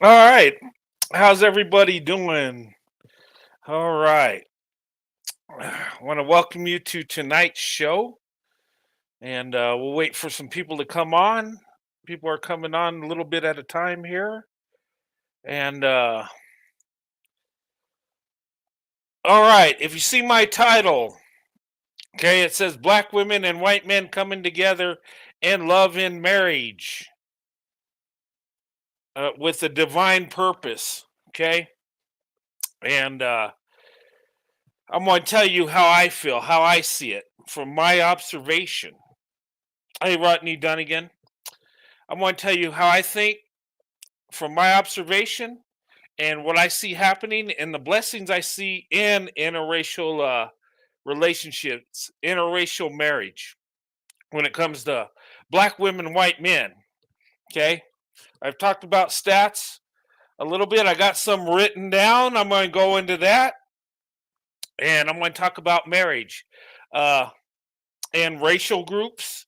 All right. How's everybody doing? All right. I want to welcome you to tonight's show, and we'll wait for some people to come on. People are coming on a little bit at a time here. And all right, if you see my title, okay, it says Black Women and White Men Coming Together in Love and Marriage with a Divine Purpose. Okay. And I'm going to tell you how I feel, how I see it from my observation. Hey, Rodney Dunnigan. I'm going to tell you how I think from my observation and what I see happening and the blessings I see in interracial relationships, interracial marriage when it comes to black women, white men. Okay. I've talked about stats a little bit. I got some written down. I'm going to go into that and I'm going to talk about marriage uh, and racial groups.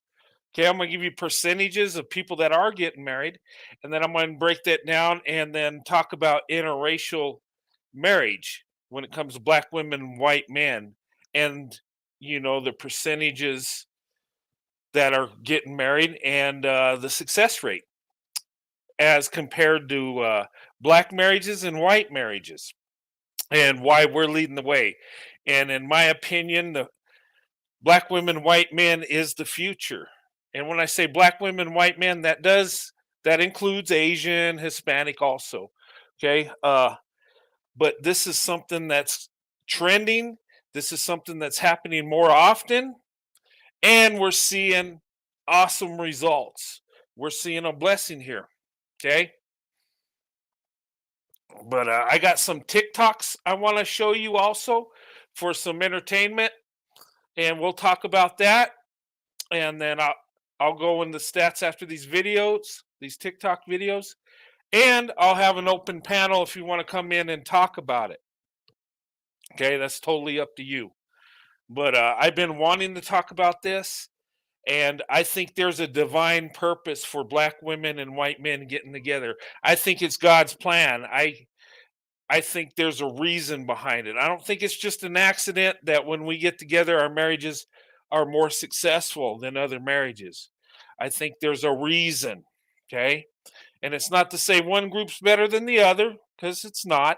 Okay, I'm going to give you percentages of people that are getting married, and then I'm going to break that down and then talk about interracial marriage when it comes to black women and white men, and the percentages that are getting married and the success rate as compared to black marriages and white marriages, and why we're leading the way. And in my opinion, the black women, white men is the future. And when I say black women, white men, that includes Asian, Hispanic also. Okay. But this is something that's trending. This is something that's happening more often, and we're seeing awesome results. We're seeing a blessing here. Okay. But I got some TikToks I want to show you also for some entertainment, and we'll talk about that. And then I'll go in the stats after these videos, these TikTok videos, and I'll have an open panel if you want to come in and talk about it. Okay, that's totally up to you. But I've been wanting to talk about this, and I think there's a divine purpose for black women and white men getting together. I think it's God's plan. I think there's a reason behind it. I don't think it's just an accident that when we get together, our marriages are more successful than other marriages. I think there's a reason. Okay. And it's not to say one group's better than the other, because it's not.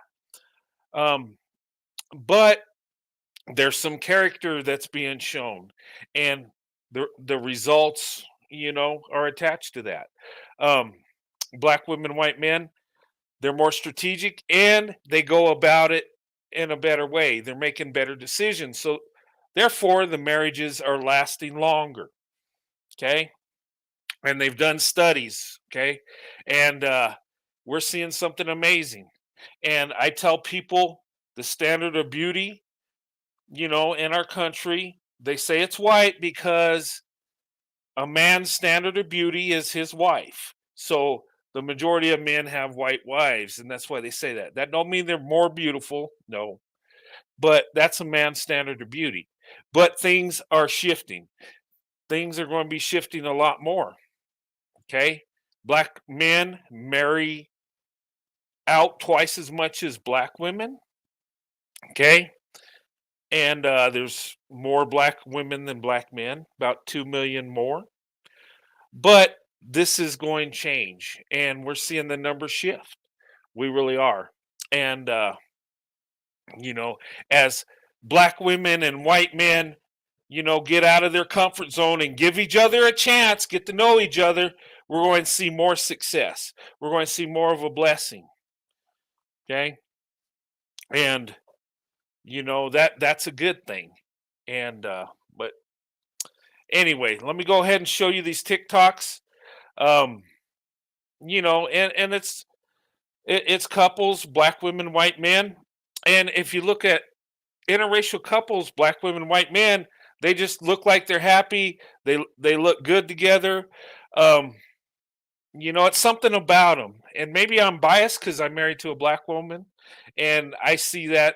Um, but there's some character that's being shown, and the results, are attached to that. Um, Black women, white men, they're more strategic and they go about it in a better way. They're making better decisions. So therefore the marriages are lasting longer. Okay. And they've done studies. Okay. And we're seeing something amazing. And I tell people the standard of beauty, in our country, they say it's white because a man's standard of beauty is his wife. So the majority of men have white wives, and that's why they say that. That don't mean they're more beautiful, no, but that's a man's standard of beauty. But things are shifting. Things are going to be shifting a lot more. Okay, black men marry out twice as much as black women. Okay, and there's more black women than black men, about 2 million more. But this is going to change, and we're seeing the numbers shift. We really are. And you know, as black women and white men, get out of their comfort zone and give each other a chance, get to know each other, we're going to see more success. We're going to see more of a blessing. Okay? And that's a good thing. And but anyway, let me go ahead and show you these TikToks. Um, and it's couples, black women, white men. And if you look at interracial couples, black women, white men, they just look like they're happy. They look good together. Um, it's something about them. And maybe I'm biased because I'm married to a black woman, and I see that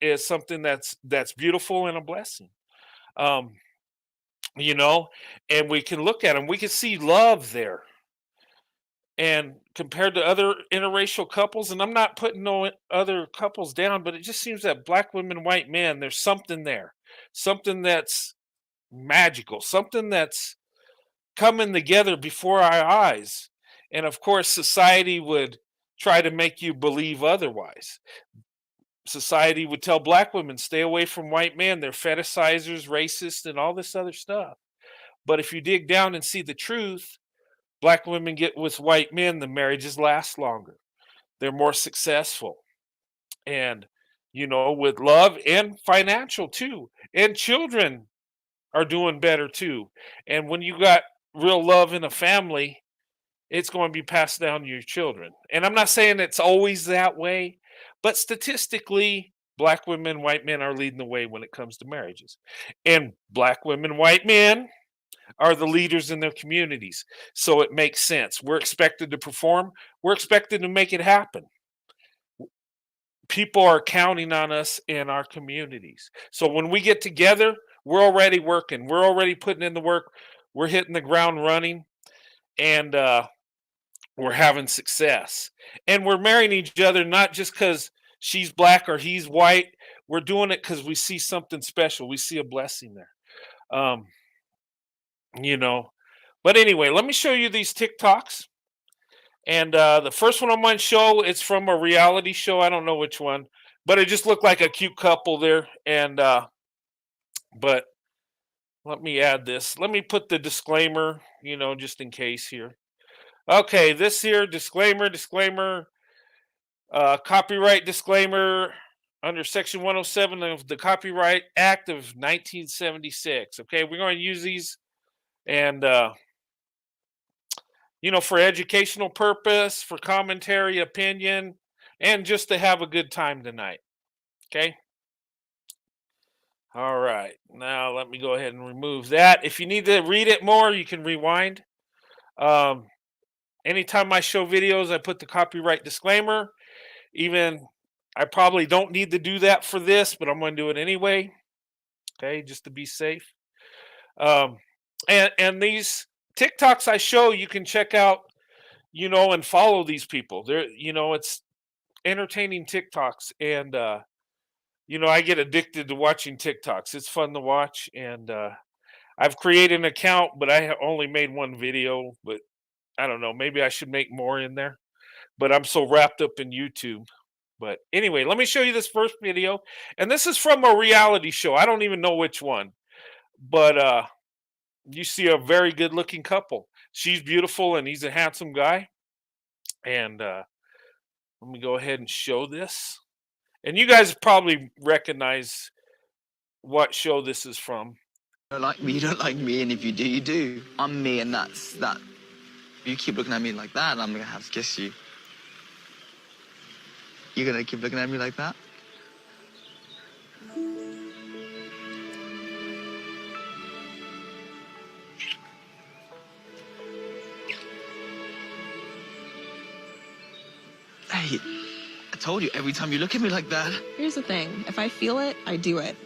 as something that's beautiful and a blessing. Um, you know, and we can look at them. We can see love there. And compared to other interracial couples, and I'm not putting no other couples down, but it just seems that black women, white men, there's something there, something that's magical, something that's coming together before our eyes. And of course, society would try to make you believe otherwise. Society would tell black women, stay away from white men, they're fetishizers, racist, and all this other stuff. But if you dig down and see the truth, black women get with white men, the marriages last longer. They're more successful. And, with love and financial too. And children are doing better too. And when you got real love in a family, it's going to be passed down to your children. And I'm not saying it's always that way, but statistically, black women, white men are leading the way when it comes to marriages. And black women, white men are the leaders in their communities. So it makes sense. We're expected to perform, we're expected to make it happen. People are counting on us in our communities. So when we get together, we're already working, we're already putting in the work, we're hitting the ground running, and we're having success. And we're marrying each other not just because she's black or he's white. We're doing it because we see something special. We see a blessing there. Um, you know. But anyway, let me show you these TikToks. And the first one on my show, it's from a reality show. I don't know which one, but it just looked like a cute couple there. And but let me add this. Let me put the disclaimer, just in case here. Okay, this here disclaimer, copyright disclaimer under Section 107 of the Copyright Act of 1976. Okay, we're going to use these and for educational purpose, for commentary, opinion, and just to have a good time tonight. Okay. All right. Now let me go ahead and remove that. If you need to read it more, you can rewind. Anytime I show videos, I put the copyright disclaimer. Even I probably don't need to do that for this, but I'm going to do it anyway. Okay, just to be safe. And these TikToks I show, you can check out, and follow these people. They're, it's entertaining TikToks, and I get addicted to watching TikToks. It's fun to watch, and I've created an account, but I only made one video. But I don't know, maybe I should make more in there. But I'm so wrapped up in YouTube. But anyway, let me show you this first video, and this is from a reality show. I don't even know which one, but you see a very good-looking couple. She's beautiful, and he's a handsome guy. And let me go ahead and show this. And you guys probably recognize what show this is from. You don't like me, you don't like me, and if you do, you do. I'm me, and that's that. If you keep looking at me like that, I'm gonna have to kiss you. You're gonna keep looking at me like that? Hey, I told you, every time you look at me like that. Here's the thing. If I feel it, I do it.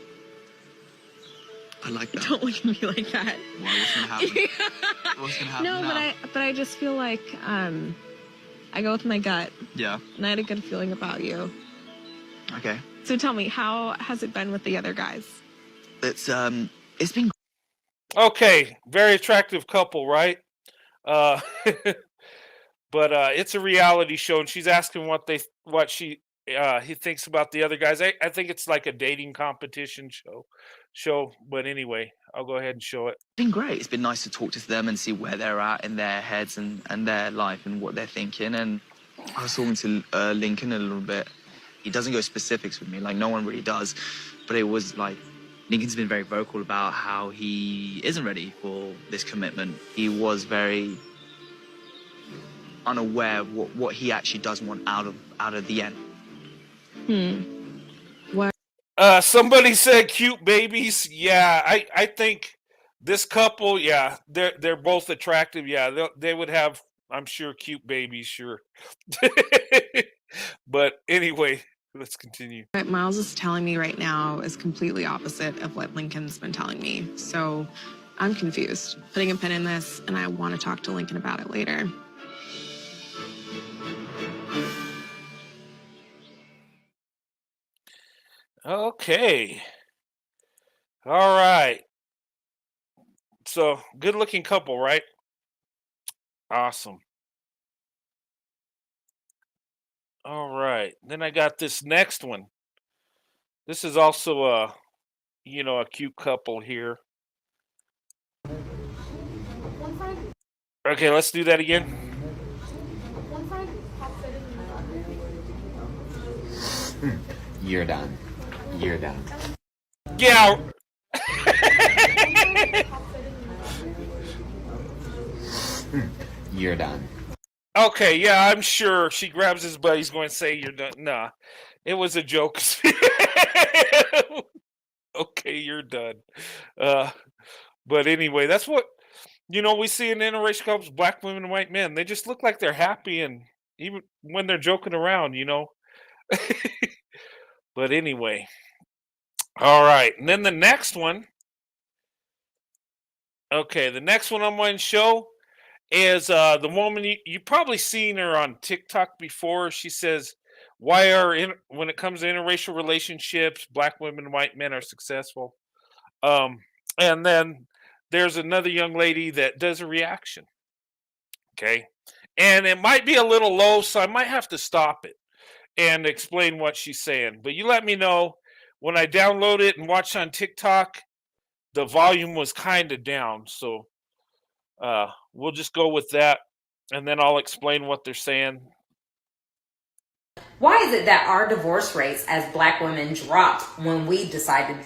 I like that. Don't look at me like that. Why? What's gonna happen? What's gonna happen No, now? but I just feel like I go with my gut. Yeah. And I had a good feeling about you. Okay. So tell me, how has it been with the other guys? It's been. Okay, very attractive couple, right? Uh, but it's a reality show, and she's asking what he thinks about the other guys. I think it's like a dating competition show. But anyway, I'll go ahead and show it. It's been great. It's been nice to talk to them and see where they're at in their heads and their life and what they're thinking. And I was talking to Lincoln a little bit. He doesn't go specifics with me, like no one really does. But it was like, Lincoln's been very vocal about how he isn't ready for this commitment. He was very unaware of what he actually does want out of the end. What? Somebody said cute babies. Yeah, I think this couple, yeah, they're both attractive. Yeah, they would have, I'm sure, cute babies, sure. But anyway, let's continue. What Miles is telling me right now is completely opposite of what Lincoln's been telling me. So I'm confused. Putting a pin in this, and I want to talk to Lincoln about it later. Okay. All right. So, good looking couple, right? Awesome. All right. Then I got this next one. This is also a cute couple here. Okay, let's do that again. You're done. You're done. Yeah. You're done. Okay, yeah, I'm sure she grabs his butt. He's going to say, "You're done." Nah, it was a joke. Okay, you're done. Uh, but anyway, that's what we see in interracial couples, black women and white men. They just look like they're happy, and even when they're joking around. But anyway, all right. And then the next one. Okay, the next one I'm going to show is the woman you probably seen her on TikTok before. She says, "Why when it comes to interracial relationships, black women and white men are successful." Um, and then there's another young lady that does a reaction. Okay, and it might be a little low, so I might have to stop it and explain what she's saying. But you let me know when I download it and watch on TikTok. The volume was kind of down, so we'll just go with that, and then I'll explain what they're saying. Why is it that our divorce rates as black women dropped when we decided?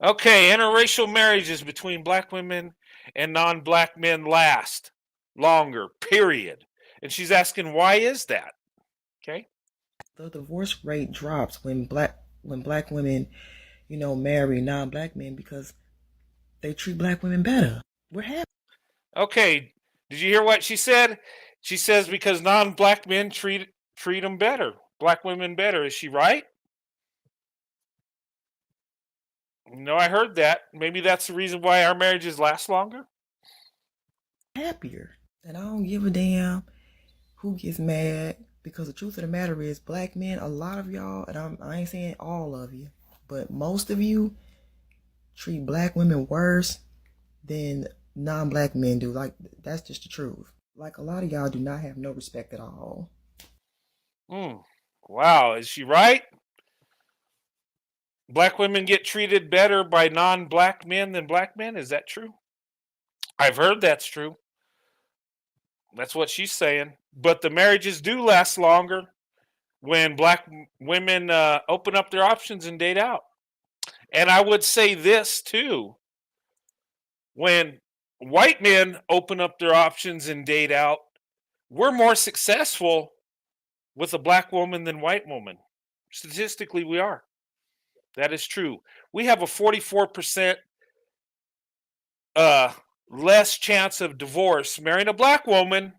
Okay, interracial marriages between black women and non-black men last longer, period. And she's asking, why is that? Okay. The divorce rate drops when black women, marry non-black men because they treat black women better. We're happy. Okay. Did you hear what she said? She says because non-black men treat them better, black women better. Is she right? No, I heard that. Maybe that's the reason why our marriages last longer. Happier. And I don't give a damn who gets mad, because the truth of the matter is, black men, a lot of y'all, and I ain't saying all of you, but most of you treat black women worse than non-black men do. Like, that's just the truth. Like, a lot of y'all do not have no respect at all. Wow, is she right? Black women get treated better by non-black men than black men. Is that true? I've heard that's true. That's what she's saying. But the marriages do last longer when black women open up their options and date out. And I would say this too. When white men open up their options and date out, we're more successful with a black woman than white woman. Statistically, we are. That is true. We have a 44% less chance of divorce marrying a black woman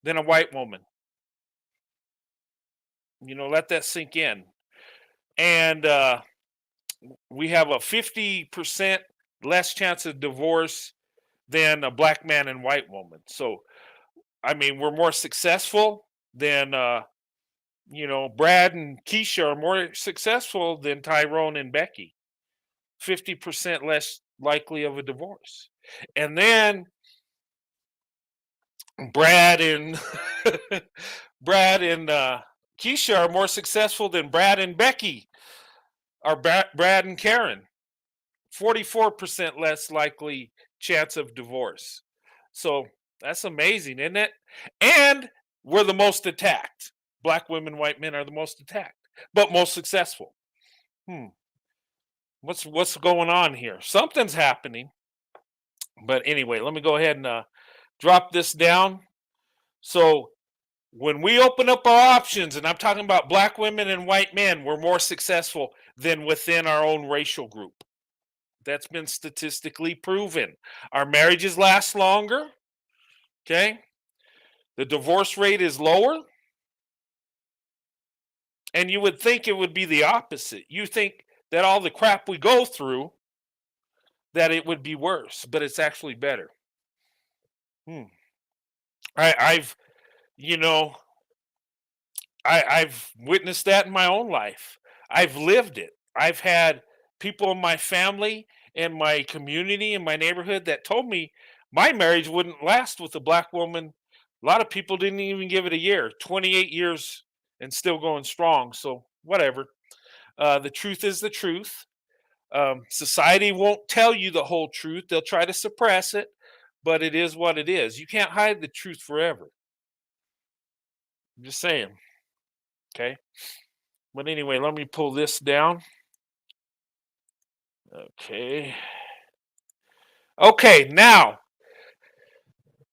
than a white woman. Let that sink in. And we have a 50% less chance of divorce than a black man and white woman. So, I mean, we're more successful than, Brad and Keisha are more successful than Tyrone and Becky. 50% less likely of a divorce. And then Brad and Brad and Keisha are more successful than Brad and Becky are Brad and Karen. 44% less likely chance of divorce. So that's amazing, isn't it? And we're the most attacked. Black women, white men are the most attacked, but most successful. What's going on here? Something's happening. But anyway, let me go ahead and drop this down. So when we open up our options, and I'm talking about black women and white men, we're more successful than within our own racial group. That's been statistically proven. Our marriages last longer. Okay. The divorce rate is lower. And you would think it would be the opposite. You think that all the crap we go through, that it would be worse, but it's actually better. I've witnessed that in my own life. I've lived it. I've had people in my family and my community and my neighborhood that told me my marriage wouldn't last with a black woman. A lot of people didn't even give it a year, 28 years and still going strong. So, whatever. The truth is the truth. Society won't tell you the whole truth, they'll try to suppress it, but it is what it is. You can't hide the truth forever. I'm just saying. Okay. But anyway, let me pull this down. Okay. Okay, now,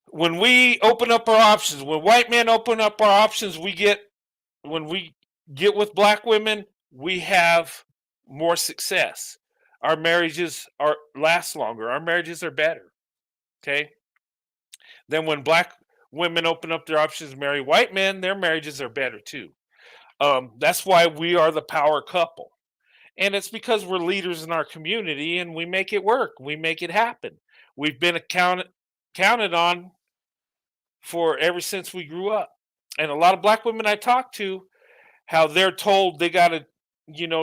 when we open up our options, when white men open up our options, when we get with black women, we have more success. Our marriages last longer. Our marriages are better. Okay? Then when black women open up their options to marry white men, their marriages are better too. That's why we are the power couple. And it's because we're leaders in our community and we make it work. We make it happen. We've been counted on for ever since we grew up. And a lot of black women I talk to, how they're told they got to,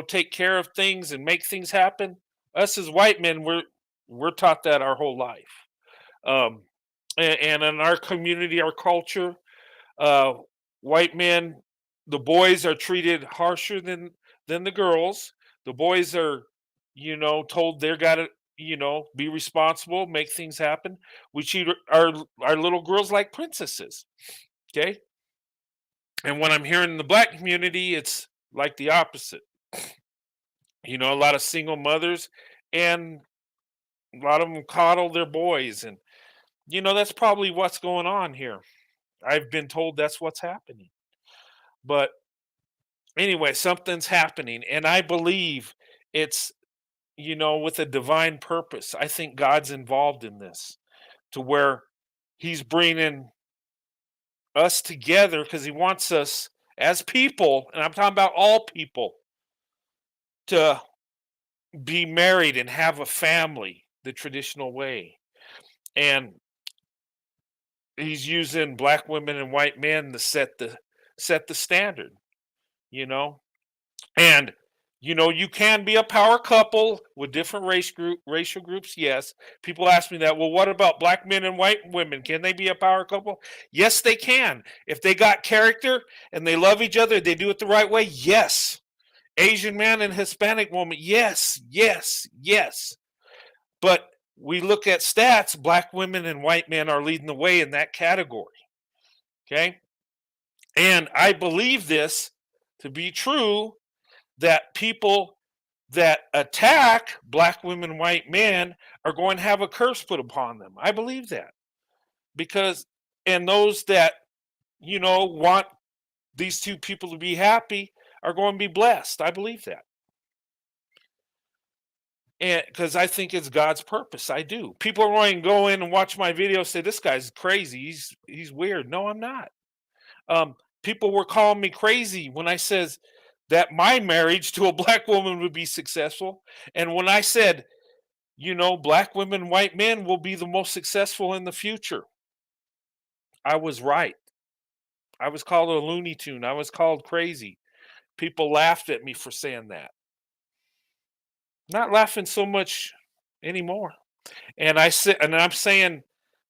take care of things and make things happen. Us as white men, we're taught that our whole life. And in our community, our culture, uh, white men, the boys are treated harsher than the girls. The boys are, told they're got to, be responsible, make things happen. We treat our little girls like princesses. Okay. And when I'm hearing in the black community, it's like the opposite. A lot of single mothers and a lot of them coddle their boys. And, that's probably what's going on here. I've been told that's what's happening. But anyway, something's happening. And I believe it's, with a divine purpose. I think God's involved in this to where he's bringing us together because he wants us as people, and I'm talking about all people, to be married and have a family the traditional way. And he's using black women and white men to set the standard, you know. And you can be a power couple with different racial groups. Yes. People ask me that. Well, what about black men and white women? Can they be a power couple? Yes, they can. If they got character and they love each other, they do it the right way. Yes. Asian man and Hispanic woman. Yes, yes, yes. But we look at stats, black women and white men are leading the way in that category. Okay. And I believe this to be true, that people that attack black women and white men are going to have a curse put upon them. I believe that. And those that, want these two people to be happy are going to be blessed. I believe that. And because I think it's God's purpose. I do. People are going to go in and watch my video and say, this guy's crazy. He's weird. No, I'm not. People were calling me crazy when I says that my marriage to a black woman would be successful. And when I said, black women, white men will be the most successful in the future, I was right. I was called a Looney Tune. I was called crazy. People laughed at me for saying that. Not laughing so much anymore. And I'm saying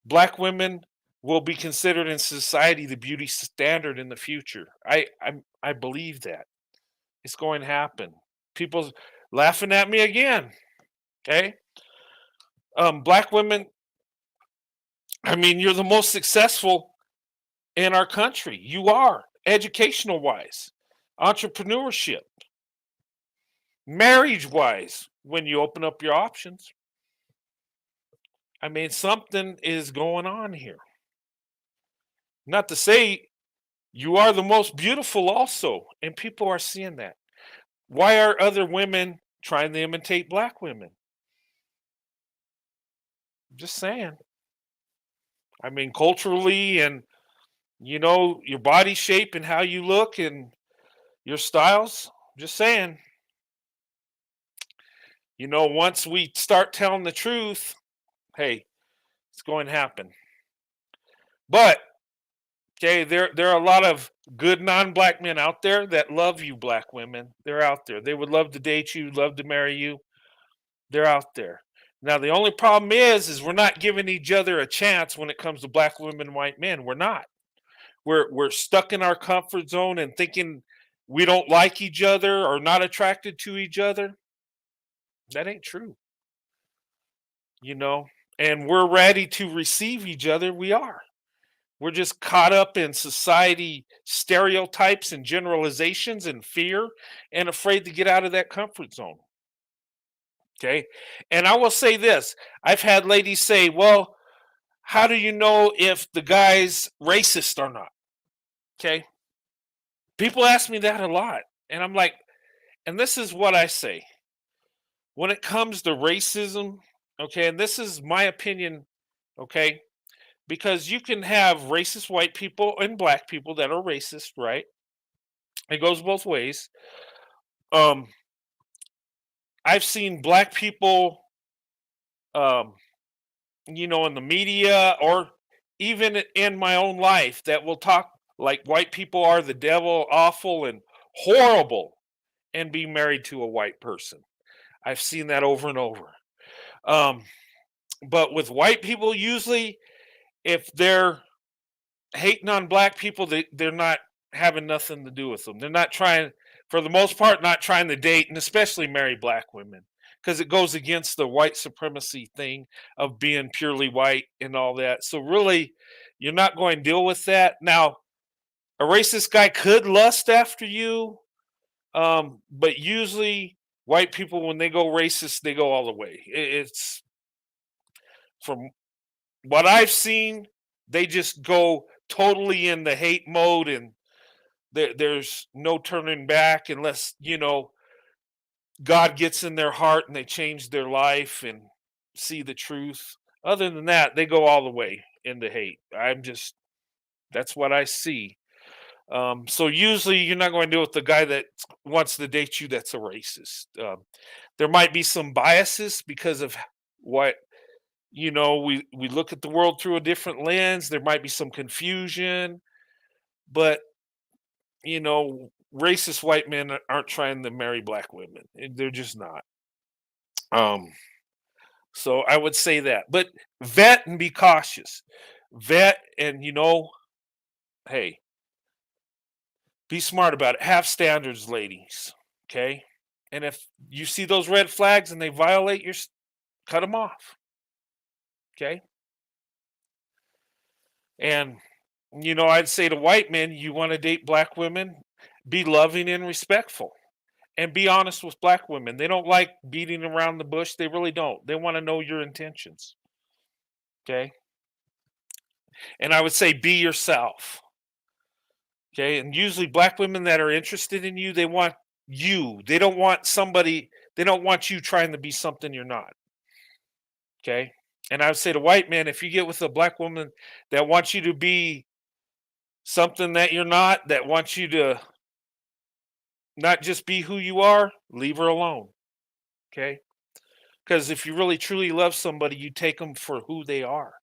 black women will be considered in society the beauty standard in the future. I believe that. It's going to happen. People laughing at me again. Okay. Black women, you're the most successful in our country. You are, educational wise, entrepreneurship, marriage wise, when you open up your options. Something is going on here. Not to say you are the most beautiful also, and people are seeing that. Why are other women trying to imitate black women? Just saying. Culturally and, your body shape and how you look and your styles. Just saying. Once we start telling the truth, hey, it's going to happen. But Okay, there are a lot of good non-black men out there that love you, black women. They're out there. They would love to date you, love to marry you. They're out there. Now the only problem is we're not giving each other a chance when it comes to black women and white men. We're not. We're stuck in our comfort zone and thinking we don't like each other or not attracted to each other. That ain't true. You know, and we're ready to receive each other. We are. We're just caught up in society stereotypes and generalizations and fear and afraid to get out of that comfort zone. Okay. And I will say this, I've had ladies say, well, how do you know if the guy's racist or not? Okay. People ask me that a lot. And I'm like, and this is what I say when it comes to racism. Okay. And this is my opinion. Okay. Because you can have racist white people and black people that are racist, right? It goes both ways. Um, I've seen black people, um, in the media or even in my own life that will talk like white people are the devil, awful, and horrible, and be married to a white person. I've seen that over and over. Um, but with white people, usually, if they're hating on black people, they're not having nothing to do with them. They're not trying, for the most part, not trying to date and especially marry black women because it goes against the white supremacy thing of being purely white and all that. So really, you're not going to deal with that. Now, a racist guy could lust after you, but usually white people, when they go racist, they go all the way. It's from what I've seen, they just go totally in the hate mode and there's no turning back unless, God gets in their heart and they change their life and see the truth. Other than that, they go all the way into hate. That's what I see. So usually you're not going to deal with the guy that wants to date you that's a racist. There might be some biases because of what we look at the world through a different lens. There might be some confusion, but racist white men aren't trying to marry black women. They're just not. Um, so I would say that. But vet and be cautious. Vet and hey, be smart about it. Have standards, ladies. Okay? And if you see those red flags and they violate cut them off. Okay? And I'd say to white men, you want to date black women, be loving and respectful. And be honest with black women. They don't like beating around the bush. They really don't. They want to know your intentions. Okay? And I would say be yourself. Okay? And usually black women that are interested in you, they want you. They don't want you trying to be something you're not. Okay? And I would say to white men, if you get with a black woman that wants you to be something that you're not, that wants you to not just be who you are, leave her alone. Okay? Because if you really truly love somebody, you take them for who they are.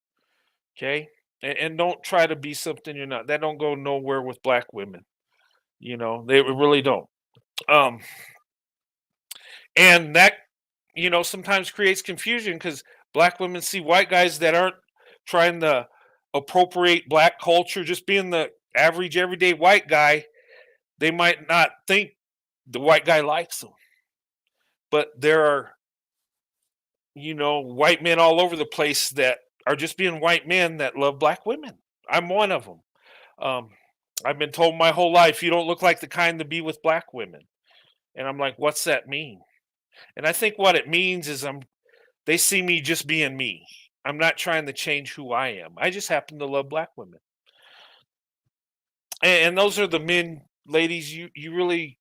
Okay? And don't try to be something you're not. That don't go nowhere with black women. They really don't. And that, sometimes creates confusion because black women see white guys that aren't trying to appropriate black culture, just being the average everyday white guy. They might not think the white guy likes them. But there are, white men all over the place that are just being white men that love black women. I'm one of them. I've been told my whole life, you don't look like the kind to be with black women. And I'm like, what's that mean? And I think what it means is they see me just being me. I'm not trying to change who I am. I just happen to love black women. And those are the men, ladies, you really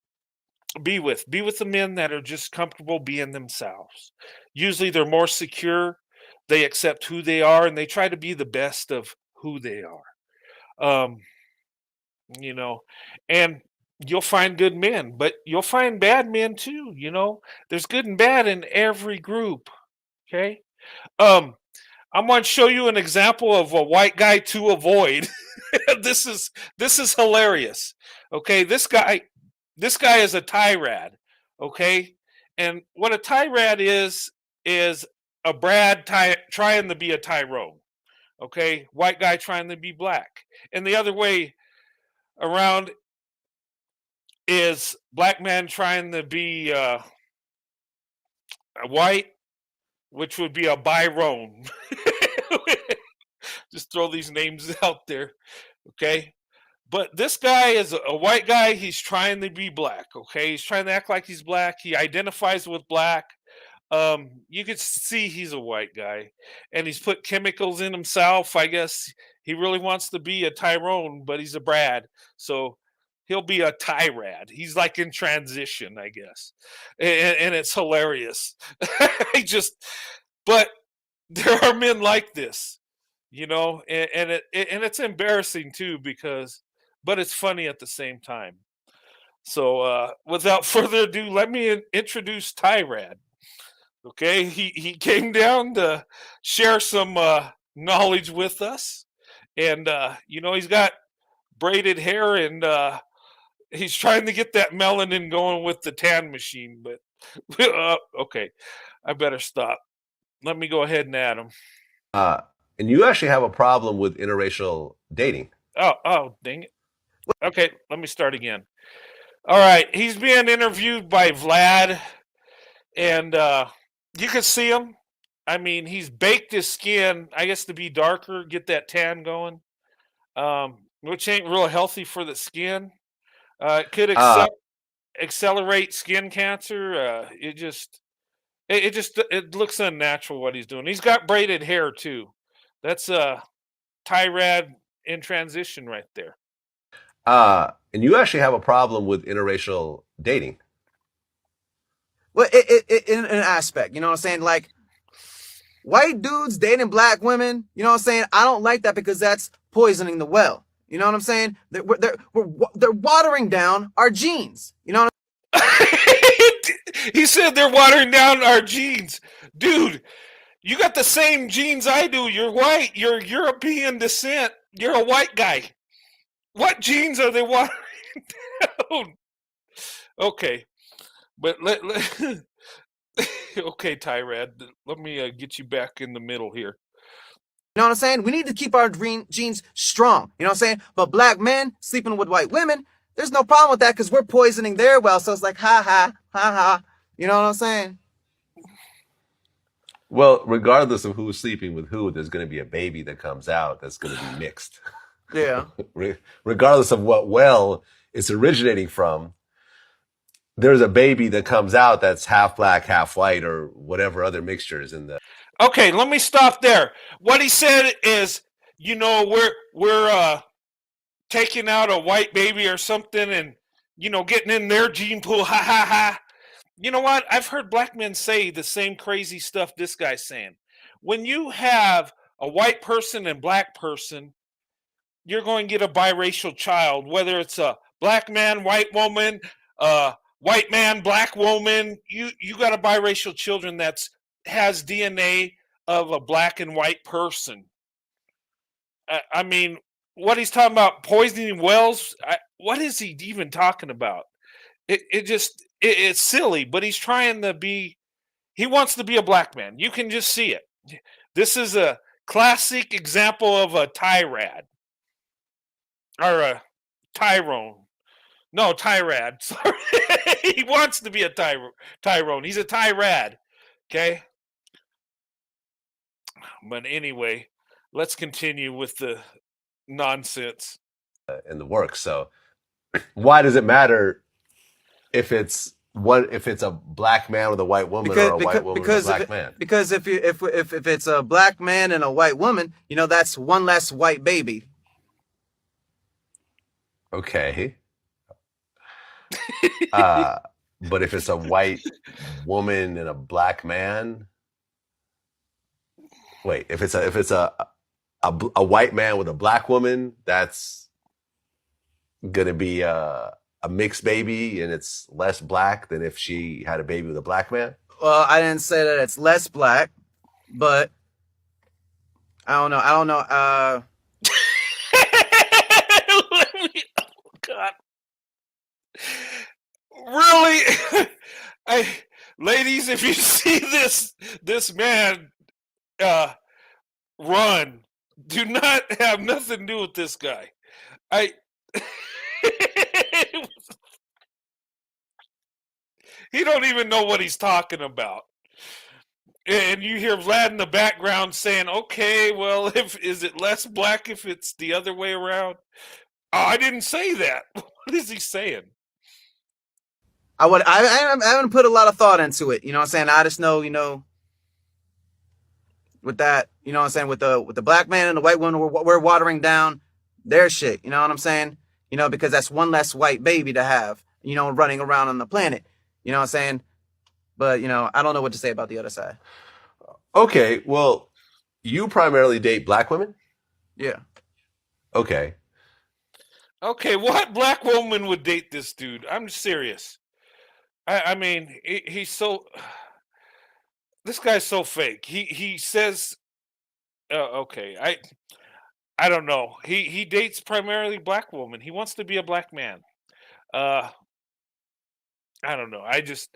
be with the men that are just comfortable being themselves. Usually they're more secure, they accept who they are, and they try to be the best of who they are. you know and you'll find good men, but you'll find bad men too. There's good and bad in every group. Okay. um I'm going to show you an example of a white guy to avoid. this is hilarious. Okay, this guy is a tirade. Okay, and what a tirade is a Brad trying to be a Tyrone. Okay, white guy trying to be black, and the other way around is black man trying to be a white, which would be a Byron. Just throw these names out there, okay? But this guy is a white guy. He's trying to be black, okay? He's trying to act like he's black. He identifies with black. You could see he's a white guy, and he's put chemicals in himself. I guess he really wants to be a Tyrone, but he's a Brad, so he'll be a Tyrad. He's like in transition, I guess, and it's hilarious. But there are men like this, and it's embarrassing too but it's funny at the same time. So without further ado, let me introduce Tyrad. Okay, he came down to share some knowledge with us, and he's got braided hair, and he's trying to get that melanin going with the tan machine. But okay, I better stop. Let me go ahead and add him. And you actually have a problem with interracial dating. Oh, dang it. Okay, let me start again. All right, he's being interviewed by Vlad, and you can see him. I mean, he's baked his skin, I guess, to be darker, get that tan going, which ain't real healthy for the skin. It could accelerate skin cancer. It looks unnatural what he's doing. He's got braided hair too. That's Tyrad in transition right there. And you actually have a problem with interracial dating. Well, in an aspect, you know what I'm saying? Like, white dudes dating black women, you know what I'm saying? I don't like that because that's poisoning the well. You know what I'm saying? They're watering down our genes. You know what He said they're watering down our genes. Dude, you got the same genes I do. You're white. You're European descent. You're a white guy. What genes are they watering down? Okay. But okay, Tyrad, let me get you back in the middle here. You know what I'm saying? We need to keep our genes strong. You know what I'm saying? But black men sleeping with white women, there's no problem with that because we're poisoning their well. So it's like, ha, ha, ha, ha. You know what I'm saying? Well, regardless of who's sleeping with who, there's going to be a baby that comes out that's going to be mixed. Yeah. Regardless of what well it's originating from, there's a baby that comes out that's half black, half white, or whatever other mixtures in the. Okay, let me stop there. What he said is, we're taking out a white baby or something, and getting in their gene pool. Ha ha ha. You know what? I've heard black men say the same crazy stuff this guy's saying. When you have a white person and black person, you're going to get a biracial child, whether it's a black man, white woman, white man, black woman. You got a biracial children that has DNA of a black and white person. I mean, what he's talking about, poisoning wells, what is he even talking about? It's silly, but he's trying to be, he wants to be a black man. You can just see it. This is a classic example of a Tyrad. Or a Tyrone. No, Tyrad. Sorry. He wants to be a Tyrone. He's a Tyrad. Okay? But anyway, let's continue with the nonsense. In the work. So why does it matter if it's a black man with a white woman or a white woman with a black man? Because if it's a black man and a white woman, that's one less white baby. Okay. But if it's a white woman and a black man, wait, if it's a white man with a black woman, that's gonna be a mixed baby, and it's less black than if she had a baby with a black man. Well, I didn't say that it's less black, but I don't know. I don't know. Let me, oh God. Really? I, ladies, if you see this man run, do not have nothing to do with this guy. I he don't even know what he's talking about. And you hear Vlad in the background saying, "Okay, well, if is it less black if it's the other way around?" Oh, I didn't say that. What is he saying? I haven't put a lot of thought into it. You know what I'm saying? I just know, with that, you know what I'm saying, with the black man and the white woman, we're watering down their shit. You know what I'm saying? Because that's one less white baby to have, running around on the planet. You know what I'm saying? But I don't know what to say about the other side. Okay, well, you primarily date black women? Yeah. Okay. Okay, what black woman would date this dude? I'm serious. I mean, he's so. This guy's so fake. He says, okay, I don't know. He dates primarily black women. He wants to be a black man. Uh, I don't know. I just.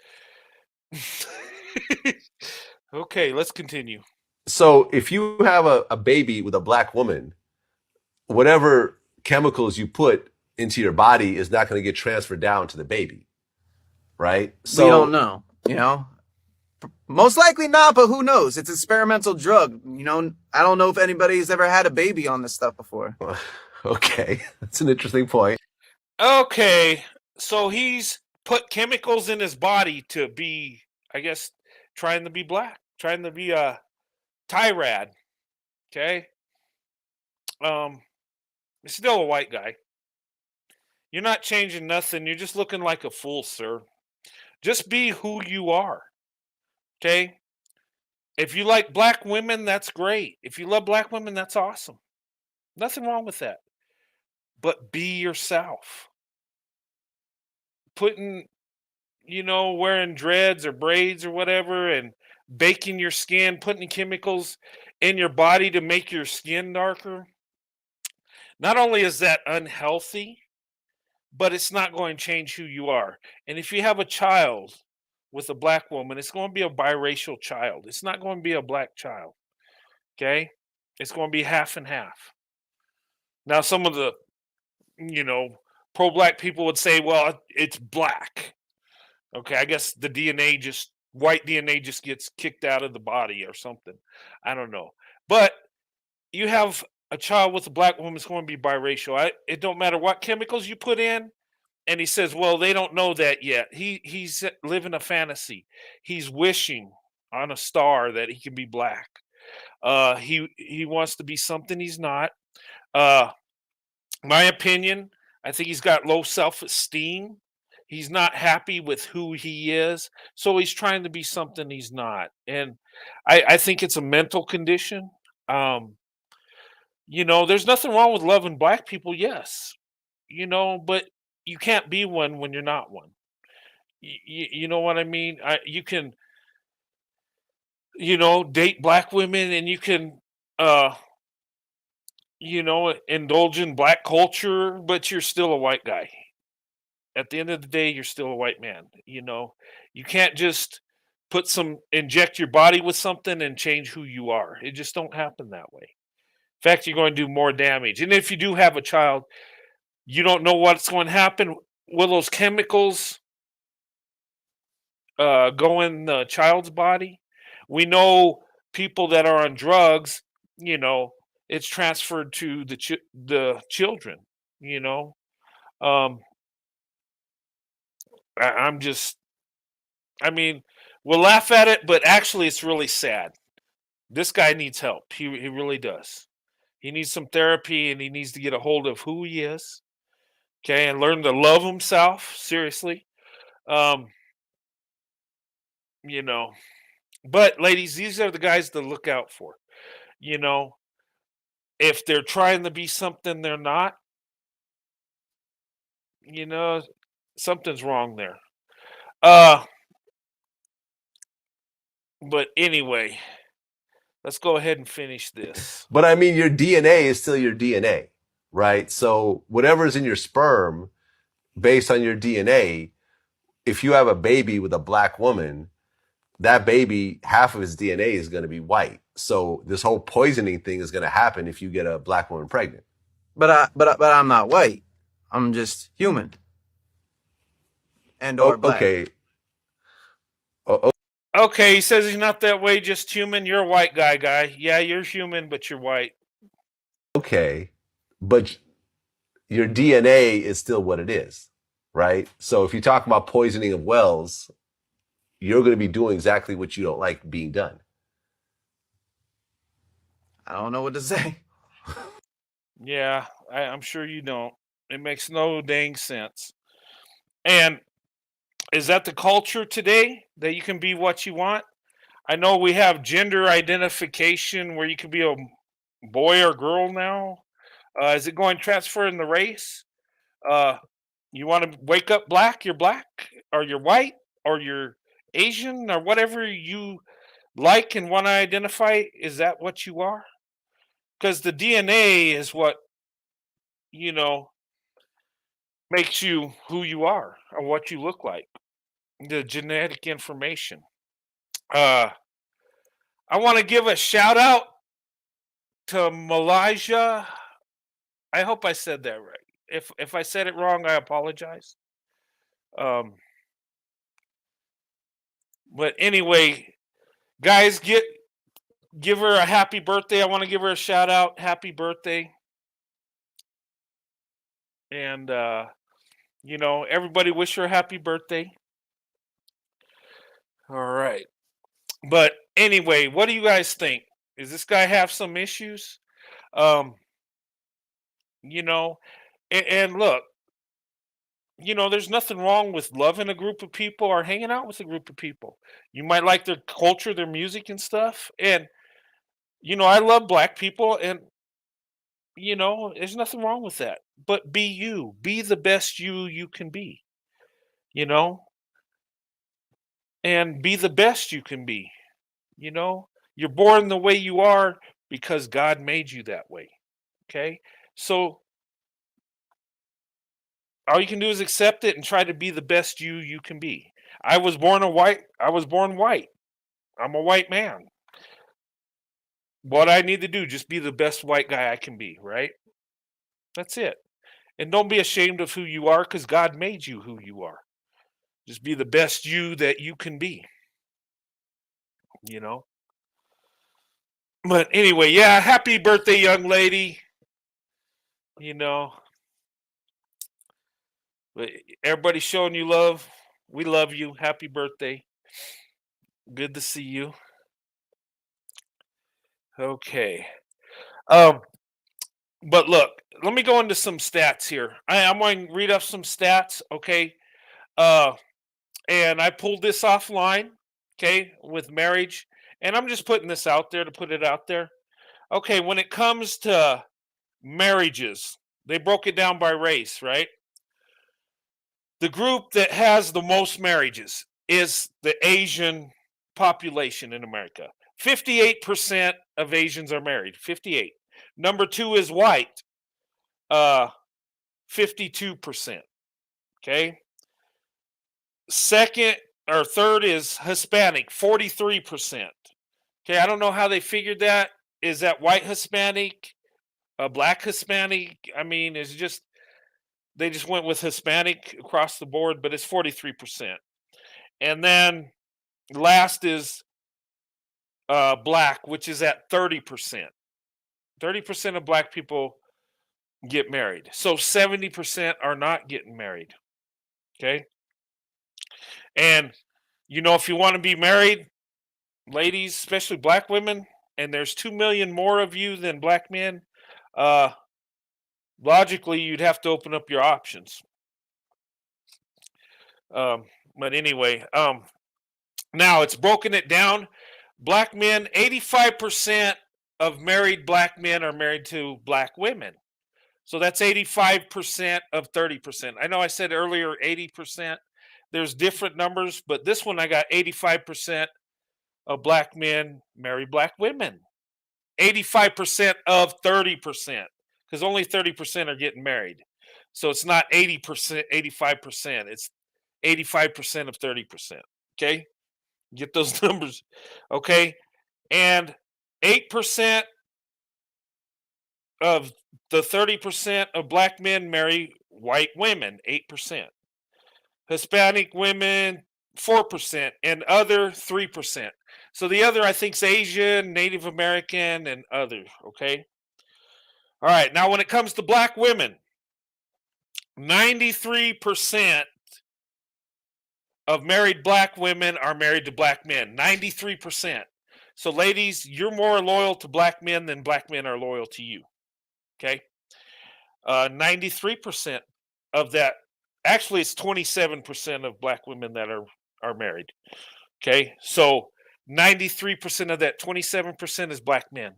Okay, let's continue. So if you have a baby with a black woman, whatever chemicals you put into your body is not going to get transferred down to the baby, right? So We don't know. Most likely not, but who knows? It's experimental drug. I don't know if anybody's ever had a baby on this stuff before. Okay, that's an interesting point. Okay, so he's put chemicals in his body to be, I guess, trying to be black, trying to be a Tyrad. Okay, he's still a white guy. You're not changing nothing. You're just looking like a fool, sir. Just be who you are. Okay. If you like black women, that's great. If you love black women, that's awesome. Nothing wrong with that. But be yourself. Putting, wearing dreads or braids or whatever and baking your skin, putting chemicals in your body to make your skin darker. Not only is that unhealthy, but it's not going to change who you are. And if you have a child with a black woman, it's going to be a biracial child. It's not going to be a black child. Okay? It's going to be half and half. Now, some of the, you know, pro black people would say, well, it's black. Okay, I guess the white DNA just gets kicked out of the body or something. I don't know. But you have a child with a black woman, it's going to be biracial. It don't matter what chemicals you put in. And he says, well, they don't know that yet. He's living a fantasy. He's wishing on a star that he can be black. He wants to be something he's not. Uh, my opinion, I think he's got low self-esteem. He's not happy with who he is, so he's trying to be something he's not. And I think it's a mental condition. Um, there's nothing wrong with loving black people, yes, but you can't be one when you're not one. You know what I mean? You can, date black women and you can, uh, indulge in black culture, but you're still a white guy. At the end of the day, you're still a white man. You can't just inject your body with something and change who you are. It just don't happen that way. In fact, you're going to do more damage. And if you do have a child, you don't know what's going to happen. Will those chemicals go in the child's body? We know people that are on drugs, it's transferred to the children, you know. Um, I'm just, I mean, we'll laugh at it, but actually, it's really sad. This guy needs help. He really does. He needs some therapy, and he needs to get a hold of who he is, okay, and learn to love himself. Seriously, um, you know. But ladies, these are the guys to look out for. You know, if they're trying to be something they're not, you know, something's wrong there. Uh, but anyway, let's go ahead and finish this. But I mean, your DNA is still your DNA, right? So whatever's in your sperm, based on your DNA, if you have a baby with a black woman, that baby, half of his DNA is going to be white. So this whole poisoning thing is going to happen if you get a black woman pregnant. But I'm not white. I'm just human. And or black. Okay. Okay, he says he's not that way, just human. You're a white guy. Yeah, you're human, but you're white. Okay. But your DNA is still what it is, right? So if you talk about poisoning of wells, you're going to be doing exactly what you don't like being done. I don't know what to say. Yeah, I'm sure you don't. It makes no dang sense. And is that the culture today, that you can be what you want? I know we have gender identification where you can be a boy or girl now. Is it going to transfer in the race? You want to wake up black, you're black, or you're white, or you're Asian, or whatever you like and want to identify. Is that what you are? Because the DNA is what, you know, makes you who you are or what you look like. The genetic information. I want to give a shout out to Malaysia. I hope I said that right. If I said it wrong, I apologize. But anyway, guys, give her a happy birthday. I want to give her a shout out. Happy birthday. And everybody wish her a happy birthday. All right. But anyway, what do you guys think? Does this guy have some issues? And look, there's nothing wrong with loving a group of people or hanging out with a group of people. You might like their culture, their music and stuff. And, I love black people, and, there's nothing wrong with that. But be you. Be the best you can be, and be the best you can be. You're born the way you are because God made you that way. Okay? So all you can do is accept it and try to be the best you can be. I was born white. I'm a white man. What I need to do, just be the best white guy I can be, right? That's it. And don't be ashamed of who you are, because God made you who you are. Just be the best you that you can be. But anyway, yeah, happy birthday, young lady. But everybody's showing you love. We love you. Happy birthday. Good to see you. Okay. But look, let me go into some stats here. I'm going to read off some stats, okay? And I pulled this offline, okay, with marriage. And I'm just putting this out there to put it out there. Okay, when it comes to marriages, they broke it down by race, right? The group that has the most marriages is the Asian population in America. 58% of Asians are married. 58. Number 2 is white. 52%. Okay. Second or third is Hispanic. 43%. Okay. I don't know how they figured that. Is that white Hispanic? Black Hispanic? I mean, it's just, they just went with Hispanic across the board, but it's 43%. And then last is black, which is at 30%. 30% of black people get married. So 70% are not getting married. Okay. And, if you want to be married, ladies, especially black women, and there's 2 million more of you than black men, logically, you'd have to open up your options. But anyway, now it's broken it down. Black men, 85% of married black men are married to black women. So that's 85% of 30%. I know I said earlier 80%. There's different numbers, but this one I got 85% of black men marry black women. 85% of 30%, because only 30% are getting married. So it's not 80%, 85%. It's 85% of 30%. Okay? Get those numbers. Okay? And 8% of the 30% of black men marry white women, 8%. Hispanic women, 4%, and other 3%. So the other, I think, is Asian, Native American, and other. Okay. All right. Now, when it comes to black women, 93% of married black women are married to black men. 93%. So, ladies, you're more loyal to black men than black men are loyal to you. Okay. 93% of that. Actually, it's 27% of black women that are married. Okay, so 93% of that 27% is black men.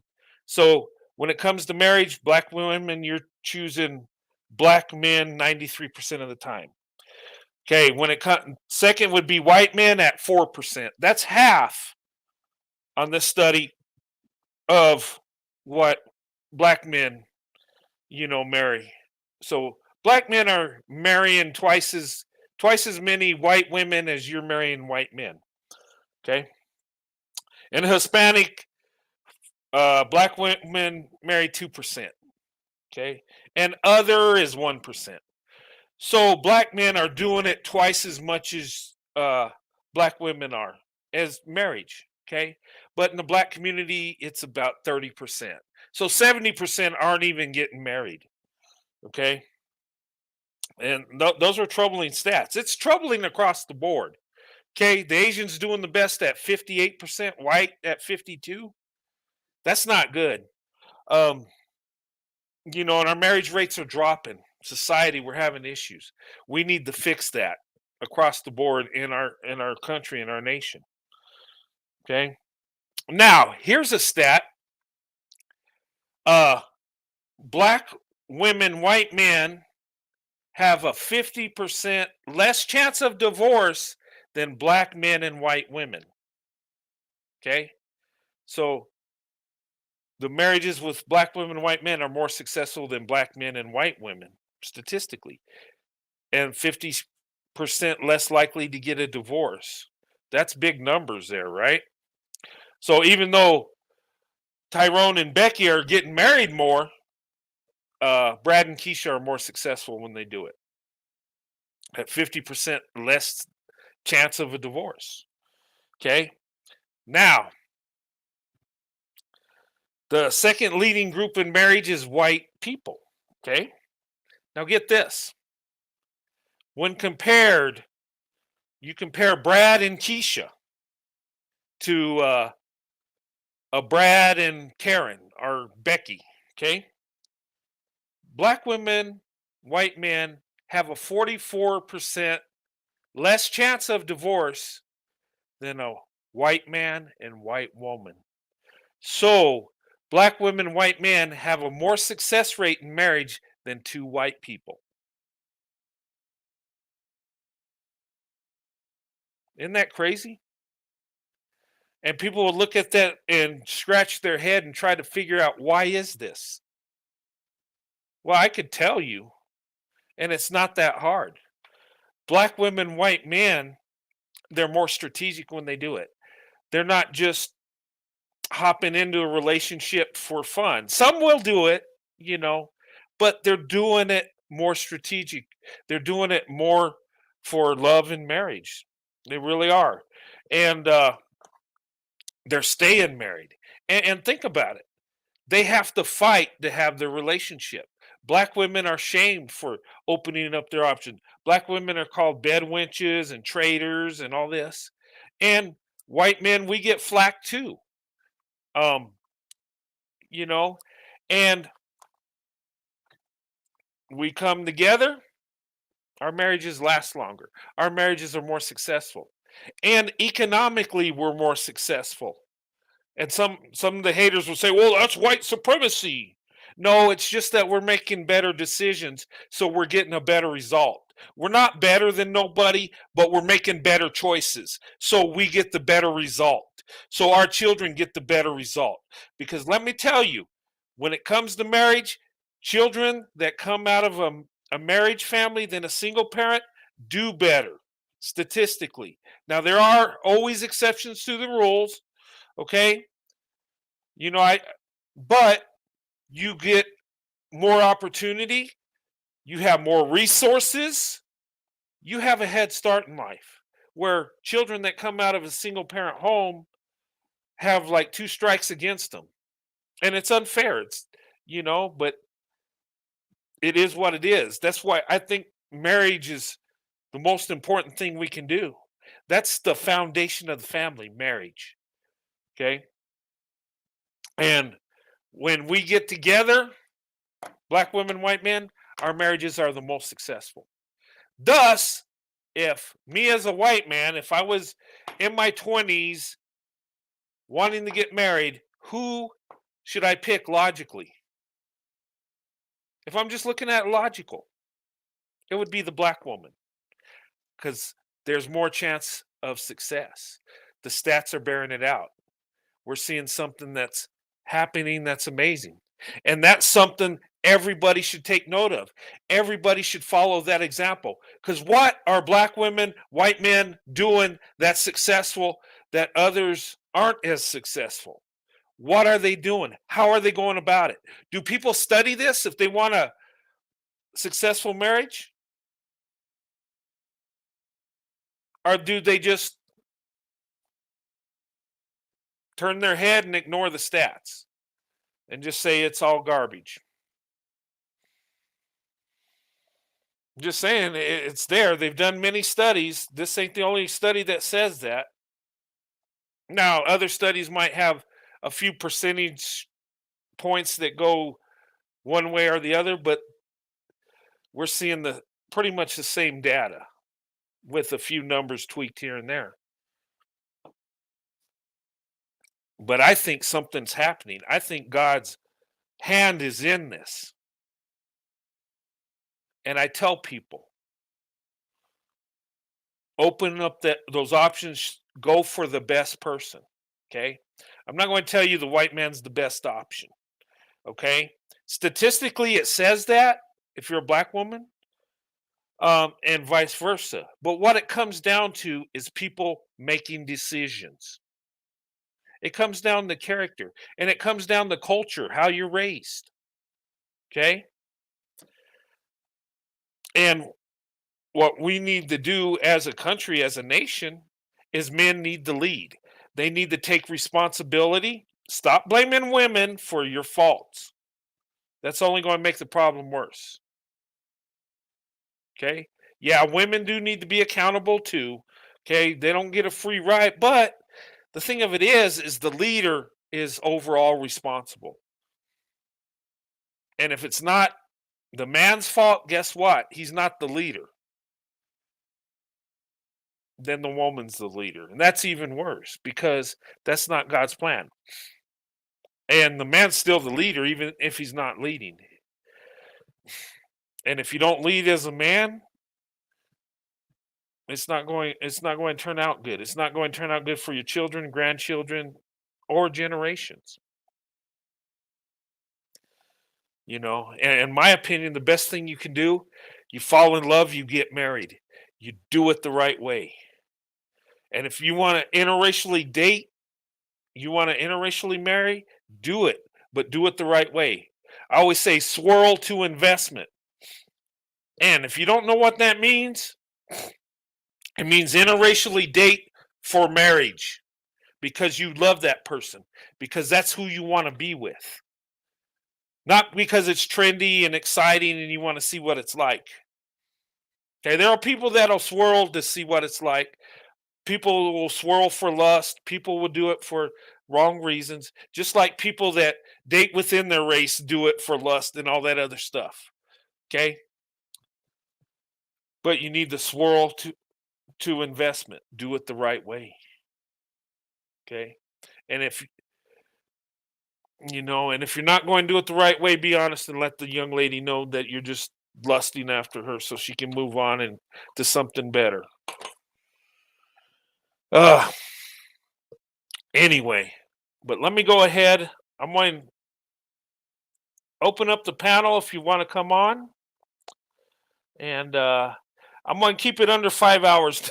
So when it comes to marriage, black women, you're choosing black men 93% of the time. Okay, when it comes, second would be white men at 4%. That's half on this study of what black men, marry. So black men are marrying twice as many white women as you're marrying white men. Okay. And Hispanic, black women marry 2%. Okay. And other is 1%. So black men are doing it twice as much as black women are as marriage. Okay. But in the black community, it's about 30%. So 70% aren't even getting married. Okay. And those are troubling stats. It's troubling across the board. Okay, the Asians doing the best at 58%, white at 52. That's not good. And our marriage rates are dropping. Society, we're having issues. We need to fix that across the board in our country, in our nation. Okay. Now, here's a stat. Black women, white men have a 50% less chance of divorce than black men and white women. Okay? So the marriages with black women and white men are more successful than black men and white women, statistically. And 50% less likely to get a divorce. That's big numbers there, right? So even though Tyrone and Becky are getting married more, Brad and Keisha are more successful when they do it. At 50% less chance of a divorce. Okay. Now, the second leading group in marriage is white people. Okay. Now get this. When compared, you compare Brad and Keisha to a Brad and Karen or Becky. Okay. Black women, white men have a 44% less chance of divorce than a white man and white woman. So, black women and white men have a more success rate in marriage than two white people. Isn't that crazy? And people will look at that and scratch their head and try to figure out, why is this? Well, I could tell you, and it's not that hard. Black women, white men, they're more strategic when they do it. They're not just hopping into a relationship for fun. Some will do it, but they're doing it more strategic. They're doing it more for love and marriage. They really are. And they're staying married. And think about it. They have to fight to have their relationship. Black women are shamed for opening up their options. Black women are called bed wenches and traitors and all this. And white men, we get flack too. And we come together, our marriages last longer. Our marriages are more successful. And economically, we're more successful. And some of the haters will say, well, that's white supremacy. No, it's just that we're making better decisions, so we're getting a better result. We're not better than nobody, but we're making better choices, so we get the better result. so our children get the better result. Because let me tell you, when it comes to marriage, children that come out of a marriage family than a single parent do better statistically. Now, there are always exceptions to the rules, okay? You know, but you get more opportunity, you have more resources, you have a head start in life. Where children that come out of a single parent home have like 2 strikes against them. And it's unfair. It's, but it is what it is. That's why I think marriage is the most important thing we can do. That's the foundation of the family, marriage. Okay? And when we get together, black women, white men, our marriages are the most successful. Thus, if me as a white man, if I was in my 20s wanting to get married, who should I pick logically? If I'm just looking at logical, it would be the black woman because there's more chance of success. The stats are bearing it out. We're seeing something that's happening that's amazing. And that's something everybody should take note of. Everybody should follow that example. Because what are black women, white men doing that's successful that others aren't as successful? What are they doing? How are they going about it? Do people study this if they want a successful marriage? Or do they just turn their head and ignore the stats and just say it's all garbage? I'm just saying it's there. They've done many studies. This ain't the only study that says that. Now, other studies might have a few percentage points that go one way or the other, but we're seeing pretty much the same data with a few numbers tweaked here and there. But I think something's happening. I think God's hand is in this. And I tell people, open up those options, go for the best person. Okay? I'm not going to tell you the white man's the best option. Okay? Statistically, it says that if you're a black woman, and vice versa. But what it comes down to is people making decisions. It comes down to character, and it comes down to culture, how you're raised. Okay? And what we need to do as a country, as a nation, is men need to lead. They need to take responsibility. Stop blaming women for your faults. That's only going to make the problem worse. Okay? Yeah, women do need to be accountable too. Okay? They don't get a free ride, but the thing of it is the leader is overall responsible. And if it's not the man's fault, guess what? He's not the leader. Then the woman's the leader. And that's even worse because that's not God's plan. And the man's still the leader even if he's not leading. And if you don't lead as a man, it's not going to turn out good. It's not going to turn out good for your children, grandchildren, or generations. In my opinion, the best thing you can do, you fall in love, you get married. You do it the right way. And if you want to interracially date, you want to interracially marry, do it, but do it the right way. I always say swirl to investment. And if you don't know what that means, it means interracially date for marriage because you love that person, because that's who you want to be with. Not because it's trendy and exciting and you want to see what it's like. Okay, there are people that'll swirl to see what it's like. People will swirl for lust. People will do it for wrong reasons. Just like people that date within their race do it for lust and all that other stuff. Okay? But you need to swirl to investment. Do it the right way. Okay? And if you're not going to do it the right way, be honest and let the young lady know that you're just lusting after her so she can move on and to something better. Anyway, but let me go ahead. I'm going to open up the panel if you want to come on. And I'm going to keep it under 5 hours.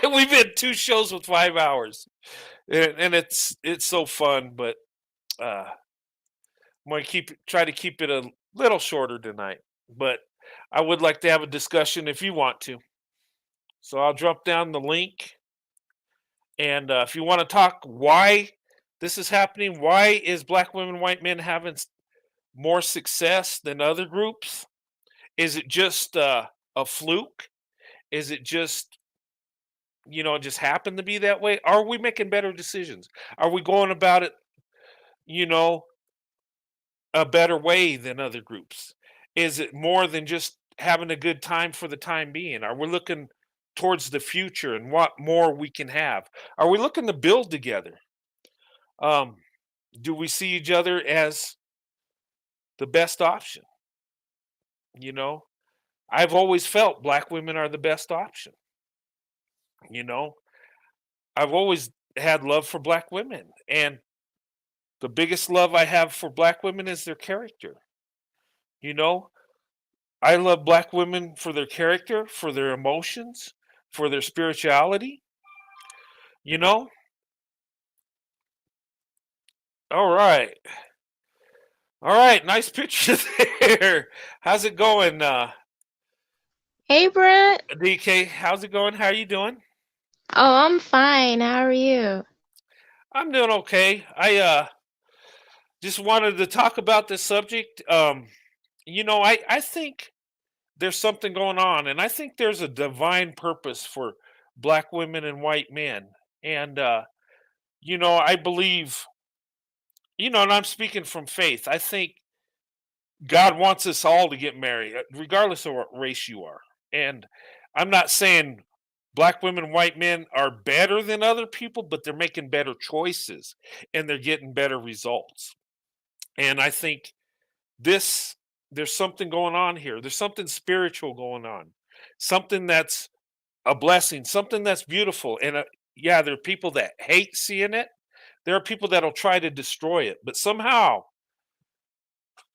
We've had 2 shows with 5 hours. And it's so fun, but I'm going to try to keep it a little shorter tonight. But I would like to have a discussion if you want to. So I'll drop down the link. And if you want to talk why this is happening, why is black women, white men having more success than other groups? Is it just a fluke? Is it just, it just happened to be that way? Are we making better decisions? Are we going about it, you know, a better way than other groups? Is it more than just having a good time for the time being? Are we looking towards the future and what more we can have? Are we looking to build together? Do we see each other as the best option? You know, I've always felt black women are the best option. You know, I've always had love for black women, and the biggest love I have for black women is their character. You know, I love black women for their character, for their emotions, for their spirituality. You know, all right, all right, nice picture there. How's it going, Hey, Brent. DK? How's it going? How are you doing? Oh, I'm fine. How are you? I'm doing okay. I just wanted to talk about this subject. I think there's something going on, and I think there's a divine purpose for black women and white men. And I believe, and I'm speaking from faith. I think God wants us all to get married, regardless of what race you are. And I'm not saying black women and white men are better than other people, but they're making better choices and they're getting better results. And I think this there's something going on here. There's something spiritual going on. Something that's a blessing, something that's beautiful. And yeah, there are people that hate seeing it. There are people that'll try to destroy it, but somehow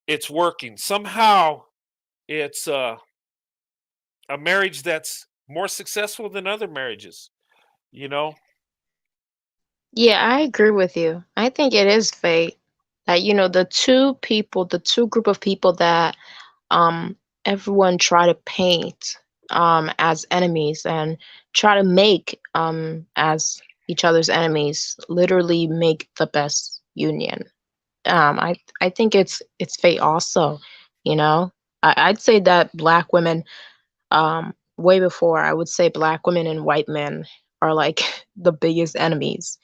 it's working. Somehow it's a marriage that's more successful than other marriages, you know? Yeah, I agree with you. I think it is fate that, the two group of people that um everyone try to paint as enemies and try to make as each other's enemies literally make the best union. I think it's fate also, you know. I'd say that black women way before I would say black women and white men are like the biggest enemies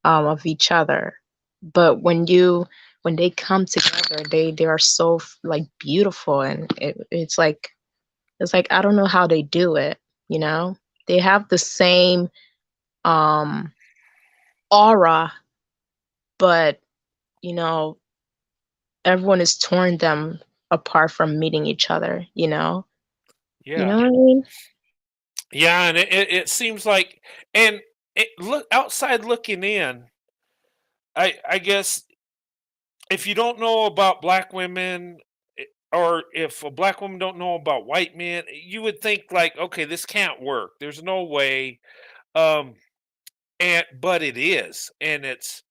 of each other. But when they come together, they are so like beautiful, and it's like I don't know how they do it. You know, they have the same um, aura, but you know everyone is torn them apart from meeting each other. You Yeah. know what I mean? Yeah. And it seems like, and look outside looking in, I guess if you don't know about black women, or if a black woman don't know about white men, you would think like, okay, this can't work. There's no way. Um, but it is, and it's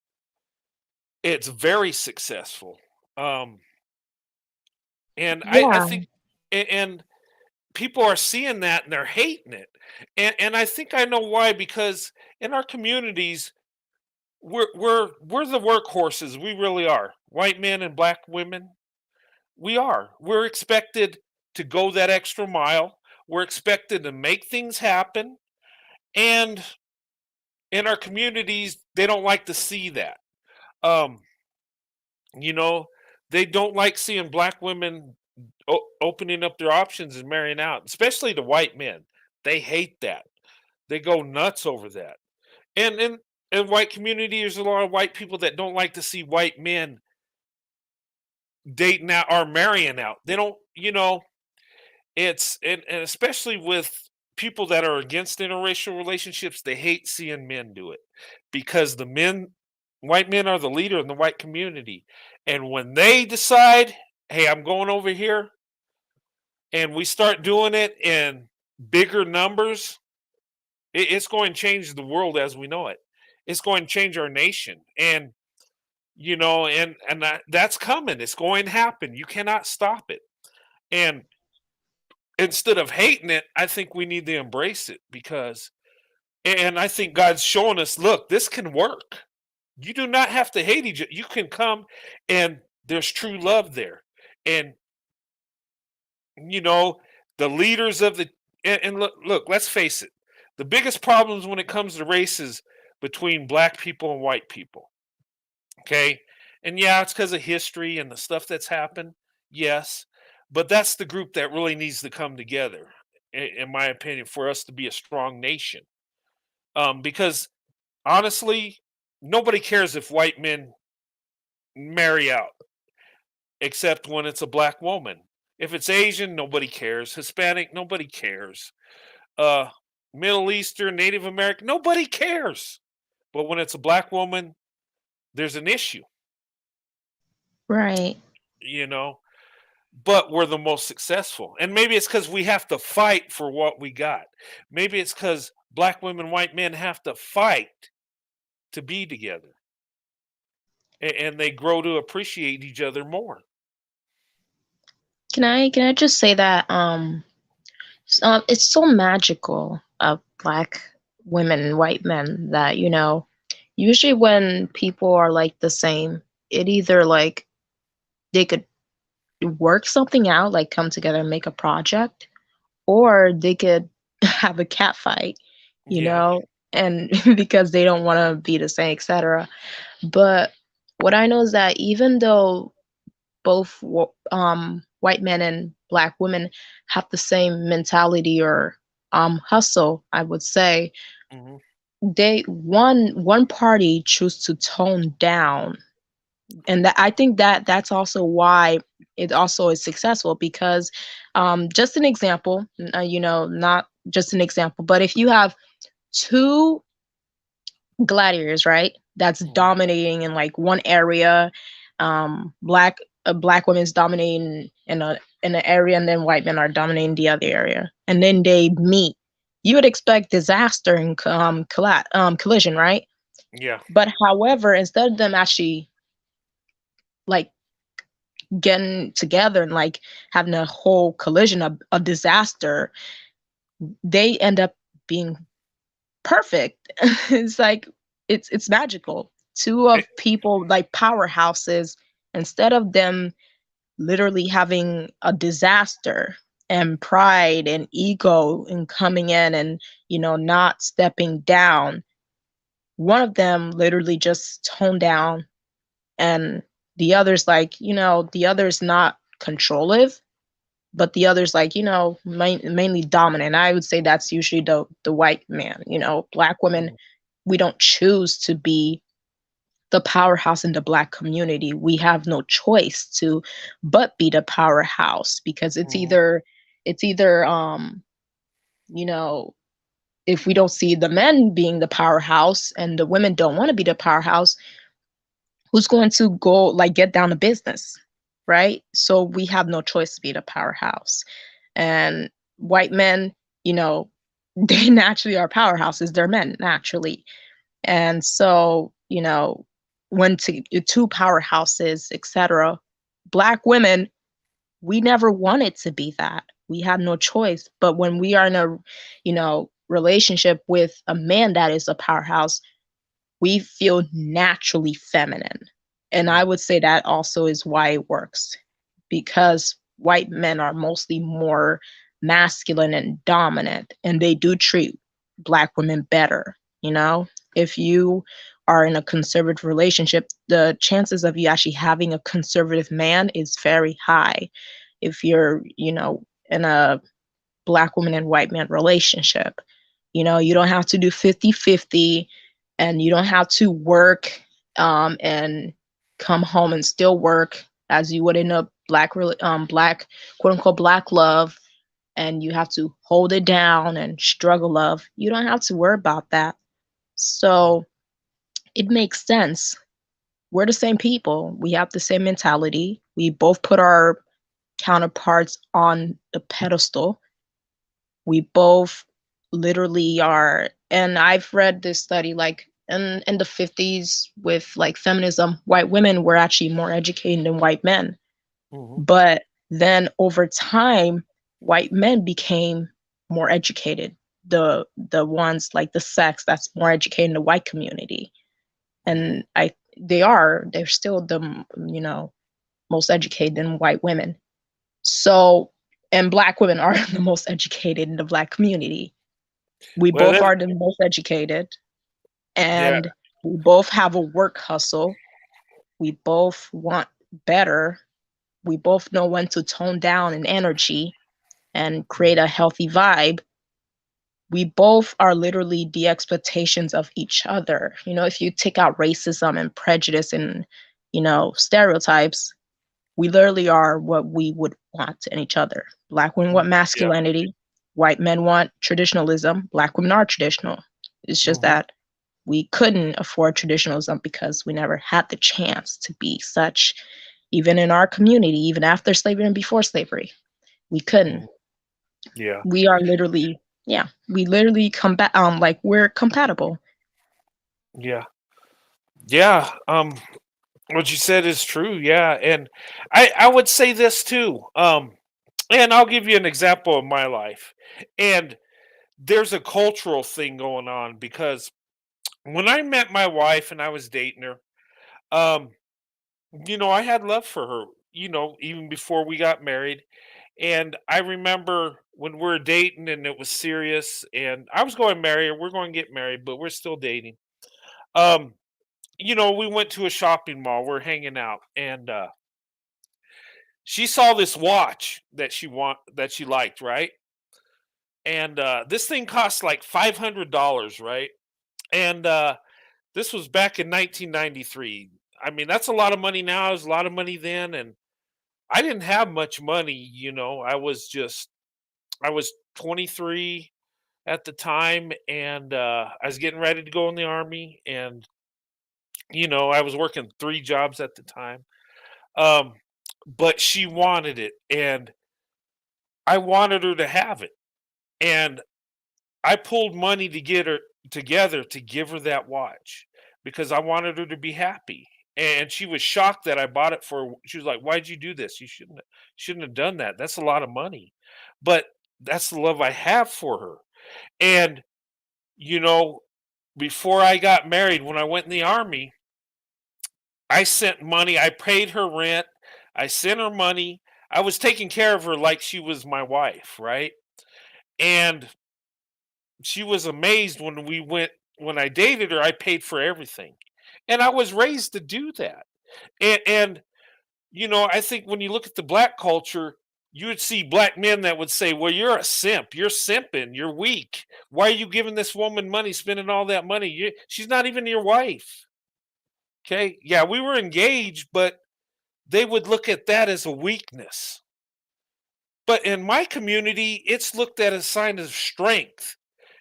very successful. Um, and I Yeah, think, and people are seeing that and they're hating it, and I think I know why, because in our communities we're the workhorses. We really are. White men and black women, we are. We're expected to go that extra mile. We're expected to make things happen. And in our communities, they don't like to see that. Um, you know, they don't like seeing black women opening up their options and marrying out, especially the white men. They hate that. They go nuts over that. And in white community, there's a lot of white people that don't like to see white men dating out or marrying out. They don't, and especially with people that are against interracial relationships, they hate seeing men do it because the men White men are the leader in the white community. And when they decide, hey, I'm going over here, and we start doing it in bigger numbers, it's going to change the world as we know it. It's going to change our nation. And that's coming. It's going to happen. You cannot stop it. And instead of hating it, I think we need to embrace it, because and I think God's showing us, look, this can work. You do not have to hate each other. You can come, and there's true love there. And you know, the leaders of the and look, let's face it. The biggest problems when it comes to race is between black people and white people. Okay? And yeah, it's because of history and the stuff that's happened. Yes. But that's the group that really needs to come together, in my opinion, for us to be a strong nation. Because honestly, nobody cares if white men marry out, except when it's a black woman. If it's Asian, nobody cares. Hispanic, nobody cares. Uh, Middle Eastern, Native American, nobody cares. But when it's a black woman, there's an issue, Right. you know. But we're the most successful, and maybe it's because we have to fight for what we got. Maybe it's because black women, white men have to fight to be together, and they grow to appreciate each other more. Can I just say that it's so magical of black women and white men that, usually when people are like the same, it either like they could work something out, like come together and make a project, or they could have a cat fight, you Yeah. know, and because they don't want to be the same, etc. But what I know is that even though both white men and black women have the same mentality or hustle, I would say, Hmm. they one party choose to tone down, and I think that that's also why it also is successful, because just an example, not just an example, but if you have two gladiators, right, that's Hmm. dominating in like one area, black a black woman's dominating in an area, and then white men are dominating the other area, and then they meet, you would expect disaster and collision, right? Yeah. But however, instead of them actually like getting together and like having a whole collision, a disaster, they end up being perfect. It's like it's magical. Two Eh, of people like powerhouses, instead of them literally having a disaster and pride and ego and coming in and not stepping down, one of them literally just toned down, and the other's like, the other's not controlling, but the other's like, mainly dominant. I would say that's usually the white man. Black women, mhm, we don't choose to be the powerhouse in the black community. We have no choice to but be the powerhouse, because mhm, it's either you know if we don't see the men being the powerhouse and the women don't want to be the powerhouse, who's going to go like get down to business, right? So we have no choice to be the powerhouse. And white men, you know they naturally are powerhouses, they're men naturally. And so, when two powerhouses, etc., black women, we never wanted to be that. We had no choice. But when we are in a, relationship with a man that is a powerhouse, we feel naturally feminine. And I mhm, would say that also is why it works, because white men are mostly more masculine and dominant, and they do treat black women better. If you are in a conservative relationship, the chances of you actually having a conservative man is very high. If you're, in a black woman and white man relationship, you don't have to do 50-50, and you don't have to work and come home and still work as you would in a black quote unquote black love, and you have to hold it down and struggle love. You don't have to worry about that. mhm, So it makes sense we're the same people. We have the same mentality. We both put our counterparts on the pedestal. We both literally are, and I've read this study like in the 50s with like feminism, white women were actually more educated than white men. Mhm. But then over time, white men became more educated. The ones like the sex that's more educated in the white community. And they're still the most educated than white women. So, and black women are the most educated in the black community. We Well, both that are the most educated, yeah. and we both have a work hustle. We both want better. We both know when to tone down in energy and create a healthy vibe. We both are literally the expectations of each other. If you take out racism and prejudice and, stereotypes, we literally are what we would want in each other. Black women want Yeah. masculinity. White men want traditionalism. Black women are traditional. It's just Mhm. that we couldn't afford traditionalism because we never had the chance to be such, even in our community, even after slavery and before slavery. We couldn't. Mhm. Yeah. We are literally, yeah, we literally like we're compatible. Yeah. Yeah. What you said is true. Yeah. And I would say this too. And I'll give you an example of my life. And there's a cultural thing going on because when I met my wife and I was dating her, um, I had love for her, even before we got married. And I remember when we were dating and it was serious, and I was going to marry her, we're going to get married, but we're still dating. Um, we went to a shopping mall, we're hanging out, and she saw this watch that she liked, right? And this thing cost like $500, right? And this was back in 1993. I mean, that's a lot of money now. It was a lot of money then, and I didn't have much money. I was 23 at the time, and I was getting ready to go in the army, and I was working 3 jobs at the time. Um, but she wanted it, and I wanted her to have it, and I pulled money to get her together to give her that watch because I wanted her to be happy. And she was shocked that I bought it for her. She was like, "Why'd you do this? You shouldn't have done that. That's a lot of money." But that's the love I have for her. And you know, before I got married, when I went in the army, I sent money. I paid her rent. I sent her money. I was taking care of her like she was my wife, right? And she was amazed when I dated her, I paid for everything. And I was raised to do that. And I think when you look at the black culture, you would see black men that would say, "Well, you're a simp. You're simping. You're weak. Why are you giving this woman money, spending all that money? She's not even your wife." Okay? Yeah, we were engaged, but they would look at that as a weakness. But in my community, it's looked at as a sign of strength.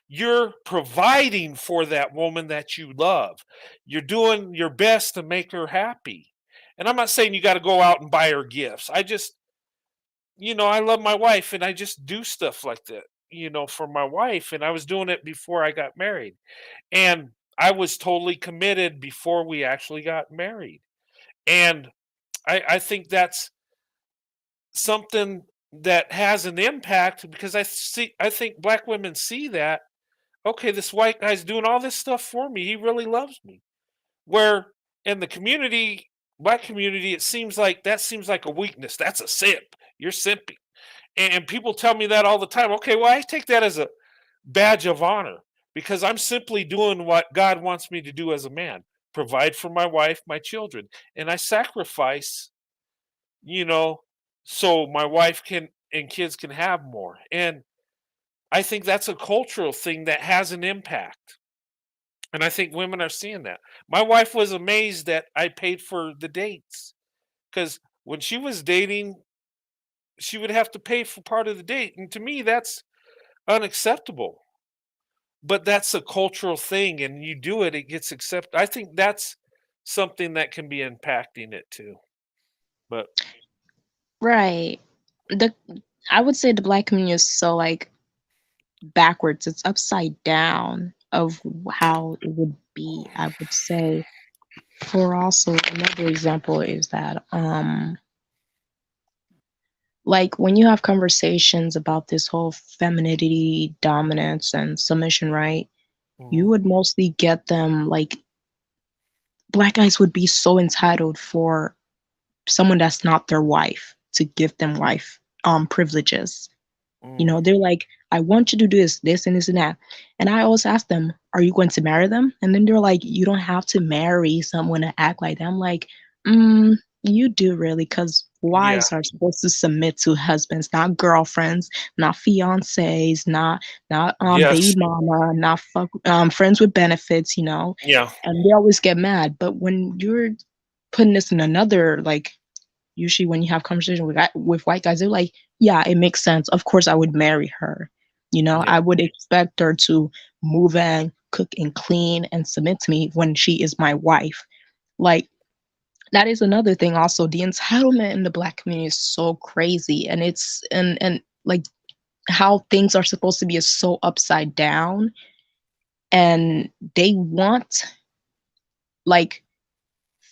You're providing for that woman that you love. You're doing your best to make her happy. And I'm not saying you got to go out and buy her gifts. I love my wife and I just do stuff like that, for my wife. And I was doing it before I got married. And I was totally committed before we actually got married. And I think that's something that has an impact because I think black women see that, okay, this white guy's doing all this stuff for me. He really loves me. Where in the community, black community, that seems like a weakness. That's a simp. You're simping. And people tell me that all the time. Okay, well, I take that as a badge of honor because I'm simply doing what God wants me to do as a man, provide for my wife, my children. And I sacrifice, you know, so my wife can and kids can have more. And I think that's a cultural thing that has an impact. And I think women are seeing that. My wife was amazed that I paid for the dates because when she was dating, she would have to pay for part of the date. And to me, that's unacceptable. But that's a cultural thing, and you do it, it gets accepted. I think that's something that can be impacting it too. But Right. The I would say the black community is so like backwards. It's upside down of how it would be. I would say. For also another example is that like when you have conversations about this whole femininity, dominance, and submission, right? You mhm, would mostly get them like black guys would be so entitled for someone that's not their wife to give them wife privileges. You mm, know, they're like, I want you to do this and this and that. And I always ask them, are you going to marry them? And then they're like, you don't have to marry someone to act like that. I'm like, you do really, because yeah, wives are supposed to submit to husbands, not girlfriends, not fiancés, not baby yes, mama, not friends with benefits, you know. yeah, And they always get mad. But when you're putting this in another like usually when you have conversation with white guys, they're like, yeah, it makes sense. Of course, I would marry her. You know, yeah, I would expect her to move and cook and clean and submit to me when she is my wife. Like, that is another thing also. The entitlement in the black community is so crazy. And it's, and like how things are supposed to be is so upside down. And they want like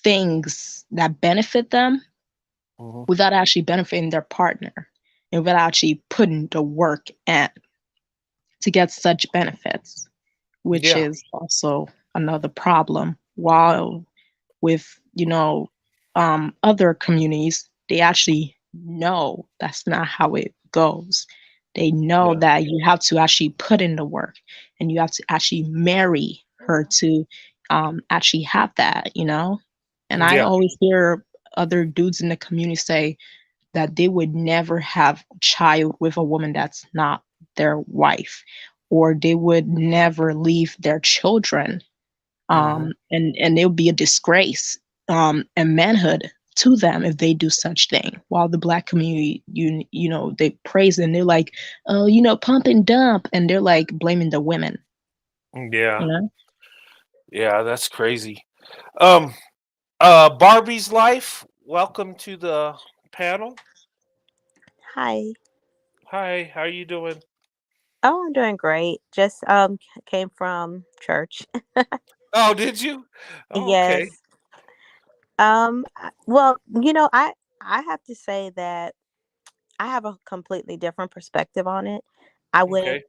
things that benefit them mhm, without actually benefiting their partner and without actually putting the work in to get such benefits, which yeah, is also another problem. While with, you know, other communities, they actually know that's not how it goes. They know yeah, that you have to actually put in the work and you have to actually marry her to actually have that, you know? And I yeah, always hear other dudes in the community say, that they would never have a child with a woman that's not their wife, or they would never leave their children, mhm, and it would be a disgrace and manhood to them if they do such thing. While the black community, you know, they praise and they're like, oh, you know, pump and dump, and they're like blaming the women, yeah, you know. yeah. That's crazy. Um, Barbie's life. Welcome to the panel. Hi. Hi, how you doing? Oh, I'm doing great. Just came from church. Oh, did you? Oh, okay, Yes. Well, I have to say that I have a completely different perspective on it. I wouldn't okay,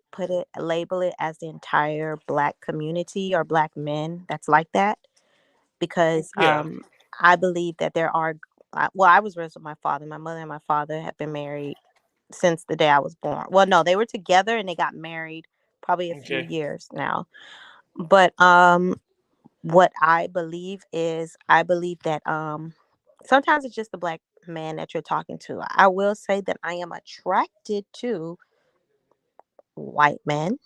label it as the entire black community or black men that's like that because yeah, I believe that there are well, I was raised with my father. My mother and my father have been married since the day I was born. Well, no, they were together and they got married probably a few okay, years now. But what I believe is I believe that sometimes it's just the black man that you're talking to. I will say that I am attracted to white men,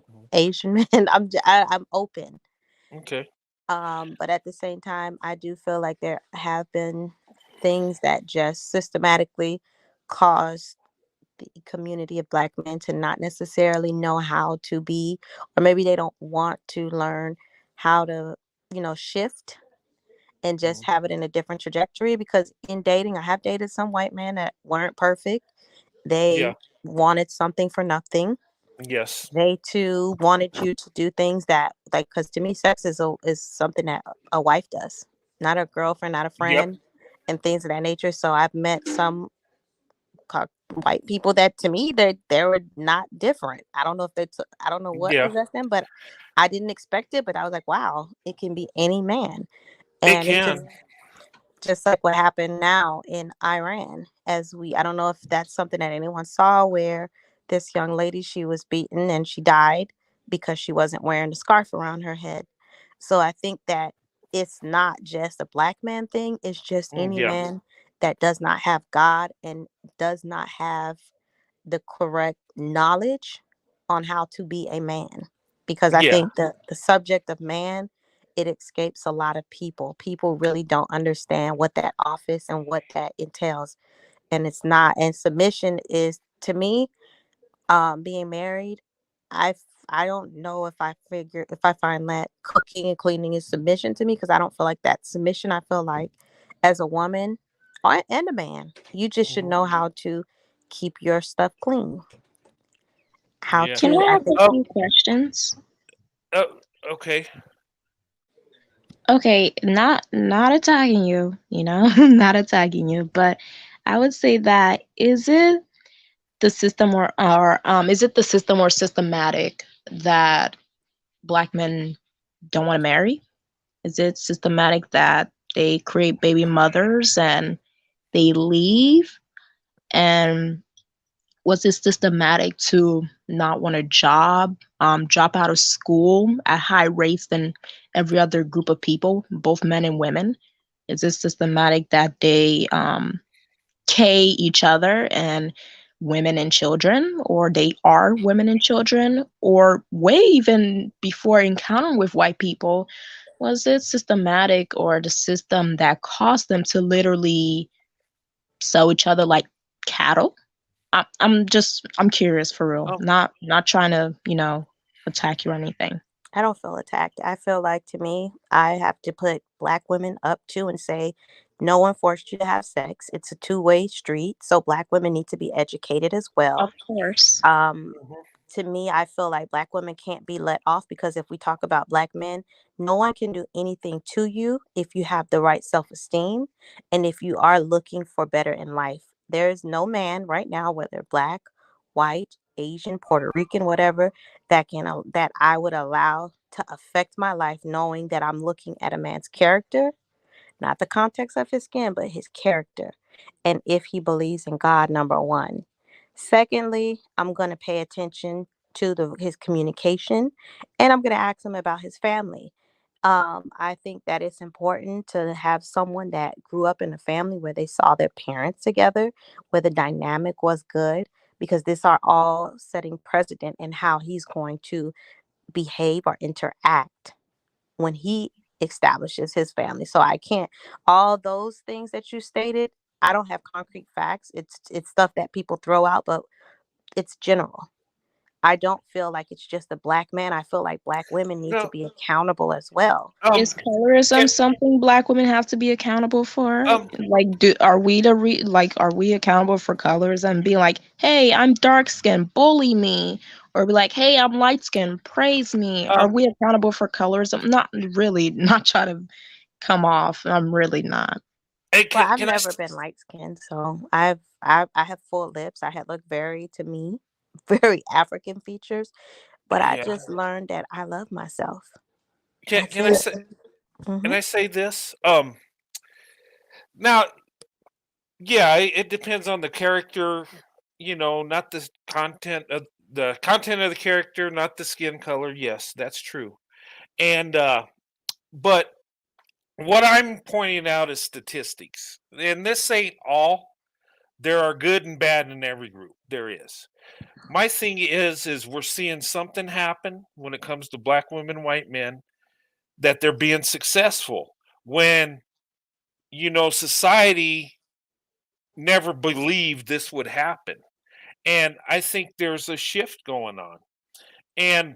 mhm, Asian men. I'm open. okay, But at the same time, I do feel like there have been things that just systematically cause the community of black men to not necessarily know how to be, or maybe they don't want to learn how to, shift and just mhm, have it in a different trajectory. Because in dating, I have dated some white men that weren't perfect. They yeah, wanted something for nothing. yes, They too wanted you to do things that, like, because to me, sex is something that a wife does, not a girlfriend, not a yep, friend, and things of that nature. So I've met some white people that to me they were not different. I don't know if I don't know what yeah. possessed them, but I didn't expect it. But I was like, wow, it can be any man, It and it's can. just like what happened now in Iran. I don't know if that's something that anyone saw, where this young lady, she was beaten and she died because she wasn't wearing the scarf around her head. So I think that it's not just a black man thing, it's just any Yeah, man that does not have God and does not have the correct knowledge on how to be a man. Because I yeah, think the subject of man, it escapes a lot of people. People really don't understand what that office and what that entails. And it's not, and submission is, to me, being married, I I don't know if I find that cooking and cleaning is submission to me, because I don't feel like that's submission. I feel like as a woman and a man, you just should know how to keep your stuff clean, how Yeah. Can to I ask act. a Oh, few questions? okay. Okay, not attacking you, you know, not attacking you, but I would say that is it the system or is it the system or systematic that black men don't want to marry? Is it systematic that they create baby mothers and they leave? And was it systematic to not want a job, drop out of school at high rates than every other group of people, both men and women? Is it systematic that they K each other and women and children, or they are women and children, or way even before encountering with white people? Was it systematic or the system that caused them to literally sell each other like cattle? I'm curious for real. Um, Not trying to, attack you or anything. I don't feel attacked. I feel like, to me, I have to put black women up to and say, no one forced you to have sex. It's a two-way street. So black women need to be educated as Of well. course. Um, mhm. to me, I feel like black women can't be let off, because if we talk about black men, no one can do anything to you if you have the right self-esteem and if you are looking for better in life. There is no man right now, whether black, white, Asian, Puerto Rican, whatever, that I would allow to affect my life, knowing that I'm looking at a man's character, not the context of his skin, but his character. And if he believes in God, number one. Secondly, I'm going to pay attention to his communication, and I'm going to ask him about his family. I think that it's important to have someone that grew up in a family where they saw their parents together, where the dynamic was good, because these are all setting precedent in how he's going to behave or interact when he establishes his family. So I can't, all those things that you stated, I don't have concrete facts. It's stuff that people throw out, but it's general. I don't feel like it's just a black man. I feel like black women need to No. be accountable as well. Is Can, colorism something black women have to be accountable for? um, Like, are we accountable for colorism? Being like, hey, I'm dark skinned, bully me, or be like, hey, I'm light skinned, praise me. Are um, we accountable for colorism? Not really. Not try to come off. I'm really not. hey, Well, I've can I? never been light skinned, so I have full lips. I had look very, to me, very African features, but I Yeah. just learned that I love myself. That's Can I it. say? Hmm. Can I say this? Now, yeah, it depends on the character. Not the content of the character, not the skin color. Yes, that's true. And but what I'm pointing out is statistics, and this ain't all. There are good and bad in every group. There is. My thing is we're seeing something happen when it comes to black women, white men, that they're being successful when society never believed this would happen. And I think there's a shift going on. And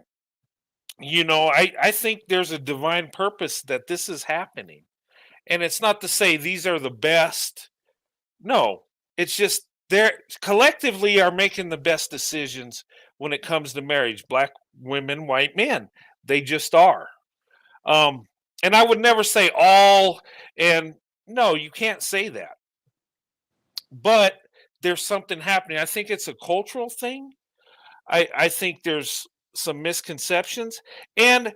I think there's a divine purpose that this is happening. And it's not to say these are the best. No, it's just they're collectively are making the best decisions when it comes to marriage. Black women, white men, they just are. Um, and I would never say all. And no, you can't say that. But there's something happening. I think it's a cultural thing. I think there's some misconceptions, and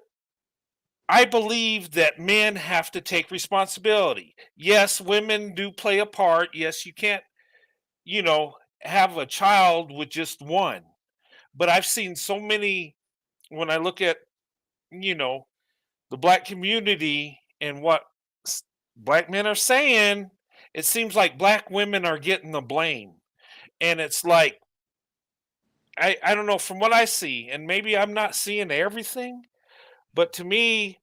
I believe that men have to take responsibility. Yes, women do play a part. Yes, you can't you know, have a child with just one. But I've seen so many when I look at, you know, the black community and what black men are saying, it seems like black women are getting the blame. And it's like, I don't know from what I see, and maybe I'm not seeing everything, but to me,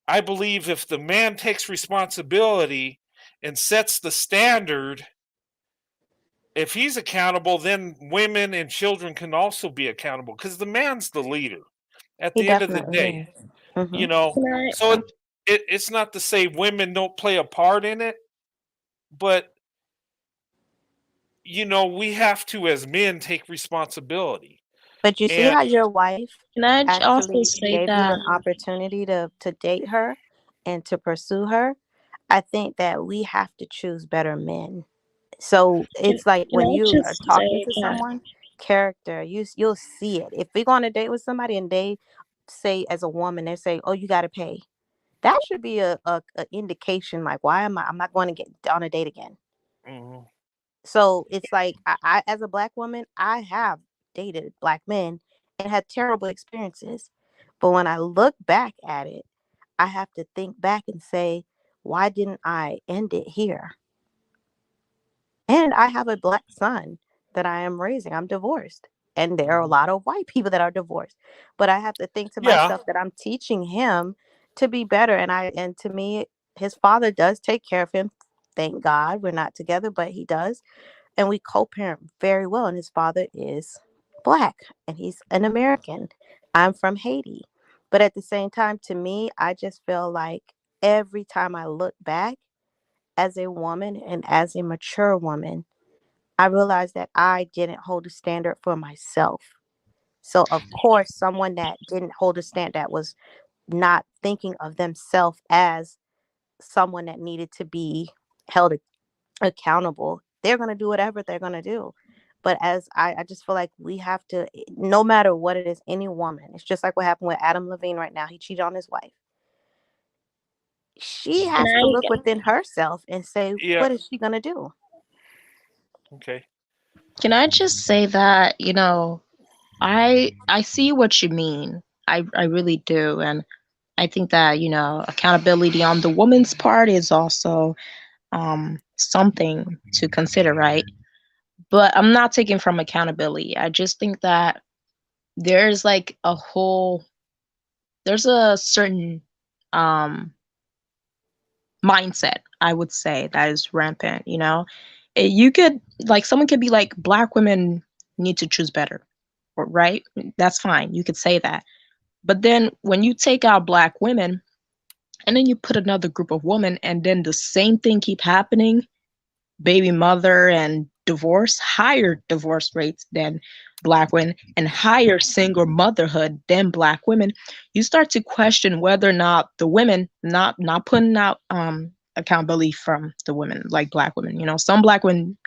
I believe if the man takes responsibility and sets the standard, if he's accountable, then women and children can also be accountable because the man's the leader. at He the end of the definitely day, is. Hmm. you know. Can I, So it's not to say women don't play a part in it, but we have to as men take responsibility. But you see And how your wife can I also actually say gave you that? an opportunity to date her and to pursue her? I think that we have to choose better men. So Can, it's like can when I you are just talking say to that? someone, character, you'll see it. If we go on a date with somebody and they say as a woman, they say, "Oh, you got to pay." That should be a indication like, why am I'm not going to get on a date again. Mhm. So it's like I as a black woman, I have dated black men and had terrible experiences. But when I look back at it, I have to think back and say, why didn't I end it here? And I have a black son that I am raising. I'm divorced. And there are a Mhm. lot of white people that are divorced. But I have to think to Yeah. myself that I'm teaching him to be better. And to me, his father does take care of him. Thank God we're not together, but he does. And we co-parent very well. And his father is black and he's an American. I'm from Haiti. But at the same time, to me, I just feel like every time I look back as a woman and as a mature woman, I realized that I didn't hold a standard for myself. So of course, someone that didn't hold a stand, that was not thinking of themselves as someone that needed to be held accountable, they're going to do whatever they're going to do. But as I just feel like we have to, no matter what it is, any woman, it's just like what happened with Adam Levine right now. He cheated on his wife. She Can has to I? look within herself and say, Yeah. what is she going to do? Okay. Can I just say that, I see what you mean. I really do. And I think that, accountability on the woman's part is also something to consider, right? But I'm not taking from accountability. I just think that there's like there's a certain um mindset, I would say, that is rampant. You could, like, someone could be like, black women need to choose better, right? That's fine. You could say that. But then when you take out black women and then you put another group of women and then the same thing keep happening, baby mother and higher divorce rates than black women and higher single motherhood than black women, you start to question whether or not the women, not putting out accountability from the women, like black women. Some black women,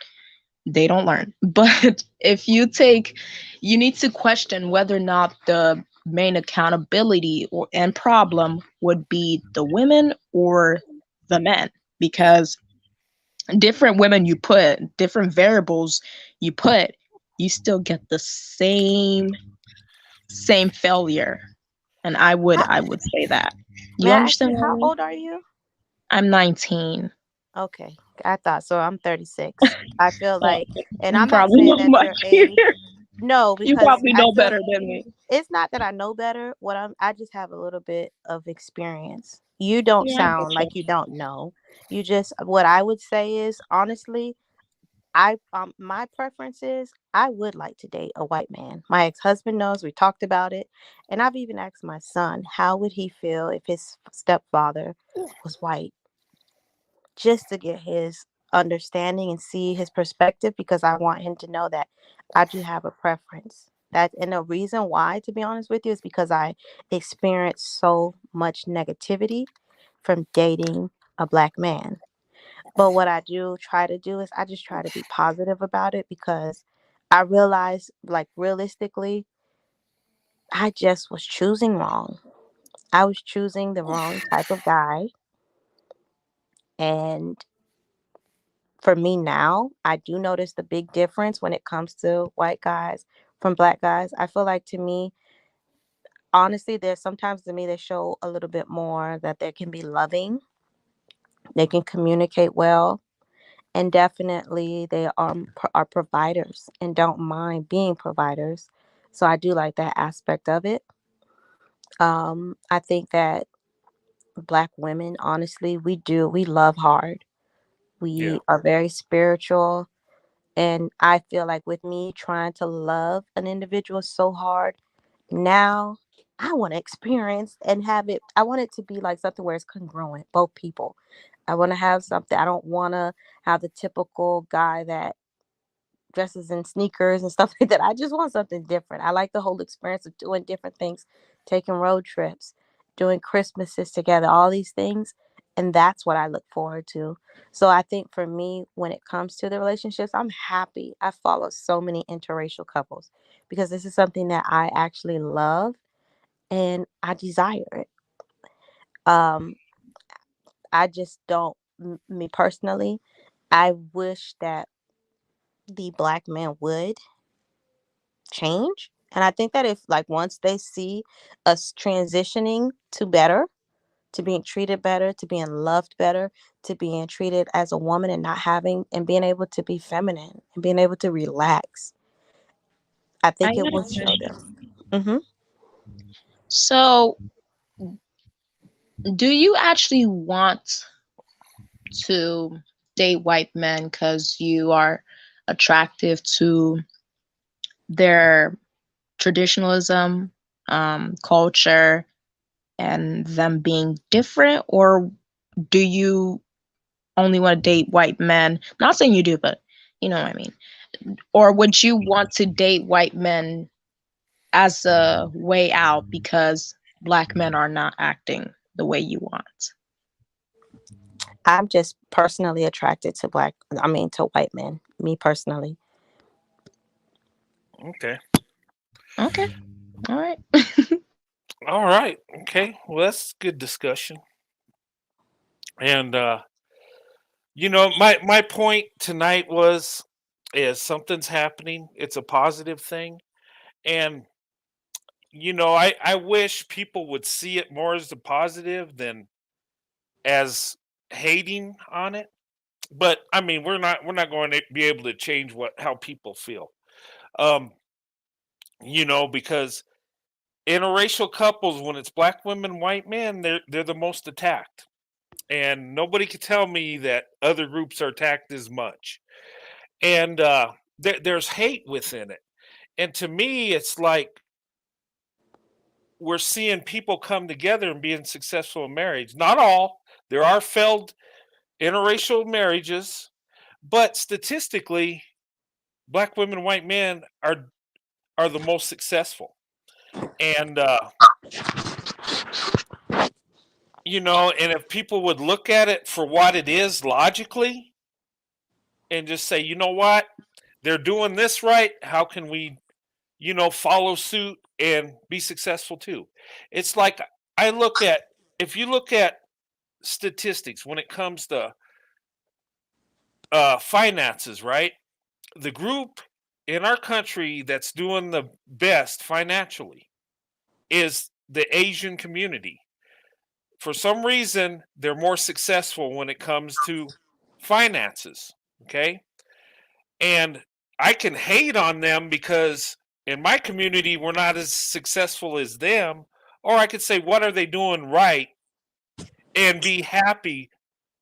they don't learn. But if you need to question whether or not the main accountability and problem would be the women or the men, because different women you put, different variables you put, you still get the same failure. And I would How, I would say that. may You I ask understand you, what I how mean? old are you? I'm 19. Okay, I thought so. I'm 36. I feel Oh, like, and you I'm not probably saying know that much. your age. No, You because probably I know feel better than me. it's not that I know better. I just have a little bit of experience. You don't Yeah, I get sound you. like you don't know. You just, what I would say is, honestly, my preference is I would like to date a white man. My ex-husband knows, we talked about it, and I've even asked my son how would he feel if his stepfather was white, just to get his understanding and see his perspective, because I want him to know that I do have a preference. That, and the reason why, to be honest with you, is because I experienced so much negativity from dating a black man. But what I do try to do is I just try to be positive about it, because I realize, like, realistically, I just was choosing wrong. I was choosing the wrong type of guy. And for me now, I do notice the big difference when it comes to white guys from black guys. I feel like, to me, honestly, there's sometimes, to me, they show a little bit more that they can be loving, they can communicate well, and definitely they are providers and don't mind being providers. So I do like that aspect of it. I think that black women, honestly, we love hard. Yeah. We are very spiritual. And I feel like with me trying to love an individual so hard, now I want to experience and have it. I want it to be like something where it's congruent, both people. I want to have something. I don't want to have the typical guy that dresses in sneakers and stuff like that. I just want something different. I like the whole experience of doing different things, taking road trips, doing Christmases together, all these things. And that's what I look forward to. So I think for me, when it comes to the relationships, I'm happy. I follow so many interracial couples because this is something that I actually love and I desire it. Um, I just don't, me personally, I wish that the black man would change. And I think that if, like, once they see us transitioning to better, to being treated better, to being loved better, to being treated as a woman and not having and being able to be feminine and being able to relax, I I think it will show agree. them. Hmm. So, do you actually want to date white men because you are attractive to their traditionalism, culture, and them being different? Or do you only want to date white men? Not saying you do, but you know what I mean. Or would you want to date white men as a way out because black men are not acting the way you want? I'm just personally attracted to to white men, me personally. Okay. Okay. All right. All right. Okay. Well, that's good discussion. And my point tonight was is something's happening. It's a positive thing. And I wish people would see it more as a positive than as hating on it. But I mean, we're not going to be able to change how people feel. Um, because interracial couples, when it's black women, white men, they're the most attacked. And nobody can tell me that other groups are attacked as much. And there's hate within it. And to me, it's like we're seeing people come together and being successful in marriage. Not all. There are failed interracial marriages, but statistically, black women, white men are the most successful. And and if people would look at it for what it is logically and just say, you know what, they're doing this right. How can we, follow suit and be successful too? It's like I look at if you look at statistics when it comes to finances, right? The group in our country that's doing the best financially is the Asian community. For some reason, they're more successful when it comes to finances. Okay. And I can hate on them because in my community, we're not as successful as them. Or I could say, what are they doing right? And be happy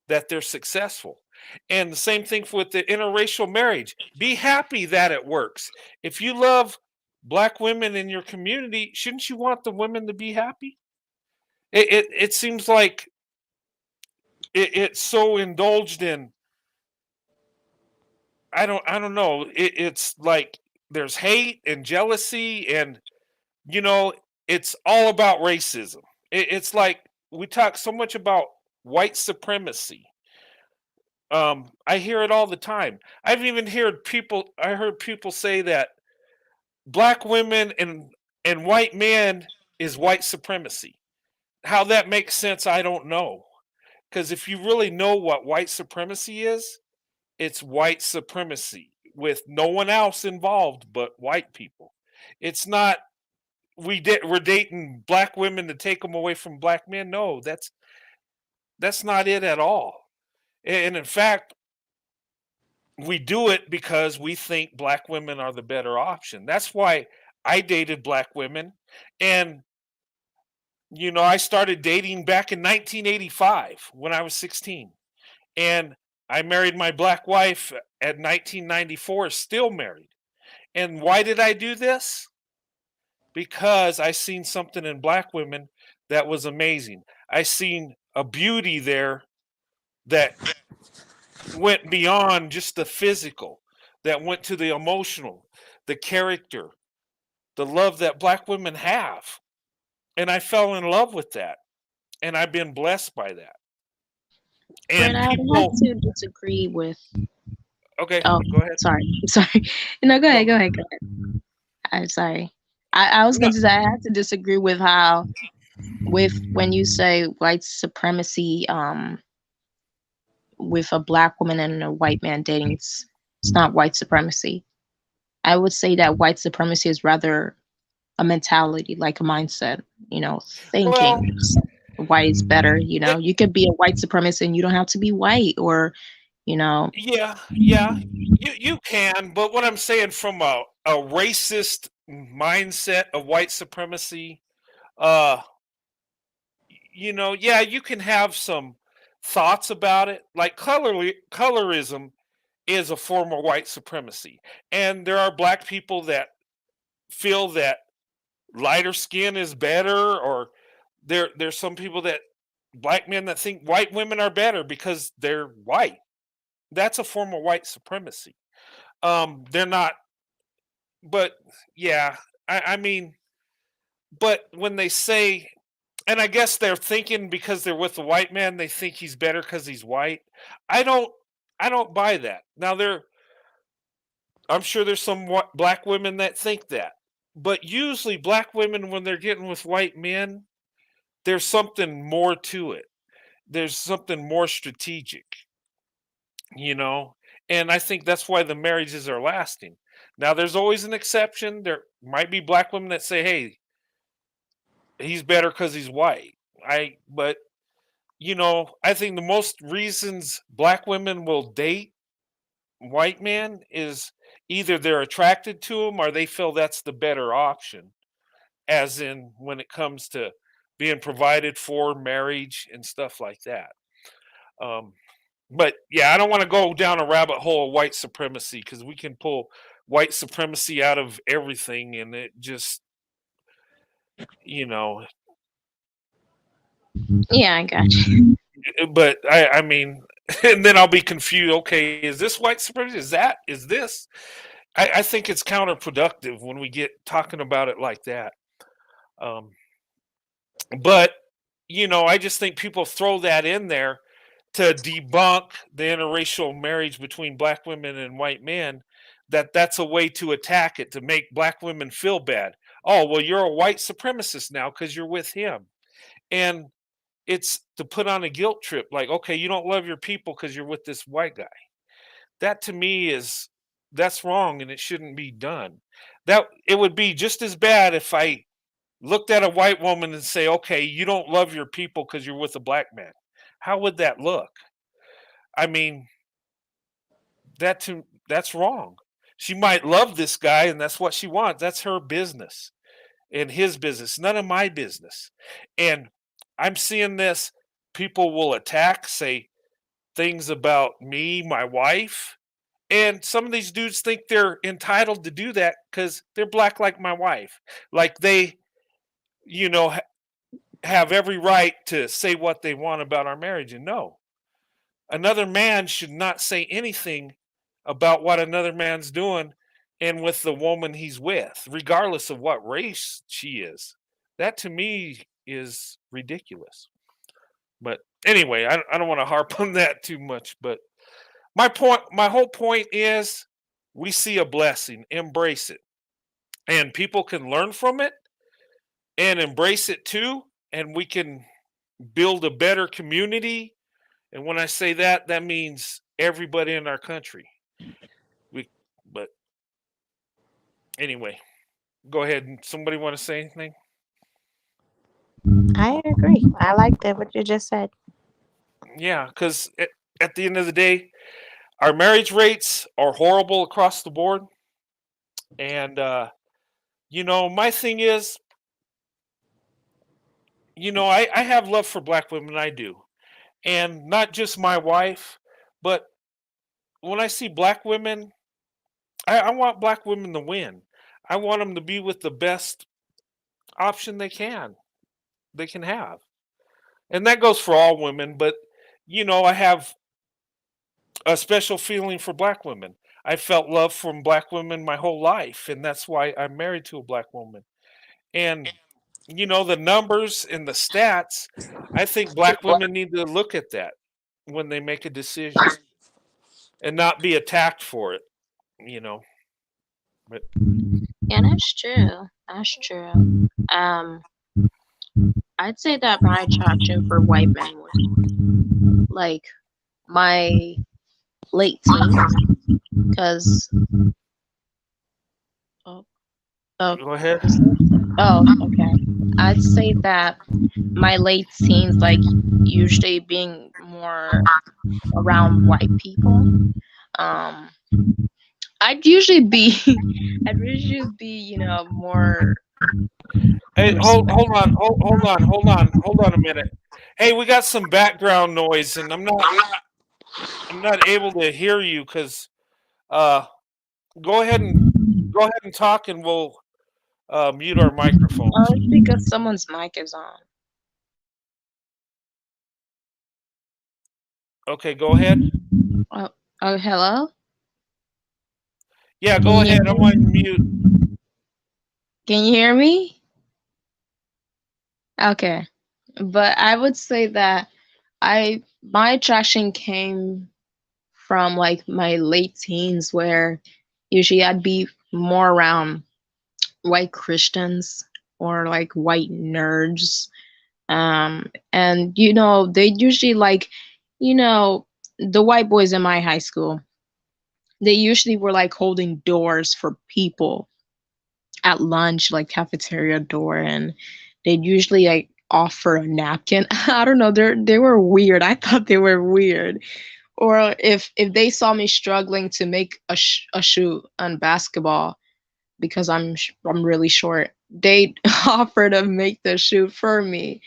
that they're successful. And the same thing with the interracial marriage. Be happy that it works. If you love black women in your community, shouldn't you want the women to be happy? It seems like it's so indulged in. I don't know. It's like there's hate and jealousy, and you know it's all about racism. It's like we talk so much about white supremacy. I hear it all the time. I heard people say that black women and white men is white supremacy. How that makes sense, I don't know. Because if you really know what white supremacy is, it's white supremacy with no one else involved but white people. It's not we're dating black women to take them away from black men. No, that's not it at all. And in fact, we do it because we think black women are the better option. That's why I dated black women. And, I started dating back in 1985 when I was 16. And I married my black wife at 1994, still married. And why did I do this? because I seen something in black women that was amazing. I seen a beauty there that went beyond just the physical, that went to the emotional, the character, the love that black women have. And I fell in love with that. And I've been blessed by that. Fred, And I would have people, to disagree with. okay, Oh, go ahead. sorry, sorry. No, go ahead, No, go ahead, go ahead. I'm sorry. I was no, going to say I had to disagree with how, with when you say white supremacy, with a black woman and a white man dating, it's not white supremacy. I would say that white supremacy is rather a mentality, like a mindset, well, thinking white is better. it, You could be a white supremacist and you don't have to be white, or, you know, yeah, you can, but what I'm saying from a racist mindset of white supremacy, uh, yeah, you can have some thoughts about it. Like colorism is a form of white supremacy. And there are black people that feel that lighter skin is better, or there's some people that black men that think white women are better because they're white. That's a form of white supremacy. They're not, but yeah, I mean, but when they say, and I guess they're thinking because they're with a white man, they think he's better because he's white. I don't, I don't buy that. Now I'm sure there's some black women that think that, but usually black women when they're getting with white men, there's something more to it. There's something more strategic, you know? And I think that's why the marriages are lasting. Now, there's always an exception. There might be black women that say, hey, he's better because he's white. But, I think the most reasons black women will date white men is either they're attracted to him or they feel that's the better option, as in when it comes to being provided for, marriage, and stuff like that. Um, but yeah, I don't want to go down a rabbit hole of white supremacy because we can pull white supremacy out of everything, and it just, you know. yeah, I got you. But I mean, and then I'll be confused. Okay, is this white supremacy? Is this? I think it's counterproductive when we get talking about it like that. Um, but I just think people throw that in there to debunk the interracial marriage between black women and white men, that's a way to attack it, to make black women feel bad. Oh, well, you're a white supremacist now because you're with him. And it's to put on a guilt trip, like, okay, you don't love your people because you're with this white guy. That to me that's wrong and it shouldn't be done. That it would be just as bad if I looked at a white woman and say, okay, you don't love your people because you're with a black man. How would that look? I mean, that's wrong. She might love this guy and that's what she wants. That's her business and his business, none of my business. And I'm seeing this, people will attack, say things about me, my wife, and some of these dudes think they're entitled to do that cuz they're black like my wife. Like they, you know, have every right to say what they want about our marriage, and no. Another man should not say anything about what another man's doing and with the woman he's with, regardless of what race she is. That to me is ridiculous. But anyway, I don't want to harp on that too much. But my whole point is we see a blessing, embrace it. And people can learn from it and embrace it too. And we can build a better community. And when I say that, that means everybody in our country. But anyway, go ahead. And somebody want to say anything? I agree. I like that what you just said. Yeah, because at the end of the day, our marriage rates are horrible across the board. And, my thing is, I have love for black women. I do. And not just my wife, but when I see black women, I want black women to win. I want them to be with the best option they can have. And that goes for all women, but I have a special feeling for black women. I felt love from black women my whole life, and that's why I'm married to a black woman. And the numbers and the stats, I think black women need to look at that when they make a decision and not be attacked for it, you know. But Yeah, that's true. That's true. Um, I'd say that my attraction for white men was like my late teens, because oh, oh, go ahead. oh, okay. I'd say that my late teens, like usually being more around white people. Um, I'd usually be, I'd usually be, more Hey, hold respect. on, hold on a minute. Hey, we got some background noise, and I'm not able to hear you because uh, go ahead and talk, and we'll mute our Oh, microphones. it's because someone's mic is on. Okay, go ahead. Oh, oh, hello? Yeah, Can go you hear ahead. I'm on me? mute. Can you hear me? Okay. But I would say that my attraction came from like my late teens, where usually I'd be more around white Christians or like white nerds. And they usually like, you know, the white boys in my high school, they usually were like holding doors for people at lunch, like cafeteria door, and they'd usually like offer a napkin. I don't know, they were weird. I thought they were weird. Or if they saw me struggling to make a shoe on basketball, because I'm really short, they offer to make the shoot for me.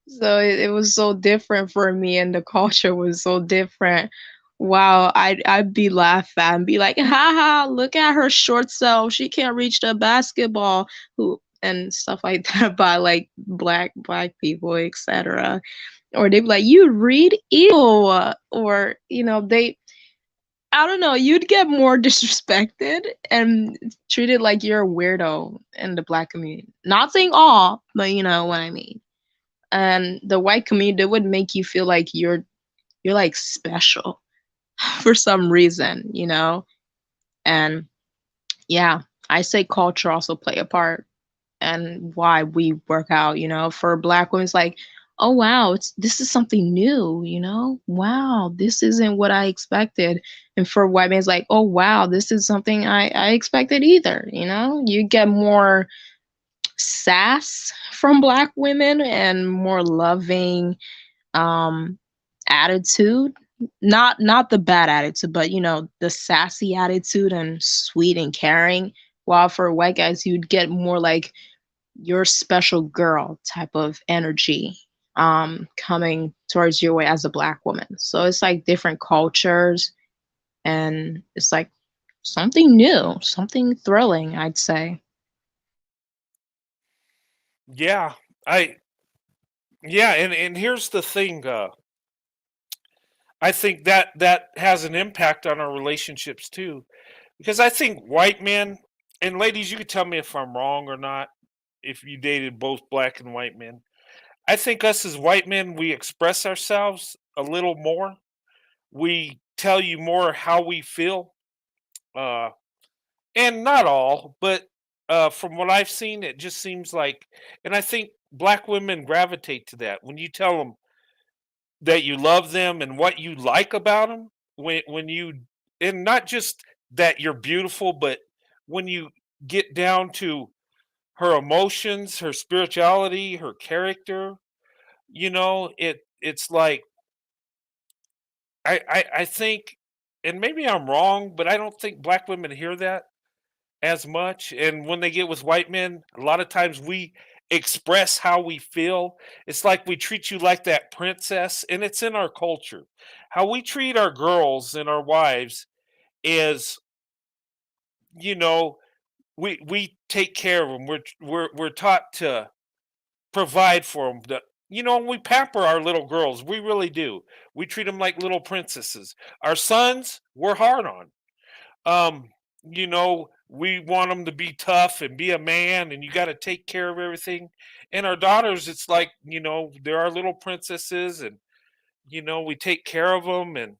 So it was so different for me, and the culture was so different. Wow, I'd be laughing and be like, haha, look at her short self. She can't reach the basketball. Who and stuff like that by like black people, etc. Or they'd be like, you read, ew. Or they, I don't know, you'd get more disrespected and treated like you're a weirdo in the black community. Not saying all, but you know what I mean. And the white community would make you feel like you're like special for some reason. And yeah, I say culture also play a part, and why we work out. For black women, it's like, oh wow, this is something new. Wow, this isn't what I expected. And for white men, it's like, oh wow, this is something I expected either. You get more sass from black women and more loving um attitude, not the bad attitude, but the sassy attitude and sweet and caring, while for white guys you'd get more like your special girl type of energy coming towards your way as a black woman. So it's like different cultures, and it's like something new, something thrilling, I'd say. Yeah, I yeah, and here's the thing. I think that has an impact on our relationships too, because I think white men, and ladies, you could tell me if I'm wrong or not. If you dated both black and white men, I think us as white men, we express ourselves a little more. We tell you more how we feel, uh, and not all, but from what I've seen, it just seems like, and I think black women gravitate to that. When you tell them that you love them and what you like about them, when you, and not just that you're beautiful, but when you get down to her emotions, her spirituality, her character, it's like I think, and maybe I'm wrong, but I don't think black women hear that as much. And when they get with white men, a lot of times we express how we feel. It's like we treat you like that princess, and it's in our culture. How we treat our girls and our wives is, you know, we take care of them. We're taught to provide for them. You know, we pamper our little girls. We really do. We treat them like little princesses. Our sons, we're hard on. Um, you know, we want them to be tough and be a man, and you got to take care of everything. And our daughters, it's like, you know, they're our little princesses, and you know, we take care of them, and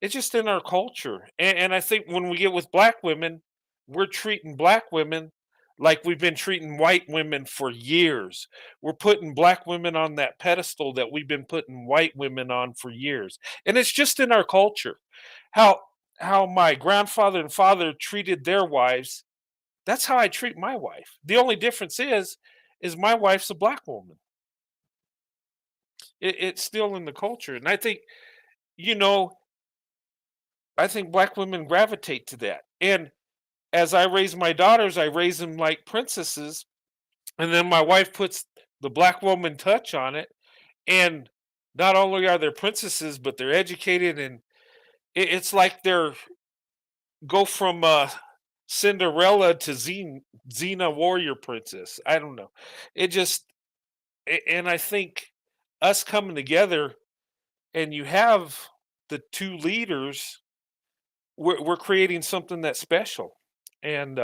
it's just in our culture. And I think when we get with black women, we're treating black women like we've been treating white women for years. We're putting black women on that pedestal that we've been putting white women on for years. And it's just in our culture. How how my grandfather and father treated their wives, that's how I treat my wife. The only difference is my wife's a black woman. It's still in the culture. And I think, you know, I think black women gravitate to that. And as I raise my daughters, I raise them like princesses, and then my wife puts the black woman touch on it. And not only are they princesses, but they're educated, and it's like they're go from Cinderella to Xena warrior princess. I don't know. It just and I think us coming together, and you have the two leaders, we're creating something that's special. And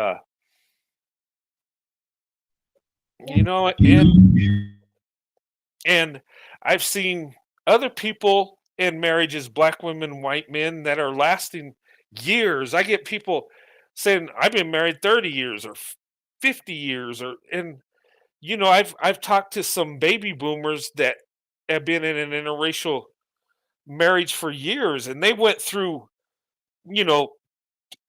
you know, and I've seen other people in marriages, black women, white men, that are lasting years. I get people saying, "I've been married 30 years or 50 years," or and you know, I've talked to some baby boomers that have been in an interracial marriage for years, and they went through, you know,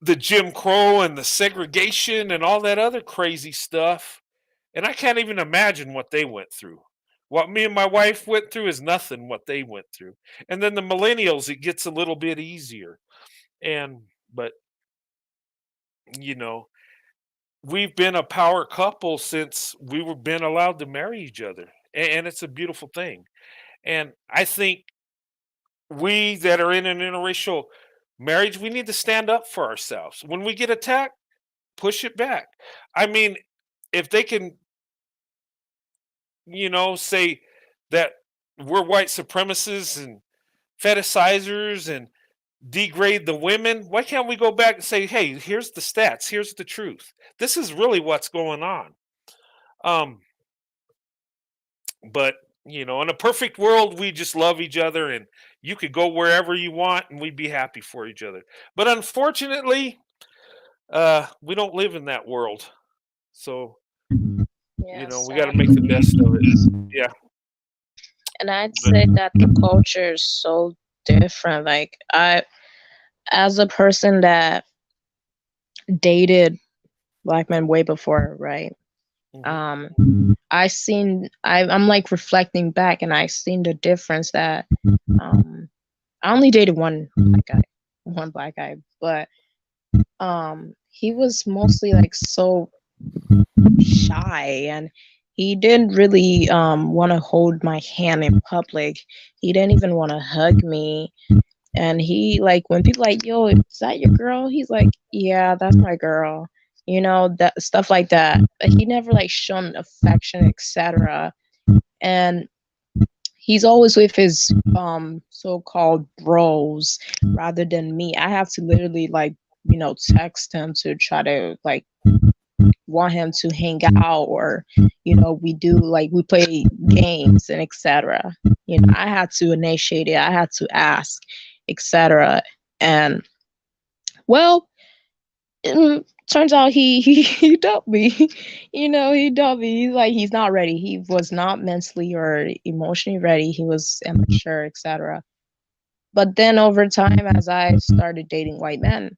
the Jim Crow and the segregation and all that other crazy stuff. And I can't even imagine what they went through. What me and my wife went through is nothing what they went through. And then the millennials, it gets a little bit easier. And but you know, we've been a power couple since we were been allowed to marry each other. And it's a beautiful thing. And I think we that are in an interracial marriage, we need to stand up for ourselves. When we get attacked, push it back. I mean, if they can, you know, say that we're white supremacists and fetishizers and degrade the women, why can't we go back and say, hey, here's the stats, here's the truth. This is really what's going on. Um, but you know, in a perfect world, we just love each other, and you could go wherever you want and we'd be happy for each other. But unfortunately, we don't live in that world. So, you Yeah, know, we got to make the best of it. Yeah. and I'd say that the culture is so different. Like as a person that dated black men way before, right? I'm like reflecting back, and I seen the difference that I only dated one black guy, but he was mostly like so shy, and he didn't really want to hold my hand in public. He didn't even want to hug me. And he, like, when people like, yo, is that your girl? He's like, yeah, that's my girl. You know, that stuff like that. But he never like shown affection, etc. And he's always with his so-called bros rather than me. I have to literally like, you know, text him to try to like want him to hang out, or you know, we play games and etc. You know, I had to initiate it, I had to ask, etc. And well, turns out he dumped me. You know, he dumped me. He's not ready. He was not mentally or emotionally ready. He was immature, etc. But then over time, as I started dating white men,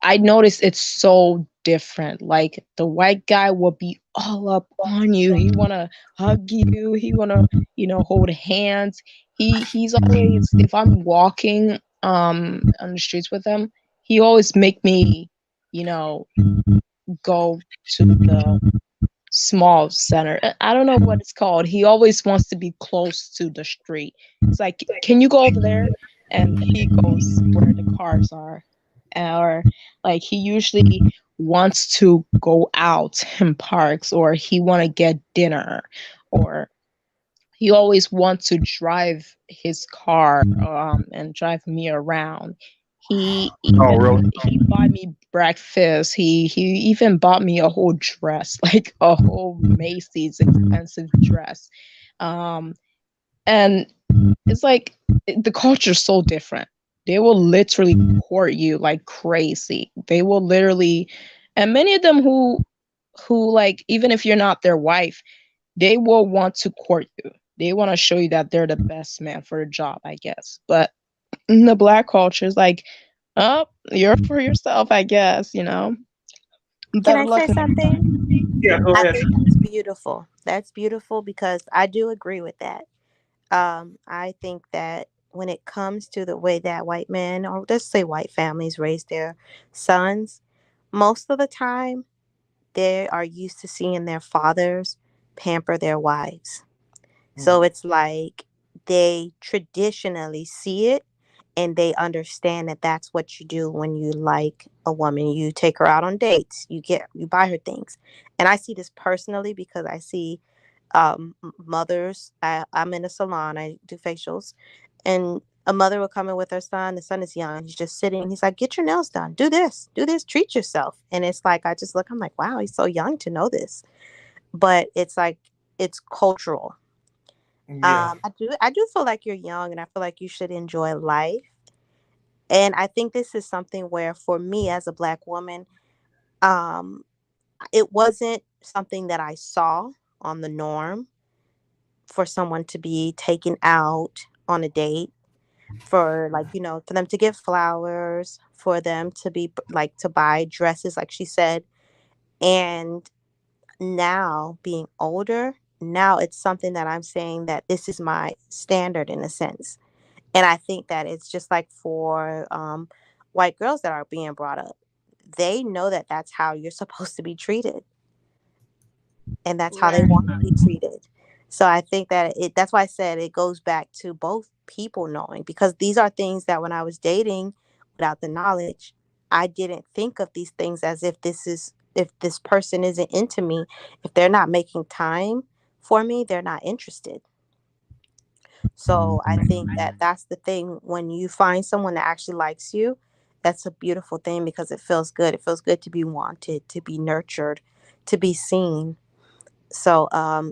I noticed it's so different. Like the white guy will be all up on you. He wanna hug you. He wanna, you know, hold hands. He's always, if I'm walking on the streets with him, he always make me, you know, go to the small center. I don't know what it's called. He always wants to be close to the street. It's like, can you go over there? And he goes where the cars are. Or like he usually wants to go out in parks, or he want to get dinner, or he always wants to drive his car and drive me around. He bought me breakfast. He even bought me a whole dress, like a whole Macy's expensive dress. Um, and it's like the culture is so different. They will literally court you like crazy. They will literally, and many of them who like, even if you're not their wife, they will want to court you. They want to show you that they're the best man for the job, I guess. But in the Black culture, it's like, oh, you're for yourself, I guess. Can Better I luck say next something? time. Yeah, go I ahead. think that's beautiful. That's beautiful because I do agree with that. I think that when it comes to the way that white men, or let's say white families, raise their sons, most of the time they are used to seeing their fathers pamper their wives. So it's like they traditionally see it and they understand that that's what you do when you like a woman. You take her out on dates, you buy her things. And I see this personally because I see mothers. I'm in a salon, I do facials, and a mother will come in with her son. The son is young, he's just sitting, he's like, get your nails done, do this, treat yourself. And it's like, I just look, I'm like, wow, he's so young to know this. But it's like, it's cultural. Yeah. I do feel like you're young and I feel like you should enjoy life. And I think this is something where for me as a Black woman, um it wasn't something that I saw on the norm for someone to be taken out on a date, for like, for them to get flowers, for them to be like to buy dresses like she said. And now being older, now it's something that I'm saying that this is my standard in a sense. And I think that it's just like for white girls that are being brought up, they know that that's how you're supposed to be treated, and that's how they Right. want to be treated. So I think that that's why I said it goes back to both people knowing, because these are things that when I was dating without the knowledge, I didn't think of these things as if this person isn't into me, if they're not making time for me, they're not interested. So I think that that's the thing. When you find someone that actually likes you, that's a beautiful thing because it feels good. It feels good to be wanted, to be nurtured, to be seen. So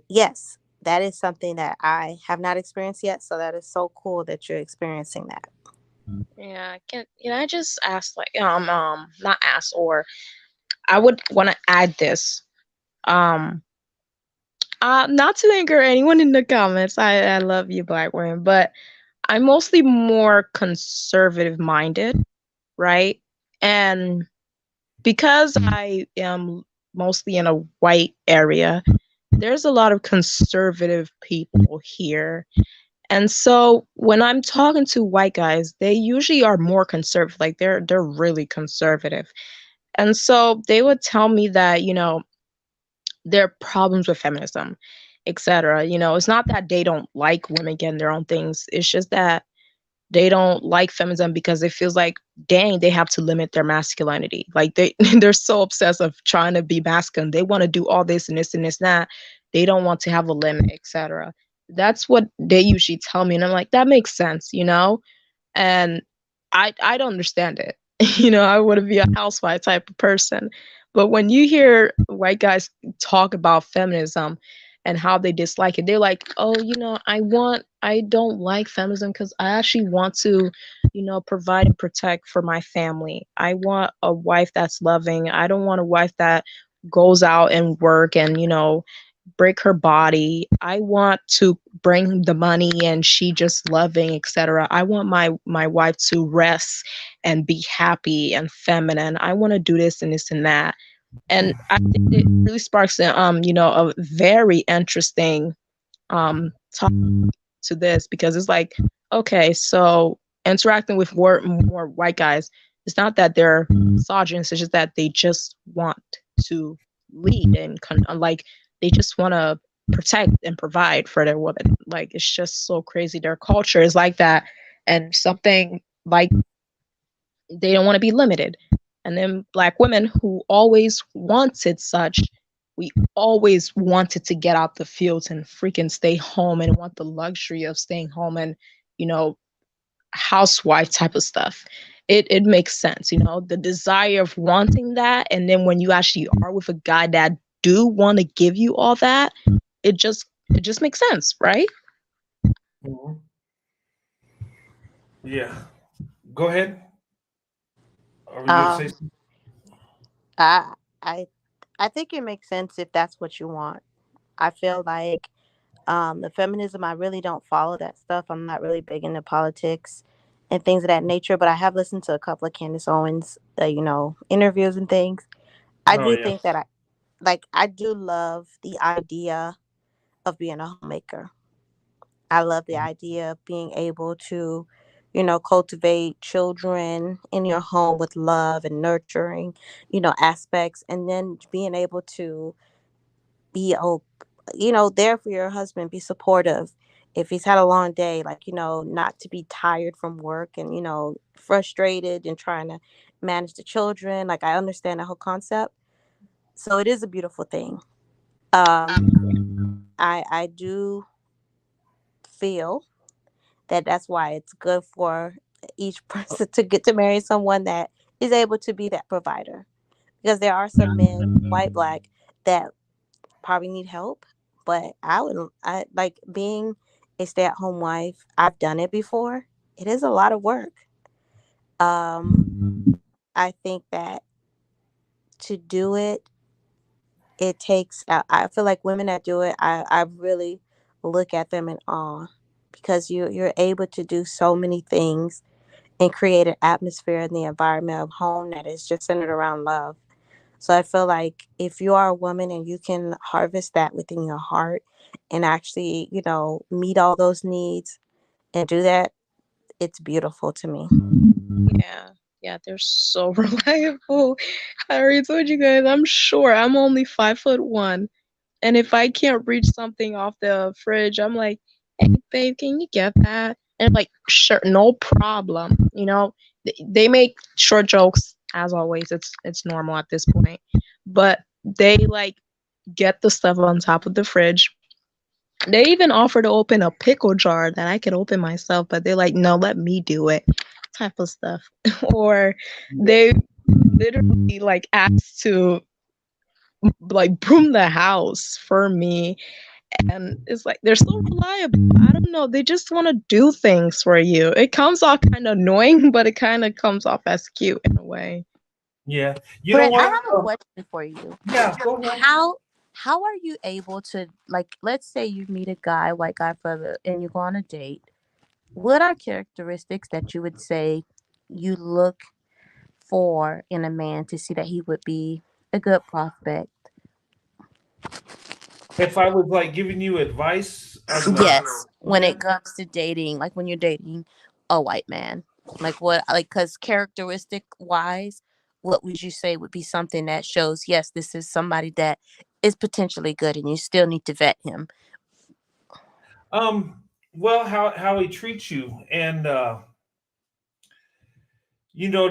yes, that is something that I have not experienced yet. So that is so cool that you're experiencing that. Yeah, can I just ask, like, not ask, or I would want to add this. Um not to anger anyone in the comments. I love you, Black women, but I'm mostly more conservative minded, right? And because I am mostly in a white area, there's a lot of conservative people here. And so when I'm talking to white guys, they usually are more conservative. Like they're really conservative. And so they would tell me that, there are problems with feminism, etc. It's not that they don't like women getting their own things. It's just that they don't like feminism because it feels like, dang, they have to limit their masculinity. Like they're so obsessed of trying to be masculine. They want to do all this and this and this and that. They don't want to have a limit, etc. That's what they usually tell me, and I'm like, that makes sense. And I don't understand it. I want to be a housewife type of person. But when you hear white guys talk about feminism and how they dislike it, they're like, oh, I don't like feminism because I actually want to, provide and protect for my family. I want a wife that's loving. I don't want a wife that goes out and work and, break her body. I want to bring the money and she just loving, etc. I want my wife to rest and be happy and feminine. I want to do this and this and that. And I think it really sparks a very interesting talk to this, because it's like, okay, so interacting with more white guys, it's not that they're misogynist, it's just that they just want to lead and like they just want to protect and provide for their women. Like it's just so crazy. Their culture is like that, and something like they don't want to be limited. And then Black women who always wanted such, we always wanted to get out the fields and freaking stay home and want the luxury of staying home and, you know, housewife type of stuff. It makes sense, you know, the desire of wanting that, and then when you actually are with a guy that do want to give you all that, it just makes sense, right? Mhm. Yeah. Go ahead. Are you gonna say Um, something? I I I think it makes sense if that's what you want. I feel like the feminism, I really don't follow that stuff. I'm not really big into politics and things of that nature, but I have listened to a couple of Candace Owens, interviews and things. I Oh do yeah. think that I do love the idea of being a homemaker. I love the idea of being able to, cultivate children in your home with love and nurturing, aspects, and then being able to be, there for your husband, be supportive. If he's had a long day, not to be tired from work and, frustrated and trying to manage the children. Like, I understand the whole concept. So it is a beautiful thing. I do feel that that's why it's good for each person to get to marry someone that is able to be that provider, because there are some men, white, black, that probably need help. But I like being a stay-at-home wife. I've done it before. It is a lot of work. I think that to do it, it takes, I feel like women that do it, I really look at them in awe, because you're able to do so many things and create an atmosphere in the environment of home that is just centered around love. So I feel like if you are a woman and you can harvest that within your heart and actually, meet all those needs and do that, it's beautiful to me. Yeah. Yeah, they're so reliable. I already told you guys, I'm sure I'm only 5'1". And if I can't reach something off the fridge, I'm like, hey, babe, can you get that? And I'm like, sure, no problem. You know, they make short jokes as always. It's normal at this point, but they like get the stuff on top of the fridge. They even offer to open a pickle jar that I could open myself, but they're like, no, let me do it, type of stuff. Or they literally like ask to like broom the house for me, and it's like they're so reliable. I don't know, they just want to do things for you. It comes off kind of annoying, but it kind of comes off as cute in a way. Yeah. You know Brent, I what? have a question for you. Yeah. Go ahead. How are you able to, like, let's say you meet a guy, white guy, and you go on a date. What are characteristics that you would say you look for in a man to see that he would be a good prospect? If I was like giving you advice on the Yes, when it comes to dating, like when you're dating a white man, like what, like, because characteristic wise, what would you say would be something that shows, yes, this is somebody that is potentially good, and you still need to vet him? well, how he treats you, and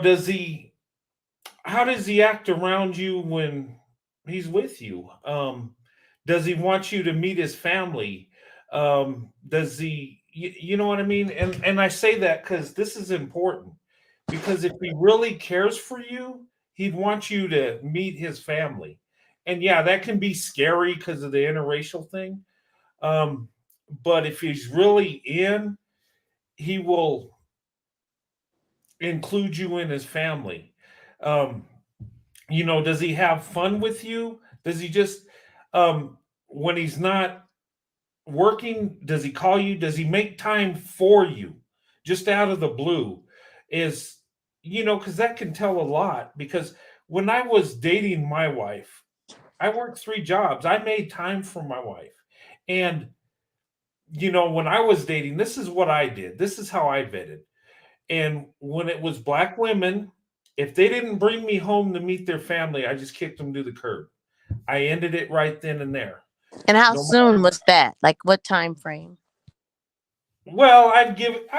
does he how does he act around you when he's with you? Does he want you to meet his family? Does he, you know what I mean? And I say that because this is important. Because if he really cares for you, he'd want you to meet his family. And yeah, that can be scary because of the interracial thing. Um, but if he's really in, he will include you in his family. Um, does he have fun with you? Does he just when he's not working, does he call you? Does he make time for you just out of the blue? Is because that can tell a lot. Because when I was dating my wife, I worked 3 jobs. I made time for my wife. And when I was dating, this is what I did. This is how I vetted. And when it was black women, if they didn't bring me home to meet their family, I just kicked them to the curb. I ended it right then and there. And how No soon was that? Like, what time frame? Well, I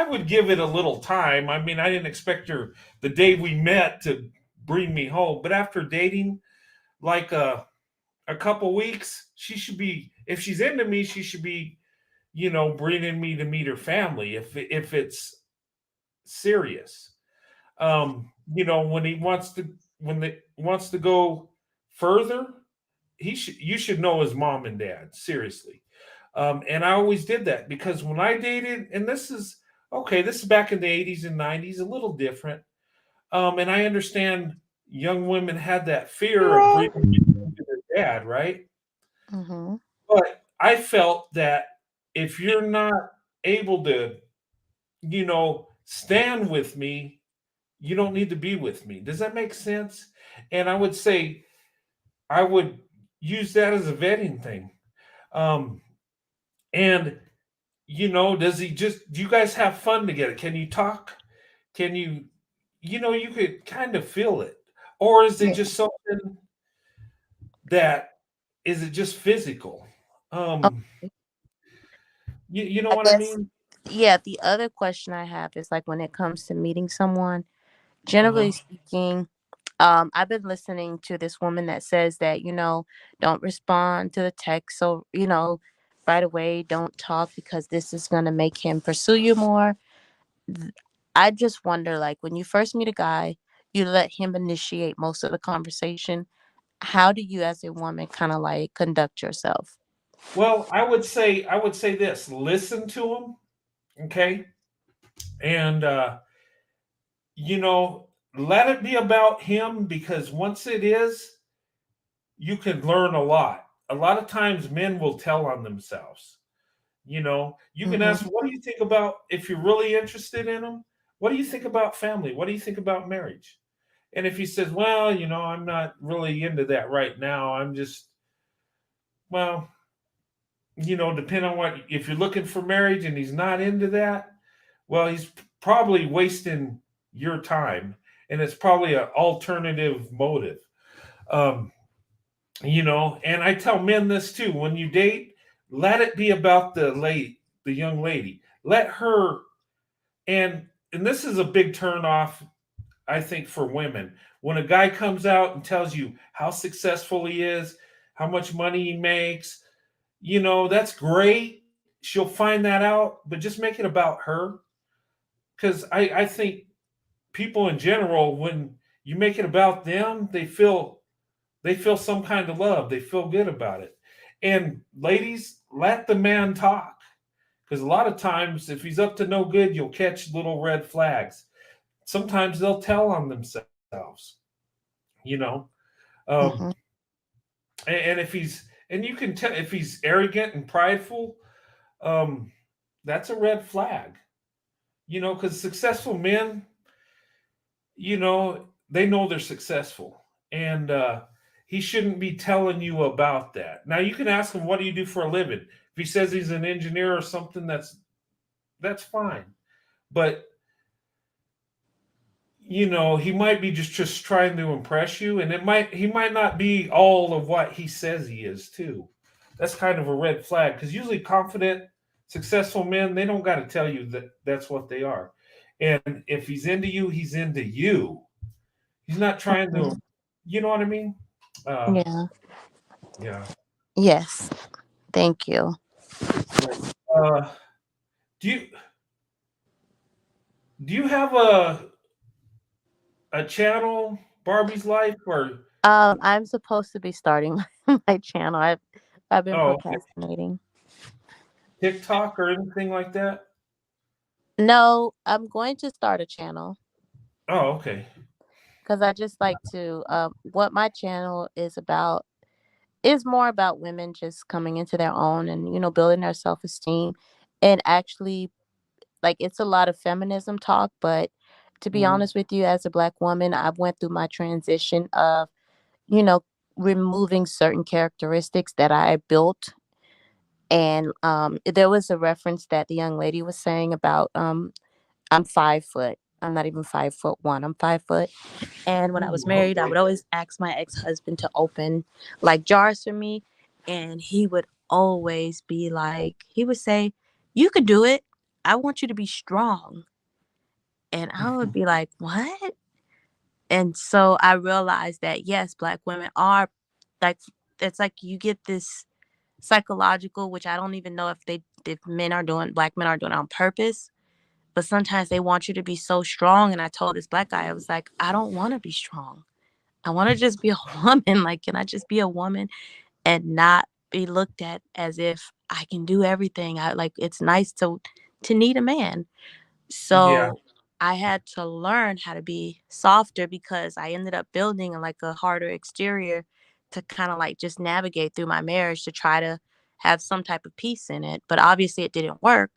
would give it a little time. I mean, I didn't expect her the day we met to bring me home, but after dating like a couple weeks, she should be, if she's into me, she should be, you know, bringing me to meet her family if it's serious. You know, when he wants to, when they wants to go further, you should know his mom and dad, seriously. And I always did that because when I dated, and this is okay, this is back in the 80s and 90s, a little different. And I understand young women had that fear of bringing to their dad, right? Mm-hmm. But I felt that if you're not able to, you know, stand with me, you don't need to be with me. Does that make sense? And I would say I would use that as a vetting thing. Um, and you know, does he just? Do you guys have fun together? Can you talk? Can you? You know, you could kind of feel it, or is it Yeah. just something that is it just physical? Um, Okay. you know I what I guess, mean? yeah, the other question I have is like when it comes to meeting someone, Uh generally huh. speaking, I've been listening to this woman that says that, don't respond to the text. So, right away, don't talk because this is going to make him pursue you more. Th- I just wonder, like, when you first meet a guy, you let him initiate most of the conversation. How do you, as a woman, kind of like conduct yourself? Well, I would say this: listen to him, okay, and you know, let it be about him because once it is, you can learn a lot. A lot of times, men will tell on themselves. You know, you can Mm-hmm. ask, what do you think about if you're really interested in them? What do you think about family? What do you think about marriage? And if he says, well, you know, I'm not really into that right now. I'm just, well, you know, depending on what, if you're looking for marriage and he's not into that, well, he's probably wasting your time and it's probably an alternative motive. Um, you know, and I tell men this too: when you date, let it be about the young lady. Let her, and this is a big turn off, I think, for women. When a guy comes out and tells you how successful he is, how much money he makes, you know, that's great. She'll find that out, but just make it about her. Because I think people in general, when you make it about them, they feel some kind of love. They feel good about it. And ladies, let the man talk. Because a lot of times, if he's up to no good, you'll catch little red flags. Sometimes they'll tell on themselves, you know. Um, Mm-hmm. and if he's, and you can tell if he's arrogant and prideful, um, that's a red flag, you know, because successful men, you know they're successful. And he shouldn't be telling you about that. Now you can ask him, what do you do for a living? If he says he's an engineer or something, that's fine. But you know, he might be just trying to impress you, and he might not be all of what he says he is too. That's kind of a red flag because usually confident, successful men, they don't got to tell you that that's what they are. And if he's into you, he's into you. He's not trying to, you know what I mean? Uh, Yeah. yeah. Yes. Thank you. Uh, do you have a channel, Barbie's Life, or I'm supposed to be starting my channel. I've been oh, procrastinating. TikTok or anything like that? No, I'm going to start a channel Oh, okay. because I just like to. What my channel is about is more about women just coming into their own and building their self esteem, and actually, like, it's a lot of feminism talk. But to be Mhm. honest with you, as a Black woman, I went through my transition of you know removing certain characteristics that I built. And there was a reference that the young lady was saying about I'm 5 foot. I'm not even 5'1". I'm 5 foot. And when I was Ooh, married, I okay. would always ask my ex-husband to open like jars for me. And he would always be like, he would say, "You could do it. I want you to be strong." And I would be like, "What?" And so I realized that yes, Black women are like it's like you get this psychological, which I don't even know if black men are doing it on purpose, but sometimes they want you to be so strong. And I told this black guy, I was like, I don't want to be strong. I want to just be a woman. Like, can I just be a woman and not be looked at as if I can do everything? It's nice to need a man. Yeah. So I had to learn how to be softer because I ended up building like a harder exterior to kind of like just navigate through my marriage to try to have some type of peace in it. But obviously it didn't work.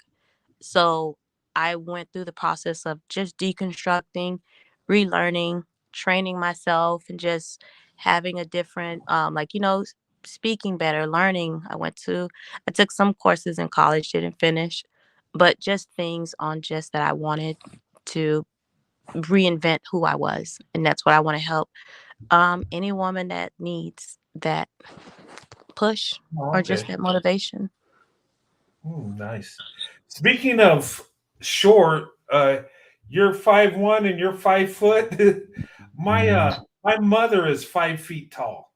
So I went through the process of just deconstructing, relearning, training myself, and just having a different, speaking better, learning. I took some courses in college, didn't finish, but just things on just that I wanted to reinvent who I was. And that's what I want to help any woman that needs that push Oh, or just okay. that motivation. Nice. Speaking of short, you're 5'1" and you're 5 foot. My mother is 5 feet tall,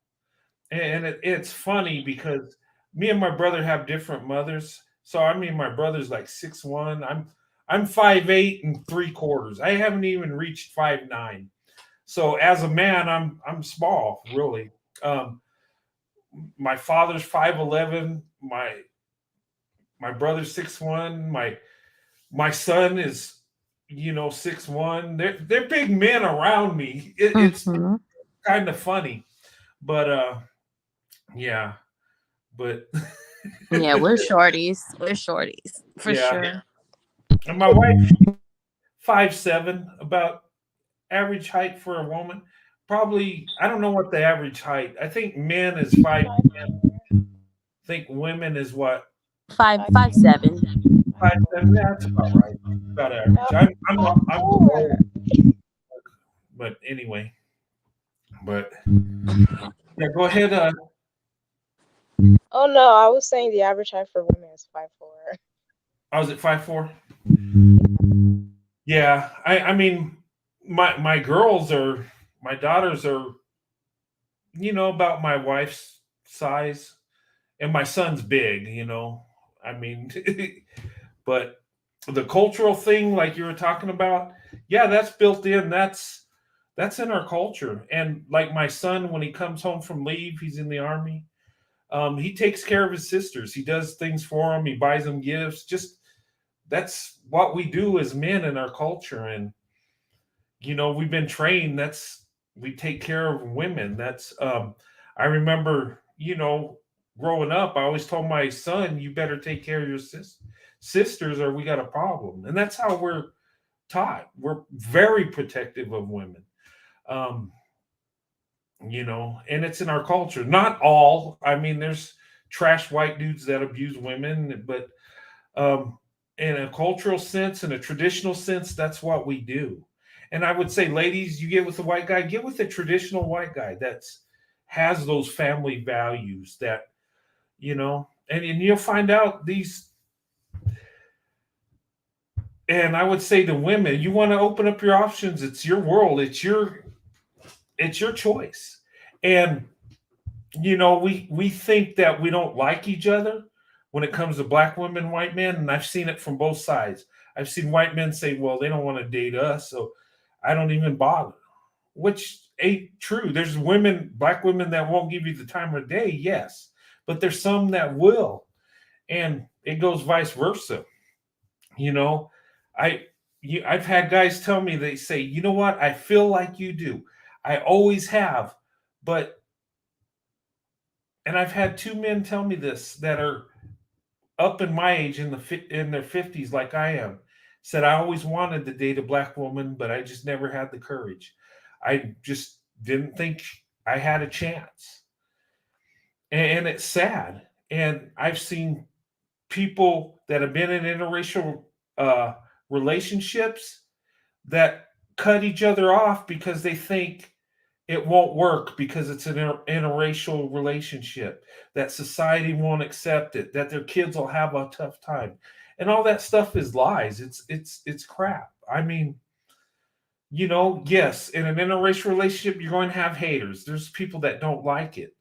and it's funny because me and my brother have different mothers. So I mean, my brother's like 6'1". I'm 5'8 3/4". I haven't even reached 5'9". So as a man, I'm small, really. Um, my father's 5'11". My brother's 6'1". My son is 6'1". They're big men around me. It's Hmm. kind of funny, but yeah, but Yeah, we're shorties. We're shorties for yeah. sure. And my wife 5'7", about average height for a woman. Probably I don't know what the average height. I think men is 5'10". I think women is what, 5'7". 5'7". Yeah, that's about right. About average. I'm below, but anyway. But yeah, go ahead. Oh no, I was saying the average height for women is 5'4". I was at 5'4". Yeah, I mean, my girls are my daughters are about my wife's size, and my son's big. I mean, but the cultural thing, like you were talking about, yeah, that's built in. That's in our culture. And like my son, when he comes home from leave, he's in the army. He takes care of his sisters. He does things for them. He buys them gifts. Just that's what we do as men in our culture. And we've been trained. We take care of women. I remember, growing up, I always told my son, you better take care of your sisters or we got a problem. And that's how we're taught. We're very protective of women. Um, and it's in our culture. Not all. I mean, there's trash white dudes that abuse women, but um, in a cultural sense, in a traditional sense, that's what we do. And I would say, ladies, you get with a white guy, get with a traditional white guy that's has those family values that, and you'll find out these. And I would say to women, you want to open up your options. It's your world. It's your choice. And we think that we don't like each other when it comes to black women, white men, and I've seen it from both sides. I've seen white men say, well, they don't want to date us, so I don't even bother, which ain't true. There's black women that won't give you the time of day, yes, but there's some that will, and it goes vice versa. you know I I've had guys tell me, they say, you know what, I feel like you do, I always have, but and I've had two men tell me this that are up in my age, in their 50s, like I am, said, I always wanted to date a black woman, but I just never had the courage. I just didn't think I had a chance. And it's sad. And I've seen people that have been in interracial uh, relationships that cut each other off because they think it won't work because it's an interracial relationship, that society won't accept it, that their kids will have a tough time. And all that stuff is lies. It's crap. I mean, yes, in an interracial relationship, you're going to have haters. There's people that don't like it.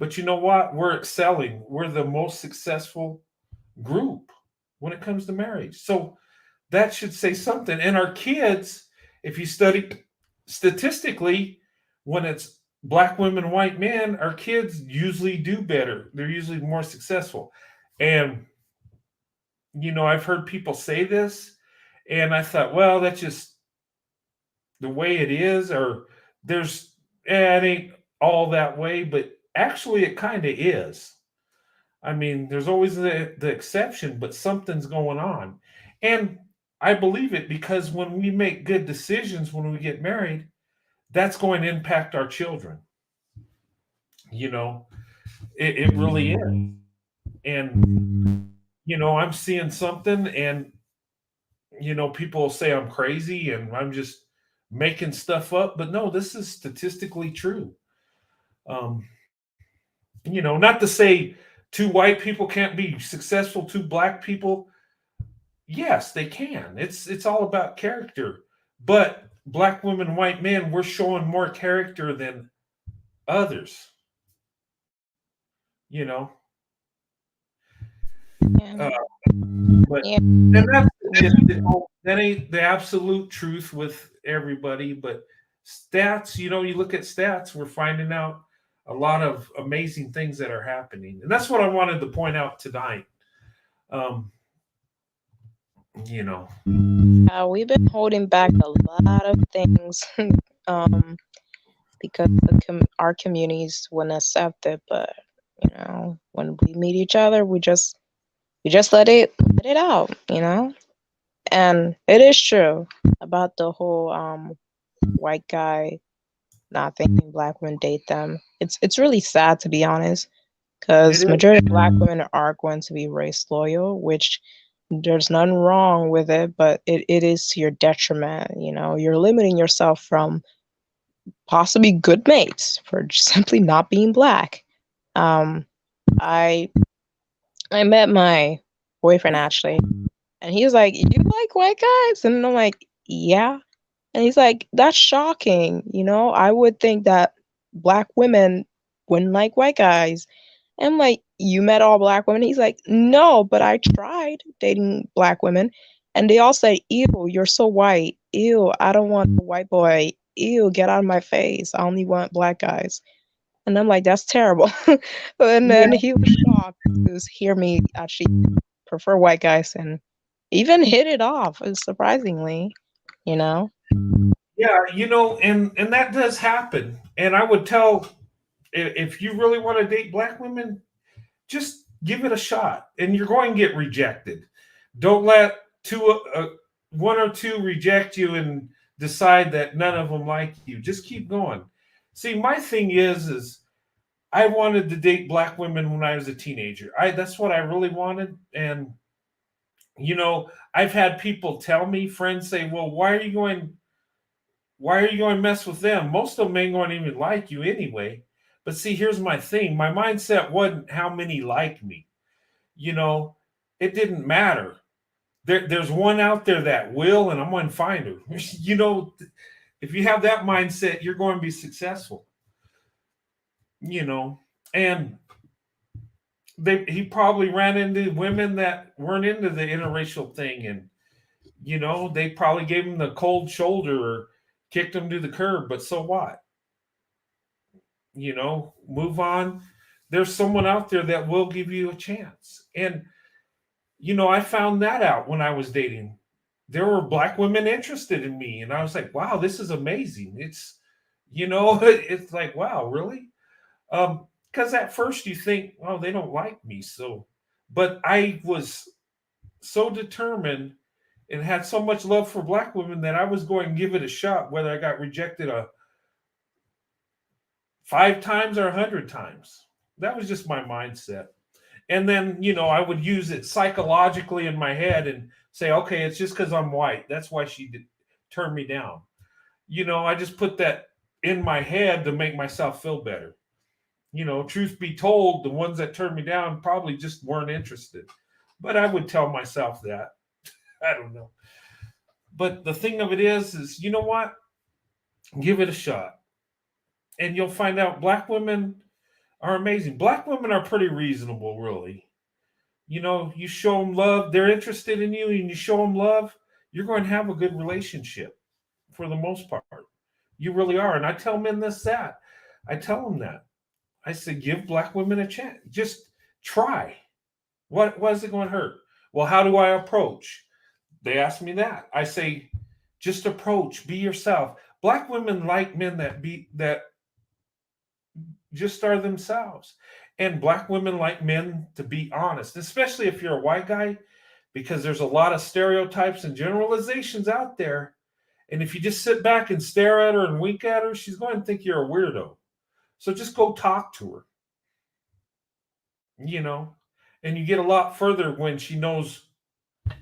But you know what? We're excelling. We're the most successful group when it comes to marriage. So that should say something. And our kids, if you study statistically, when it's black women, white men, our kids usually do better. They're usually more successful. And, I've heard people say this, and I thought, well, that's just the way it is, or it ain't all that way, but actually it kind of is. I mean, there's always the exception, but something's going on. And I believe it because when we make good decisions when we get married, that's going to impact our children. It really is. And, I'm seeing something, and, people say I'm crazy and I'm just making stuff up. But no, this is statistically true. Um, not to say two white people can't be successful, two black people. Yes, they can. It's all about character. But black women, white men, we're showing more character than others. You know. Yeah. But Yeah. and that ain't the absolute truth with everybody. But stats, you look at stats, we're finding out a lot of amazing things that are happening, and that's what I wanted to point out tonight. Um, We've been holding back a lot of things because our communities wouldn't accept it. But when we meet each other, we just let it out, And it is true about the whole white guy not thinking black women date them. It's really sad, to be honest, because majority of black women are going to be race loyal, which there's nothing wrong with it, but it is to your detriment. You're limiting yourself from possibly good mates for simply not being black. I met my boyfriend actually, and he was like, "You like white guys?" And I'm like, "Yeah." And he's like, "That's shocking. I would think that black women wouldn't like white guys." And I'm like, "You met all black women?" He's like, "No, but I tried dating black women. And they all say, 'Ew, you're so white. Ew, I don't want a white boy. Ew, get out of my face. I only want black guys.'" And I'm like, "That's terrible." And then he was shocked to hear me actually prefer white guys and even hit it off, surprisingly, you know? Yeah, and that does happen. And I would tell, if you really want to date black women, just give it a shot, and you're going to get rejected. Don't let one or two reject you and decide that none of them like you. Just keep going. See, my thing is I wanted to date black women when I was a teenager. That's what I really wanted. And I've had people tell me, friends say, "Well, why are you going to mess with them? Most of them ain't going to even like you anyway." But see, here's my thing. My mindset wasn't how many like me. It didn't matter. There's one out there that will, and I'm going to find her. If you have that mindset, you're going to be successful. And he probably ran into women that weren't into the interracial thing, and they probably gave him the cold shoulder or kicked him to the curb. But so what? Move on. There's someone out there that will give you a chance. And I found that out when I was dating. There were black women interested in me, and I was like, wow, this is amazing. It's it's like, wow, really? Because at first you think, oh, they don't like me. But I was so determined and had so much love for black women that I was going to give it a shot, whether I got rejected 5 times or 100 times. That was just my mindset. And then, I would use it psychologically in my head and say, okay, it's just because I'm white. That's why she turned me down. I just put that in my head to make myself feel better. Truth be told, the ones that turned me down probably just weren't interested. But I would tell myself that. I don't know. But the thing of it is you know what? Give it a shot. And you'll find out black women, are amazing. Black women are pretty reasonable, really. You know, you show them love, they're interested in you, and you show them love, you're going to have a good relationship for the most part. You really are. And I tell men this, that. I tell them that. I say, give black women a chance. Just try. What is it going to hurt? Well, how do I approach? They ask me that. I say, just approach, be yourself. Black women like men that just are themselves. And black women like men to be honest, especially if you're a white guy, because there's a lot of stereotypes and generalizations out there. And if you just sit back and stare at her and wink at her, she's going to think you're a weirdo. So just go talk to her, you know, and you get a lot further when she knows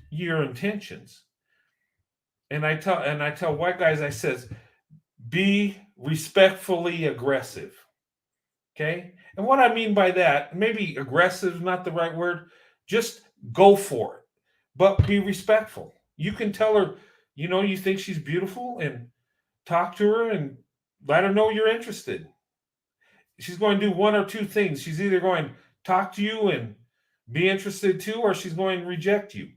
your intentions. And I tell white guys, I says, be respectfully aggressive. Okay. And what I mean by that, maybe aggressive is not the right word. Just go for it, but be respectful. You can tell her, you know, you think she's beautiful, and talk to her and let her know you're interested. She's going to do one or two things. She's either going to talk to you and be interested too, or she's going to reject you.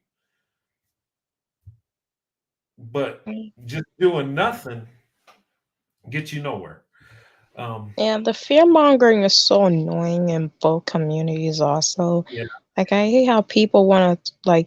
But just doing nothing gets you nowhere. Yeah, the fear mongering is so annoying in both communities also. Yeah. Like I hate how people want to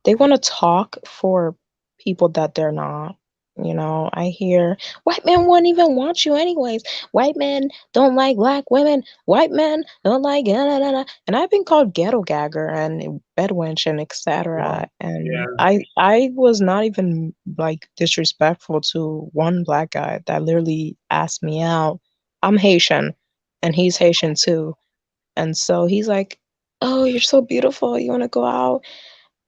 they want to talk for people that they're not. You know, I hear white men wouldn't even want you anyways. White men don't like black women. White men don't like and I've been called ghetto gagger and bedwench and etc. Yeah. And I was not even like disrespectful to one black guy that literally asked me out. I'm Haitian and he's Haitian too. And so he's like, "Oh, you're so beautiful. You want to go out?"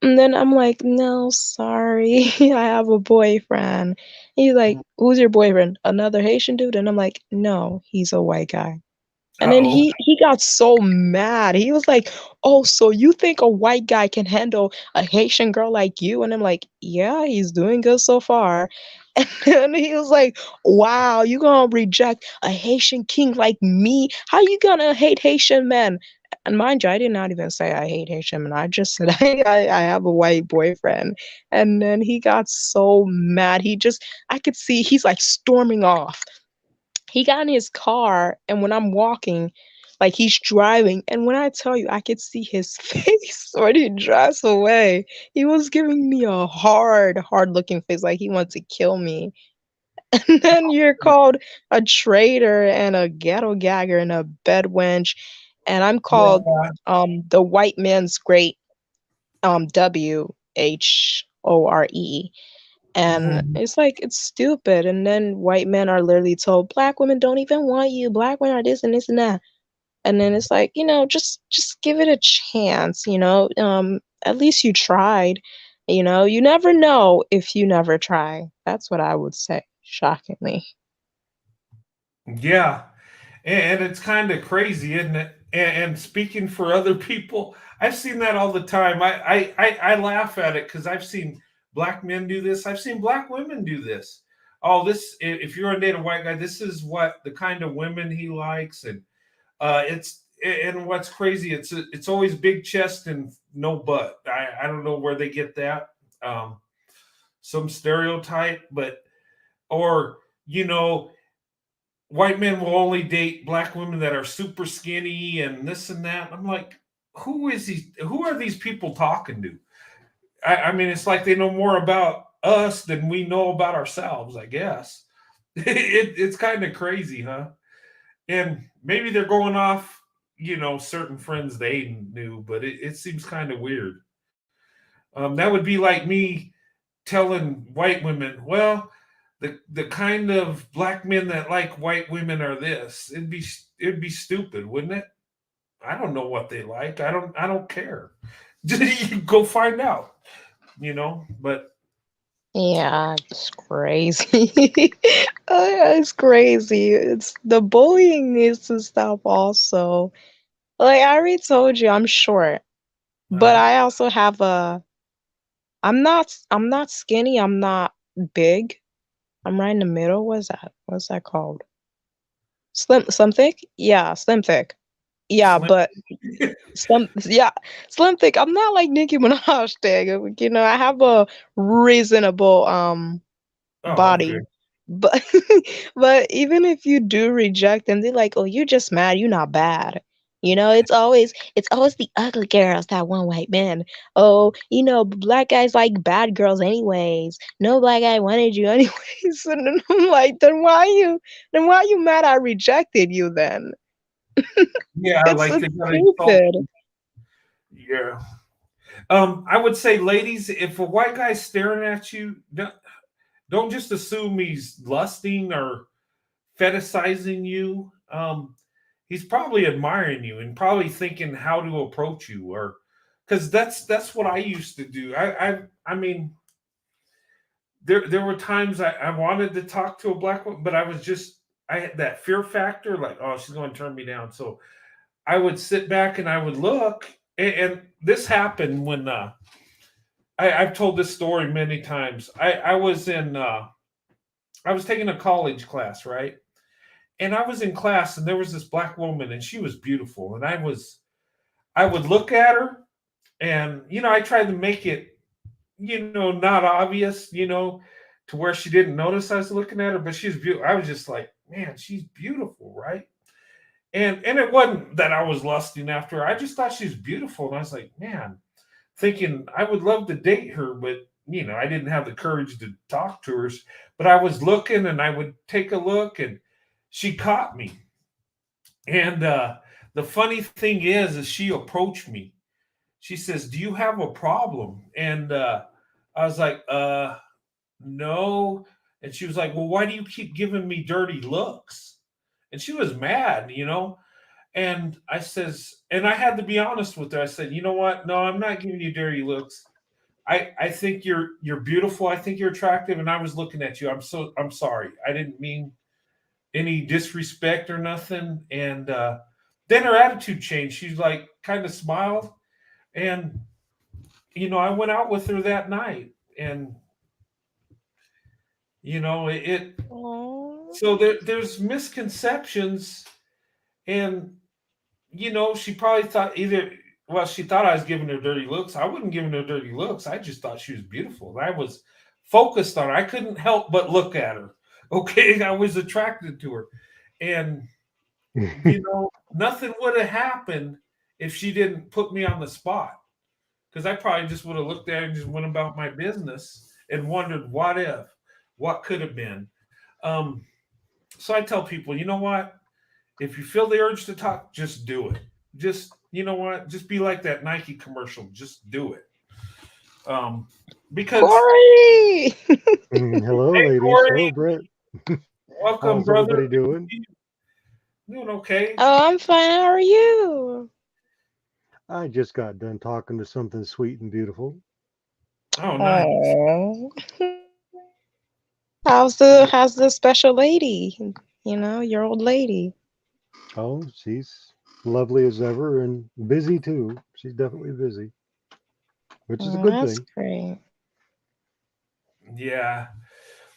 And then I'm like, "No, sorry. I have a boyfriend." He's like, "Who's your boyfriend? Another Haitian dude?" And I'm like, "No, he's a white guy." And then Uh-oh. he got so mad. He was like, "Oh, so you think a white guy can handle a Haitian girl like you?" And I'm like, "Yeah, he's doing good so far." And then he was like, "Wow, you gonna reject a Haitian king like me? How you gonna hate Haitian men?" And mind you, I did not even say I hate Haitian men. I just said I have a white boyfriend. And then he got so mad. I could see he's like storming off. He got in his car, and when I'm walking, like he's driving, and when I tell you, I could see his face when he drives away. He was giving me a hard looking face, like he wanted to kill me. And then you're called a traitor and a ghetto gagger and a bedwench, and I'm called Yeah. the white man's great WHORE. And Mhm. it's like, it's stupid. And then white men are literally told, black women don't even want you. Black women are this and this and that. And then it's like, just give it a chance, at least you tried. You never know if you never try. That's what I would say, shockingly. Yeah. And it's kind of crazy, isn't it? And speaking for other people, I've seen that all the time. I laugh at it because I've seen black men do this. I've seen black women do this. Oh, this if you're a dating a white guy, this is what the kind of women he likes, and and what's crazy, it's always big chest and no butt. I don't know where they get that. Some stereotype, but or you know white men will only date black women that are super skinny and this and that. I'm like, who is he? Who are these people talking to? I mean, it's like they know more about us than we know about ourselves, I guess. It's kind of crazy, huh? And maybe they're going off, certain friends they knew, but it seems kind of weird. That would be like me telling white women, well, the kind of black men that like white women are this. It'd be stupid, wouldn't it? I don't know what they like. I don't care. You go find out, but Yeah, it's crazy. It's crazy. It's the bullying needs to stop also. Like I already told you, I'm short, but uh, I also have I'm not skinny, I'm not big. I'm right in the middle. What's that? What's that called? Slim thick? Yeah, slim thick. Yeah, Slim. but Slim Thick, I'm not like Nicki Minaj thing. You know, I have a reasonable Oh, okay. body. But but even if you do reject them, they're like, "Oh, you're just mad. You're not bad." You know, it's always the ugly girls that want white men. Oh, you know, black guys like bad girls anyways. No black guy wanted you anyways. And then I'm like, then why you mad I rejected you then? Yeah, It's like it's they got to insult. stupid. Yeah. I would say, ladies, if a white guy's staring at you, don't just assume he's lusting or fetishizing you. He's probably admiring you and probably thinking how to approach you, or because that's what I used to do. I mean, there were times I wanted to talk to a black woman, but I had that fear factor, like, oh, she's going to turn me down. So I would sit back and I would look, and this happened when I've told this story many times. I was taking a college class, right? And I was in class, and there was this black woman, and she was beautiful. And I would look at her, and I tried to make it, not obvious, to where she didn't notice I was looking at her, but she's beautiful. I was just like, man, she's beautiful, right? And it wasn't that I was lusting after her. I just thought she was beautiful, and I was like, man, thinking I would love to date her, but I didn't have the courage to talk to her. But I was looking, and I would take a look, and she caught me. And the funny thing is she approached me. She says, "Do you have a problem?" And I was like, no. And she was like, "Well, why do you keep giving me dirty looks?" And she was mad. And I says, and I had to be honest with her. I said, "You know what? No, I'm not giving you dirty looks. I think you're beautiful. I think you're attractive, and I was looking at you. I'm sorry. I didn't mean any disrespect or nothing." And then her attitude changed. She's like kind of smiled, and I went out with her that night, and it. Aw. So there's misconceptions, and she probably thought either. Well, she thought I was giving her dirty looks. I wasn't giving her dirty looks. I just thought she was beautiful. And I was focused on her. I couldn't help but look at her. Okay, I was attracted to her, and nothing would have happened if she didn't put me on the spot. Because I probably just would have looked at her and just went about my business and wondered what if, what could have been. Um, so I tell people, you know what? If you feel the urge to talk, just do it. Just just be like that Nike commercial. Just do it. Because Corey! Hello, hey, ladies. Hello, Corey, Brett. welcome, How's brother. everybody doing? Doing okay. Oh, I'm fine. How are you? I just got done talking to something sweet and beautiful. Oh, nice. Oh. How's the special lady? Your old lady. Oh, she's lovely as ever and busy too. She's definitely busy, which is a Oh, good that's thing. great. Yeah.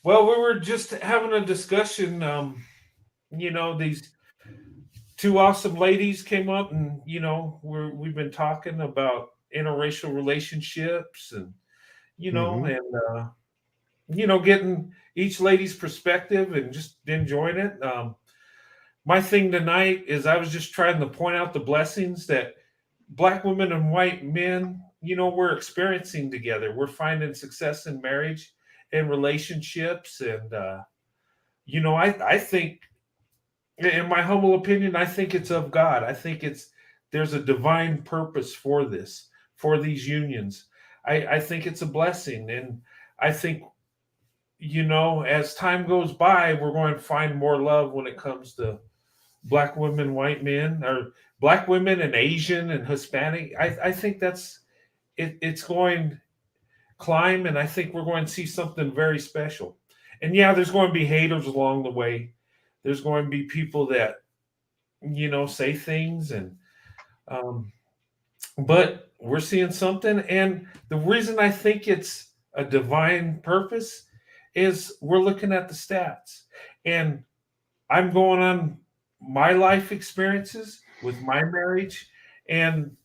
Well, we were just having a discussion. These two awesome ladies came up, and we've been talking about interracial relationships, and Hmm. getting each lady's perspective and just enjoying it. My thing tonight is I was just trying to point out the blessings that black women and white men, we're experiencing together. We're finding success in marriage and relationships, and I think, in my humble opinion, I think it's of God. I think there's a divine purpose for this, for these unions. I think it's a blessing, and I think as time goes by, we're going to find more love when it comes to black women, white men, or black women and Asian and Hispanic. I think that's it. It's going to climb, and I think we're going to see something very special. And yeah, there's going to be haters along the way. There's going to be people that say things, and um, but we're seeing something. And the reason I think it's a divine purpose is we're looking at the stats, and I'm going on my life experiences. with my marriage. And,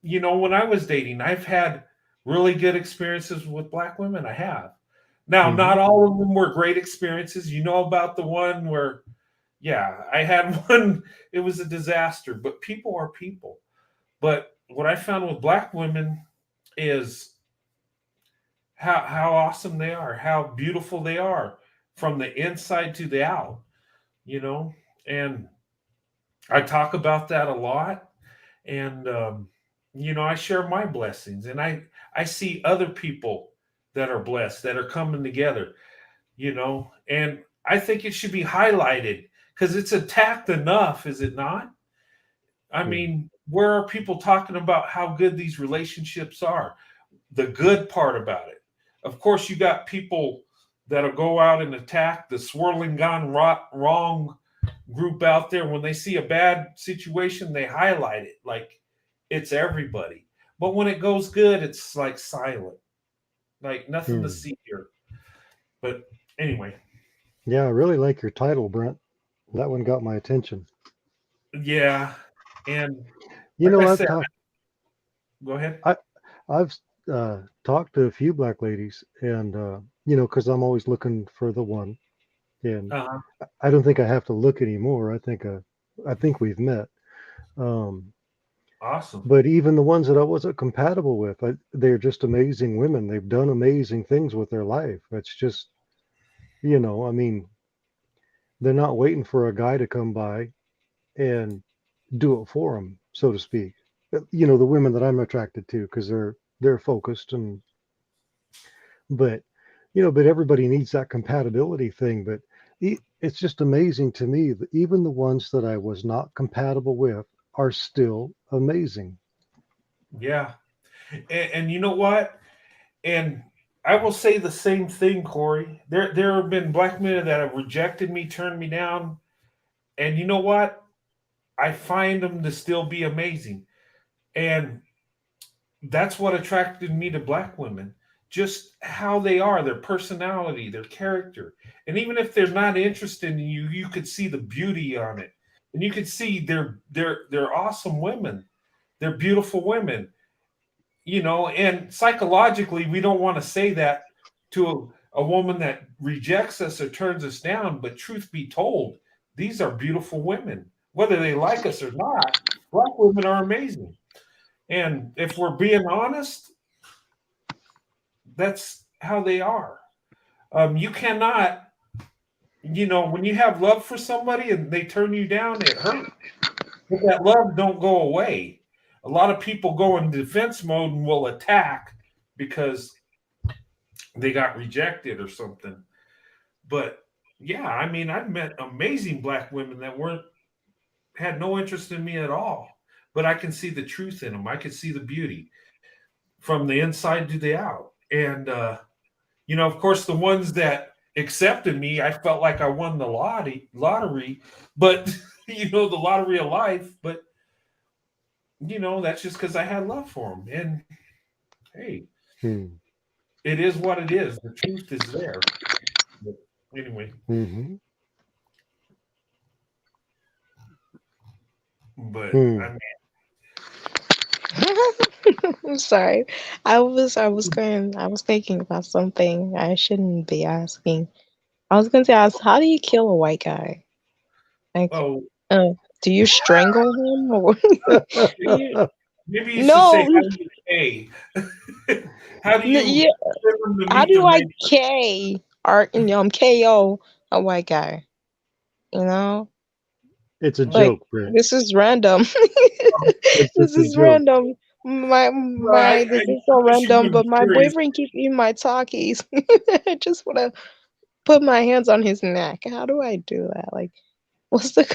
you know, when I was dating, I've had really good experiences with black women. I have. Now, Hmm. not all of them were great experiences. You know about the one where, yeah, I had one, it was a disaster, but people are people. But what I found with black women is how awesome they are, how beautiful they are from the inside to the out, you know? And I talk about that a lot. And, you know, I share my blessings and I see other people that are blessed, that are coming together, you know? And I think it should be highlighted because it's attacked enough, is it not? I Hmm. mean, where are people talking about how good these relationships are? The good part about it. Of course, you got people that'll go out and attack the swirling gone wrong group out there. When they see a bad situation, they highlight it like it's everybody. But when it goes good, it's like silent, like nothing to Hmm. see here. But anyway, Yeah, I really like your title, Brent. That one got my attention. yeah. And You like I know, said, go ahead. I, I've talked to a few black ladies, and you know, because I'm always looking for the one, and Uh-huh. I don't think I have to look anymore. I think we've met. Um, Awesome. but even the ones that I wasn't compatible with, they're just amazing women. They've done amazing things with their life. It's just, you know, I mean, they're not waiting for a guy to come by and do it for them, so to speak. You know, the women that I'm attracted to, because they're focused and but you know, but everybody needs that compatibility thing. But it's just amazing to me that even the ones that I was not compatible with are still amazing. Yeah. And you know what? And I will say the same thing, Corey. There have been black men that have rejected me, turned me down, and you know what? I find them to still be amazing. And that's what attracted me to black women. Just how they are, their personality, their character. And even if they're not interested in you, you could see the beauty on it. And you could see they're awesome women. They're beautiful women, you know, and psychologically we don't want to say that to a woman that rejects us or turns us down, but truth be told, these are beautiful women whether they like us or not. Black women are amazing, and if we're being honest, that's how they are. You cannot, you know, when you have love for somebody and they turn you down, it hurts, but that love don't go away. A lot of people go in defense mode and will attack because they got rejected or something. But yeah, I mean, I've met amazing black women that weren't had no interest in me at all. But I can see the truth in them. I can see the beauty from the inside to the out. And you know, of course, the ones that accepted me, I felt like I won the lottery, but you know, the lottery of life. But you know, that's just because I had love for them. And hey, Hmm. it is what it is. The truth is there. But anyway, Hmm. but I Hmm. mean, I'm sorry. I was thinking about something I shouldn't be asking. I was going to ask, how do you kill a white guy? Like, oh, uh, do you strangle him or you? maybe you should say, No, how do you pay? How do you yeah. get them to How meet do their I neighbor? KO a white guy? You know, It's a like joke, Brent. this is random. It's This just a is joke. random. Well, This is so I guess you random. would be But my curious. boyfriend keeps eating my Takis. I just want to put my hands on his neck. How do I do that? Like, what's the?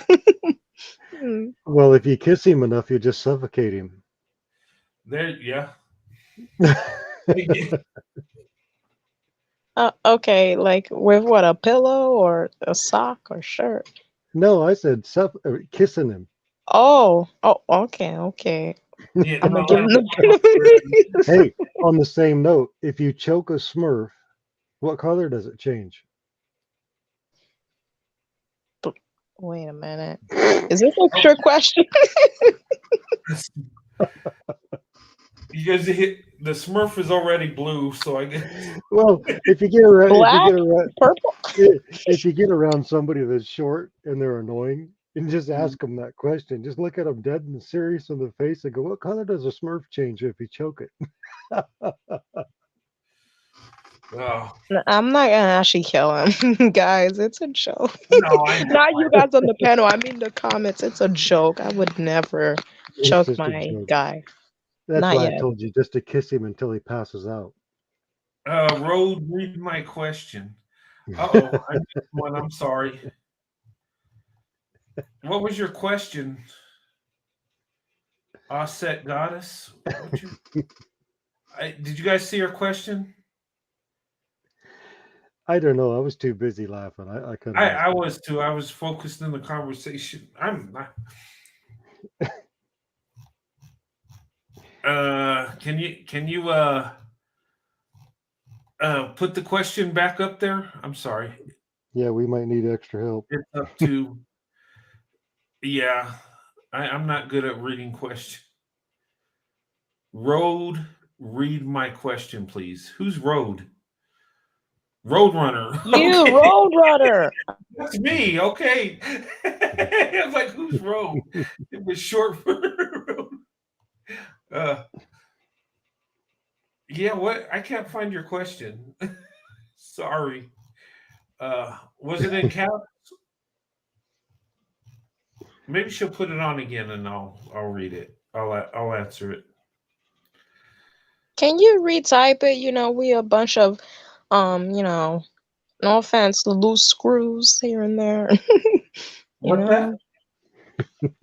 Hmm. Well, if you kiss him enough, you just suffocate him. There, yeah. Okay, like with what, a pillow or a sock or shirt? No, I said kissing him. Okay, okay. Yeah, I'm gonna no, give that'll him be awkward. the. Hey, on the same note, if you choke a Smurf, what color does it change? Wait a minute. Is this a trick question? You guys hit the Smurf is already blue, so I guess. Well, if you get around, Black? Purple? if you get around somebody that's short and they're annoying, and just ask them that question, just look at them dead and serious in the face and go, "What color does a Smurf change if you choke it?" Oh, I'm not gonna actually kill him, guys. It's a joke. no, I know. Not you guys on the panel. I mean the comments. It's a joke. I would never It's choke just a my joke. guy. That's Not why I yet. told you just to kiss him until he passes out. Road, read my question. Uh-oh, I missed one. I'm sorry. What was your question? Offset goddess? Did you guys see her question? I don't know. I was too busy laughing. I couldn't. I was too. I was focused in the conversation. I'm not. Can you put the question back up there? I'm sorry. Yeah, we might need extra help. It's up to. Yeah, I'm not good at reading questions. Road, read my question, please. Who's Road? Roadrunner. You, Okay. Roadrunner. That's me. Okay. I was like, who's Road? It was short for Road. Yeah, what? I can't find your question. Sorry. Was it in caps? Maybe she'll put it on again and I'll read it. I'll answer it. Can you retype it? You know, we a bunch of no offense, loose screws here and there. What's that?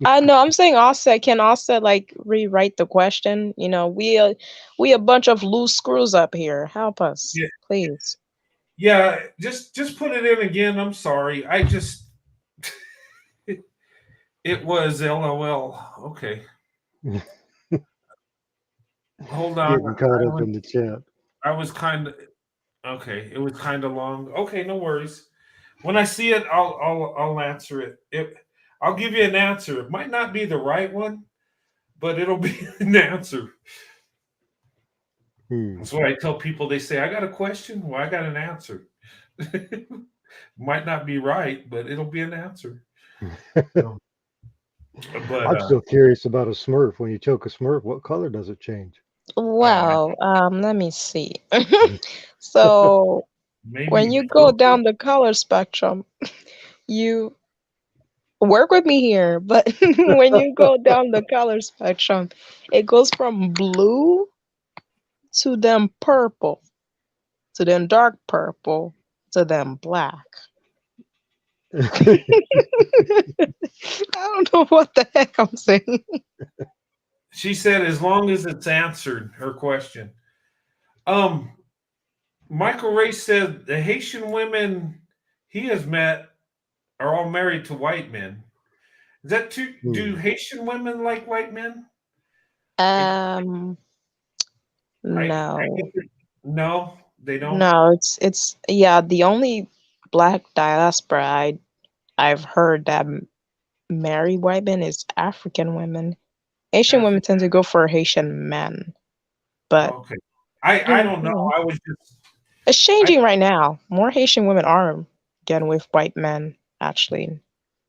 I know. I'm saying Offset. Can Offset like rewrite the question? You know, we a bunch of loose screws up here. Help us, Yeah. please. Yeah, just put it in again. I'm sorry. I just it was LOL. Okay. Hold on. Getting caught up in the chat. I was kind of okay. It was kind of long. Okay, no worries. When I see it, I'll answer it. I'll give you an answer. It might not be the right one, but it'll be an answer. That's what I tell people. They say, "I got a question." Well, I got an answer. Might not be right, but it'll be an answer. But I'm still curious about a Smurf. When you choke a Smurf, what color does it change? Well, let me see. So when you go down the color spectrum, you work with me here, but when you go down the color spectrum, it goes from blue to then purple, to then dark purple, to then black. I don't know what the heck I'm saying. she said, as long as it's answered, her question. Michael Ray said the Haitian women he has met are all married to white men. Is that true? Do Haitian women like white men? No. No, they don't. No, it's yeah, the only black diaspora I've heard that marry white men is African women. Haitian women tend to go for Haitian men. But okay. I don't know. I was just it's changing right now. More Haitian women are getting with white men, actually.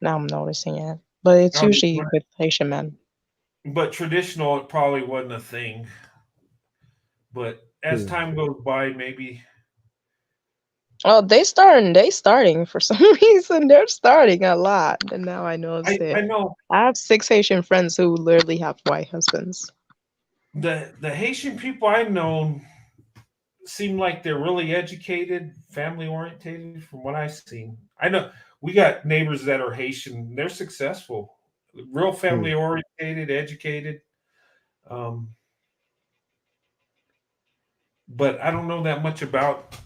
Now I'm noticing it. But it's usually with Haitian men. But traditional, it probably wasn't a thing. But as time goes by, maybe. Oh, they starting for some reason. They're starting a lot. And now I know it. I know. I have 6 Haitian friends who literally have white husbands. The Haitian people I know seem like they're really educated, family orientated from what I've seen. I know we got neighbors that are Haitian, they're successful, real family orientated, educated. But I don't know that much about,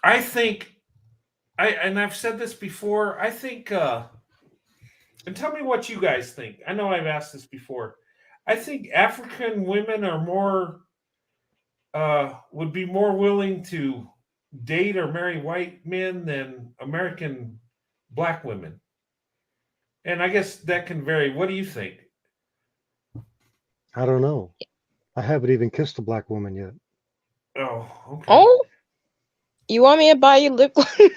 I think and I've said this before, I think and tell me what you guys think. I know I've asked this before. I think African women are more would be more willing to date or marry white men than American black women. And I guess that can vary. What do you think? I don't know. I haven't even kissed a black woman yet. Oh, okay. Oh, you want me to buy you lip gloss? You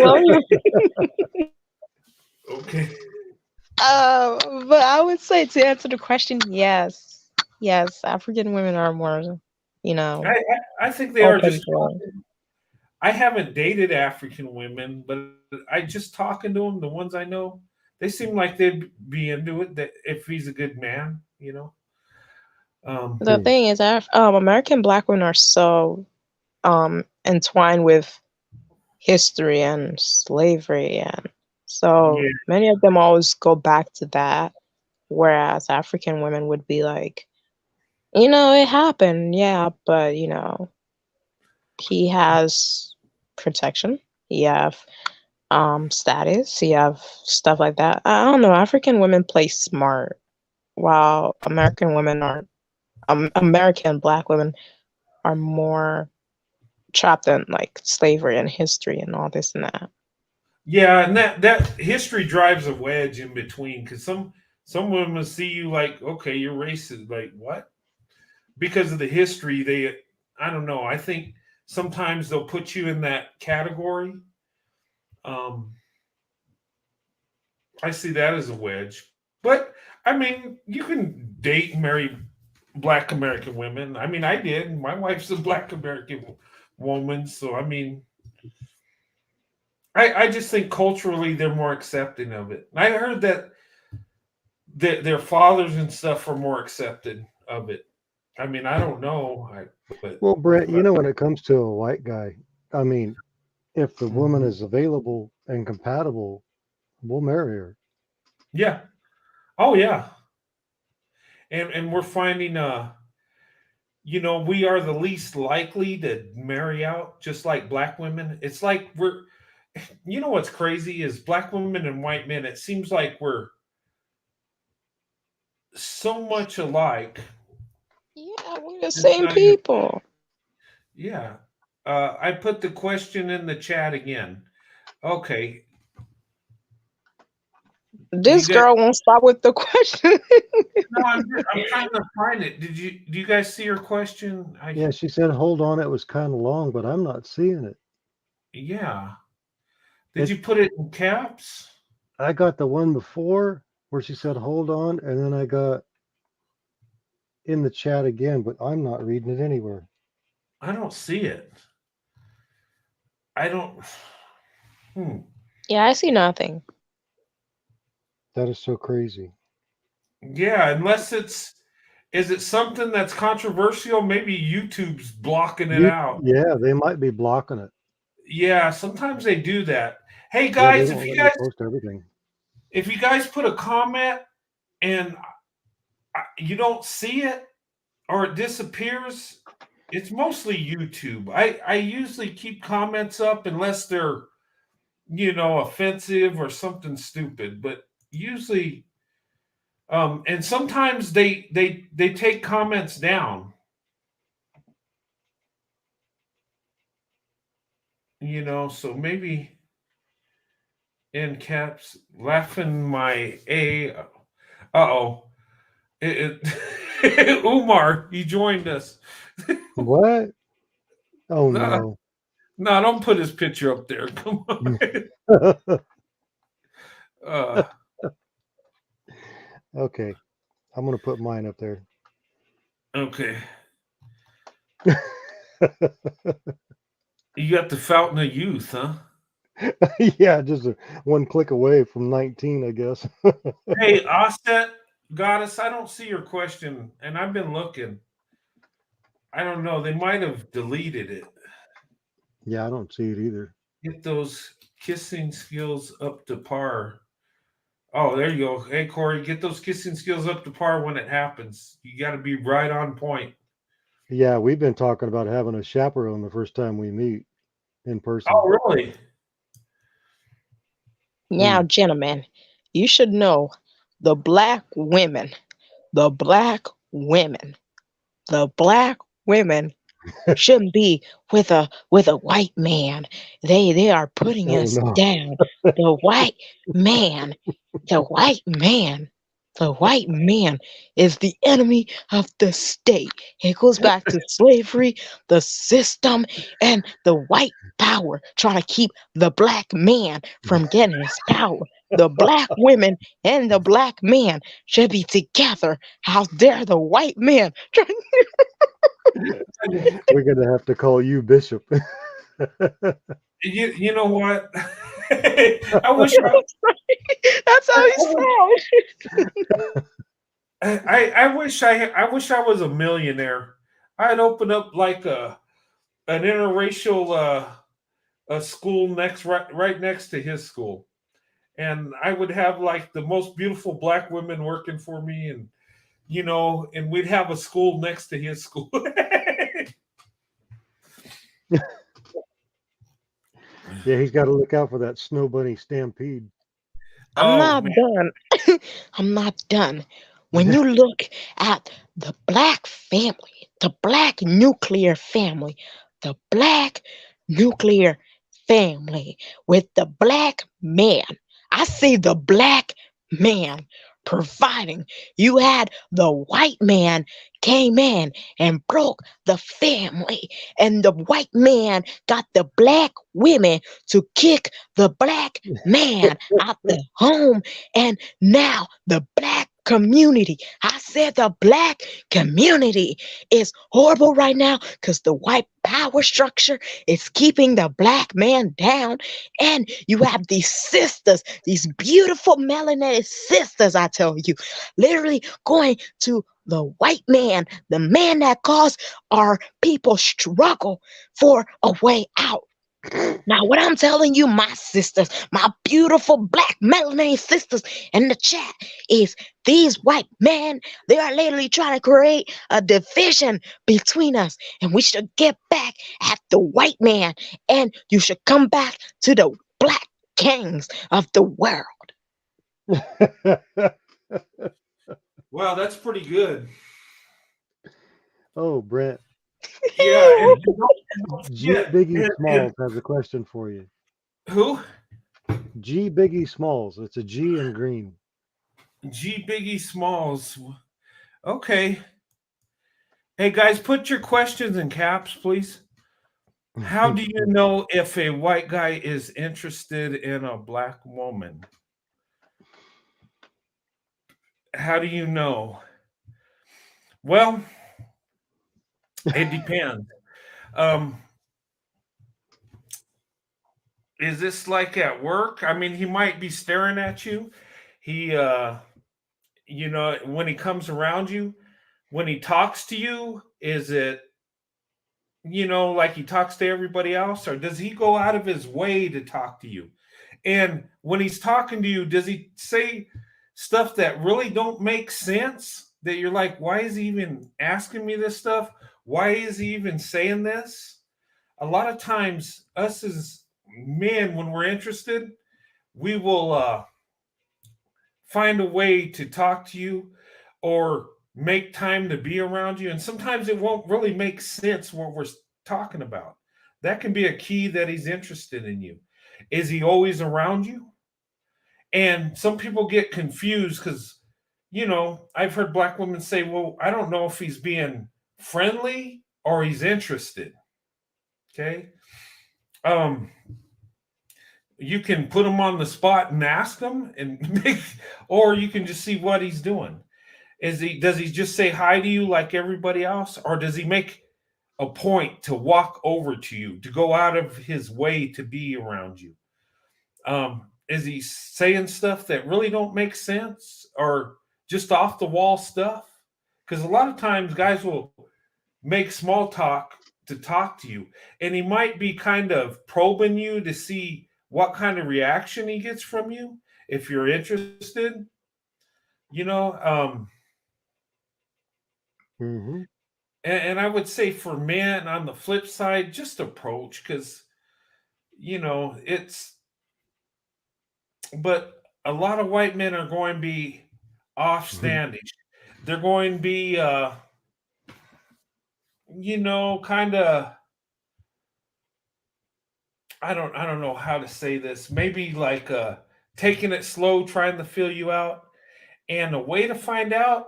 want me? Okay. But I would say to answer the question, yes, African women are more, you know, I think they are open just. to. I haven't dated African women, but I just talking to them, the ones I know, they seem like they'd be into it. That if he's a good man, you know. The thing is, American black women are so entwined with history and slavery, and so Yeah. many of them always go back to that. Whereas African women would be like, it happened, yeah, but he has protection. He have status. He have stuff like that. I don't know. African women play smart, while American women are American black women are more trapped in like slavery and history and all this and that. Yeah, and that history drives a wedge in between because some women see you like, okay, you're racist, like what? Because of the history, they, I don't know. I think sometimes they'll put you in that category. Um, I see that as a wedge, but I mean, you can date and marry Black American women. I mean, I did. My wife's a Black American woman, so I mean, I just think culturally they're more accepting of it. I heard that their fathers and stuff are more accepted of it. I mean, I don't know, Well, Brett, but when it comes to a white guy, I mean, if the woman is available and compatible, we'll marry her. yeah, oh yeah, and we're finding we are the least likely to marry out, just like black women. It's like what's crazy is black women and white men. It seems like we're so much alike. Yeah, we're the It's same not even, people. yeah. I put the question in the chat again. Okay, you This guys. girl won't stop with the question. No, I'm trying to find it. Do you guys see her question? Yeah, she said, hold on, it was kind of long, but I'm not seeing it. Yeah. Did It you put it in caps? I got the one before where she said, hold on, and then I got in the chat again, but I'm not reading it anywhere. I don't see it. I don't. Yeah, I see nothing. That is so crazy. Yeah, unless is it something that's controversial? Maybe YouTube's blocking it out. Yeah, they might be blocking it. Yeah, sometimes they do that. Hey Yeah, they guys, don't let you post everything. if you guys put a comment and you don't see it or it disappears, it's mostly YouTube. I usually keep comments up unless they're offensive or something stupid, but usually and sometimes they take comments down. So maybe in caps laughing my a uh-oh. Umar, he joined us. What? Oh No, no. don't put his picture up there. Come on. Okay. I'm going to put mine up there. Okay. You got the fountain of youth, huh? Yeah, just one click away from 19, I guess. Hey, Osset Goddess, I don't see your question, and I've been looking. I don't know. They might have deleted it. Yeah, I don't see it either. Get those kissing skills up to par. Oh, there you go. Hey, Corey, get those kissing skills up to par when it happens. You got to be right on point. Yeah, we've been talking about having a chaperone the first time we meet in person. Oh, really? Now, gentlemen, you should know the black women shouldn't be with a white man. They are putting Oh us no. down. The white man, the white man, the white man is the enemy of the state. It goes back to slavery, the system, and the white power trying to keep the black man from getting his power. The black women and the black man should be together. How dare the white man trying We're gonna have to call you Bishop. You know what? I wish That's how he sounds. I wish I was a millionaire. I'd open up like an interracial a school right next to his school, and I would have like the most beautiful black women working for me, and and we'd have a school next to his school. Yeah, he's got to look out for that snow bunny stampede. I'm Oh not man, done. I'm not done. When you look at the black family, the black nuclear family, the black nuclear family with the black man, I say the black man providing. You had the white man came in and broke the family, and the white man got the black women to kick the black man out the home, and now the black community, I said the black community is horrible right now because the white power structure is keeping the black man down. And you have these sisters, these beautiful melanated sisters, I tell you, literally going to the white man, the man that caused our people struggle for a way out. Now, what I'm telling you, my sisters, my beautiful black melanated sisters in the chat, is these white men, they are literally trying to create a division between us. And we should get back at the white man. And you should come back to the black kings of the world. wow, that's pretty good. Oh, Brent. Yeah, and G yeah, Biggie and Smalls has a question for you. who? G Biggie Smalls. It's a G in green. G Biggie Smalls. Okay. Hey guys, put your questions in caps, please. How do you know if a white guy is interested in a black woman? How do you know? Well, it depends. Um, is this like at work? I mean, he might be staring at you. He when he comes around you, when he talks to you, is it like he talks to everybody else, or does he go out of his way to talk to you? And when he's talking to you, does he say stuff that really don't make sense? That you're like, why is he even asking me this stuff? Why is he even saying this? A lot of times, us as men, when we're interested, we will find a way to talk to you or make time to be around you. And sometimes it won't really make sense what we're talking about. That can be a key that he's interested in you. Is he always around you? And some people get confused because, I've heard black women say, well, I don't know if he's being friendly or he's interested. Okay. You can put him on the spot and ask him or you can just see what he's doing. Does he just say hi to you like everybody else? Or does he make a point to walk over to you, to go out of his way to be around you? Is he saying stuff that really don't make sense or just off the wall stuff? Because a lot of times guys will make small talk to talk to you, and he might be kind of probing you to see what kind of reaction he gets from you if you're interested. Mm-hmm. And I would say for men on the flip side, just approach because it's. But a lot of white men are going to be offstanding. They're going to be kind of, I don't know how to say this. Maybe like taking it slow, trying to feel you out. And the way to find out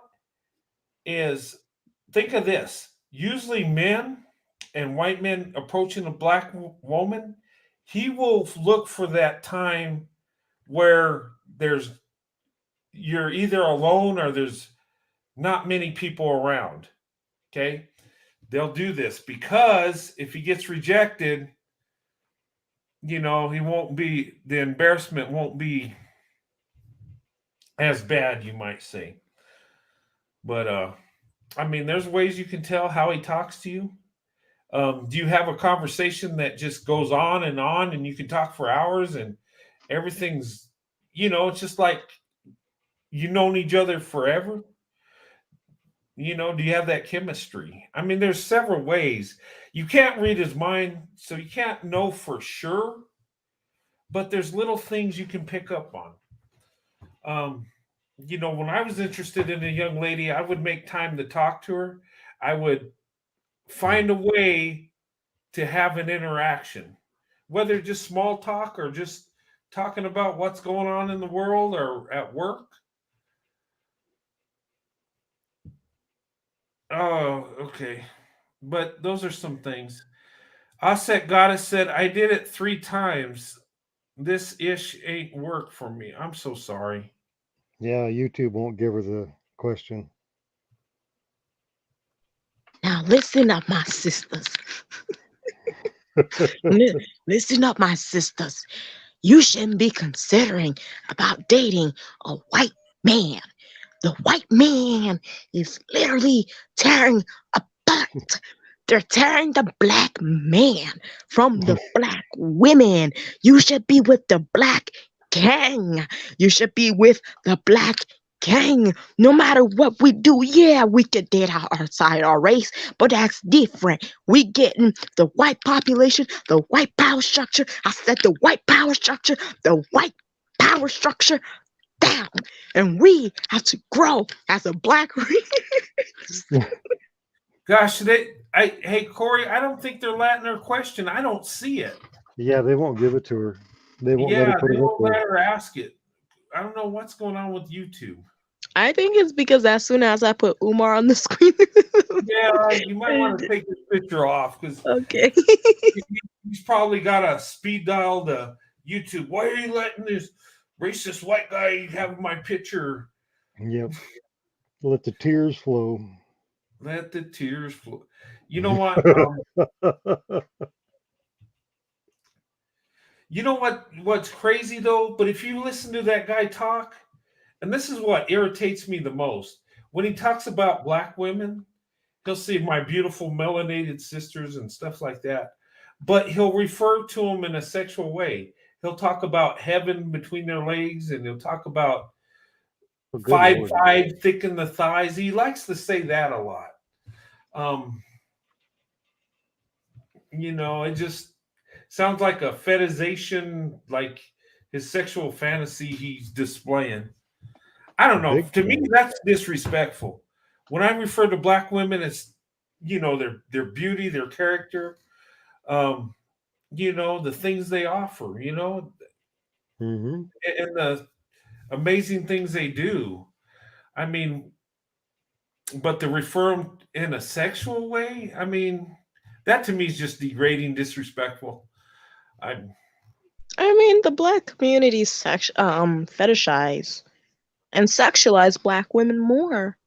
is, think of this. Usually men and white men approaching a black woman, he will look for that time where you're either alone or there's not many people around. Okay? They'll do this because if he gets rejected, he won't be, the embarrassment won't be as bad, you might say. But I mean, there's ways you can tell how he talks to you. Do you have a conversation that just goes on and you can talk for hours and everything's, it's just like you've known each other forever? Do you have that chemistry? I mean, there's several ways. You can't read his mind, so you can't know for sure, but there's little things you can pick up on. When I was interested in a young lady, I would make time to talk to her. I would find a way to have an interaction, whether just small talk or just talking about what's going on in the world or at work. Oh, okay. But those are some things. Aset Goddess said, I did it 3 times. This ish ain't work for me. I'm so sorry. Yeah, YouTube won't give her the question. Now listen up, my sisters. Listen up, my sisters. You shouldn't be considering about dating a white man. The white man is literally tearing apart. They're tearing the black man from the black women. You should be with the black gang. You should be with the black gang. No matter what we do, yeah, we could date outside our race, but that's different. We getting the white population, the white power structure. I said the white power structure, the white power structure down. And we have to grow as a black race. Gosh, hey Corey, I don't think they're letting her question. I don't see it. Yeah, they won't give it to her. They won't let her put they it up won't let there. her ask it. I don't know what's going on with YouTube. I think it's because as soon as I put Umar on the screen. Yeah, you might want to take this picture off because okay. he's probably got a speed dial to YouTube. Why are you letting this racist white guy have my picture? Yep. Let the tears flow. Let the tears flow. You know what? You know what's crazy though? But if you listen to that guy talk, and this is what irritates me the most, when he talks about black women, he'll say my beautiful melanated sisters and stuff like that. But he'll refer to them in a sexual way. He'll talk about heaven between their legs, and he'll talk about 5'5" thick in the thighs. He likes to say that a lot. It just sounds like a fetishization, like his sexual fantasy he's displaying. I don't know. To me, that's disrespectful. When I refer to black women as, their beauty, their character, the things they offer, Mm-hmm. and the amazing things they do. I mean, but to refer them in a sexual way, I mean, that to me is just degrading, disrespectful. I mean, the black community fetishize and sexualize black women more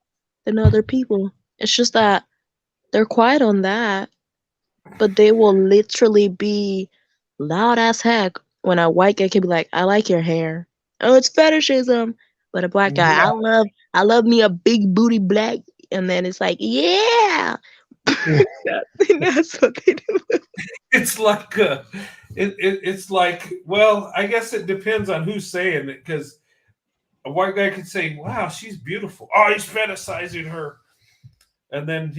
than other people. It's just that they're quiet on that, but they will literally be loud as heck when a white guy can be like, I like your hair. Oh, it's fetishism. But a black guy, Yeah. I love me a big booty black. And then it's like, yeah. That's what they do. It's like it's like, well, I guess it depends on who's saying it, because a white guy could say, wow, she's beautiful. Oh, he's fetishizing her. And then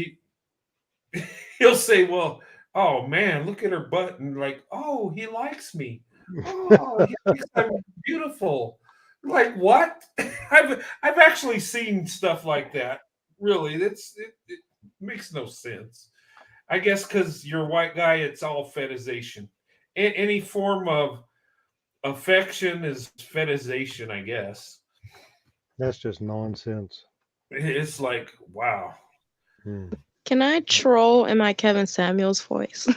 he'll say, well, oh man, look at her butt, and like, oh, he likes me. Oh, he thinks I'm beautiful. Like, what? I've actually seen stuff like that. Really, it makes no sense. I guess because you're a white guy, it's all fetishization. Any form of affection is fetishization, I guess. That's just nonsense. It's like, wow. Hmm. Can I troll in my Kevin Samuels voice?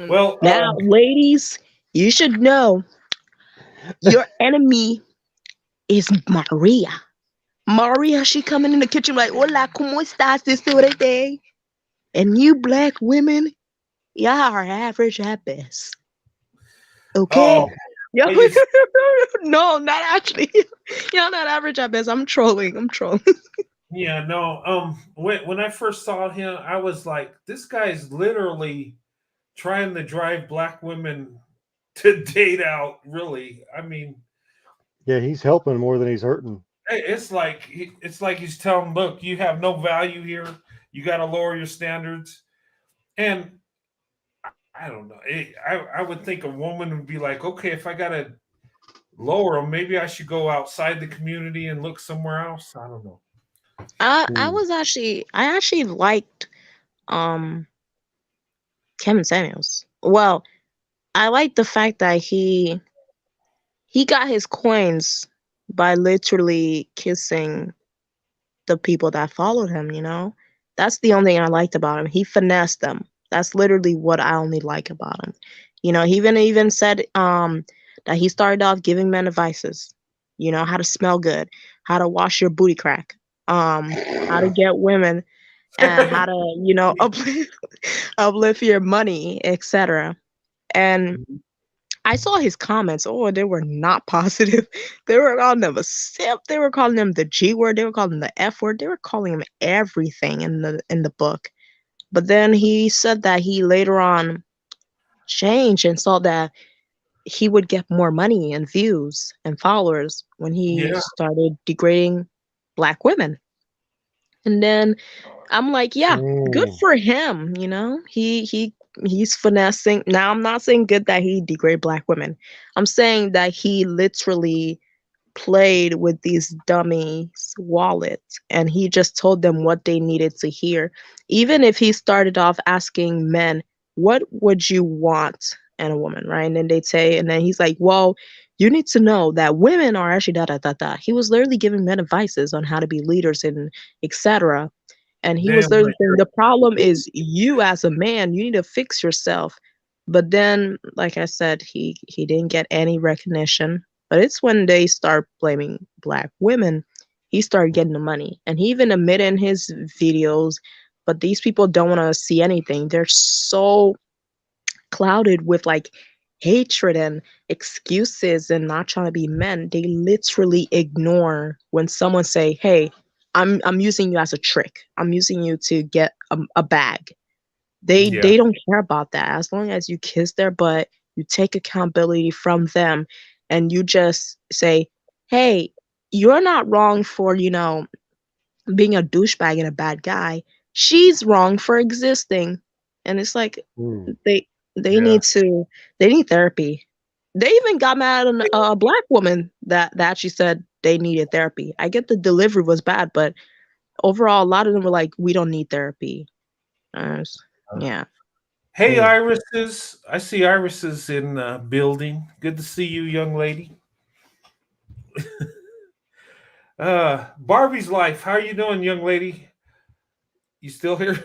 Well, now, ladies, you should know your enemy is Maria. Maria, she coming in the kitchen like, hola, ¿cómo estás? This day. And you black women, y'all are average at best. Okay? oh, I just, No, not actually. Y'all not average at best. I'm trolling. yeah, no. When I first saw him, I was like, this guy's literally trying to drive black women to date out. Really, I mean, Yeah, he's helping more than he's hurting. it's like he's telling, look, you have no value here. You got to lower your standards. And I don't know. I would think a woman would be like, okay, if I got to lower them, maybe I should go outside the community and look somewhere else. I don't know. I Hmm. actually liked Kevin Samuels. Well, I like the fact that he got his coins by literally kissing the people that followed him, you know? That's the only thing I liked about him. He finessed them. That's literally what I only like about him. You know, he even said that he started off giving men advices. You know, how to smell good, how to wash your booty crack, how to get women, and how to, you know, uplift your money, etc. And I saw his comments. Oh, they were not positive. They were calling him a simp. They were calling him the G word. They were calling him the F word. They were calling him everything in the book. But then he said that he later on changed and saw that he would get more money and views and followers when he Yeah. started degrading black women. And then I'm like, yeah, good Mm. for him. You know, he's finessing. Now, I'm not saying good that he degrade black women. I'm saying that he literally played with these dummies' wallets and he just told them what they needed to hear. Even if he started off asking men, "What would you want in a woman?" Right, and then they'd say, and then he's like, "Well, you need to know that women are actually da da da da." He was literally giving men advices on how to be leaders and etc. And he was Damn literally right. saying the problem is you as a man, you need to fix yourself. But then, like I said, he didn't get any recognition. But it's when they start blaming black women, he started getting the money. And he even admitted in his videos, but these people don't want to see anything. They're so clouded with like hatred and excuses and not trying to be men. They literally ignore when someone say, "Hey, I'm using you as a trick. I'm using you to get a bag." Yeah. They don't care about that. As long as you kiss their butt, you take accountability from them, and you just say, "Hey, you're not wrong for, you know, being a douchebag and a bad guy. She's wrong for existing." And it's like Mm. they Yeah. need to they need therapy. They even got mad at a black woman that actually said they needed therapy. I get the delivery was bad, but overall, a lot of them were like, "We don't need therapy." Yeah. Hey, Mm. Irises. I see Irises in the building. Good to see you, young lady. Barbie's life. How are you doing, young lady? You still here?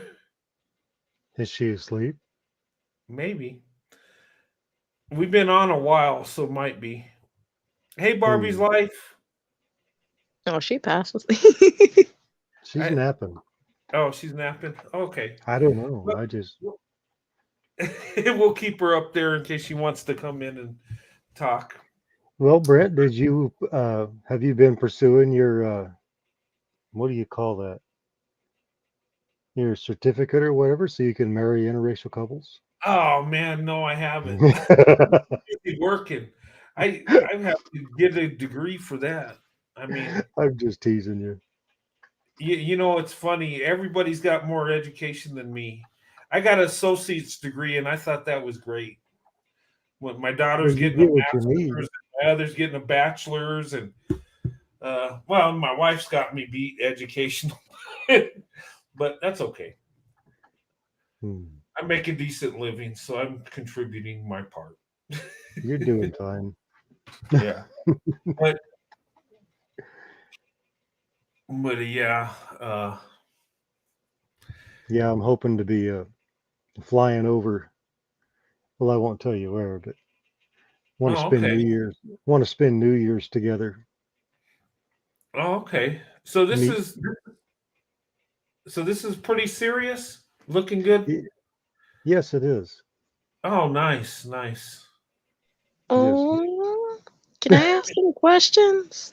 Is she asleep? Maybe. We've been on a while, so might be. Hey, Barbie's Hmm. life. Oh, she passes. She's I, napping. oh, she's napping. Okay. I don't know. Well, I just. we'll keep her up there in case she wants to come in and talk. Well, Brett, did you have you been pursuing your what do you call that? Your certificate or whatever, so you can marry interracial couples? Oh man, no, I haven't. Busy working. I have to get a degree for that. I mean, I'm just teasing you. you know, it's funny. Everybody's got more education than me. I got an associate's degree, and I thought that was great. When my Well, daughter's you getting a get what you master's, need. and my other's getting a bachelor's, and well, my wife's got me beat educational, but that's okay. Hmm. I make a decent living, so I'm contributing my part. You're doing fine. Yeah, but yeah, Yeah, I'm hoping to be flying over. Well, I won't tell you where, but want to oh, spend okay. New Year's. Want to spend New Year's together. Oh, okay. So Meet. this is pretty serious. Looking good. Yes, it is. Oh, nice, nice. Yes. Oh, can I ask some questions?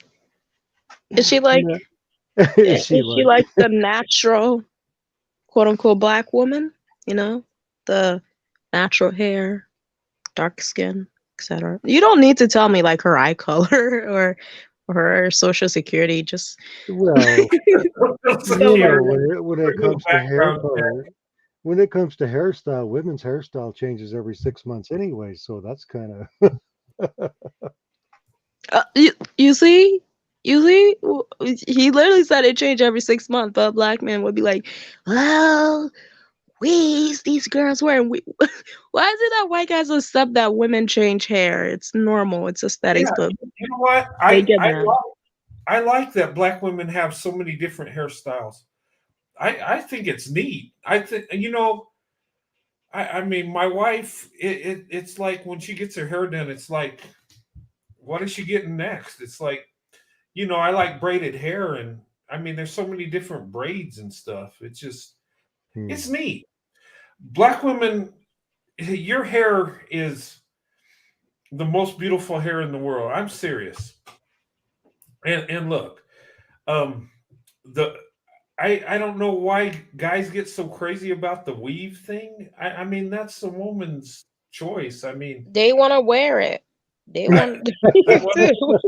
Is she like Yeah. Is she is she like? like the natural quote unquote black woman? You know, the natural hair, dark skin, etc. You don't need to tell me like her eye color or her social security. Just Well, you know, Security. when it Little comes to hair background check. color, when it comes to hairstyle, women's hairstyle changes every 6 months anyway. So that's kind of. you see, he literally said it changed every 6 months, but a black man would be like, well, these girls wearing why is it that white guys accept that women change hair? It's normal, it's aesthetics, Yeah, but you know what? they get mad. I like that black women have so many different hairstyles. I think it's neat. I think I mean my wife. It's like when she gets her hair done, it's like, what is she getting next? It's like, I like braided hair, and I mean there's so many different braids and stuff. It's just it's neat. Black women, your hair is the most beautiful hair in the world. I'm serious. And look, um, the I don't know why guys get so crazy about the weave thing. I mean that's a woman's choice. I mean, They want to wear it. They I, want I, to.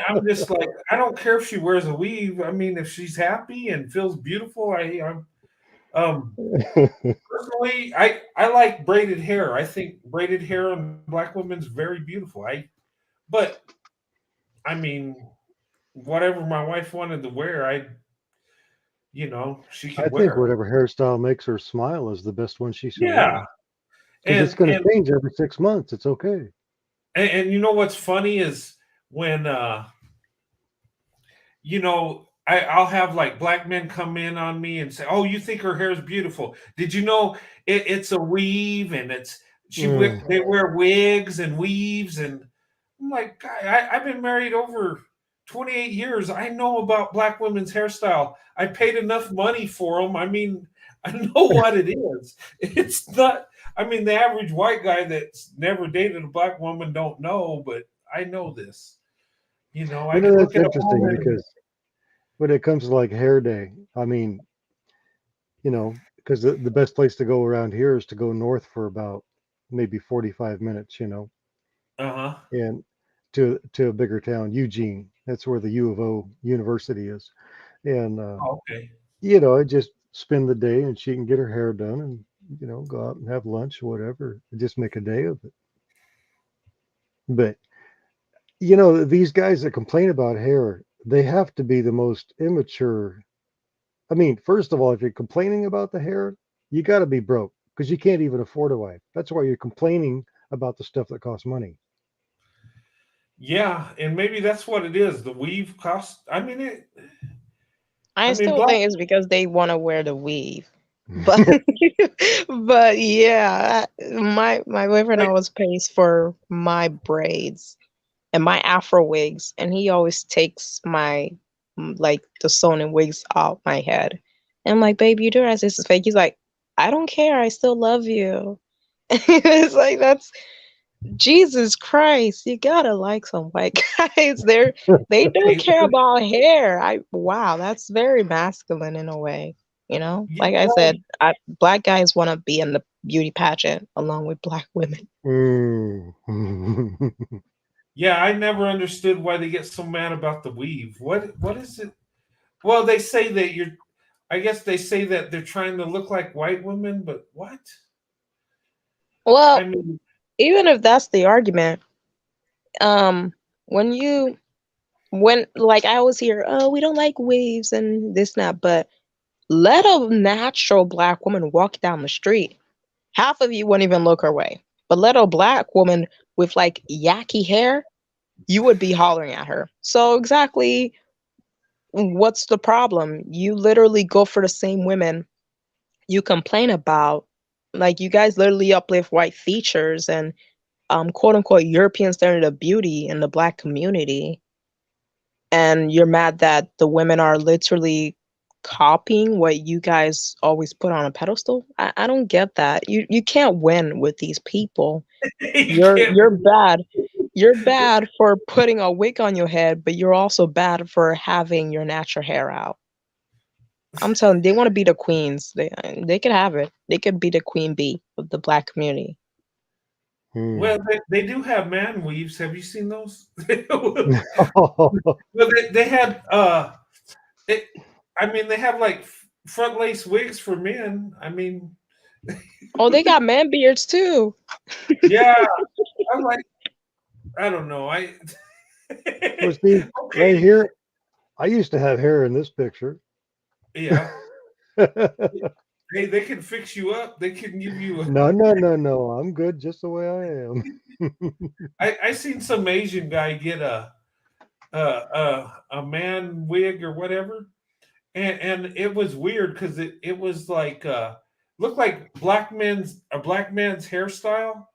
I'm just like, I don't care if she wears a weave. I mean, if she's happy and feels beautiful, I'm personally, I like braided hair. I think braided hair on black women's very beautiful. But I mean, whatever my wife wanted to wear, she I could think wear. whatever hairstyle makes her smile is the best one she should Yeah, wear. Because it's and going to and change every 6 months. It's okay. and you know what's funny is when I'll have like black men come in on me and say, "Oh, you think her hair is beautiful? Did you know it's a weave and they wear wigs and weaves?" And I'm like, I've been married over 28 years. I know about black women's hairstyle. I paid enough money for them. I mean, I know what it is. It's not. I mean, the average white guy that's never dated a black woman don't know, but I know this. I can look That's at a interesting woman. because when it comes to like hair day, I mean, because the best place to go around here is to go north for about maybe 45 minutes, Uh huh. and to a bigger town, Eugene. That's where the U of O University is. And, Okay. I just spend the day and she can get her hair done and, go out and have lunch or whatever, and just make a day of it. But, these guys that complain about hair, they have to be the most immature. I mean, first of all, if you're complaining about the hair, you got to be broke because you can't even afford a wife. That's why you're complaining about the stuff that costs money. Yeah, and maybe that's what it is. The weave cost. I mean, I still black. think it's because they want to wear the weave. But but yeah, my boyfriend always pays for my braids and my afro wigs, and he always takes my like the sewn in wigs off my head. And I'm like, babe, you do realize this is fake? He's like, I don't care, I still love you. It's like that's Jesus Christ, you gotta like some white guys. They don't Hey, care about hair. Wow, that's very masculine in a way. Like I well, said, black guys want to be in the beauty pageant along with black women. yeah, I never understood why they get so mad about the weave. What is it? Well, they say that you're. I guess they say that they're trying to look like white women, but what? I Well, mean, even if that's the argument, um, when like I always hear, oh, we don't like waves and this and that, but Let a natural black woman walk down the street. Half of you wouldn't even look her way. But let a black woman with like yucky hair, you would be hollering at her. So exactly what's the problem? You literally go for the same women you complain about. Like you guys literally uplift white features and quote unquote European standard of beauty in the black community. And you're mad that the women are literally copying what you guys always put on a pedestal. I don't get that. You can't win with these people. You're bad. You're bad for putting a wig on your head, but you're also bad for having your natural hair out. I'm telling you, they want to be the queens. They could have it. They could be the queen bee of the black community. Well, they do have man weaves. Have you seen those? Well, they had I mean, they have like front lace wigs for men. I mean, oh, they got man beards too. Yeah, I'm like, I don't know. Well, see, right here, I used to have hair in this picture. Yeah. Hey, they can fix you up. They can give you. No. I'm good just the way I am. I seen some Asian guy get a man wig or whatever, and it was weird because it was like looked like a black man's hairstyle,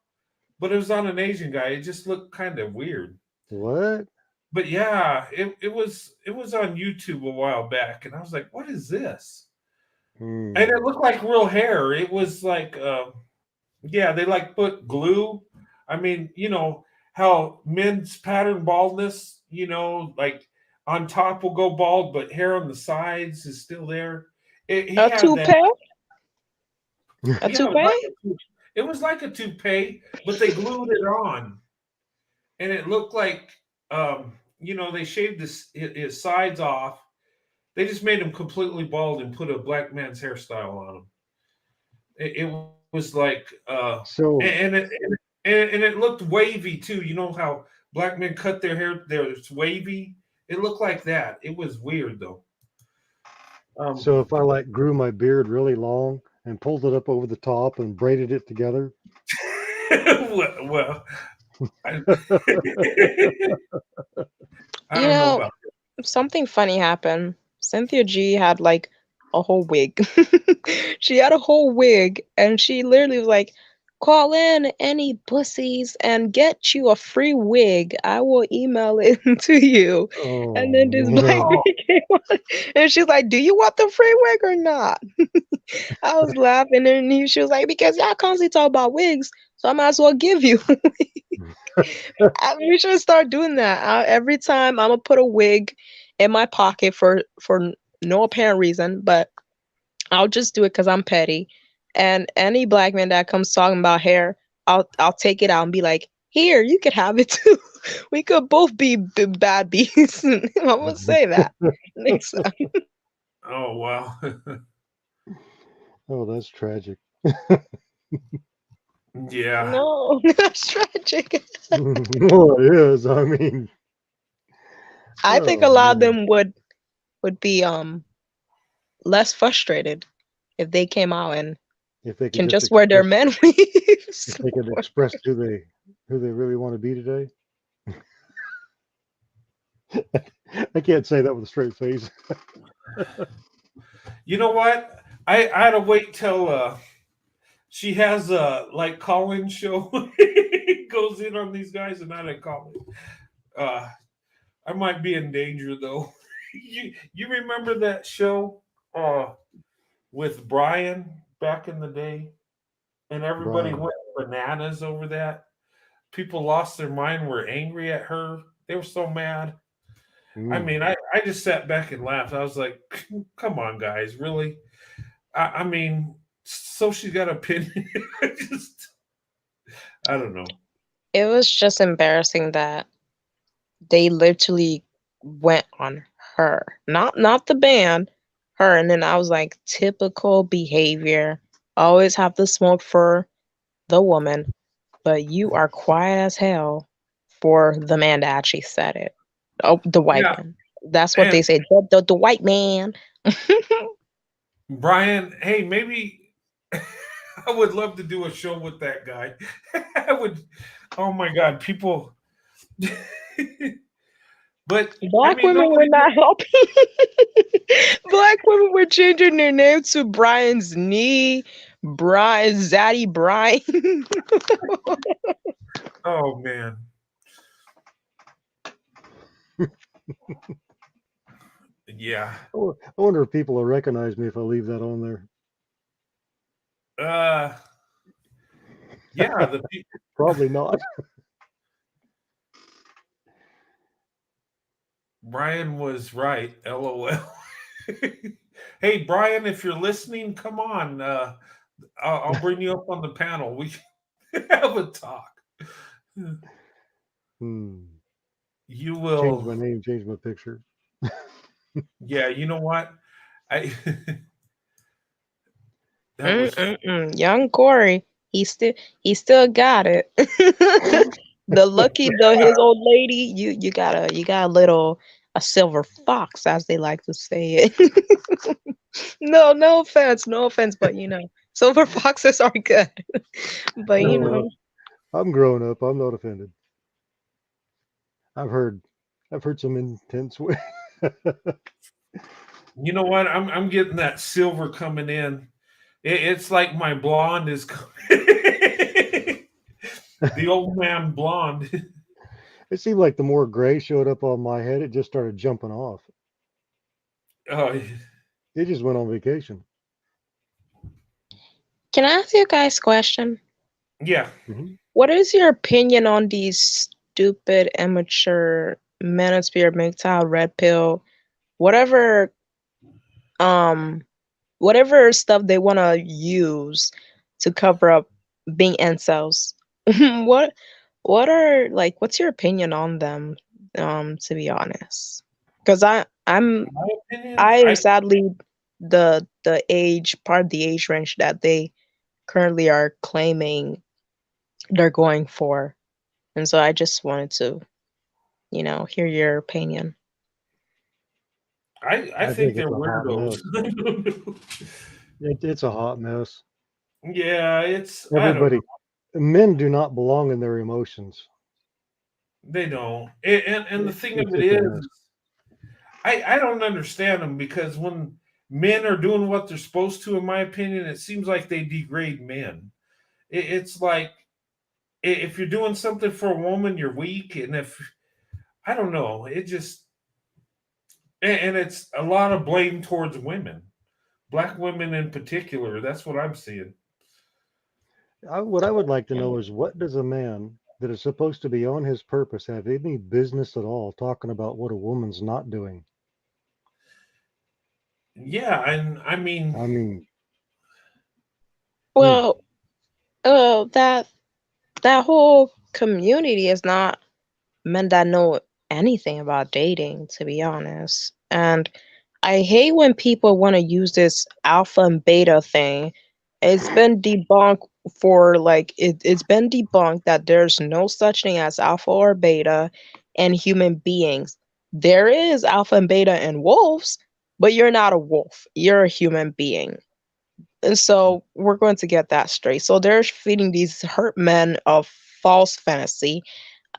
but it was on an Asian guy. It just looked kind of weird. What? But yeah, it was on YouTube a while back, and I was like, "What is this?" And it looked like real hair. It was like, yeah, they like put glue. I mean, you know how men's pattern baldness, you know, like on top will go bald, but hair on the sides is still there. He A had toupee? that. A Yeah, toupee? it was like a toupee, but they glued it on, and it looked like, you know, they shaved his sides off. They just made him completely bald and put a black man's hairstyle on him. It was like, So and it looked wavy too. You know how black men cut their hair? It's wavy. It looked like that. It was weird though. so if I like grew my beard really long and pulled it up over the top and braided it together. well, I You don't know know, about something funny happened. Cynthia G had like a whole wig. She had a whole wig, and she literally was like, call in any pussies and get you a free wig. I will email it to you. And then this black Oh, man came on, and she's like, do you want the free wig or not? I was laughing, and she was like, because y'all constantly talk about wigs, so I might as well give you. We should start doing that. Every time I'm gonna put a wig in my pocket for no apparent reason, but I'll just do it because I'm petty. And any black man that comes talking about hair, I'll take it out and be like, here, you could have it too. We could both be bad bees. I'm gonna say that next time. Oh wow. oh, that's tragic. Yeah. No, that's tragic. Well, it is. I mean, I think a lot of them would be less frustrated if they came out and if they can just wear their men weaves. if they could express who they really want to be today. I can't say that with a straight face. You know what? I had to wait till she has a like call-in show. Goes in on these guys, and I didn't call it. I might be in danger though. You remember that show with Brian back in the day, and everybody Brian. went bananas over that. People lost their mind, were angry at her. They were so mad. I mean, I just sat back and laughed. I was like, come on, guys, really? I mean, so she got an opinion. I don't know. It was just embarrassing that they literally went on her, not the band, her. And then I was like, typical behavior. Always have to smoke for the woman, but you are quiet as hell for the man that actually said it. Oh, the white man. That's what they say. The white man. Brian, hey, maybe I would love to do a show with that guy. I would. Oh my God, people. But I Black mean, women were nobody. not helping. Black women were changing their name to Brian's knee, Brian, Zaddy Brian. Oh man. Yeah. I wonder if people will recognize me if I leave that on there. Yeah. Probably not. Brian was right. LOL. Hey, Brian, if you're listening, come on. I'll bring you up on the panel. We can have a talk. Hmm. You Change my will. name, change my picture. Yeah. You know what? I. That was. Young Corey, he still got it. The lucky though his old lady, you got a silver fox, as they like to say it. No offense, but silver foxes are good. But Oh, I'm grown up. I'm not offended. I've heard some intense way. You know what? I'm getting that silver coming in. It's like my blonde is coming. The old man blonde. It seemed like the more gray showed up on my head, it just started jumping off. Oh, It just went on vacation. can I ask you guys a question? yeah. Hmm. What is your opinion on these stupid, immature manosphere, MGTOW, red pill, whatever um whatever stuff they want to use to cover up being incels? what what's your opinion on them, to be honest? Because I'm My opinion, I am sadly the age part of the age range that they currently are claiming they're going for. And so I just wanted to, hear your opinion. I I think think they're it's a hot weirdos. mess. It's a hot mess. Yeah, it's I don't know. Everybody, men do not belong in their emotions. They don't. And the thing of It's it just a is, mess. I don't understand them because when men are doing what they're supposed to, in my opinion, it seems like they degrade men. It's like if you're doing something for a woman, you're weak, and if I don't know, it just and it's a lot of blame towards women, black women in particular. That's what I'm seeing. What I would like to know is, what does a man that is supposed to be on his purpose have any business at all talking about what a woman's not doing? Yeah, and I mean, I mean, hmm. Well, that whole community is not men that know anything about dating, to be honest. And I hate when people want to use this alpha and beta thing. It's been debunked it's been debunked that there's no such thing as alpha or beta in human beings. There is alpha and beta in wolves, but you're not a wolf. You're a human being. And so we're going to get that straight. So they're feeding these hurt men of false fantasy,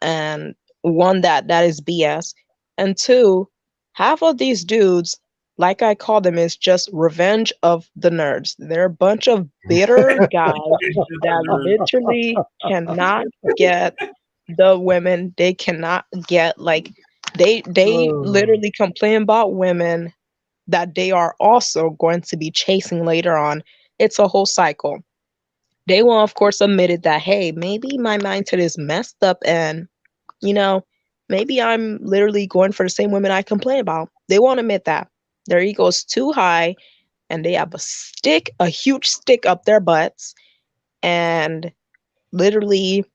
and one, that is BS, and two, half of these dudes, like I call them, is just revenge of the nerds. They're a bunch of bitter guys that literally cannot get the women. They cannot get, like, they Oh, literally complain about women that they are also going to be chasing later on. It's a whole cycle. They will, of course, admit that, hey, maybe my mindset is messed up, and you know, maybe I'm literally going for the same women I complain about. They won't admit that. Their ego is too high, and they have a huge stick up their butts. And literally,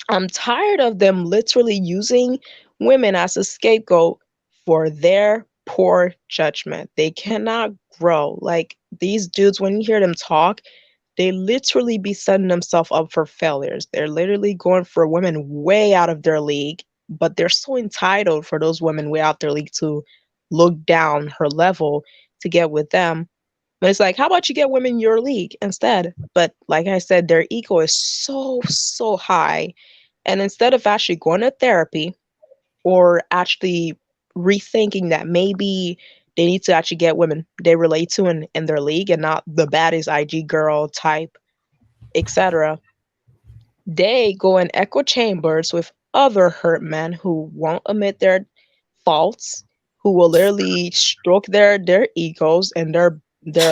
I'm tired of them literally using women as a scapegoat for their poor judgment. They cannot grow. Like these dudes, when you hear them talk, they literally be setting themselves up for failures. They're literally going for women way out of their league, but they're so entitled for those women way out their league to look down her level to get with them. But it's like, how about you get women in your league instead? But like I said, their ego is so, so high. And instead of actually going to therapy or actually rethinking that maybe they need to actually get women they relate to in their league and not the baddest IG girl type, etc., they go in echo chambers with other hurt men who won't admit their faults, who will literally stroke their egos and their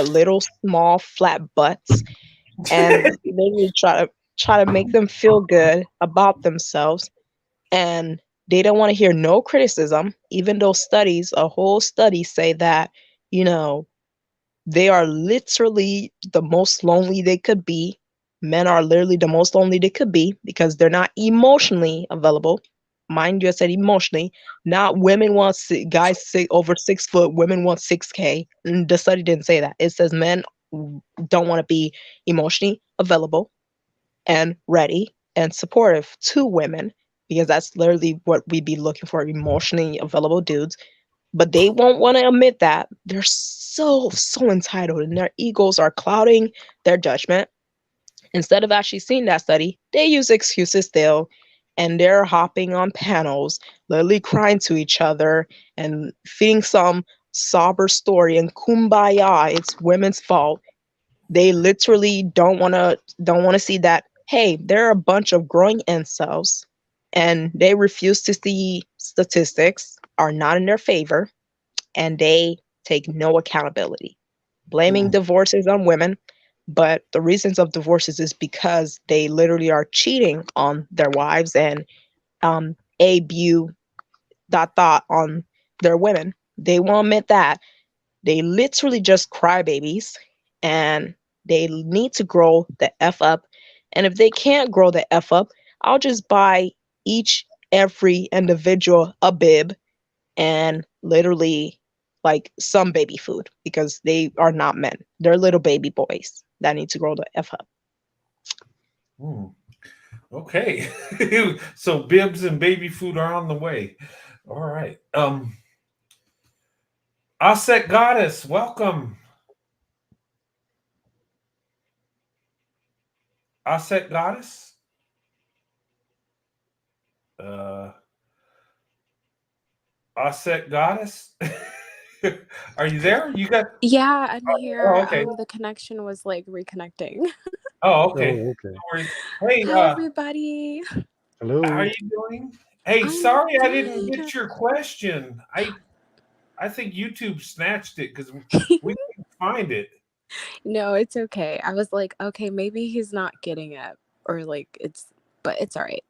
little small flat butts and literally try to make them feel good about themselves. And they don't want to hear no criticism, even though a whole study say that, you know, they are literally the most lonely they could be. Men are literally the most lonely they could be because they're not emotionally available. Mind you, I said emotionally. Not women want guys over 6 foot. Women want 6K. And the study didn't say that. It says men don't want to be emotionally available and ready and supportive to women because that's literally what we'd be looking for, emotionally available dudes. But they won't want to admit that. They're so, so entitled and their egos are clouding their judgment. Instead of actually seeing that study, they use excuses still and they're hopping on panels, literally crying to each other and feeding some sober story and kumbaya, it's women's fault. They literally don't want to see that, hey, there are a bunch of growing incels and they refuse to see statistics are not in their favor and they take no accountability. Blaming divorces on women, but the reasons of divorces is because they literally are cheating on their wives and abu on their women. They won't admit that. They literally just crybabies and they need to grow the F up. And if they can't grow the F up, I'll just buy every individual a bib and literally like some baby food because they are not men. They're little baby boys that need to grow the F up. Okay. So bibs and baby food are on the way. All right. Aset Goddess, welcome. Aset Goddess? Uh Aset Goddess? Are you there? You got Yeah, I'm Oh, here. okay. The connection was like reconnecting. Oh, okay. Oh, No okay. worries. Hey, Hi, everybody. how are Hello. you doing? Hey, I'm sorry I didn't good. get your question. I think YouTube snatched it because we couldn't find it. No, it's okay. I was like, okay, maybe he's not getting it, or like but it's all right.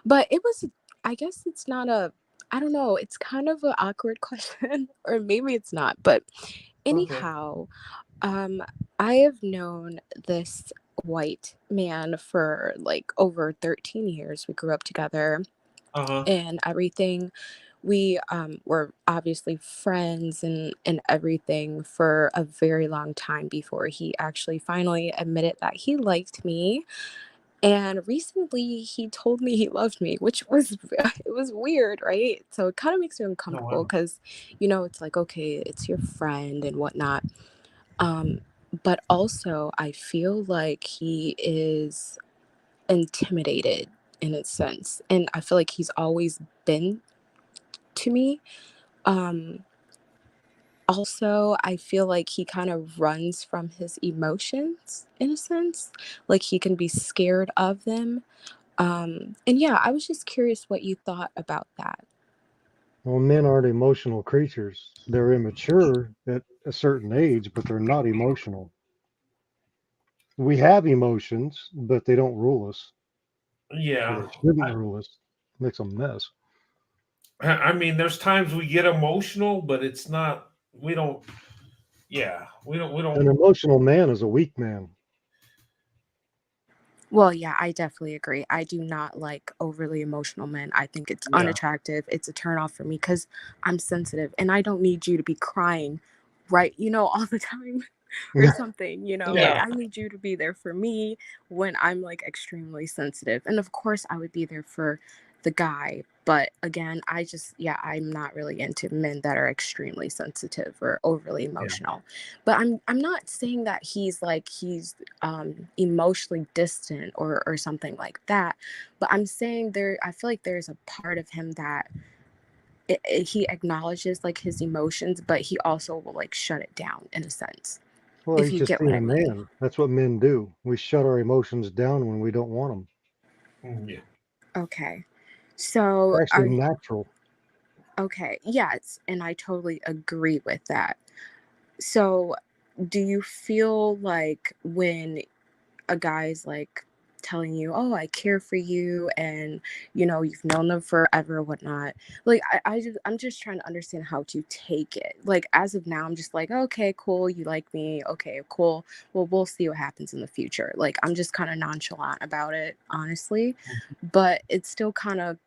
But it was, I guess it's not I don't know, it's kind of an awkward question, or maybe it's not. But Okay. anyhow, I have known this white man for like over 13 years. We grew up together Uh-huh. and everything. We were obviously friends and everything for a very long time before he actually finally admitted that he liked me. And recently he told me he loved me, which was it was weird, right? So it kind of makes me Oh, uncomfortable wow. because it's like, okay, it's your friend and whatnot. Um, but also I feel like he is intimidated in a sense. And I feel like he's always been to me. Um, Also, I feel like he kind of runs from his emotions in a sense. Like he can be scared of them. And yeah, I was just curious what you thought about that. Well, men aren't emotional creatures. They're immature at a certain age, but they're not emotional. We have emotions, but they don't rule us, or Yeah. they shouldn't rule us. Makes a mess. I mean, there's times we get emotional, but it's not, we don't, yeah, we don't, An emotional man is a weak man. Well, yeah, I definitely agree. I do not like overly emotional men. I think it's yeah, unattractive. It's a turn off for me because I'm sensitive and I don't need you to be crying, right? All the time or something, like yeah, I need you to be there for me when I'm like extremely sensitive. And of course, I would be there for the guy. But again, I'm not really into men that are extremely sensitive or overly emotional. But I'm not saying that he's emotionally distant or something like that. But I'm saying I feel like there's a part of him that he acknowledges like his emotions, but he also will like shut it down in a sense. Well, If he's you just get what being I a mean. man. That's what men do. We shut our emotions down when we don't want them. Yeah. Okay. So Actually, natural. okay, yes, and I totally agree with that. So, do you feel like when a guy's like telling you, "Oh, I care for you," and you've known them forever, whatnot. Like, I'm just trying to understand how to take it. Like, as of now, I'm just like, okay, cool, you like me, okay, cool. Well, we'll see what happens in the future. Like, I'm just kind of nonchalant about it, honestly, but it still kind of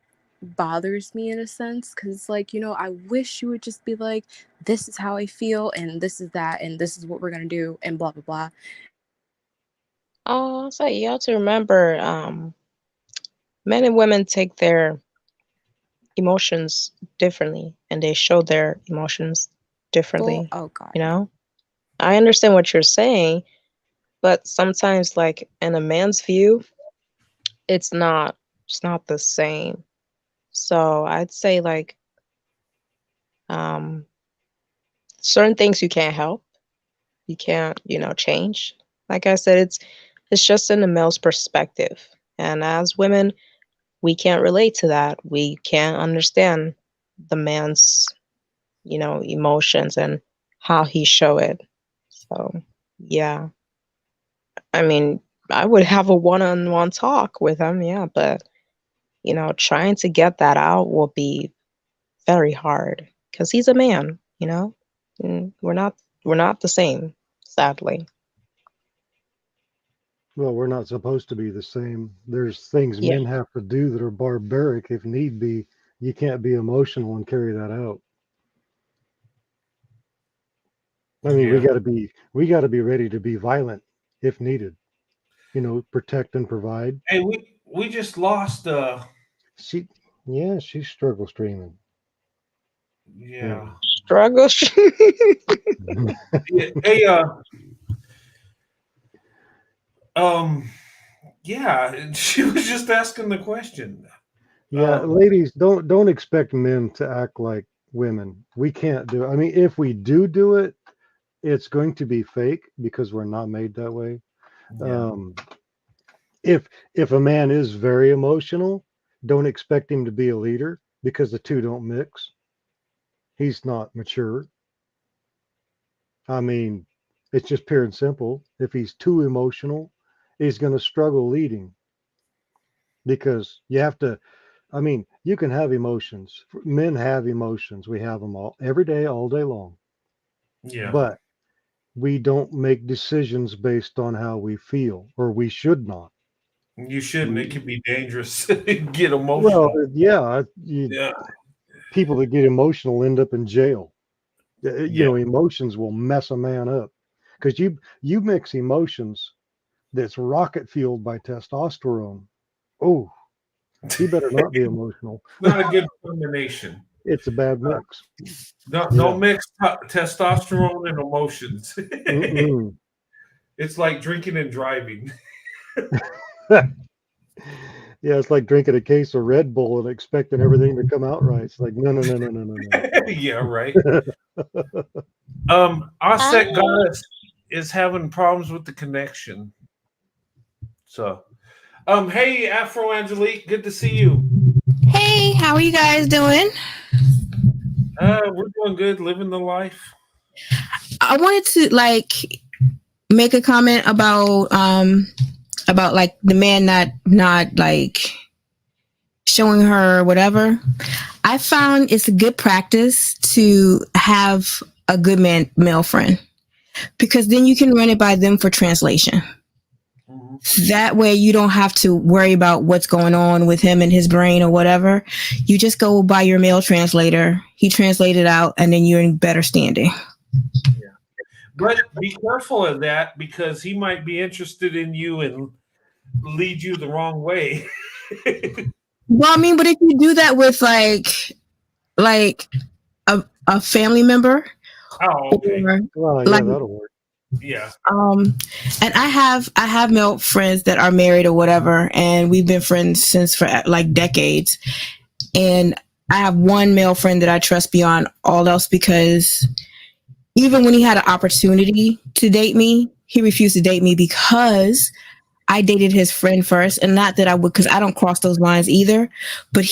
bothers me in a sense because it's like, I wish you would just be like, this is how I feel, and this is that, and this is what we're gonna do, and blah blah blah. So you have to remember, men and women take their emotions differently and they show their emotions differently. Oh god. You know, I understand what you're saying, but sometimes, like in a man's view, it's not the same. So I'd say like um certain things you can't help, you can't, change. Like I said, it's just in the male's perspective. And as women, we can't relate to that. We can't understand the man's, emotions and how he show it. So, yeah. I mean, I would have a one-on-one talk with him, yeah, but trying to get that out will be very hard because he's a man. And we're not the same, sadly. Well, we're not supposed to be the same. There's things Yeah. men have to do that are barbaric if need be. You can't be emotional and carry that out. I mean, Yeah. we got to be ready to be violent if needed. Protect and provide. Hey, we just lost. She, yeah, she's struggle streaming. Yeah. Struggle. Yeah. Hey. Yeah. She was just asking the question. Yeah, Um. ladies, don't expect men to act like women. We can't do it. I mean, if we do it, it's going to be fake because we're not made that way. Yeah. Um, if a man is very emotional, don't expect him to be a leader because the two don't mix. He's not mature. I mean, it's just pure and simple. If he's too emotional, he's going to struggle leading because you have to. I mean, you can have emotions. Men have emotions. We have them all every day, all day long. Yeah. But we don't make decisions based on how we feel, or we should not. You shouldn't. It We, can be dangerous. Get well, emotional. yeah, Yeah. people that get emotional end up in jail. Yeah. Emotions will mess a man up because you mix emotions that's rocket fueled by testosterone. Oh, he better not be emotional. Not a good combination. It's a bad mix. Don't Yeah. mix testosterone and emotions. Mm-mm. It's like drinking and driving. Yeah, it's like drinking a case of Red Bull and expecting everything to come out right. It's like, no, no, no, no, no, no, Yeah, right. no. Offset Goddess is having problems with the connection. So, hey, Afro Angelique, good to see you. Hey, how are you guys doing? We're doing good, living the life. I wanted to make a comment about like the man not like showing her whatever. I found it's a good practice to have a good male friend because then you can run it by them for translation. That way you don't have to worry about what's going on with him and his brain or whatever. You just go by your male translator. He translated out and then you're in better standing. Yeah. But be careful of that because he might be interested in you and lead you the wrong way. Well, I mean, but if you do that with like a family member, Oh, okay. or Well, yeah, like that'll work. Yeah. and I have male friends that are married or whatever, and we've been friends since for like decades. And I have one male friend that I trust beyond all else, because even when he had an opportunity to date me, he refused to date me because I dated his friend first. And not that I would, because I don't cross those lines either. But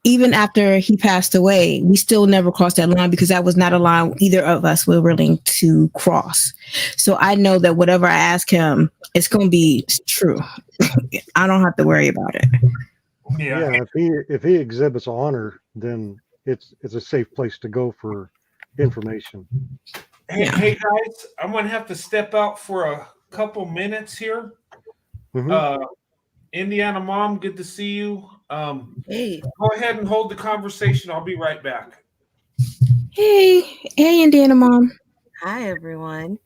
even after he passed away, we still never crossed that line, because that was not a line either of us were willing to cross. So I know that whatever I ask him, it's going to be true. I don't have to worry about it. Yeah. Yeah, if he exhibits honor, then it's a safe place to go for information. Hey, Yeah. hey guys, I'm gonna have to step out for a couple minutes here. Hmm. Indiana Mom, good to see you. Hey, Go ahead and hold the conversation. I'll be right back. Hey, Indiana Mom. Hi everyone.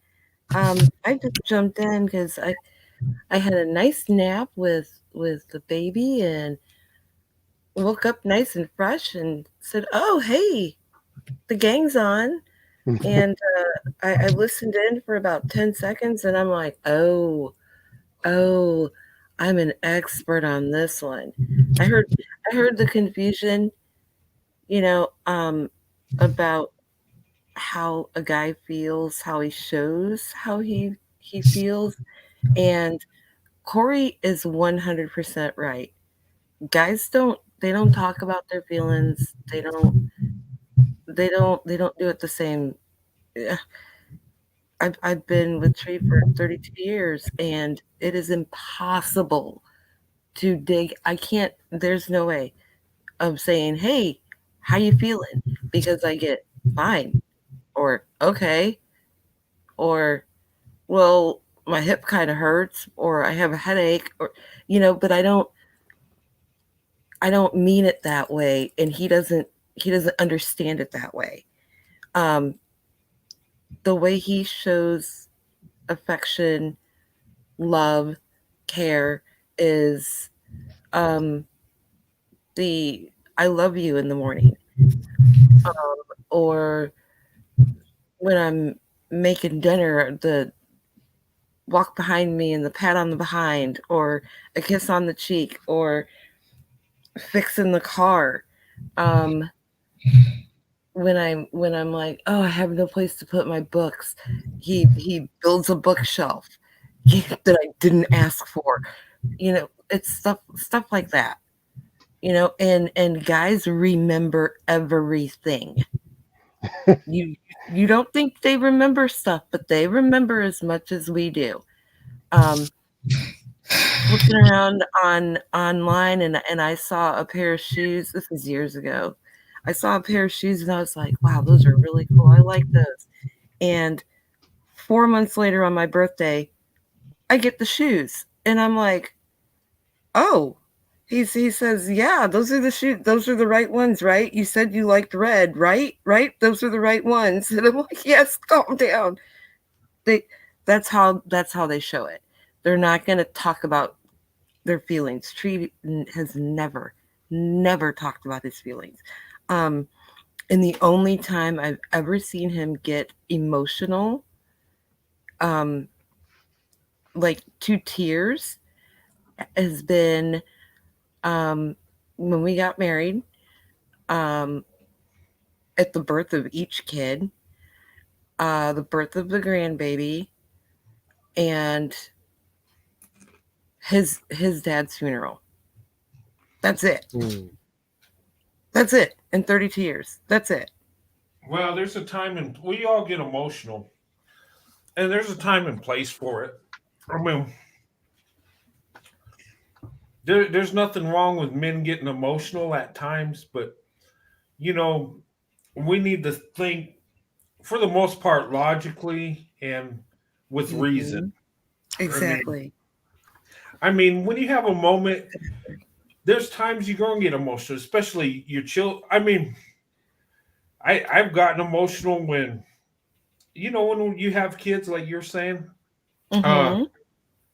I just jumped in because I had a nice nap with the baby and woke up nice and fresh and said, "Oh, hey, the gang's on." And I listened in for about 10 seconds and I'm like, oh, I'm an expert on this one. I heard the confusion, you know, about how a guy feels, how he shows how he feels. And Corey is 100% right. Guys don't talk about their feelings. They don't do it the same. Yeah, I've been with Tree for 32 years and it is impossible to dig. I can't, there's no way of saying, "Hey, how you feeling?" Because I get fine or okay or well, my hip kind of hurts or I have a headache or but I don't mean it that way and he doesn't understand it that way. Um the way he shows affection, love, care is um the "I love you" in the morning. Or when I'm making dinner, the walk behind me and the pat on the behind or a kiss on the cheek or fixing the car. Um when I'm like, "Oh, I have no place to put my books." He builds a bookshelf that I didn't ask for. It's stuff like that. And guys remember everything. You don't think they remember stuff, but they remember as much as we do. Um Looking around online and I saw a pair of shoes. This was years ago. I saw a pair of shoes and I was like, "Wow, those are really cool. I like those." And 4 months later on my birthday, I get the shoes and I'm like, "Oh." He says, "Yeah, those are the shoes. Those are the right ones, right? You said you liked red, right? Right? Those are the right ones." And I'm like, "Yes, calm down." They that's how they show it. They're not going to talk about their feelings. Tree has never talked about his feelings. Um, and the only time I've ever seen him get emotional, um, like to tears, has been when we got married, um, at the birth of each kid, the birth of the grandbaby, and his dad's funeral. That's it. That's it. In 32 years. That's it. Well, there's a time and we all get emotional, and there's a time and place for it. I mean, there's nothing wrong with men getting emotional at times, but you know, we need to think for the most part logically and with reason. Exactly. I mean, when you have a moment, there's times you're gonna get emotional, especially your child. I mean, I've gotten emotional when when you have kids, like you're saying. Uh, Mm-hmm.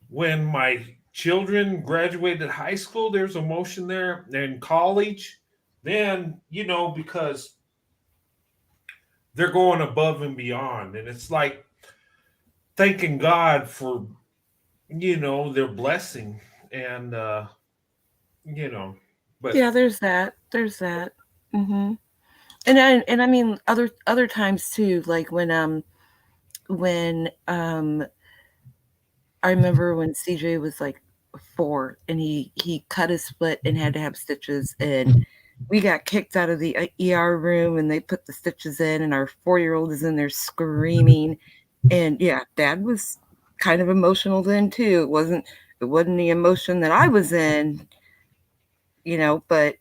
when my children graduated high school, there's emotion there, and college, then, because they're going above and beyond. And it's like thanking God for, their blessing. And, but Yeah, there's that. There's that. Hmm. And I mean other times too, like when I remember when CJ was like 4 and he cut his foot and had to have stitches, and we got kicked out of the ER room and they put the stitches in, and our 4-year-old is in there screaming. And yeah, Dad was kind of emotional then too. It wasn't the emotion that I was in, but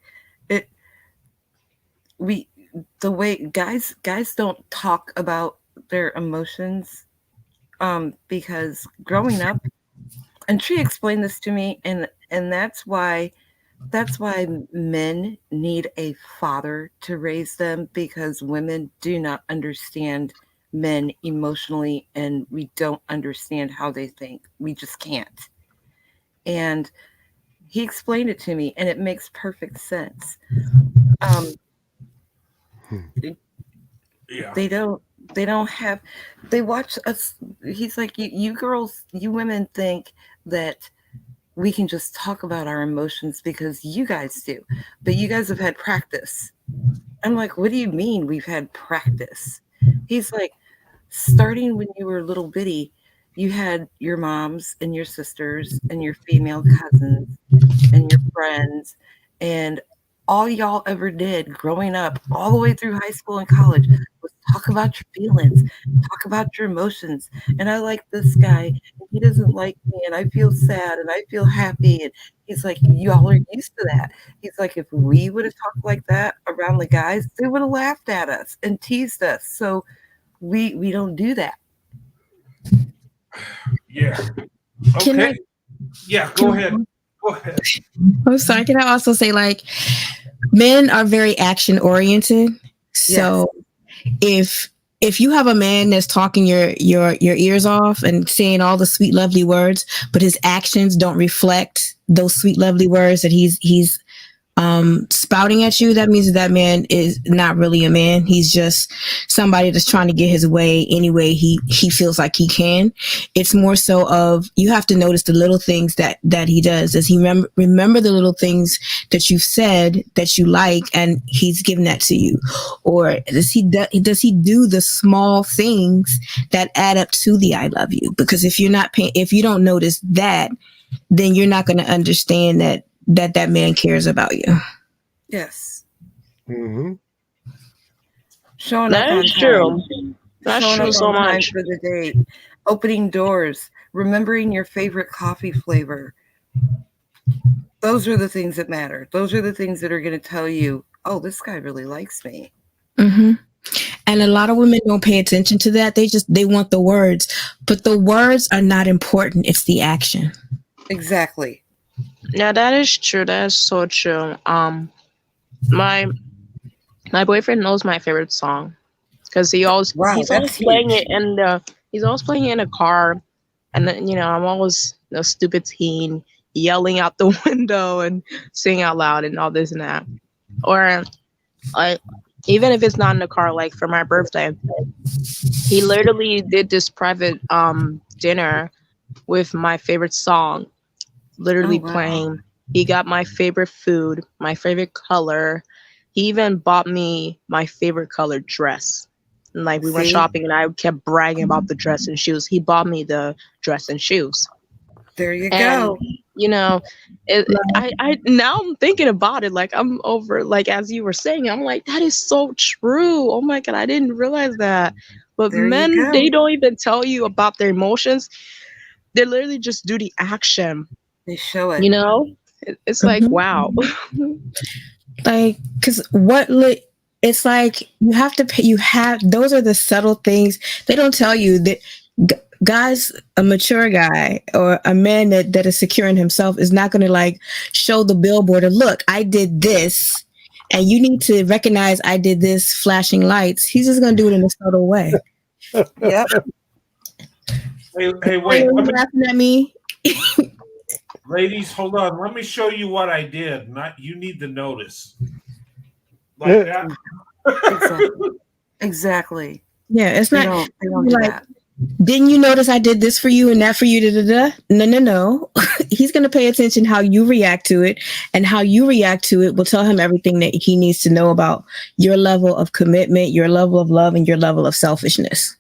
it we the way guys don't talk about their emotions, because growing up, and she explained this to me, and that's why men need a father to raise them, because women do not understand men emotionally, and we don't understand how they think. We just can't. And he explained it to me, and it makes perfect sense. yeah. They don't have, they watch us. He's like, you girls, you women think that we can just talk about our emotions because you guys do, but you guys have had practice. I'm like, what do you mean we've had practice? He's like, starting when you were little bitty, you had your moms and your sisters and your female cousins and your friends, and all y'all ever did growing up all the way through high school and college was talk about your feelings, talk about your emotions. And I like this guy, and he doesn't like me, and I feel sad and I feel happy. And he's like, y'all are used to that. He's like, if we would have talked like that around the guys, they would have laughed at us and teased us. So we don't do that. Yeah. Can Okay. I? Yeah, go ahead. Go ahead. I'm sorry. Can I also say, like, men are very action oriented. So if you have a man that's talking your ears off and saying all the sweet lovely words, but his actions don't reflect those sweet lovely words that he's spouting at you, that means that man is not really a man. He's just somebody that's trying to get his way any way he feels like he can. It's more so of, you have to notice the little things that he does. Does he remember the little things that you've said that you like, and he's giving that to you? Or does he do the small things that add up to the I love you? Because if you don't notice that, then you're not going to understand that man cares about you. Yes. Mm-hmm. Showing That up on is time. true. That's Showing true up so on time much. for the date. Opening doors. Remembering your favorite coffee flavor. Those are the things that matter. Those are the things that are going to tell you, oh, this guy really likes me. Mm-hmm. And a lot of women don't pay attention to that. They want the words, but the words are not important. It's the action. Exactly. Yeah, that is true. That is so true. My boyfriend knows my favorite song because Wow, he's that's always playing huge. it he's always playing it in a car, and then I'm always a stupid teen yelling out the window and singing out loud and all this and that. Or like, even if it's not in the car, like for my birthday, he literally did this private dinner with my favorite song Oh, literally wow. playing. He got my favorite food, my favorite color. He even bought me my favorite colored dress. And like, we went See? shopping and I kept bragging about the dress and shoes. He bought me the dress and shoes. There you And go. I now I'm thinking about it, like I'm over, like as you were saying, I'm like, that is so true. Oh my God, I didn't realize that. But There you men, go. they don't even tell you about their emotions. They literally just do the action. They show it. It's like, wow. Like, because it's like you have to pay. Those are the subtle things they don't tell you that. Guys, a mature guy or a man that is secure in himself is not going to like show the billboard or look, I did this, and you need to recognize I did this, flashing lights. He's just going to do it in a subtle way. Yep. Hey, wait. Are you laughing at me? Ladies, hold on. Let me show you what I did. Not you need to notice. Like that. Exactly. Yeah, it's They not don't do like, that. didn't you notice I did this for you and that for you? Da, da, da? No. He's going to pay attention how you react to it, and how you react to it will tell him everything that he needs to know about your level of commitment, your level of love, and your level of selfishness.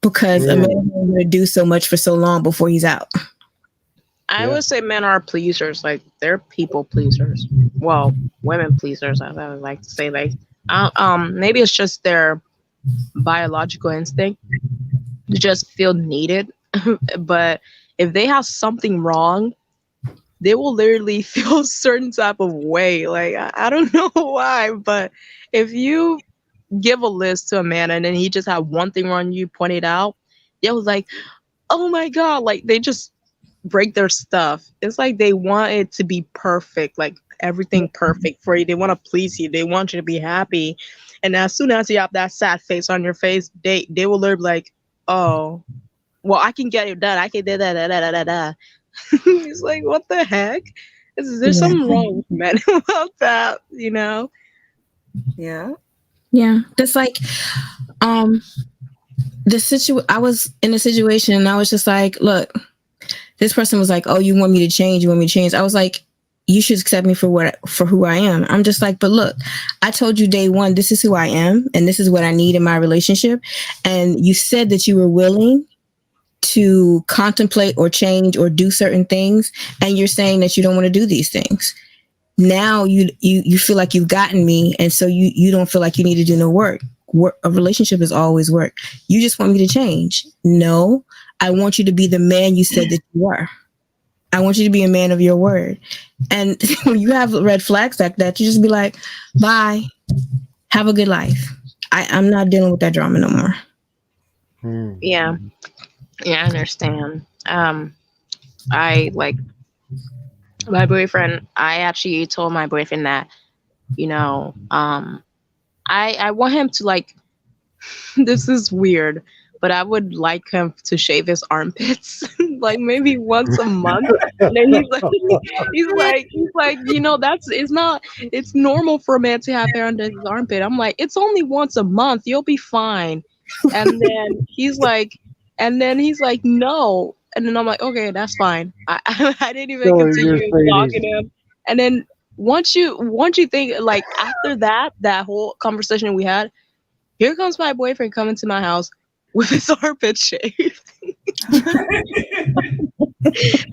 Because a man is going to do so much for so long before he's out. I would say men are pleasers. Like, they're people pleasers. Well, women pleasers, as I would like to say. Like, maybe it's just their biological instinct to just feel needed. But if they have something wrong, they will literally feel a certain type of way. Like, I don't know why, but if you give a list to a man and then he just had one thing wrong, you point it out, they was like, oh my God, like they just break their stuff. It's like they want it to be perfect, like everything perfect for you. They want to please you. They want you to be happy. And as soon as you have that sad face on your face, they will literally be like, oh, well, I can get it done. I can do that. It's like, what the heck? There's something wrong with men about that, you know? Yeah. Yeah. That's like, I was in a situation and I was just like, look, this person was like, oh, you want me to change? You want me to change? I was like, you should accept me for who I am. I'm just like, but look, I told you day one, this is who I am and this is what I need in my relationship. And you said that you were willing to contemplate or change or do certain things, and you're saying that you don't want to do these things. Now you feel like you've gotten me, and so you don't feel like you need to do no work. A relationship is always work. You just want me to change. No, I want you to be the man you said that you are. I want you to be a man of your word. And when you have red flags like that, you just be like, bye, have a good life. I'm not dealing with that drama no more. Yeah, I understand. I like my boyfriend. I actually told my boyfriend that, you know, I want him to, like, this is weird, but I would like him to shave his armpits like maybe once a month. And then he's like, you know, it's normal for a man to have hair under his armpit. I'm like, it's only once a month. You'll be fine. And then he's like, no. And then I'm like, okay, that's fine. I didn't even continue talking to him. And then once you think, like, after that whole conversation we had, here comes my boyfriend coming to my house with his armpit shaved. And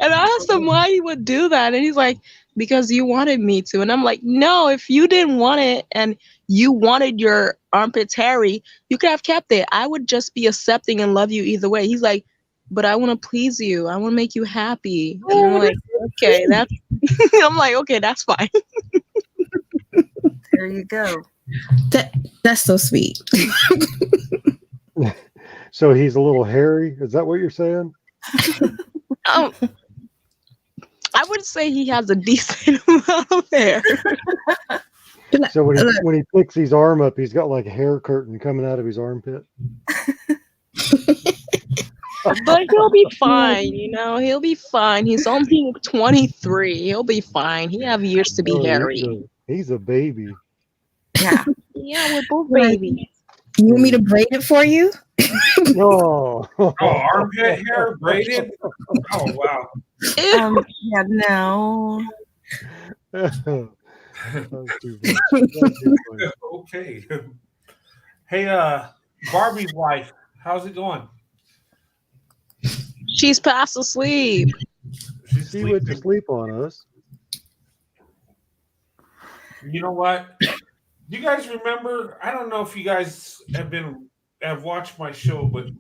I asked him why he would do that. And he's like, because you wanted me to. And I'm like, no, if you didn't want it and you wanted your armpits hairy, you could have kept it. I would just be accepting and love you either way. He's like, but I want to please you. I want to make you happy. And I'm like, okay, I'm like, okay, that's fine. There you go. That's so sweet. So he's a little hairy. Is that what you're saying? I would say he has a decent amount of hair. So when he picks his arm up, he's got like a hair curtain coming out of his armpit. But he'll be fine, you know. He'll be fine. He's only 23. He'll be fine. He have years to be hairy. He's a baby. Yeah. Yeah, we're both babies. You want me to braid it for you? Oh, armpit hair braided? Oh, wow. Yeah, no. Okay. Hey, Barbie's wife, how's it going? She's fast asleep. She went to sleep on us. You know what? Do you guys remember? I don't know if you guys have watched my show, but do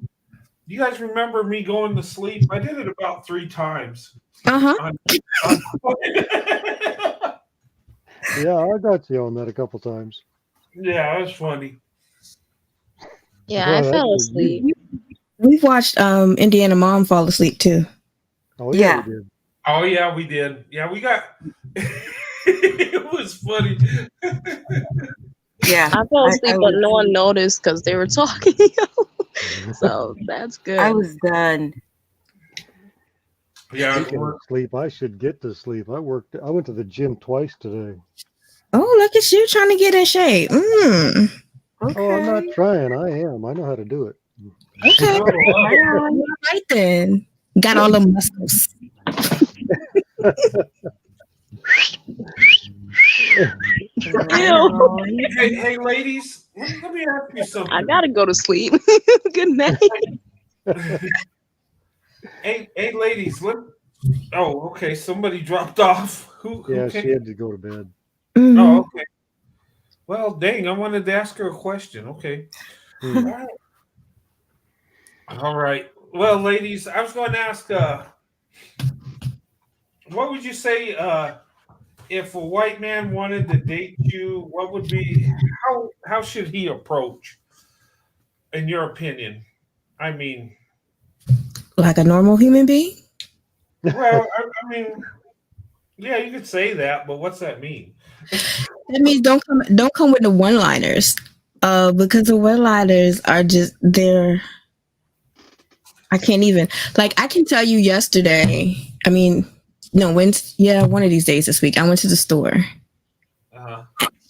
you guys remember me going to sleep? I did it about 3 times. Yeah, I got you on that a couple times. Yeah, it was funny. Yeah, I fell asleep. We've watched Indiana Mom fall asleep too. Oh yeah, we did. Oh yeah, we did. Yeah, we got. It was funny. Yeah, I fell asleep, but no one noticed because they were talking. So that's good. I was done. Yeah. Speaking of sleep, I should get to sleep. I went to the gym twice today. Oh, look at you trying to get in shape. Oh, I'm not Okay. trying. I am. I know how to do it. Okay. Oh, All right then. Got all the muscles. Ew. hey, ladies, let me ask you something. I gotta go to sleep. Good night. Hey, ladies, oh, okay. Somebody dropped off. Who Yeah, came? she had to go to bed. Oh, okay. Well, dang, I wanted to ask her a question. Okay. Hmm. All right. All right. Well, ladies, I was going to ask, what would you say if a white man wanted to date you? What would be how should he approach, in your opinion? I mean, Like a normal human being? well, I mean, yeah, you could say that, but what's that mean? That means don't come with the one-liners. Because the one-liners are just I can't even, like, I can tell you yesterday. I mean, no, one of these days this week, I went to the store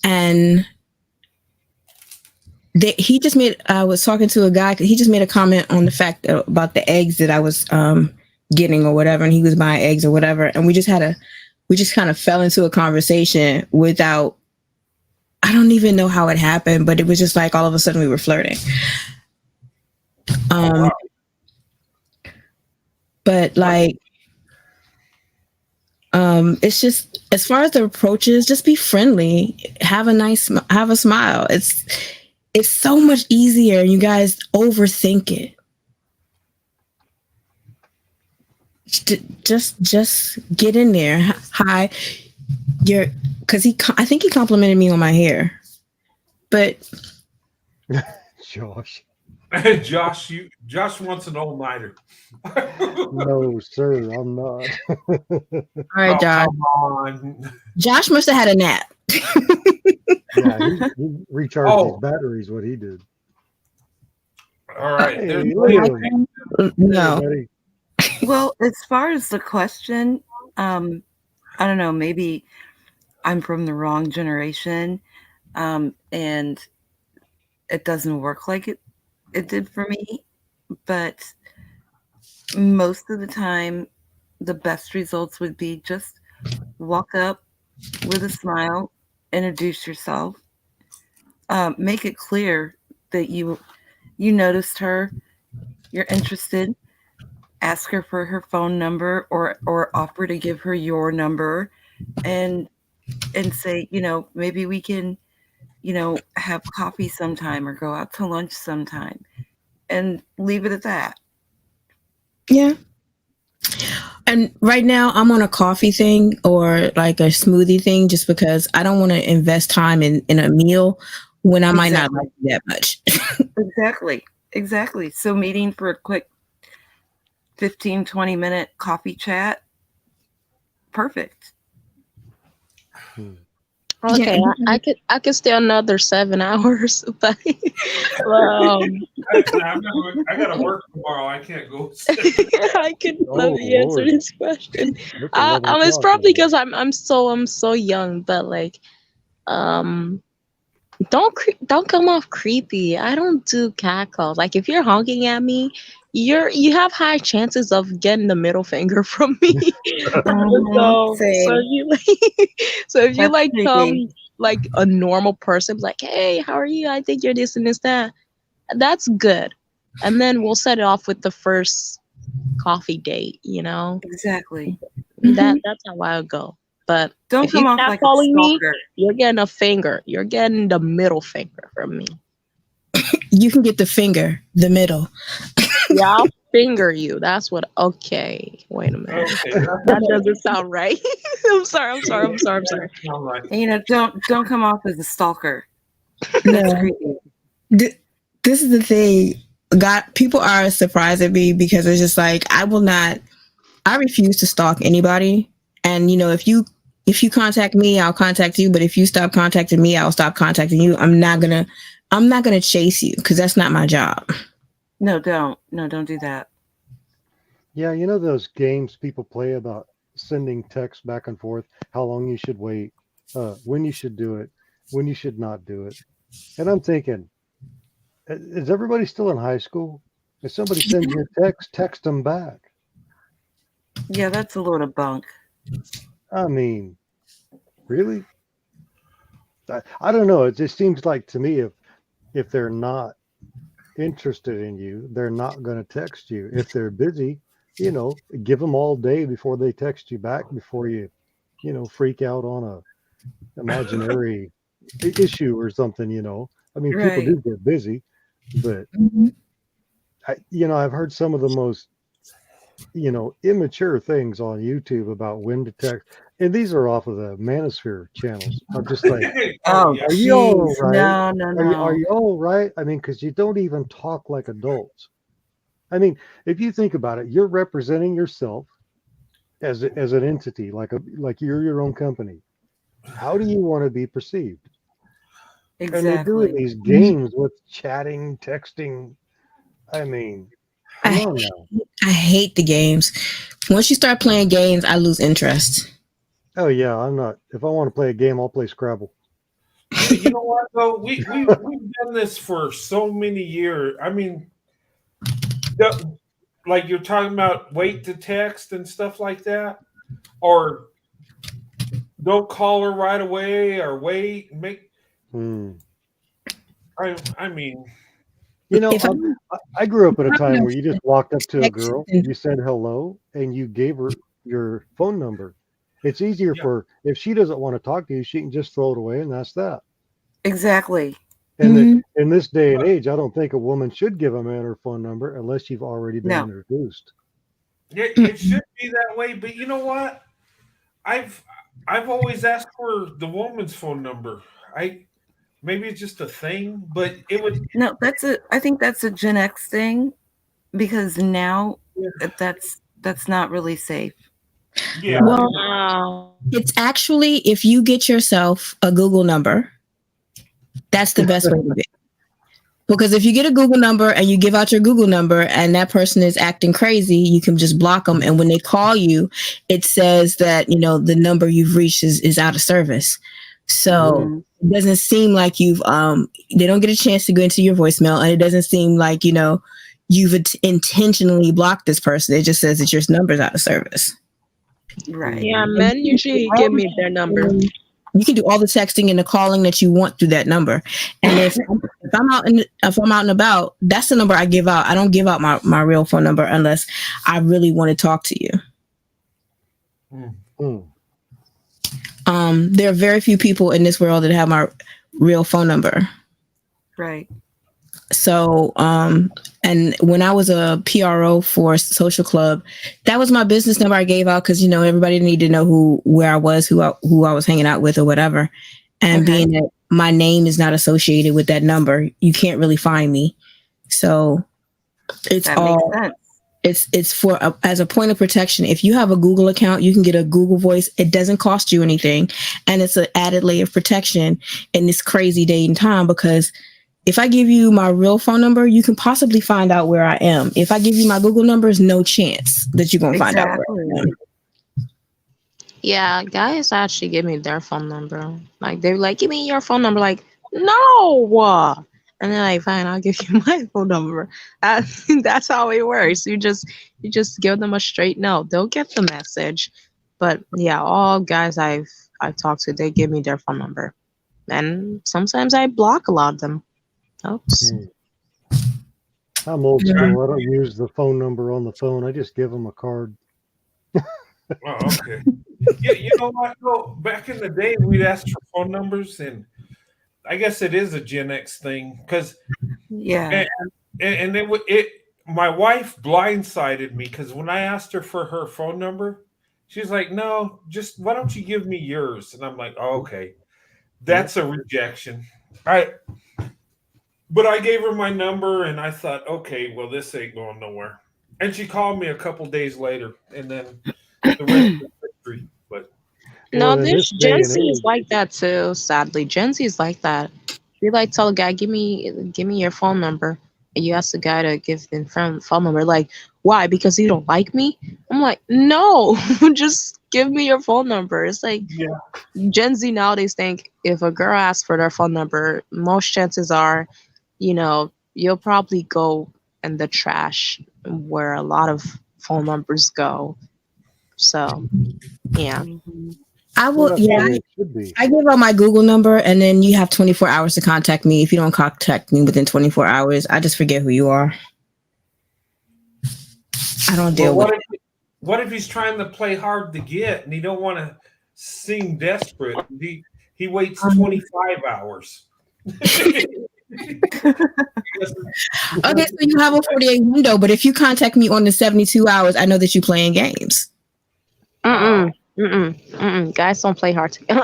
and he just I was talking to a guy. He just made a comment on the fact about the eggs that I was getting or whatever, and he was buying eggs or whatever, and we just kind of fell into a conversation without. I don't even know how it happened, but it was just like all of a sudden we were flirting. But like, it's just, as far as the approach is, just be friendly, have a smile. It's so much easier. You guys overthink it. Just get in there. Hi, because I think he complimented me on my hair, but Josh. Josh wants an all-nighter. No, sir, I'm not. All right, Josh. Come on. Josh must have had a nap. Yeah, he recharged his batteries. What he did. All right. Hey, No. Well, as far as the question, I don't know, maybe I'm from the wrong generation, and it doesn't work like it did for me. But most of the time, the best results would be just walk up with a smile, introduce yourself, make it clear that you noticed her, you're interested. Ask her for her phone number or offer to give her your number and say, maybe we can, have coffee sometime or go out to lunch sometime and leave it at that. Yeah. And right now I'm on a coffee thing or like a smoothie thing just because I don't want to invest time in a meal when I might not like it that much. Exactly. So meeting for a quick 15-20 minute coffee chat, perfect. Okay, I could stay another 7 hours, but I gotta work tomorrow. I can't go. I could let me answer this question. It's probably because I'm so young, but like, don't come off creepy. I don't do catcalls. Like if you're honking at me, you have high chances of getting the middle finger from me. So if you like come like a normal person, like, hey, how are you? I think you're this and this that. That's good. And then we'll set it off with the first coffee date, Exactly. That's how I'll go. But don't if come you off keep like calling a me, stalker. you're getting a finger. You're getting the middle finger from me. You can get the finger, the middle. Yeah, I'll finger you. That's what. Okay, wait a minute. Okay. That doesn't sound right. I'm sorry. And, don't come off as a stalker. That's creepy. This is the thing. People are surprised at me because it's just like I refuse to stalk anybody. And if you contact me, I'll contact you. But if you stop contacting me, I'll stop contacting you. I'm not gonna chase you because that's not my job. No, don't do that. Yeah, you know those games people play about sending text back and forth, how long you should wait, when you should do it, when you should not do it. And I'm thinking, is everybody still in high school? If somebody sends you a text, text them back. Yeah, that's a load of bunk. I mean, really? I don't know. It just seems like to me if they're not interested in you, they're not going to text you. If they're busy, give them all day before they text you back before you freak out on a imaginary issue or something. I mean, people Right. do get busy, but I've heard some of the most immature things on YouTube about when to text, and these are off of the Manosphere channels. I'm just like, Oh Oh, yeah. are you all jeez. right? No, no, Are no. you all right? I mean, because you don't even talk like adults. I mean, if you think about it, you're representing yourself as an entity, like you're your own company. How do you want to be perceived? And they're doing Exactly. these games with chatting, texting. I mean, come I on now. I hate the games. Once you start playing games, I lose interest. Oh yeah, I'm not. If I want to play a game, I'll play Scrabble. Yeah, you know what though? We've done this for so many years. I mean, like you're talking about wait to text and stuff like that, or don't call her right away, or wait, make. Hmm. I mean, If I grew up at a I'm time gonna where you just walked up to a text, girl, you said hello, and you gave her your phone number. It's easier yeah, for if she doesn't want to talk to you, she can just throw it away, and that's that. Exactly. And in this day and age, I don't think a woman should give a man her phone number unless you've already been No. introduced. it should be that way. But you know what? I've I've always asked for the woman's phone number. I maybe it's just a thing, but it would. No, I think that's a Gen X thing because now that's not really safe. Yeah, No. pretty Wow. it's actually if you get yourself a Google number, that's the best way to be. Because if you get a Google number and you give out your Google number and that person is acting crazy, you can just block them. And when they call you, it says that, the number you've reached is out of service. So Mhm. it doesn't seem like they don't get a chance to go into your voicemail. And it doesn't seem like, you've intentionally blocked this person. It just says that your number's out of service. Right. Yeah, Mhm. men usually give me their number. You can do all the texting and the calling that you want through that number. And if I'm out and about, that's the number I give out. I don't give out my real phone number unless I really want to talk to you. Hmm. There are very few people in this world that have my real phone number. Right. So, and when I was a PRO for Social Club, that was my business number I gave out because everybody needed to know where I was, who I was hanging out with, or whatever. And Okay. being that my name is not associated with that number, you can't really find me. So it's That all makes sense. it's for as a point of protection. If you have a Google account, you can get a Google Voice. It doesn't cost you anything, and it's an added layer of protection in this crazy day and time because. If I give you my real phone number, you can possibly find out where I am. If I give you my Google numbers, no chance that you're going to find out where I am. Yeah, guys actually give me their phone number. Like they're like, give me your phone number. Like, no. And then like, fine, I'll give you my phone number. That's how it works. You just give them a straight no. They'll get the message. But yeah, all guys I've talked to, they give me their phone number. And sometimes I block a lot of them. Oops. I'm old school. I don't use the phone number on the phone. I just give them a card. Oh, okay. Yeah, you know what? No, back in the day, we'd ask for phone numbers, and I guess it is a Gen X thing because, Yeah. and it. My wife blindsided me because when I asked her for her phone number, she's like, "No, just why don't you give me yours?" And I'm like, oh, "Okay, that's a rejection." But I gave her my number, and I thought, "Okay, well, this ain't going nowhere." And she called me a couple days later, and then the rest is history. But No, in this this day Gen and Z is age, like that too. Sadly, Gen Z is like that. We like tell a guy, give me your phone number. you ask the guy to give the phone number. Like, why? Because you don't like me? I'm like, no, just give me your phone number. It's like Yeah. Gen Z nowadays think if a girl asks for their phone number, most chances are, you'll probably go in the trash where a lot of phone numbers go. So, yeah. I Well, will. that's Yeah, the way it should be. I give out my Google number, and then you have 24 hours to contact me. If you don't contact me within 24 hours, I just forget who you are. I don't deal with it. What if he's trying to play hard to get and he don't want to seem desperate? He waits 25 hours. Okay, so you have a 48 window, but if you contact me on the 72 hours, I know that you're playing games. Guys don't play hard to get.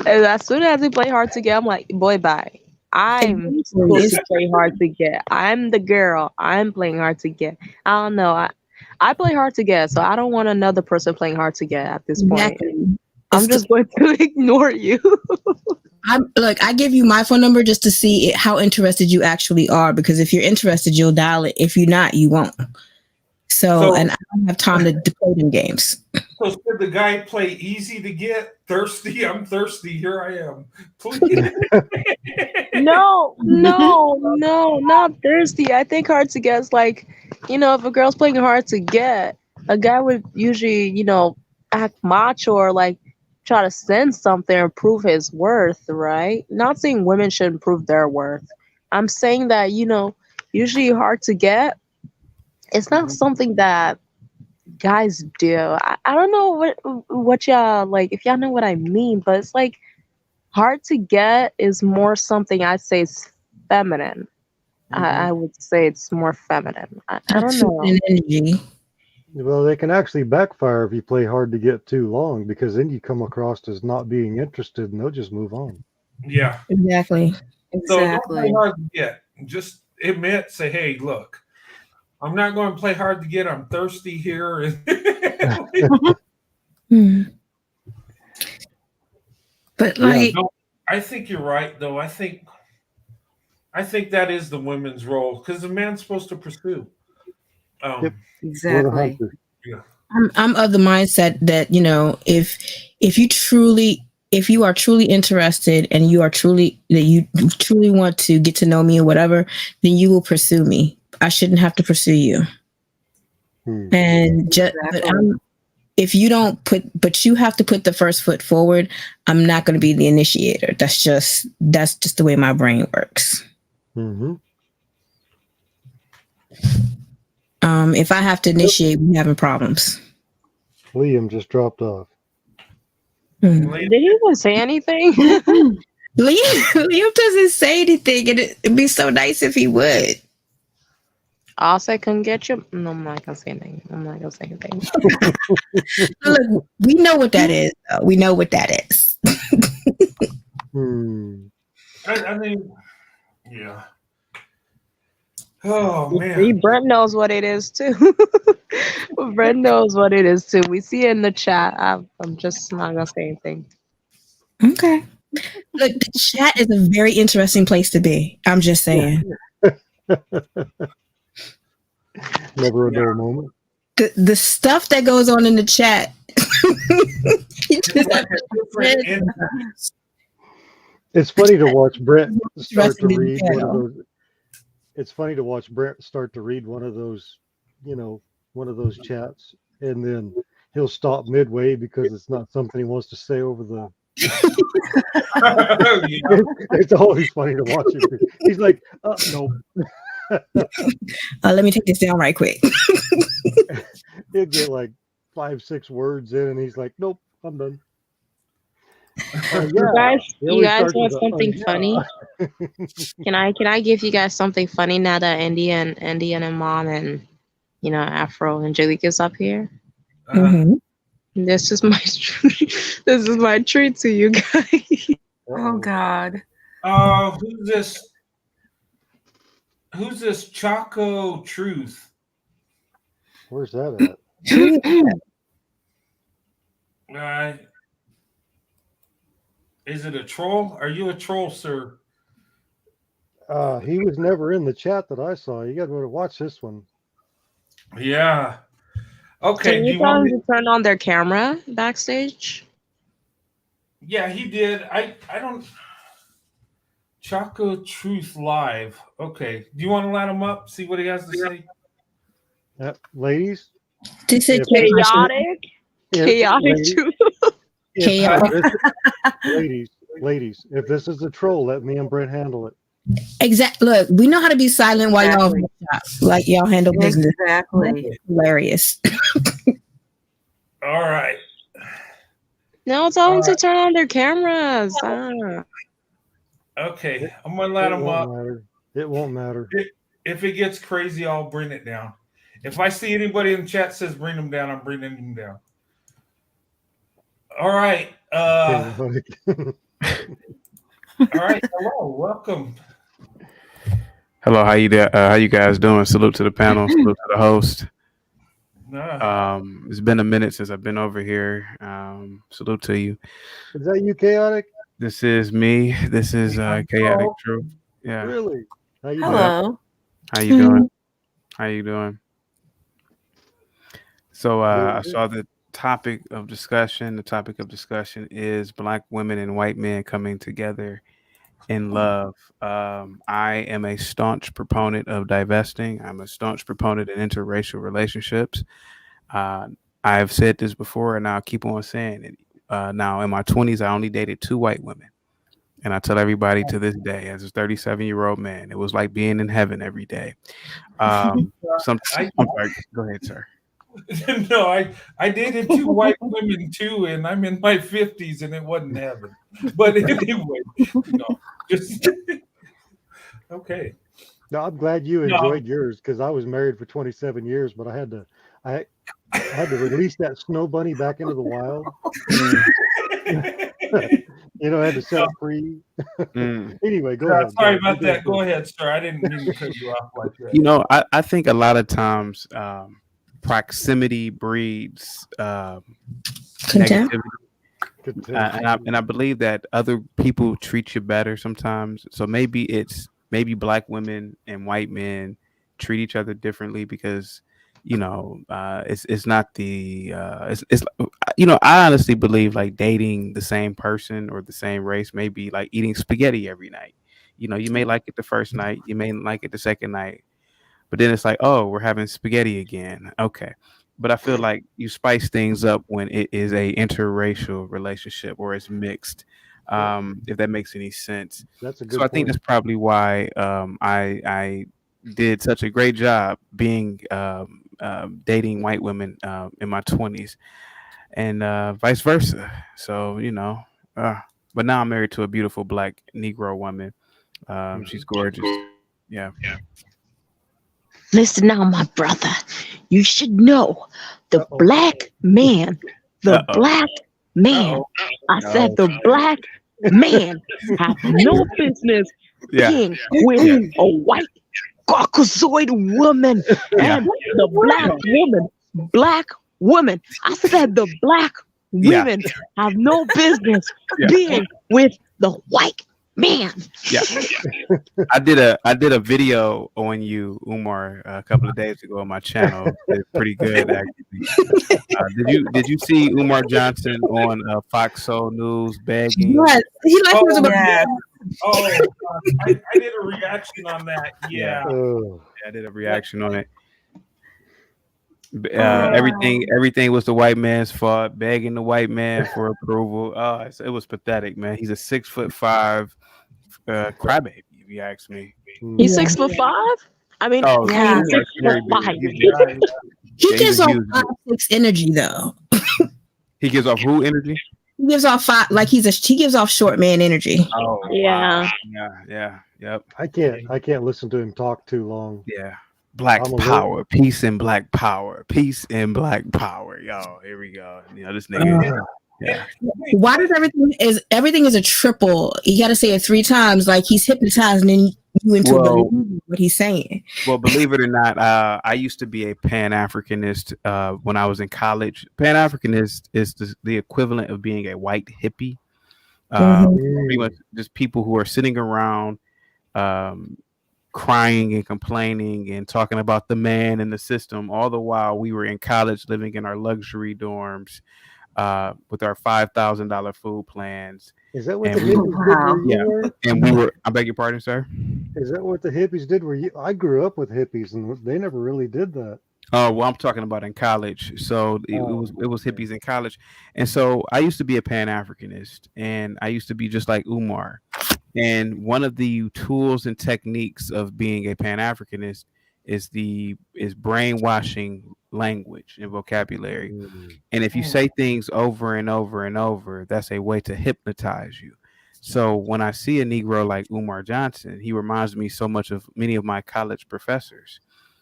As soon as we play hard to get, I'm like, boy, bye. I'm supposed to play hard to get. I'm the girl. I'm playing hard to get. I don't know. I play hard to get, so I don't want another person playing hard to get at this point. Exactly. I'm just going to ignore you. Look, I give you my phone number just to see how interested you actually are, because if you're interested, you'll dial it. If you're not, you won't. So and I don't have time to play them games. So should the guy play easy to get? Thirsty? I'm thirsty. Here I am. Please. No, not thirsty. I think hard to get is like, if a girl's playing hard to get, a guy would usually, act macho or like try to send something or prove his worth, right? Not saying women shouldn't prove their worth. I'm saying that, usually hard to get, it's not something that guys do. I don't know what y'all like, if y'all know what I mean, but it's like hard to get is more something I'd say is feminine. I would say it's more feminine. I don't know. Energy. Well, they can actually backfire if you play hard to get too long, because then you come across as not being interested and they'll just move on. Yeah. Exactly. So don't play hard to get. Just admit, say, hey, look, I'm not going to play hard to get. I'm thirsty here. But like, no, I think you're right, though. I think that is the women's role, because the man's supposed to pursue. Exactly. Yeah. I'm of the mindset that, if you are truly interested and you truly want to get to know me or whatever, then you will pursue me. I shouldn't have to pursue you. And if you don't but you have to put the first foot forward. I'm not going to be the initiator. That's just the way my brain works. If I have to initiate, we're having problems. Liam just dropped off. Did he even say anything? Liam doesn't say anything, and it'd be so nice if he would. I'll say, come get you. No, I'm not gonna say anything. Look, we know what that is. Though. We know what that is. I mean, yeah. Oh man. See, Brent knows what it is too. Brent knows what it is too. We see it in the chat. I'm just not gonna say anything. Okay. Look, the chat is a very interesting place to be. I'm just saying. Never a dull moment. The stuff that goes on in the chat. It's funny to watch Brent start to read one of those. It's funny to watch Brent start to read one of those, one of those chats, and then he'll stop midway because it's not something he wants to say over the. It's always funny to watch him. He's like, nope. Let me take this down right quick. He'll get like 5-6 words in, and he's like, nope, I'm done. You guys want something funny? Can I give you guys something funny now that Indian and Mom and Afro and Angelica's up here? This is my treat to you guys. Oh God. Who's this Choco Truth? Where's that at? Is it a troll? Are you a troll, sir? He was never in the chat that I saw. You got to watch this one. Yeah. Okay. Can Do you you tell want them me? to turn on their camera backstage? Yeah, he did. I don't. Choco Truth Live. Okay. Do you want to let him up? See what he has to say. Ladies, This is Chaotic. Chaotic ladies, truth. ladies, if this is a troll, let me and Brent handle it. Exactly. Look, we know how to be silent while Exactly. y'all handle business. Exactly. Hilarious. All right. No, tell them to turn on their cameras. Okay. I'm going to let him up. It won't matter. If it gets crazy, I'll bring it down. If I see anybody in the chat says bring them down, I'm bringing them down. All right. All right. Hello. Welcome. Hello, how you how you guys doing? Salute to the panel, salute to the host. It's been a minute since I've been over here. Salute to you. Is that you, Chaotic? This is me. This is Chaotic Truth. Yeah. Really? How you Hello. doing? How you doing? How you doing? So I saw the topic of discussion. The topic of discussion is Black women and white men coming together in love. I am a staunch proponent of divesting. I'm a staunch proponent in interracial relationships. I've said this before, and I'll keep on saying it. Now, in my 20s, I only dated 2 white women. And I tell everybody to this day, as a 37-year-old man, it was like being in heaven every day. I'm sorry. Go ahead, sir. No, I dated 2 white women too, and I'm in my 50s, and it wasn't heaven. But anyway, just okay. No, I'm glad you enjoyed yours because I was married for 27 years, but I had to release that snow bunny back into the wild. I had to set it free. Anyway, go ahead. Sorry about that. Go ahead, sir. I didn't mean to cut you off like that. I think a lot of times proximity breeds negativity. And I believe that other people treat you better sometimes. So maybe Black women and white men treat each other differently because it's not the it's I honestly believe like dating the same person or the same race may be like eating spaghetti every night. You may like it the first night, you may like it the second night, but then it's like, oh, we're having spaghetti again. Okay. But I feel like you spice things up when it is a interracial relationship or it's mixed. If that makes any sense. That's a good So I think that's probably why I did such a great job being dating white women in my 20s and vice versa. So, but now I'm married to a beautiful Black Negro woman. She's gorgeous. Yeah. Listen now, my brother. You should know the black man, black man. I said the black man have no business being with a white Caucasoid woman and the black woman. I said the black women have no business being with the white man. Yeah. I did a video on you, Umar, a couple of days ago on my channel. It's pretty good, actually. Did you see Umar Johnson on Fox Soul News begging? Yes, he likes I did a reaction on that. Yeah. I did a reaction on it. Everything was the white man's fault, begging the white man for approval. It was pathetic, man. He's a 6'5" crybaby, if you ask me. He's 6'5"? I mean, he's 6'5". He gives off 5'6" energy, though. He gives off who energy? He gives off he gives off short man energy. Oh, yeah. Wow. Yeah. Yep. I can't listen to him talk too long. Yeah. Black power, peace and black power, peace and black power. Yo, here we go. This nigga. Yeah. Why does everything is a triple? You got to say it 3 times, like he's hypnotizing you into believing what he's saying. Well, believe it or not, I used to be a Pan-Africanist when I was in college. Pan-Africanist is the equivalent of being a white hippie. Pretty much just people who are sitting around crying and complaining and talking about the man and the system, all the while we were in college living in our luxury dorms with our $5,000 food plans. Is that what And the we, hippies did where you yeah, were? and we were. I beg your pardon, sir. Is that what the hippies did where you? I grew up with hippies, and they never really did that. Oh, well, I'm talking about in college. So it was hippies in college, and so I used to be a Pan-Africanist, and I used to be just like Umar. And one of the tools and techniques of being a Pan-Africanist is brainwashing language and vocabulary. And if you say things over and over and over, that's a way to hypnotize you. So when I see a Negro like Umar Johnson, he reminds me so much of many of my college professors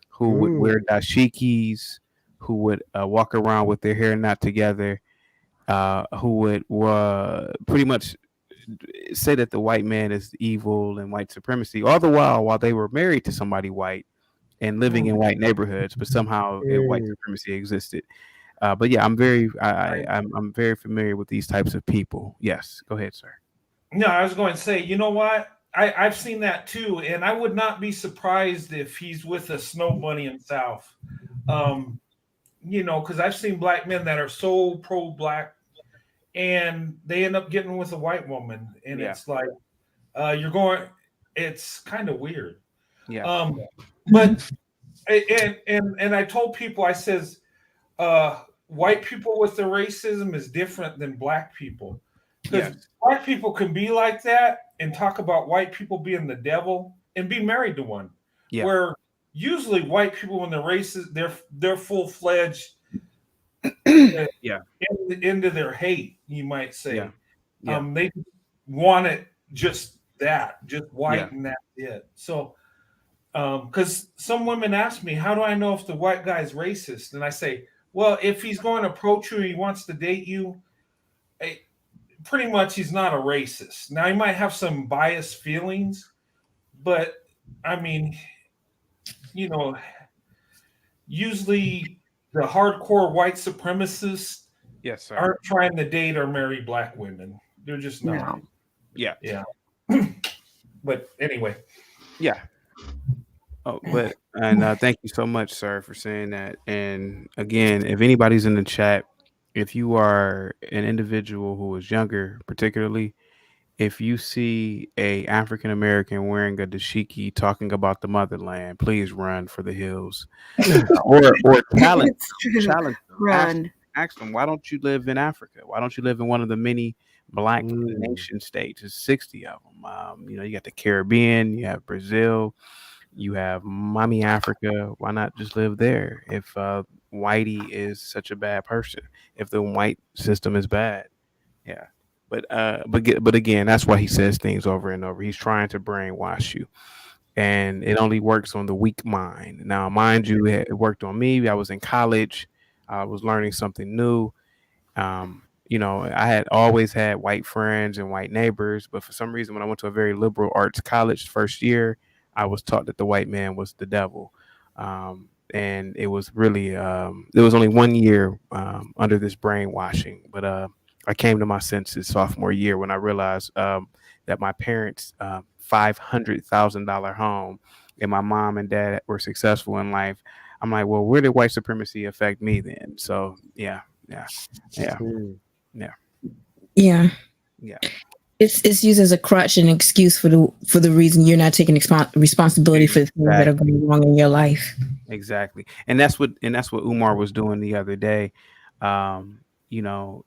who would wear dashikis, who would walk around with their hair not together, who would pretty much say that the white man is evil and white supremacy, all the while they were married to somebody white and living in white neighborhoods, but somehow white supremacy existed. But yeah, I'm very familiar with these types of people. Yes, go ahead, sir. No, I was going to say, you know what? I've seen that too, and I would not be surprised if he's with a snow bunny himself. You know, because I've seen black men that are so pro-black, and they end up getting with a white woman, and it's like it's kind of weird. Yeah. But and I told people, I says, white people with the racism is different than black people, because black people can be like that and talk about white people being the devil and be married to one. Yeah. Where usually white people, when they're racist, they're full-fledged into their hate, you might say. They want it just white and that's it. So because some women ask me, how do I know if the white guy is racist? And I say, well, if he's going to approach you, he wants to date you, pretty much he's not a racist. Now, he might have some biased feelings, but I mean, you know, usually the hardcore white supremacists aren't trying to date or marry black women. They're just not. Yeah. But anyway. Yeah. Oh, but thank you so much, sir, for saying that. And again, if anybody's in the chat, if you are an individual who is younger, particularly, if you see a African American wearing a dashiki talking about the motherland, please run for the hills, or challenge Run. Ask them, why don't you live in Africa? Why don't you live in one of the many black nation states? There's 60 of them. You know, you got the Caribbean, you have Brazil, you have Mommy Africa. Why not just live there? If whitey is such a bad person, if the white system is bad, but again, that's why he says things over and over. He's trying to brainwash you, and it only works on the weak mind. Now, mind you, it worked on me. I was in college. I was learning something new. You know, I had always had white friends and white neighbors, but for some reason, when I went to a very liberal arts college first year, I was taught that the white man was the devil. And it was really, there was only 1 year under this brainwashing. But I came to my senses sophomore year when I realized that my parents' $500,000 home and my mom and dad were successful in life. I'm like, well, where did white supremacy affect me then? So, yeah. It's used as a crutch and excuse for the reason you're not taking responsibility for the things that are going wrong in your life. Exactly, and that's what Umar was doing the other day. You know,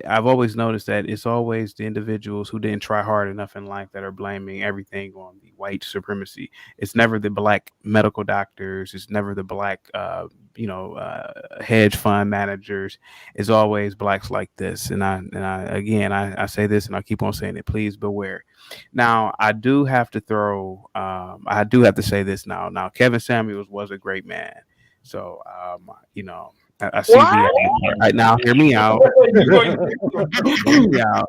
I've always noticed that it's always the individuals who didn't try hard enough in life that are blaming everything on the white supremacy. It's never the black medical doctors. It's never the black, hedge fund managers. It's always blacks like this. And I say this, and I keep on saying it. Please beware. Now, I do have to say this now. Now, Kevin Samuels was a great man. So, I see right now. Hear me out.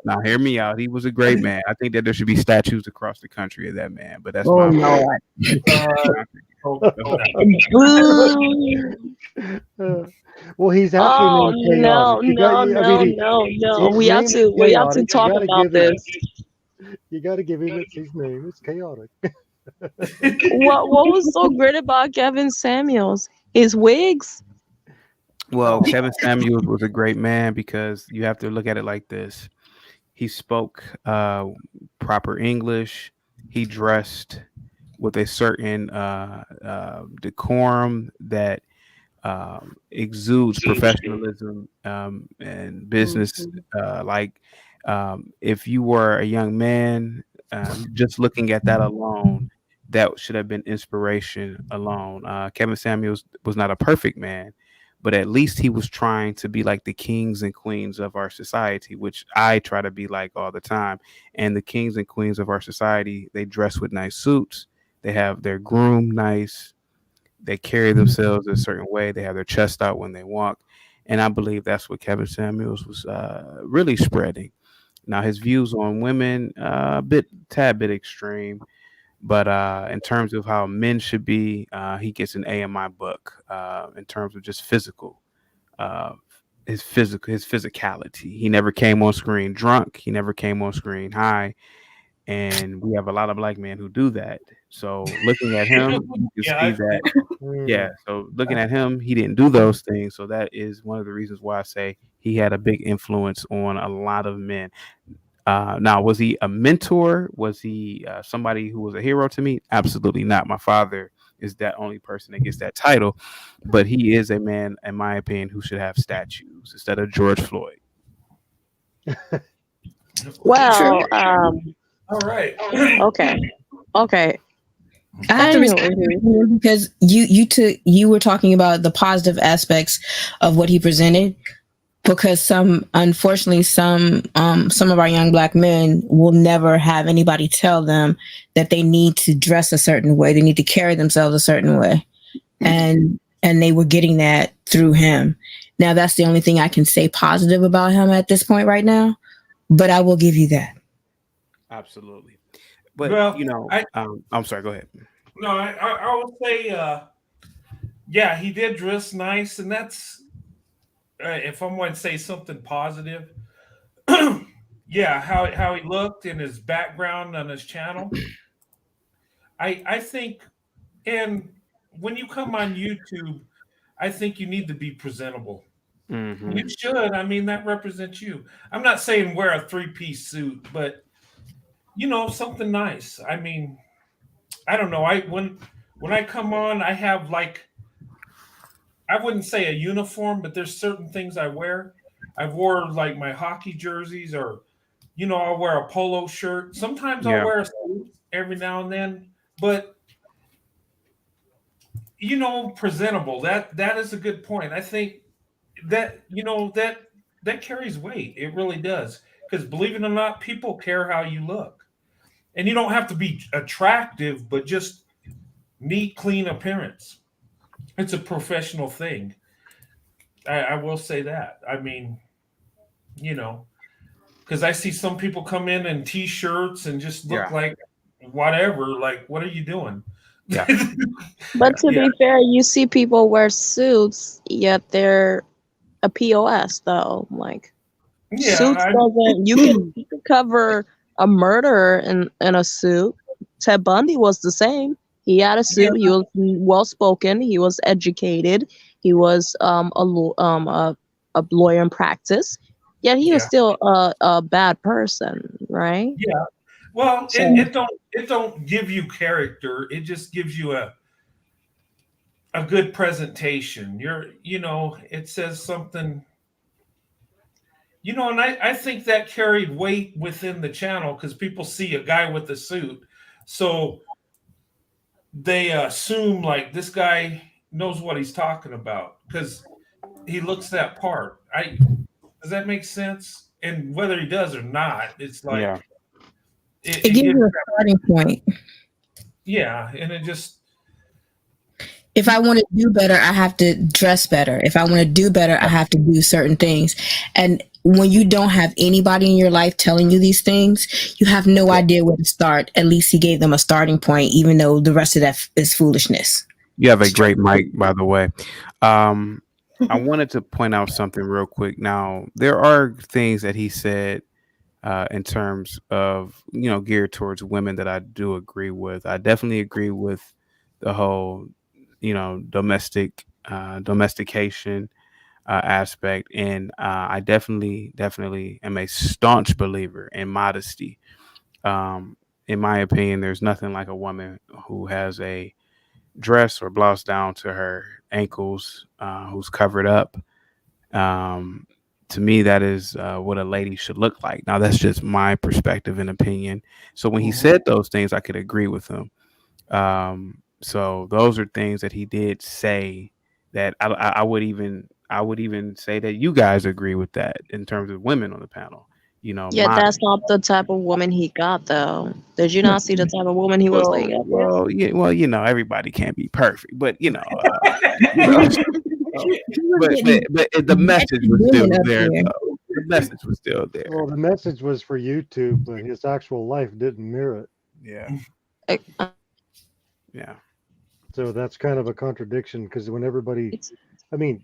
Now, hear me out. He was a great man. I think that there should be statues across the country of that man. But that's well, he's actually no. We have to talk about this. You got to give him his name. It's chaotic. What was so great about Kevin Samuels? His wigs. Well, Kevin Samuels was a great man because you have to look at it like this. He spoke proper English. He dressed with a certain decorum that exudes professionalism and business. If you were a young man, just looking at that alone, that should have been inspiration alone. Kevin Samuels was not a perfect man, but at least he was trying to be like the kings and queens of our society, which I try to be like all the time. And the kings and queens of our society, they dress with nice suits. They have their groom nice. They carry themselves a certain way. They have their chest out when they walk. And I believe that's what Kevin Samuels was really spreading. Now, his views on women, tad bit extreme. But in terms of how men should be, he gets an A in my book. In terms of just uh, his physicality. He never came on screen drunk. He never came on screen high. And we have a lot of black men who do that. So looking at him, you can see that. Yeah. So looking at him, he didn't do those things. So that is one of the reasons why I say he had a big influence on a lot of men. Now, was he a mentor? Was he somebody who was a hero to me? Absolutely not. My father is that only person that gets that title, but he is a man, in my opinion, who should have statues instead of George Floyd. Well, all right. Okay. I have to respect you because you were talking about the positive aspects of what he presented. Because unfortunately, some of our young black men will never have anybody tell them that they need to dress a certain way, they need to carry themselves a certain way, and they were getting that through him. Now, that's the only thing I can say positive about him at this point right now. But I will give you that. Absolutely. But Well, I'm sorry. Go ahead. No, I would say, yeah, he did dress nice, and that's if I'm going to say something positive, yeah, how he looked and his background on his channel. I think, and when you come on YouTube, I think you need to be presentable. Mm-hmm. You should. I mean, that represents you. I'm not saying wear a 3-piece suit, but something nice. I mean, I don't know. When I come on, I have I wouldn't say a uniform, but there's certain things I wear. I wore like my hockey jerseys, or I'll wear a polo shirt. Sometimes I'll Yeah. wear a suit every now and then, but presentable. That is a good point. I think that that carries weight. It really does. Because believe it or not, people care how you look. And you don't have to be attractive, but just neat, clean appearance. It's a professional thing. I will say that. I mean, because I see some people come in t-shirts and just look like whatever. Like, what are you doing? Yeah. But to be fair, you see people wear suits, yet they're a POS though. Like suits doesn't you can cover a murder in a suit. Ted Bundy was the same. He had a suit. He was well spoken. He was educated. He was a lawyer in practice. Yet he was still a bad person, right? Yeah. Well, it don't give you character. It just gives you a good presentation. It says something. And I think that carried weight within the channel because people see a guy with a suit, so they assume like this guy knows what he's talking about because he looks that part. Does that make sense? And whether he does or not, it's like it gives you a starting point. Yeah, and it just. If I want to do better, I have to dress better. If I want to do better, I have to do certain things. And when you don't have anybody in your life telling you these things, you have no idea where to start. At least he gave them a starting point, even though the rest of that is foolishness. You have a great mic, by the way. I wanted to point out something real quick. Now, there are things that he said in terms of geared towards women that I do agree with. I definitely agree with the whole domestication aspect, and I definitely am a staunch believer in modesty. In my opinion, there's nothing like a woman who has a dress or blouse down to her ankles, who's covered up. Um, to me, that is what a lady should look like. Now, that's just my perspective and opinion. So when he said those things, I could agree with him. So those are things that he did say that I would even say that you guys agree with that in terms of women on the panel. Yeah, Modest. that's not the type of woman he got, though. Did you not see the type of woman he was laying up with? Yeah, well, everybody can't be perfect, but you know, but the message was still there, though. The message was still there. Well, the message was for YouTube, but his actual life didn't mirror it. Yeah. Yeah. So that's kind of a contradiction, because when everybody, I mean,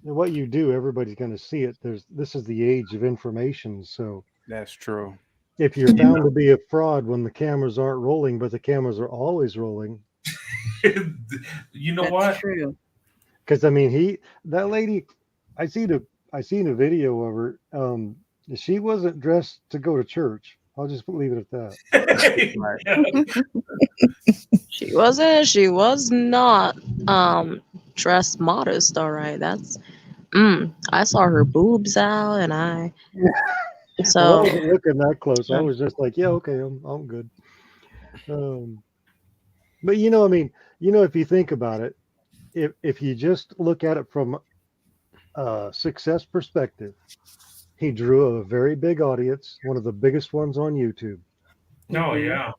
what you do, everybody's going to see it. This is the age of information. So that's true. If you're found to be a fraud when the cameras aren't rolling, but the cameras are always rolling. You know what? That's true. Because I mean, that lady, I seen a video of her. She wasn't dressed to go to church. I'll just leave it at that. She was not dressed modest, all right. That's I saw her boobs out, and I so Well, I wasn't looking that close. I was just like, yeah, okay, I'm good. But I mean, if you think about it, if you just look at it from a success perspective, he drew a very big audience, one of the biggest ones on YouTube. Oh yeah.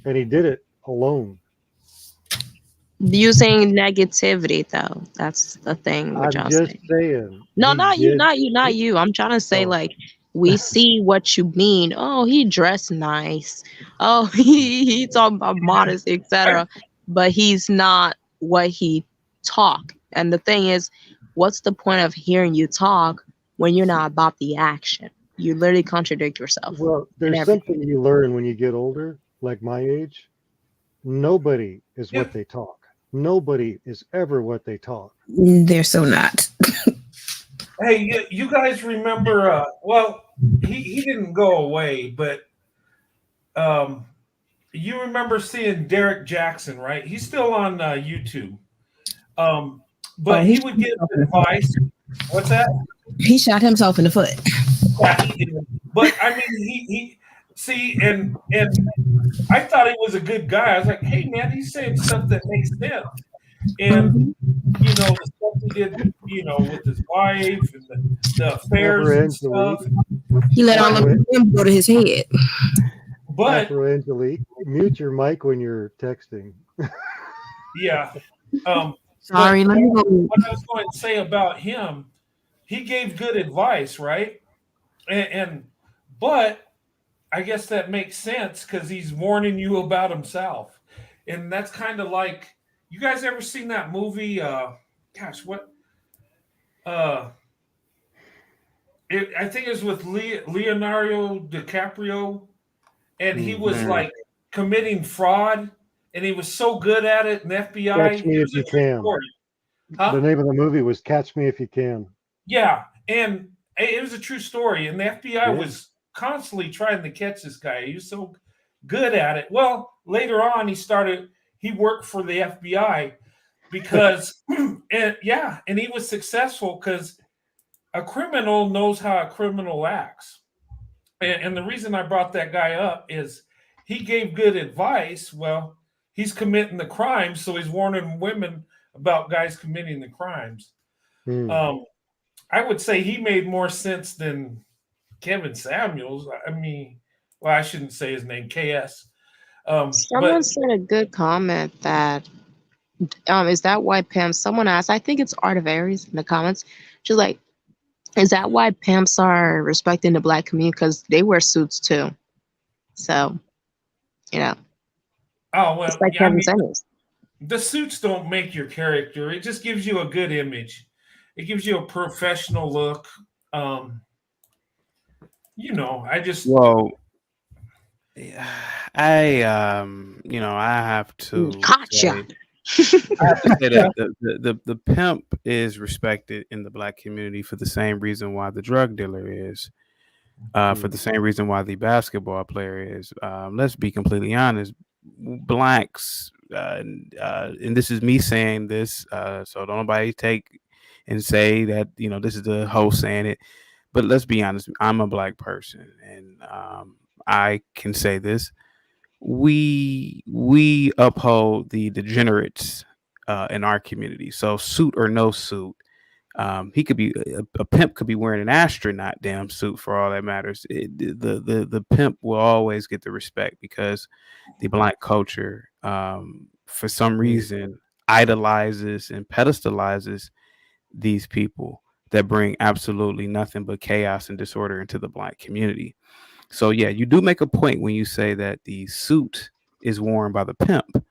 And he did it alone. using negativity, though. That's the thing with I'm just saying. No, not you. I'm trying to say, like, we see what you mean. Oh, he dressed nice. Oh, he talking about modest, etc. But he's not what he talk. And the thing is, what's the point of hearing you talk when you're not about the action? You literally contradict yourself. Well, there's something you learn when you get older, like my age. Nobody is what they talk. Nobody is ever what they talk. They're so not. Hey, you guys remember? Well, he didn't go away, but you remember seeing Derek Jackson, right? He's still on YouTube, but he would give advice. What's that? He shot himself in the foot. Yeah, he did. But I mean, he see, and I thought he was a good guy. I was like, hey man, he's saying stuff that makes sense. And the stuff he did, with his wife and the affairs and stuff. He let all of them go to his head. But Angelique, mute your mic when you're texting. Yeah. Sorry, let me go. What I was going to say about him, he gave good advice, right? But I guess that makes sense because he's warning you about himself. And that's kind of like, you guys ever seen that movie? Gosh, what? I think it was with Leonardo DiCaprio, and he was like committing fraud, and he was so good at it in the FBI. Catch Me If You Can. Huh? The name of the movie was Catch Me If You Can. Yeah, and it was a true story, and the FBI was constantly trying to catch this guy. He was so good at it. Well, later on, he worked for the FBI because, and he was successful because a criminal knows how a criminal acts. And the reason I brought that guy up is he gave good advice. Well, he's committing the crime, so he's warning women about guys committing the crimes. I would say he made more sense than Kevin Samuels. I mean, well, I shouldn't say his name, KS. Someone said a good comment that is that why pimps? Someone asked, I think it's Art of Aries in the comments. She's like, is that why pimps are respecting the Black community? Because they wear suits too. So, Oh well, it's like Kevin Samuels. The suits don't make your character. It just gives you a good image. It gives you a professional look. You know, I just Well, I I have to Gotcha. say I have to say that the pimp is respected in the black community for the same reason why the drug dealer is, for the same reason why the basketball player is. Let's be completely honest, blacks, and this is me saying this, so don't nobody take and say that this is the host saying it. But let's be honest, I'm a black person, and I can say this: we uphold the degenerates in our community. So suit or no suit, he could be a pimp could be wearing an astronaut damn suit for all that matters. The pimp will always get the respect because the black culture, for some reason, idolizes and pedestalizes these people that bring absolutely nothing but chaos and disorder into the black community. So yeah, you do make a point when you say that the suit is worn by the pimp,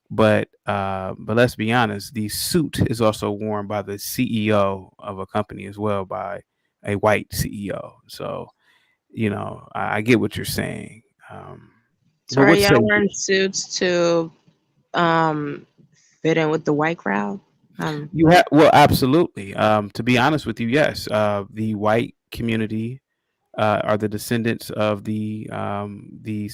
but let's be honest, the suit is also worn by the CEO of a company as well, by a white CEO. So I get what you're saying. So But are what say y'all you? wearing suits to um fit in with the white crowd? You have well, absolutely. To be honest with you, yes. The white community are the descendants of I mean,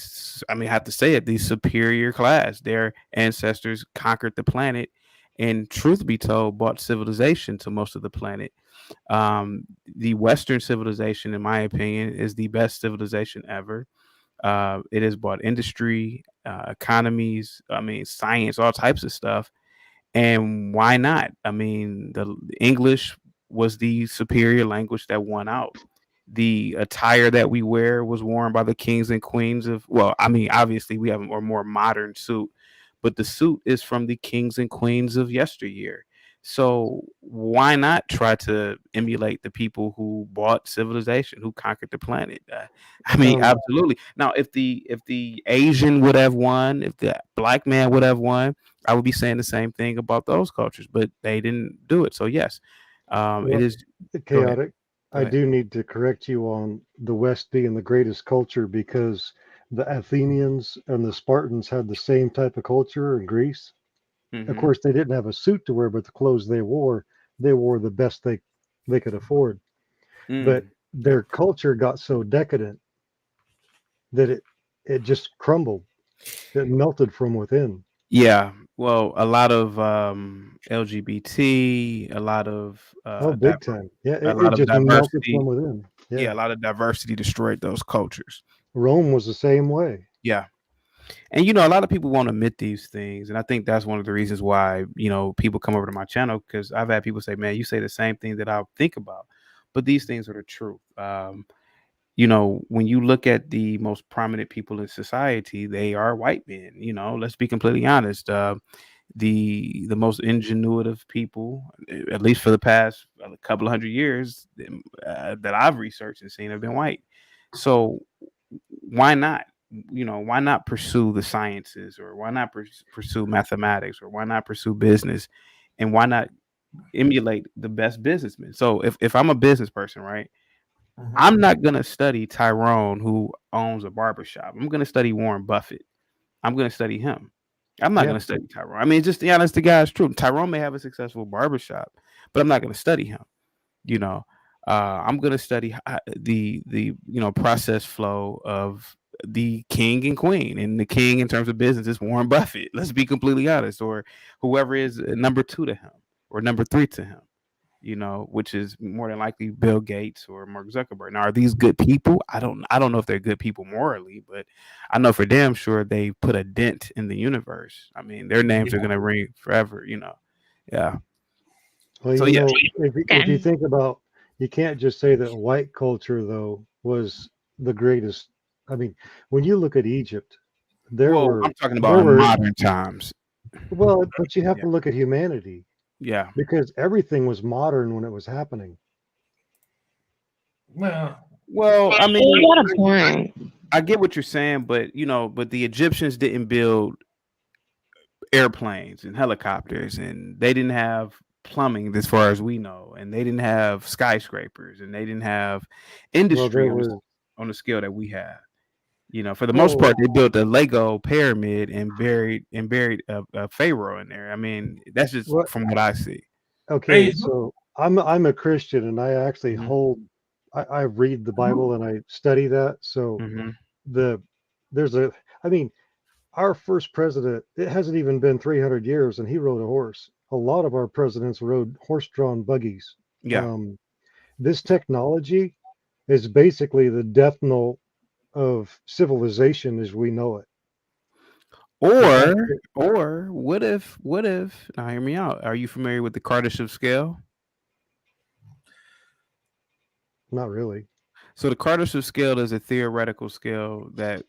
I have to say it, the superior class. Their ancestors conquered the planet, and truth be told, brought civilization to most of the planet. The Western civilization, in my opinion, is the best civilization ever. It has brought industry, economies, I mean, science, all types of stuff. And why not? I mean, the English was the superior language that won out. The attire that we wear was worn by the kings and queens of, well, I mean, obviously we have a more modern suit, but the suit is from the kings and queens of yesteryear. So why not try to emulate the people who bought civilization, who conquered the planet? I mean, Um, absolutely. Now, if the Asian would have won, if the black man would have won, I would be saying the same thing about those cultures, but they didn't do it. So yes, it well, is. Go ahead. chaotic. Go I ahead. do need to correct you on the West being the greatest culture because the Athenians and the Spartans had the same type of culture in Greece. Of Hmm. course, they didn't have a suit to wear, but the clothes they wore the best they could afford. But Mm. their culture got so decadent that it just crumbled. It melted from within. Yeah. Well, a lot of LGBT, Oh, big time. Yeah, a it lot of just melted diversity. from within. Yeah, Yeah. a lot of diversity destroyed those cultures. Rome was the same way. Yeah. And a lot of people won't admit these things, and I think that's one of the reasons why people come over to my channel, because I've had people say, "Man, you say the same thing that I think about," but these things are the truth. When you look at the most prominent people in society, they are white men. Let's be completely honest. The most ingenuitive people, at least for the past couple of hundred years, that I've researched and seen, have been white. So why not? Why not pursue the sciences, or why not pursue mathematics, or why not pursue business, and why not emulate the best businessmen? So if I'm a business person, right, I'm not gonna study Tyrone, who owns a barbershop. I'm gonna study Warren Buffett. I'm gonna study him. I'm not Yeah. gonna study Tyrone. I mean, just the honest to God's truth. Tyrone may have a successful barbershop, but I'm not gonna study him. You know, I'm gonna study the process flow of the king and queen, and the king in terms of business is Warren Buffett. Let's be completely honest, or whoever is number two to him, or number three to him, which is more than likely Bill Gates or Mark Zuckerberg. Now, are these good people? I don't know if they're good people morally, but I know for damn sure they put a dent in the universe. I mean, their names are gonna ring forever. Yeah. Well, So yeah. if you think about, you can't just say that white culture though was the greatest. I mean, when you look at Egypt, Well, I'm talking about there in were modern times. well, but you have Yeah. to look at humanity Yeah. because everything was modern when it was happening. Well, I mean, You got a point. I get what you're saying, but but the Egyptians didn't build airplanes and helicopters, and they didn't have plumbing as far as we know, and they didn't have skyscrapers, and they didn't have Well, industry on this. on the scale that we have. You know, for the most part, they built a Lego pyramid and buried a pharaoh in there. I mean, that's just from what I see. Okay, so I'm a Christian, and I actually Mhm. hold. I read the Bible and I study that. So there's a. I mean, our first president. It hasn't even been 300 years, and he rode a horse. A lot of our presidents rode horse-drawn buggies. Yeah. This technology is basically the death knell of civilization as we know it. Or what if now hear me out. Are you familiar with the Kardashev scale? Not really. So the Kardashev scale is a theoretical scale that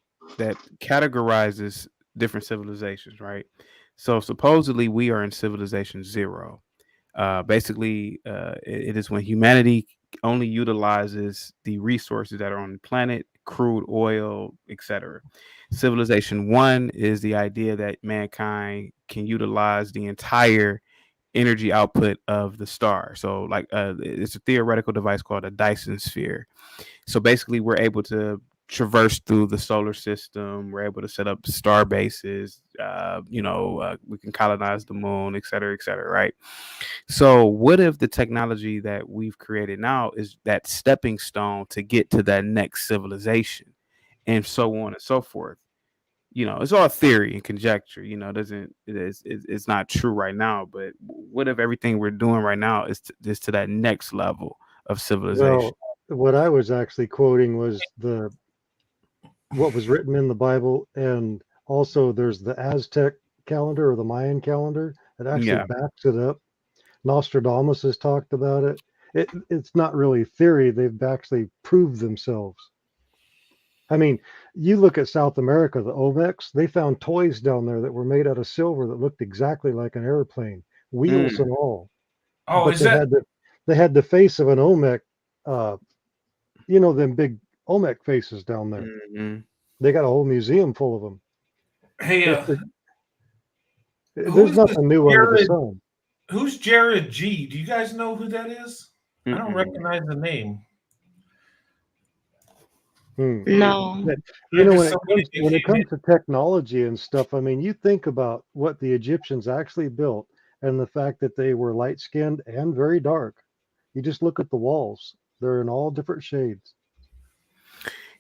categorizes different civilizations, right? So supposedly we are in civilization 0. Basically, it is when humanity only utilizes the resources that are on the planet, crude oil, etc. Civilization 1 is the idea that mankind can utilize the entire energy output of the star. So like it's a theoretical device called a Dyson sphere. So basically we're able to traverse through the solar system. We're able to set up star bases. We can colonize the moon, et cetera, right? So what if the technology that we've created now is that stepping stone to get to that next civilization, and so on and so forth? You know, it's all theory and conjecture. You know, it's not true right now. But what if everything we're doing right now is to that next level of civilization? Well, what I was actually quoting was what was written in the Bible, and also there's the Aztec calendar or the Mayan calendar that actually backs it up. Nostradamus has talked about it. It's not really theory; they've actually proved themselves. I mean, you look at South America, the Olmecs, they found toys down there that were made out of silver that looked exactly like an airplane, wheels and all. Oh, But they had the face of an Olmec, them big Olmec faces down there. They got a whole museum full of them. Hey, there's nothing new under the sun. Who's Jared G? Do you guys know who that is? I don't recognize the name. No. When it comes to technology and stuff, I mean, you think about what the Egyptians actually built and the fact that they were light skinned and very dark. You just look at the walls; they're in all different shades.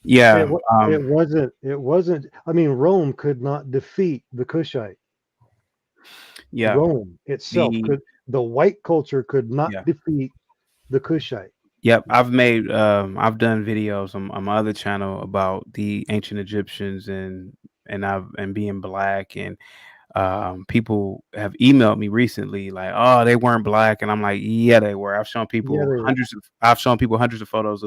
Yeah, it wasn't. I mean, Rome could not defeat the Kushite. Yeah, Rome itself the white culture could not defeat the Kushite. Yep, I've done videos on my other channel about the ancient Egyptians and being black, and people have emailed me recently like, oh, they weren't black, and I'm like, yeah, they were. I've shown people hundreds of photos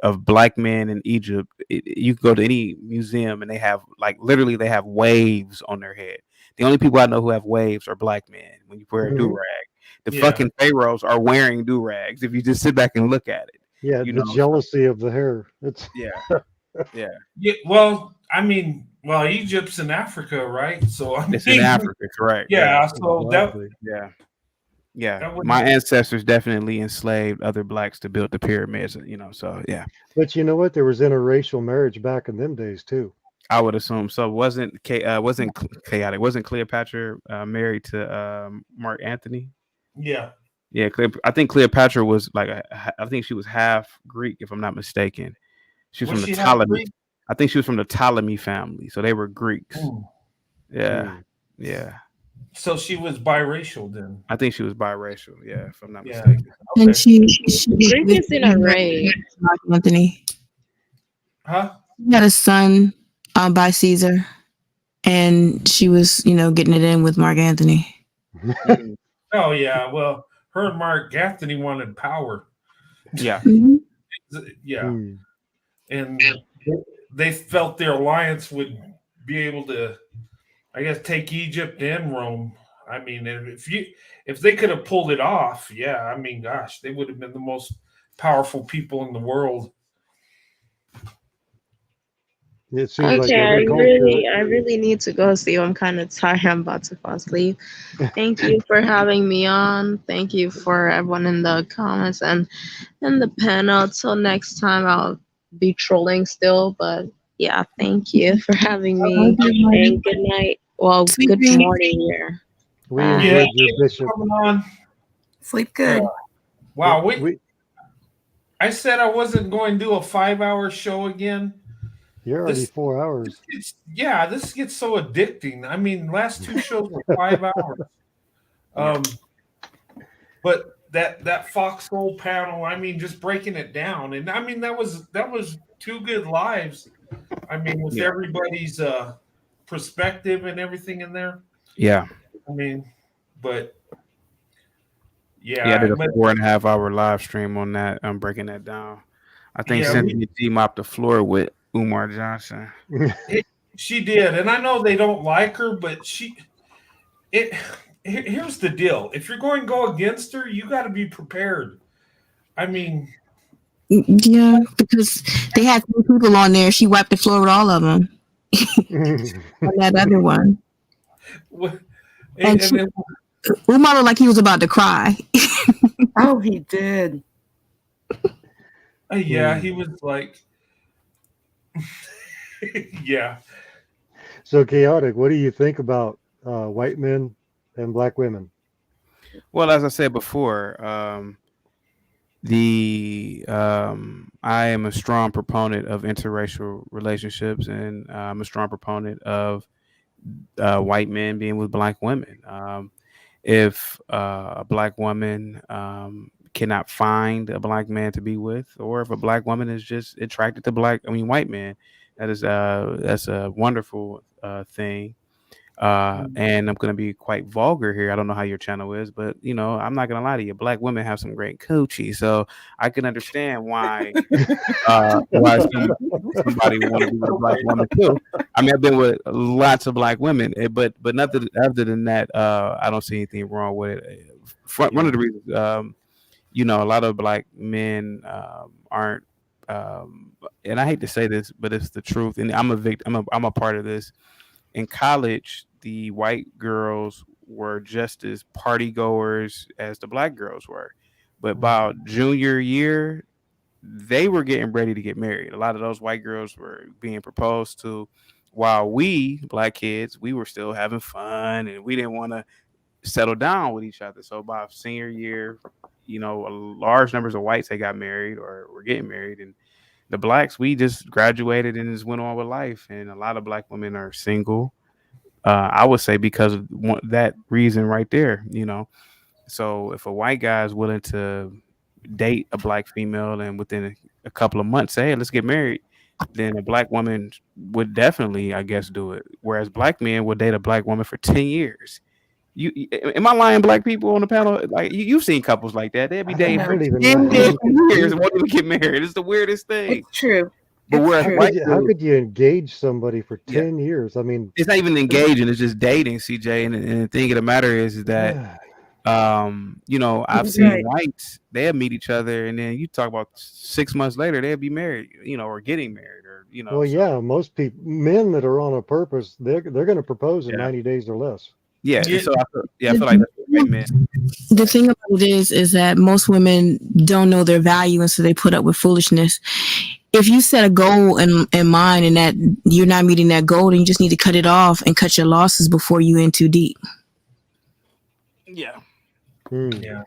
of black men in Egypt. You can go to any museum and they have literally they have waves on their head. The only people I know who have waves are black men when you wear a do-rag. The fucking pharaohs are wearing do-rags if you just sit back and look at it. Yeah, jealousy of the hair. It's yeah. Well, I mean, Egypt's in Africa, right? So it's in Africa, correct? Yeah. So my ancestors definitely enslaved other blacks to build the pyramids. So yeah. But you know what? There was interracial marriage back in them days too. I would assume so. Wasn't chaotic? Wasn't Cleopatra married to Mark Antony? Yeah. Yeah, I think Cleopatra was I think she was half Greek, if I'm not mistaken. She was from the Ptolemy. I think she was from the Ptolemy family, so they were Greeks. Yeah. So she was biracial then. I think she was biracial. Yeah, if I'm not mistaken. Okay. And she Greek is in a race. Mark Anthony. Huh? She had a son by Caesar, and she was, getting it in with Mark Anthony. Oh yeah, well, her and Mark Anthony wanted power. Yeah, yeah, and they felt their alliance would be able to, I guess, take Egypt and Rome. I mean, if they could have pulled it off, yeah, I mean, gosh, they would have been the most powerful people in the world. It seems okay, I really need to go sleep. I'm kind of tired. I'm about to fall asleep. Thank you for having me on. Thank you for everyone in the comments and in the panel. Till next time, I'll be trolling still, but yeah, thank you for having me. And good night. Well, Sweet good dreams. morning here. We Bye. Yeah, enjoyed your thanks for bishop. coming on. Sleep good. Wow, We I said I wasn't going to do a 5-hour show again. You're already 4 hours. This gets so addicting. I mean, last 2 shows were 5 hours. But that foxhole panel, I mean, just breaking it down, and I mean that was 2 good lives. I mean, with everybody's perspective and everything in there. Yeah. I mean, but I did a but 4.5-hour live stream on that. I'm breaking that down. I think Yeah, Cynthia G mopped the floor with Umar Johnson. She did, and I know they don't like her, but here's the deal: if you're going to go against her, you got to be prepared. I mean, Yeah, because they had 3 people on there. She wiped the floor with all of them. On that other one. And Umar looked like he was about to cry. Oh, he did. Yeah, he was like, yeah. So chaotic. What do you think about white men and black women? Well, as I said before, I am a strong proponent of interracial relationships, and I'm a strong proponent of white men being with black women. If a black woman cannot find a black man to be with, or if a black woman is just attracted to white men, that's a wonderful thing. And I'm going to be quite vulgar here. I don't know how your channel is, but I'm not going to lie to you. Black women have some great coochie, so I can understand why somebody would want to be with a black woman too. I mean, I've been with lots of black women, but nothing other than that. I don't see anything wrong with it. One of the reasons, a lot of black men aren't. And I hate to say this, but it's the truth. And I'm a victim. I'm a part of this. In college, the white girls were just as party goers as the black girls were. But about junior year, they were getting ready to get married. A lot of those white girls were being proposed to, while we, black kids, we were still having fun and we didn't want to settle down with each other. So about senior year, large numbers of whites, they got married or were getting married. And the blacks, we just graduated and just went on with life. And a lot of black women are single. I would say because of that reason right there, So if a white guy is willing to date a black female and within a couple of months say, hey, let's get married, then a black woman would definitely, I guess, do it. Whereas black men would date a black woman for 10 years. Am I lying, black people on the panel? Like you've seen couples like that. They'd be dating for 10 years and won't even get married. It's the weirdest thing. It's true. But whereas how could you engage somebody for 10 years? I mean, it's not even engaging; it's just dating, CJ. And the thing of the matter is that, I've seen whites. They'll meet each other, and then you talk about 6 months later, they'll be married, or getting married, or Well, yeah, most people, men that are on a purpose, they're going to propose in 90 days or less. Yeah. So I feel like that's what white men. The thing about it is that most women don't know their value, and so they put up with foolishness. If you set a goal in mind and that you're not meeting that goal, then you just need to cut it off and cut your losses before you in too deep. Yeah. Yeah.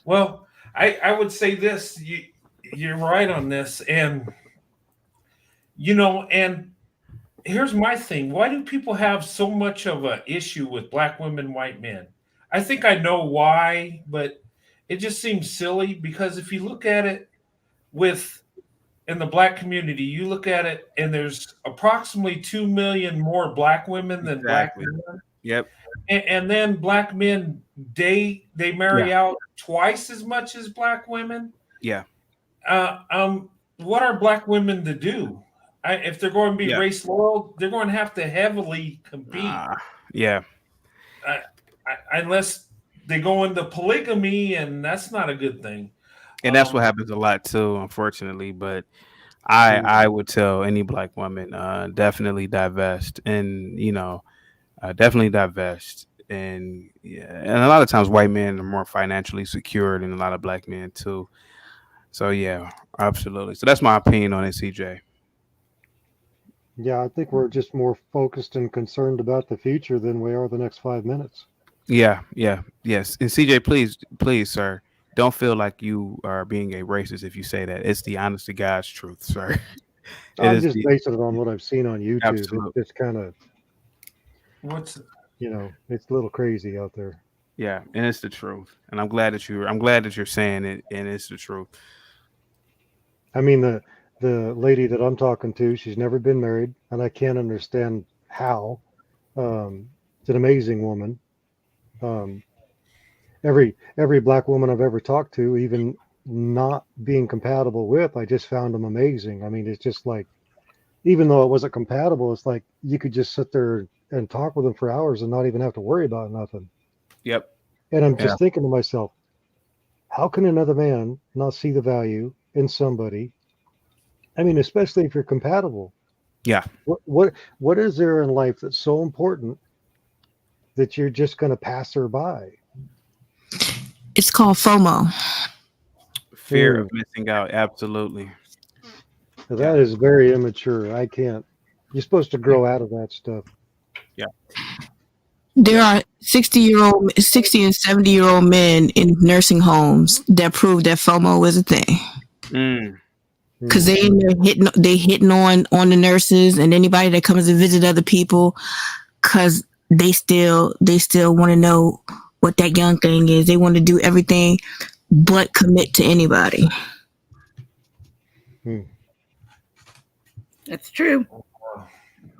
Well, I would say this. You're right on this, and and here's my thing. Why do people have so much of an issue with black women, white men? I think I know why, but it just seems silly because if you look at it in the black community, you look at it and there's approximately 2 million more black women than black men. Yep. And then black men, they marry out twice as much as black women. Yeah. What are black women to do? If they're going to be race loyal, they're going to have to heavily compete. Unless they go into polygamy, and that's not a good thing. And that's what happens a lot too, unfortunately. But I would tell any black woman, definitely divest, and definitely divest. And a lot of times white men are more financially secure than a lot of black men too. So yeah, absolutely. So that's my opinion on it, CJ. Yeah, I think we're just more focused and concerned about the future than we are the next 5 minutes. Yeah, yeah, yes. And CJ, please, sir, don't feel like you are being a racist if you say that. It's the honest to God's truth, sir. It I'm is just the basing it on what I've seen on YouTube. It's absolute. just kind of, What's it's a little crazy out there. Yeah, and it's the truth. And I'm glad that you're saying it, and it's the truth. I mean, the lady that I'm talking to, she's never been married, and I can't understand how. It's an amazing woman. Um, every black woman I've ever talked to, even not being compatible with, I just found them amazing. I mean, it's just like, even though it wasn't compatible, it's like you could just sit there and talk with them for hours and not even have to worry about nothing. Yep. And I'm Yeah. just thinking to myself, how can another man not see the value in somebody? I mean, especially if you're compatible. Yeah. What is there in life that's so important that you're just going to pass her by? It's called FOMO. Fear of missing out. Absolutely. That is very immature. I can't. You're supposed to grow out of that stuff. Yeah. There are 60 and 70-year-old men in nursing homes that prove that FOMO is a thing. Because they in there hitting on the nurses and anybody that comes to visit other people, because they still want to know what that young thing is. They want to do everything but commit to anybody. That's true.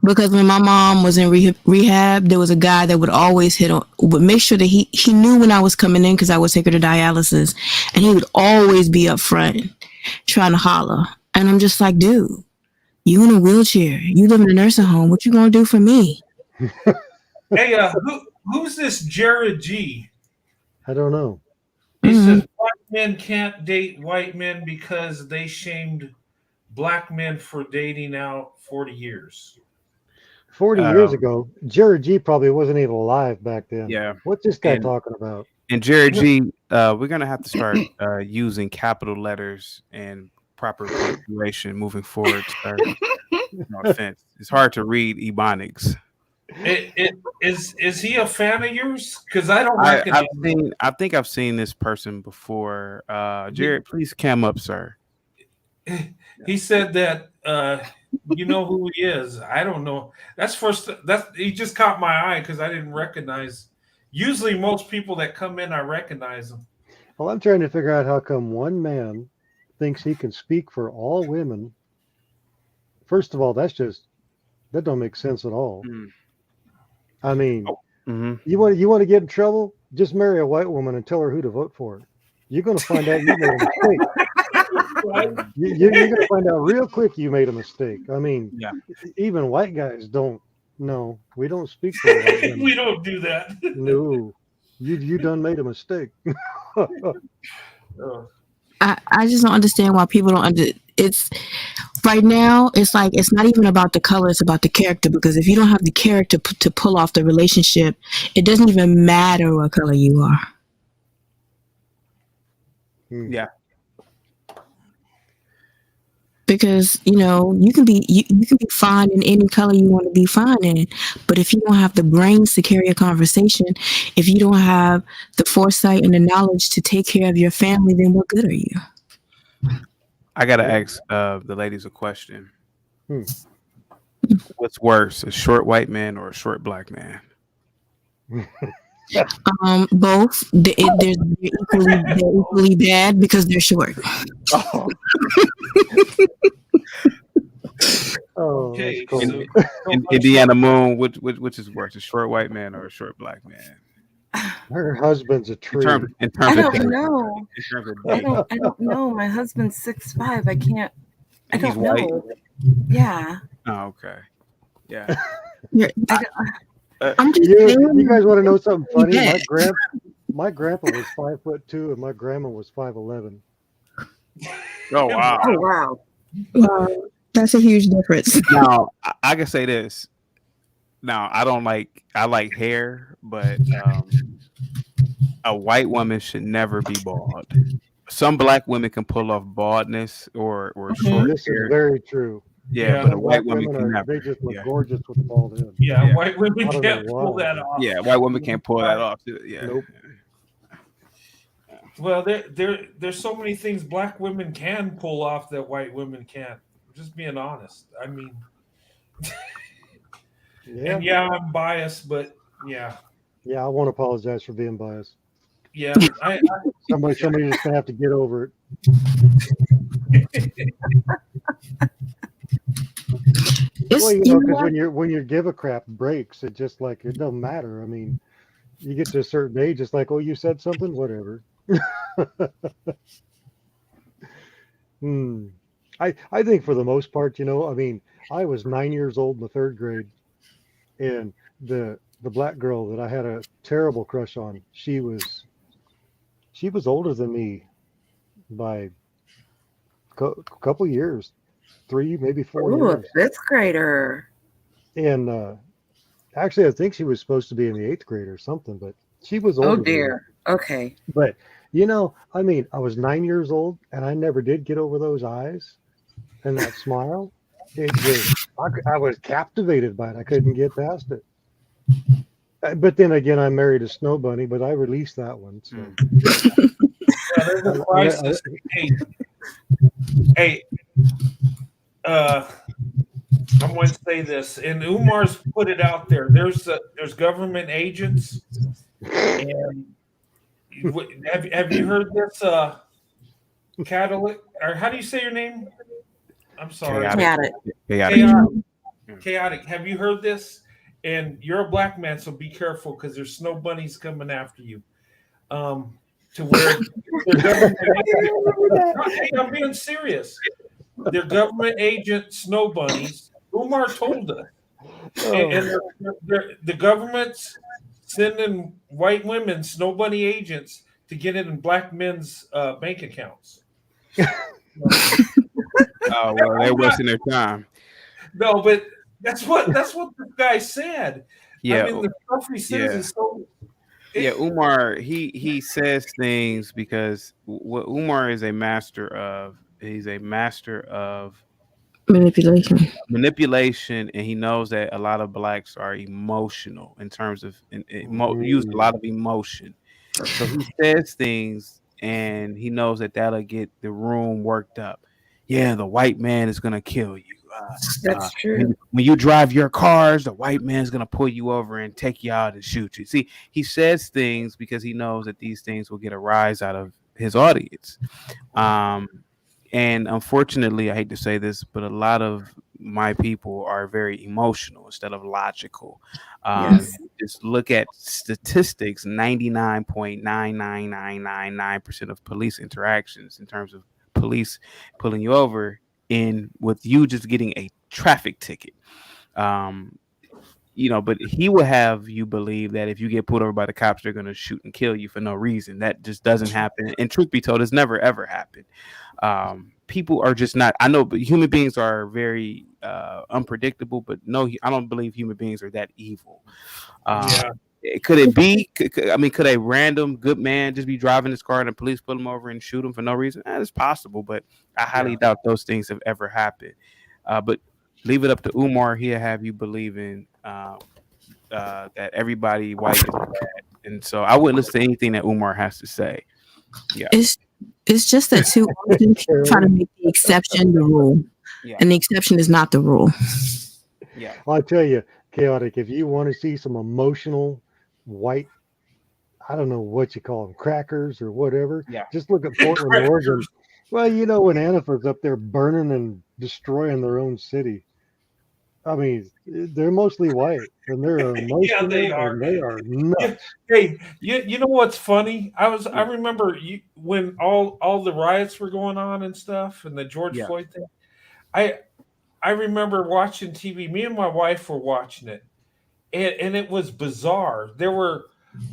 Because when my mom was in rehab, there was a guy that would always would make sure that he knew when I was coming in, because I would take her to dialysis, and he would always be up front trying to holler. And I'm just like, dude, you in a wheelchair, you live in a nursing home, what you gonna do for me? Hey, who's this Jared G? I don't know. He says black men can't date white men because they shamed black men for dating out 40 years. 40 years ago, Jared G probably wasn't even alive back then. Yeah. What's this guy talking about? And Jared G, we're gonna have to start using capital letters and proper punctuation moving forward, sir. No offense. It's hard to read Ebonics. Is he a fan of yours? Because I don't recognize him. I think I've seen this person before. Jared, please cam up, sir. He said that you know who he is. I don't know. He just caught my eye because I didn't recognize. Usually most people that come in, I recognize them. Well, I'm trying to figure out how come one man thinks he can speak for all women. First of all, that don't make sense at all. I mean, you want to get in trouble? Just marry a white woman and tell her who to vote for. You're going to find out you made a mistake. You're going to find out real quick you made a mistake. I mean, even white guys don't. No, we don't speak for white women. We don't do that. No, you done made a mistake. I just don't understand why people don't it's right now. It's like, it's not even about the color, it's about the character, because if you don't have the character to pull off the relationship, it doesn't even matter what color you are. Yeah. Because you can be fine in any color you want to be fine in, but if you don't have the brains to carry a conversation, if you don't have the foresight and the knowledge to take care of your family, then what good are you? I gotta ask the ladies a question. What's worse, a short white man or a short black man? Both. They're equally bad because they're short. Okay. Indiana Moon, which is worse, a short white man or a short black man? Her husband's a tree. I don't know. I don't know. My husband's 6'5". I can't. I don't know. Yeah. Oh, okay. Yeah. I'm just you guys want to know something funny? My grandpa was 5'2" and my grandma was 5'11". Oh wow! Oh wow! That's a huge difference. Now I can say this. Now I like hair, but a white woman should never be bald. some black women can pull off baldness or short This is hair. very true. Yeah, but a Some white black woman women can are, never. they just look Yeah. gorgeous with bald head. Yeah, Yeah. white women I don't know can't pull why. that off. Yeah, white women can't pull that off. Yeah. Nope. Well, there's so many things black women can pull off that white women can't. I'm just being honest. I mean, Yeah. and yeah, I'm biased, but yeah, Yeah, I won't apologize for being biased. yeah. Somebody's just gonna have to get over it. Well, you know, because when you give a crap breaks, it just like it doesn't matter. I mean, you get to a certain age, it's like, oh, you said something, whatever. I think for the most part, you know, I mean, I was 9 years old in the third grade, and the black girl that I had a terrible crush on, she was older than me by a couple years, 3, maybe 4 Ooh, a years. fifth grader. And actually, I think she was supposed to be in the 8th grade or something, but she was older Oh than me. dear. Okay. But you know, I mean, I was 9 years old, and I never did get over those eyes and that smile. It just, I was captivated by it. I couldn't get past it. But then again, I married a snow bunny, but I released that one. So. Yeah, there's a crisis. Hey, I'm going to say this, and Umar's put it out there. There's government agents, and have you heard this? Catalytic, or how do you say your name? I'm sorry. Chaotic. Have you heard this? And you're a black man, so be careful because there's snow bunnies coming after you. To where their government hey, I'm being serious. They're government agent snow bunnies. Umar told us. And the government's sending white women snow bunny agents to get it in black men's bank accounts. Oh well, they're wasting their time. No, but that's what this guy said. Yeah, I mean, the stuff he says is so. Yeah, Umar, he says things because what Umar is a master of. He's a master of manipulation, and he knows that a lot of blacks are emotional in terms of use a lot of emotion. So he says things, and he knows that that'll get the room worked up. Yeah, the white man is gonna kill you. That's true. When you drive your cars, the white man's gonna pull you over and take you out and shoot you. See, he says things because he knows that these things will get a rise out of his audience. And unfortunately, I hate to say this, but a lot of my people are very emotional instead of logical. Yes. Just look at statistics: 99.99999% of police interactions in terms of police pulling you over in with you just getting a traffic ticket. You know, but he will have you believe that if you get pulled over by the cops, they're going to shoot and kill you for no reason. That just doesn't happen. And truth be told, it's never, ever happened. People are just not, I know, but human beings are very unpredictable, but no, I don't believe human beings are that evil. Could it be? Could a random good man just be driving his car and the police pull him over and shoot him for no reason? It's possible, but I highly doubt those things have ever happened. But leave it up to Umar. He'll have you believing that everybody white is bad, and so I wouldn't listen to anything that Umar has to say. Yeah, it's just that too often people try to make the exception the rule, and the exception is not the rule. Yeah, well, I tell you, Chaotic, if you want to see some emotional white, I don't know what you call them, crackers or whatever, just look at Portland, Oregon. Well, you know, when Antifa's up there burning and destroying their own city. I mean, they're mostly white, and they're emotional, they are. and they are nuts. Hey, you know what's funny? I remember when all the riots were going on and stuff, and the George Floyd thing. I remember watching TV. Me and my wife were watching it, and it was bizarre. There were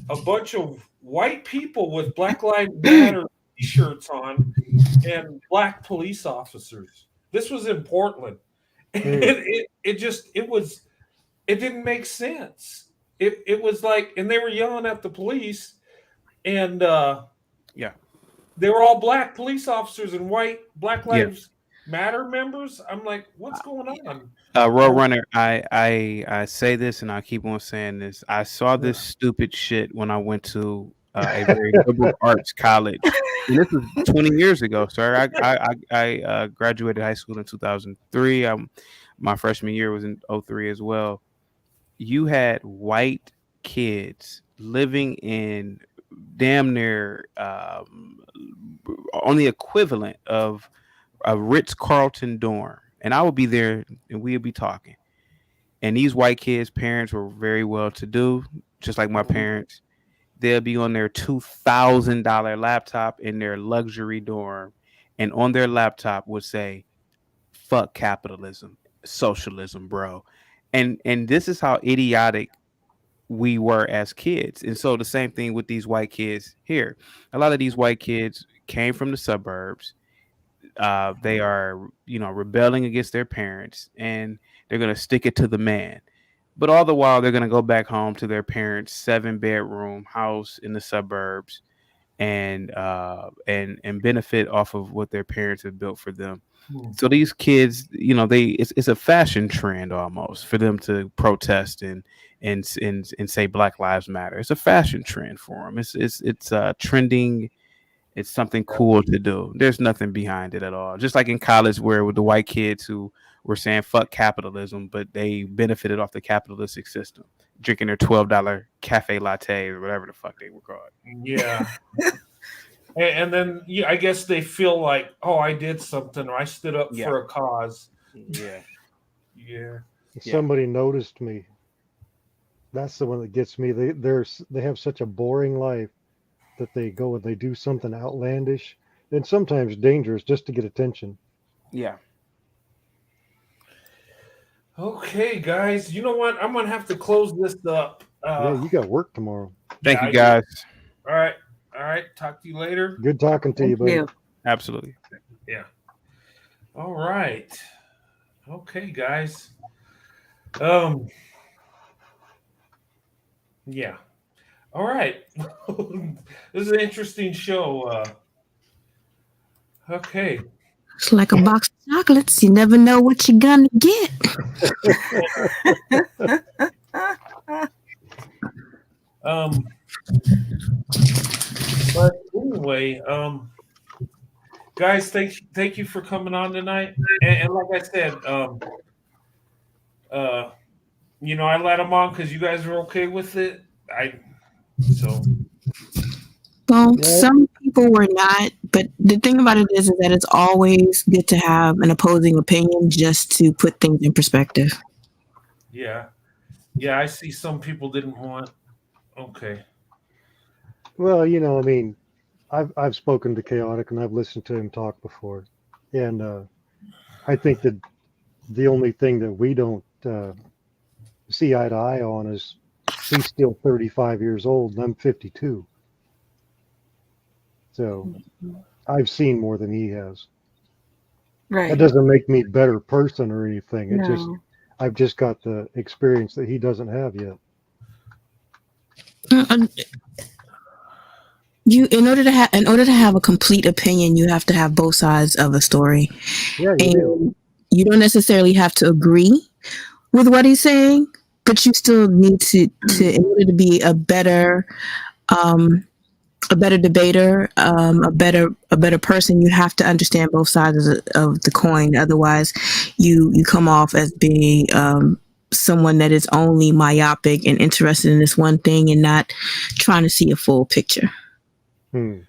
a bunch of white people with Black Lives Matter T-shirts on, and black police officers. This was in Portland. It didn't make sense. It was like, and they were yelling at the police, and they were all black police officers and white Black Yeah. Lives Matter members. I'm like, what's going on? Roadrunner, I say this and I keep on saying this. I saw this stupid shit when I went to a very liberal arts college. And this was 20 years ago, sir. I graduated high school in 2003. My freshman year was in 03 as well. You had white kids living in damn near on the equivalent of a Ritz-Carlton dorm. And I would be there and we would be talking. And these white kids' parents were very well to do, just like my parents. They'll be on their $2,000 laptop in their luxury dorm. And on their laptop would say, fuck capitalism, socialism, bro. And this is how idiotic we were as kids. And so the same thing with these white kids here. A lot of these white kids came from the suburbs. They are, rebelling against their parents, and they're going to stick it to the man. But all the while, they're going to go back home to their parents' 7-bedroom house in the suburbs, and benefit off of what their parents have built for them. So these kids, it's a fashion trend almost for them to protest and say Black Lives Matter. It's a fashion trend for them. It's trending. It's something cool to do. There's nothing behind it at all. Just like in college, where with the white kids who were saying fuck capitalism, but they benefited off the capitalistic system, drinking their $12 cafe latte or whatever the fuck they were called. Yeah. And then I guess they feel like, oh, I did something, or I stood up for a cause. Yeah. Yeah. Somebody noticed me. That's the one that gets me. They have such a boring life that they go and they do something outlandish and sometimes dangerous just to get attention. Yeah. Okay, guys. You know what? I'm gonna have to close this up. Yeah, you got work tomorrow. Thank you, guys. All right. Talk to you later. Good talking to you, buddy. Absolutely. Yeah. All right. Okay, guys. Yeah. All right. This is an interesting show. Okay. It's like a box of chocolates. You never know what you're gonna get. But anyway, guys, thank you for coming on tonight. And like I said, I let them on because you guys are okay with it. Well, some people were not, but the thing about it is that it's always good to have an opposing opinion just to put things in perspective. Yeah, I see some people didn't want. Okay. Well, I've spoken to Chaotic and I've listened to him talk before, and I think that the only thing that we don't see eye to eye on is he's still 35 years old and I'm 52. So I've seen more than he has. Right. That doesn't make me a better person or anything. It No. I've just got the experience that he doesn't have yet. In order to have a complete opinion, you have to have both sides of a story. Yeah, you don't necessarily have to agree with what he's saying, but you still need to in order to be a better debater, a better person, you have to understand both sides of the coin. Otherwise, you come off as being someone that is only myopic and interested in this one thing and not trying to see a full picture. Well,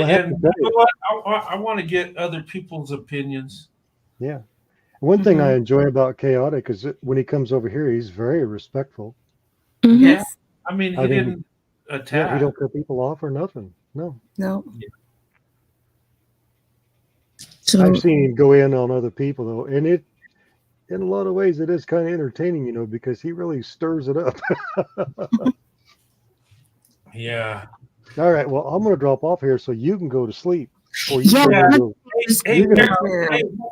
and you know what? I want to get other people's opinions. Yeah. One thing I enjoy about Chaotic is that when he comes over here, he's very respectful. Yeah. I mean, he didn't attack. Yeah, he don't cut people off or nothing. No. So, I've seen him go in on other people though, and it, in a lot of ways, it is kind of entertaining, because he really stirs it up. Yeah. All right. Well, I'm going to drop off here so you can go to sleep. Or Hey, hold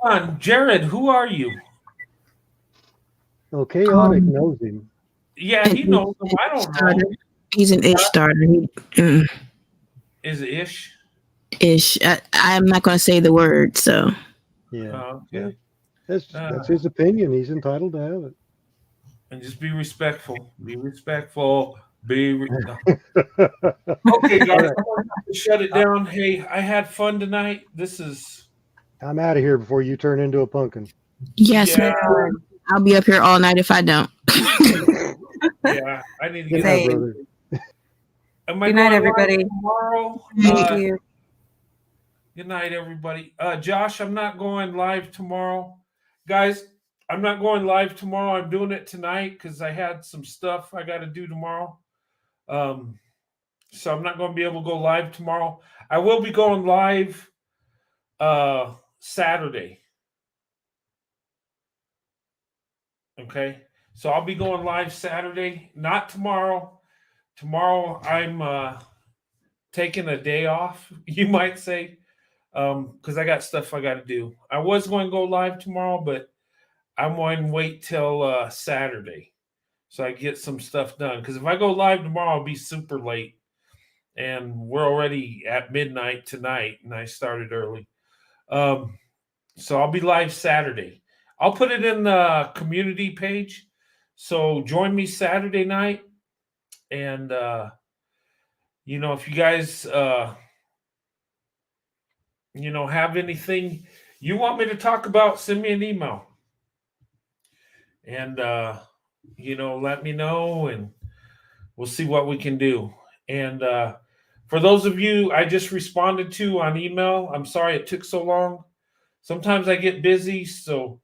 on, Jared. Who are you? Oh, Chaotic knows him. Yeah, he knows him. I don't know. He's an ish starter. Is it Ish? ish. I'm not going to say the word, so. Yeah. Okay. That's his opinion. He's entitled to have it. And just be respectful. Be respectful. No. Okay, guys, All right. I'm gonna have to shut it down. Hey, I had fun tonight. This is. I'm out of here before you turn into a pumpkin. Yes, Yeah. ma'am. I'll be up here all night if I don't. Yeah, I need to Good get night, out. brother. Am I Good night, going live everybody. tomorrow? Thank you. Good night, everybody. Josh, I'm not going live tomorrow. Guys, I'm not going live tomorrow. I'm doing it tonight because I had some stuff I got to do tomorrow. So I'm not going to be able to go live tomorrow. I will be going live Saturday. Okay. So I'll be going live Saturday, not tomorrow. Tomorrow I'm taking a day off, you might say, because I got stuff I got to do. I was going to go live tomorrow, but I'm going to wait till Saturday so I get some stuff done. Because if I go live tomorrow, I'll be super late. And we're already at midnight tonight, and I started early. So I'll be live Saturday. I'll put it in the community page. So join me Saturday night. And, if you guys, have anything you want me to talk about, send me an email. And, let me know, and we'll see what we can do. And for those of you I just responded to on email, I'm sorry it took so long. Sometimes I get busy, so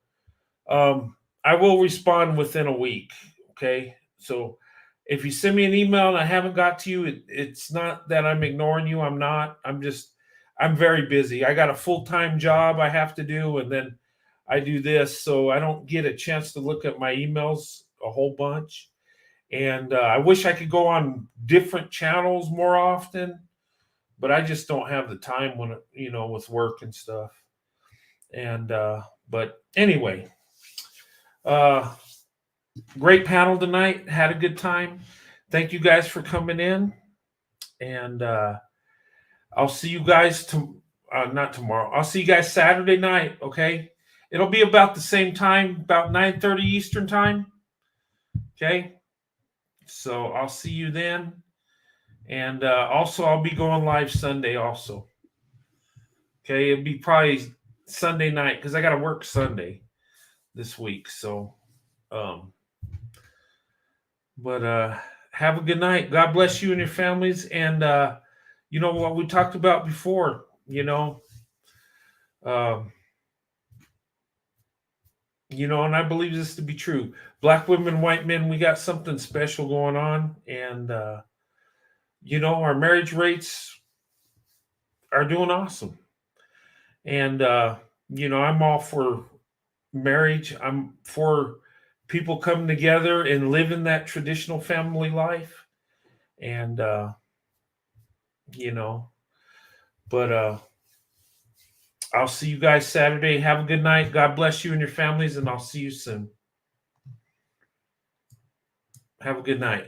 I will respond within a week. Okay. So if you send me an email and I haven't got to you, it's not that I'm ignoring you. I'm not. I'm very busy. I got a full-time job I have to do, and then I do this. So I don't get a chance to look at my emails a whole bunch. And I wish I could go on different channels more often, but I just don't have the time when, with work and stuff. And, but anyway, great panel tonight. Had a good time. Thank you guys for coming in. And I'll see you guys not tomorrow. I'll see you guys Saturday night. Okay. It'll be about the same time, about 9:30 Eastern time. Okay. So I'll see you then. And also I'll be going live Sunday also. Okay. It'll be probably Sunday night because I got to work Sunday this week. So, but have a good night. God bless you and your families. And, what we talked about before, and I believe this to be true. Black women, white men, we got something special going on. And, our marriage rates are doing awesome. And, I'm all for marriage. I'm for people coming together and living that traditional family life. And, but I'll see you guys Saturday. Have a good night. God bless you and your families, and I'll see you soon. Have a good night.